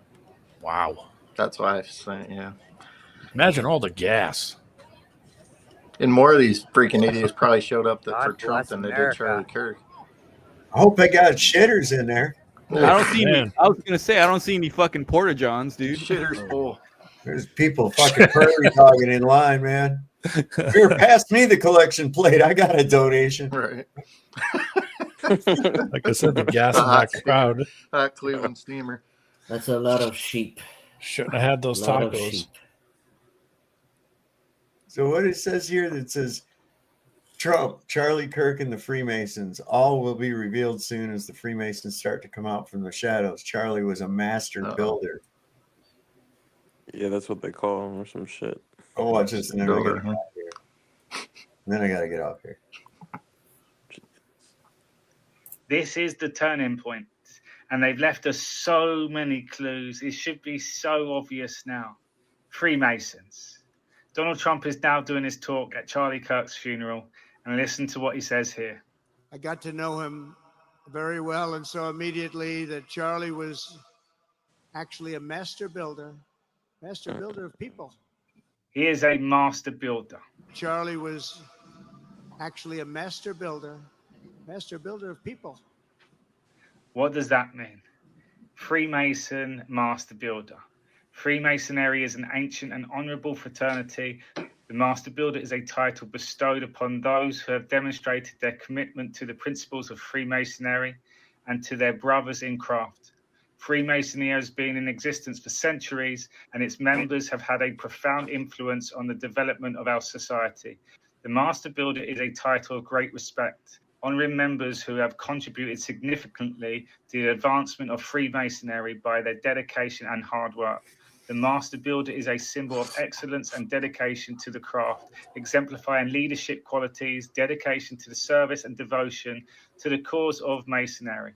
Wow. That's why I say, yeah. Imagine all the gas. And more of these freaking idiots probably showed up for God Trump bless than they did America. Charlie Kirk. I hope they got shitters in there. I don't see any, I was gonna say I don't see any fucking porta johns, dude. Shitters full. There's people fucking prairie dogging in line, man. Here, pass me the collection plate. I got a donation. Right. Like I said, the gas in that crowd. Hot Cleveland steamer. That's a lot of sheep. Shouldn't have had those Lot of tacos. sheep. So what it says here that says Trump, Charlie Kirk, and the Freemasons all will be revealed soon as the Freemasons start to come out from the shadows. Charlie was a master builder. Yeah, that's what they call him or some shit. Oh, watch this, and then I Builder, gotta get off here. And then I gotta get off here. This is the turning point, and they've left us so many clues. It should be so obvious now. Freemasons. Donald Trump is now doing his talk at Charlie Kirk's funeral, and listen to what he says here. I got to know him very well and saw immediately that Charlie was actually a master builder of people. He is a master builder. Charlie was actually a master builder of people. What does that mean? Freemason master builder. Freemasonry is an ancient and honorable fraternity. The master builder is a title bestowed upon those who have demonstrated their commitment to the principles of Freemasonry and to their brothers in craft. Freemasonry has been in existence for centuries, and its members have had a profound influence on the development of our society. The master builder is a title of great respect, honoring members who have contributed significantly to the advancement of Freemasonry by their dedication and hard work. The master builder is a symbol of excellence and dedication to the craft, exemplifying leadership qualities, dedication to the service and devotion to the cause of Masonry.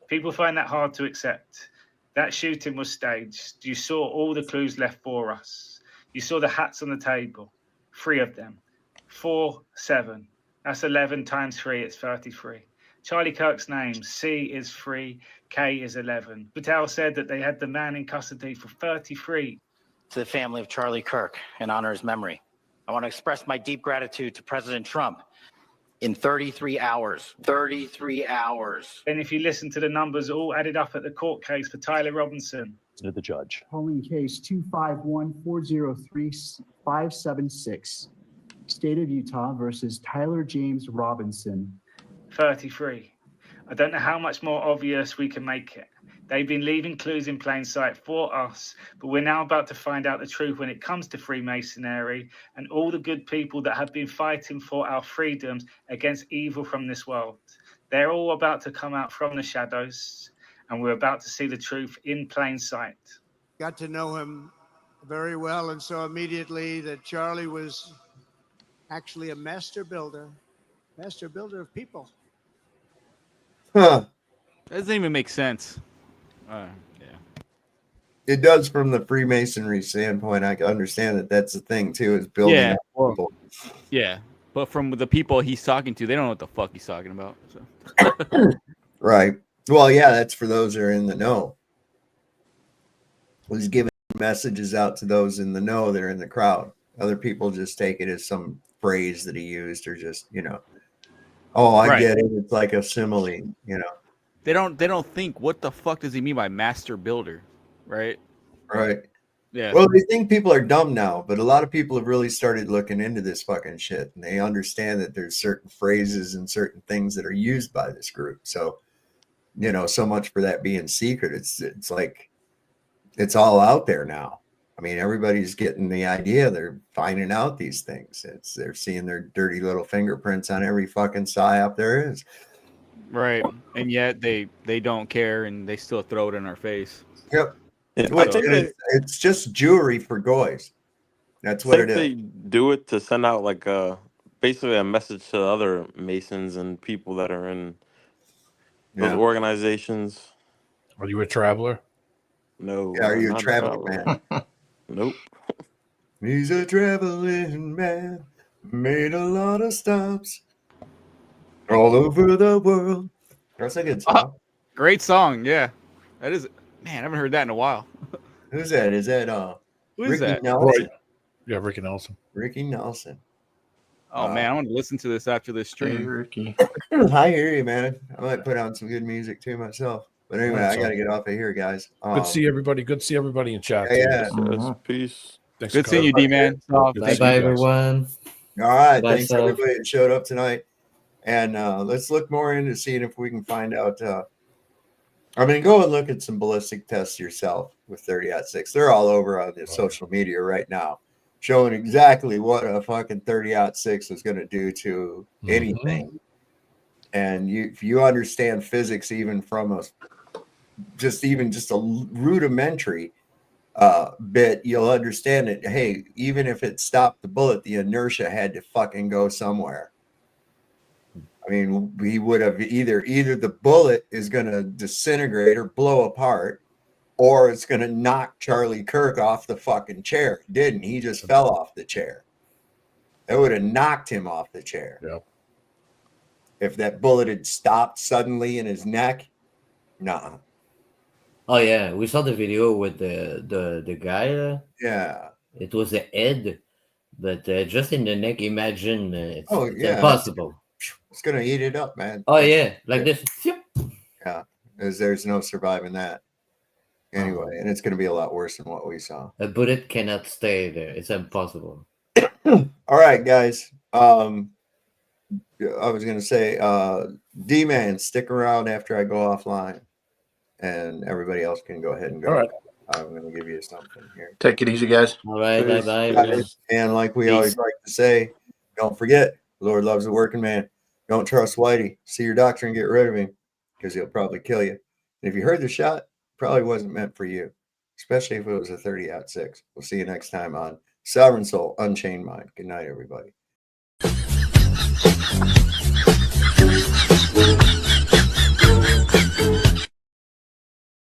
People find that hard to accept. That shooting was staged. You saw all the clues left for us. You saw the hats on the table, 3 of them. 4, 7. That's 11 times 3, it's 33. Charlie Kirk's name, C is 3, K is 11. Patel said that they had the man in custody for 33. To the family of Charlie Kirk, in honor of his memory, I want to express my deep gratitude to President Trump. In 33 hours. 33 hours. And if you listen to the numbers all added up at the court case for Tyler Robinson. To the judge. Polling case 251-403-576. State of Utah versus Tyler James Robinson. 33. I don't know how much more obvious we can make it. They've been leaving clues in plain sight for us, but we're now about to find out the truth when it comes to Freemasonry and all the good people that have been fighting for our freedoms against evil from this world. They're all about to come out from the shadows, and we're about to see the truth in plain sight. Got to know him very well, and so immediately that Charlie was actually a master builder of people. Huh. That doesn't even make sense. Yeah. It does from the Freemasonry standpoint. I can understand that that's the thing too, is building up people. Yeah, but from the people he's talking to, they don't know what the fuck he's talking about. So. Right. Well, yeah, that's for those that are in the know. He's giving messages out to those in the know that are in the crowd. Other people just take it as some phrase that he used, or just, oh, I get it. It's like a simile, They don't think, what the fuck does he mean by master builder, right? Right. Yeah. Well, they think people are dumb now, but a lot of people have really started looking into this fucking shit, and they understand that there's certain phrases and certain things that are used by this group. So, so much for that being secret. It's like it's all out there now. I mean, everybody's getting the idea. They're finding out these things. They're seeing their dirty little fingerprints on every fucking psyop there is. Right, and yet they don't care, and they still throw it in our face. Yep. It's just jewelry for goys. That's what it is. They do it to send out like basically a message to other Masons and people that are in those organizations. Are you a traveler? No. Yeah, are you a traveling man? Nope. He's a traveling man, made a lot of stops all over the world. That's a good song. Great song, yeah. That is, man, I haven't heard that in a while. Who's that? Is that who is Ricky that? Nelson? Right. Yeah, Ricky Nelson. Ricky Nelson. Oh man, I want to listen to this after this stream. Hey, Ricky. I hear you, man. I might put on some good music too myself. But anyway, I got to get off of here, guys. Good to see everybody. Good to see everybody in chat. Yeah. Peace. Thanks Good seeing you, D-Man. Bye, everyone. All right. Bye, Thanks, everybody that showed up tonight. And let's look more into seeing if we can find out. Go and look at some ballistic tests yourself with 30-06. They're all over on the social media right now, showing exactly what a fucking 30-06 is going to do to anything. And if you understand physics, even from just a rudimentary bit, you'll understand that, hey, even if it stopped the bullet, the inertia had to fucking go somewhere. I mean, we would have either the bullet is going to disintegrate or blow apart, or it's going to knock Charlie Kirk off the fucking chair. It didn't. He just fell off the chair. That would have knocked him off the chair. Yep. If that bullet had stopped suddenly in his neck, nah. Oh yeah, we saw the video with the guy. Yeah, it was the head, but just in the neck. Imagine it's impossible. It's gonna eat it up, man. Oh yeah, like this. Yeah, there's no surviving that. Anyway, and it's gonna be a lot worse than what we saw. A bullet cannot stay there. It's impossible. All right, guys. I was gonna say, D-Man, stick around after I go offline, and everybody else can go ahead and go. All right. I'm gonna give you something here. Take it easy, guys. All right, bye. And like we always like to say, don't forget, the Lord loves the working man. Don't trust Whitey. See your doctor and get rid of him, because he'll probably kill you. And if you heard the shot, probably wasn't meant for you, especially if it was a 30-06. We'll see you next time on Sovereign Soul, Unchained Mind. Good night, everybody.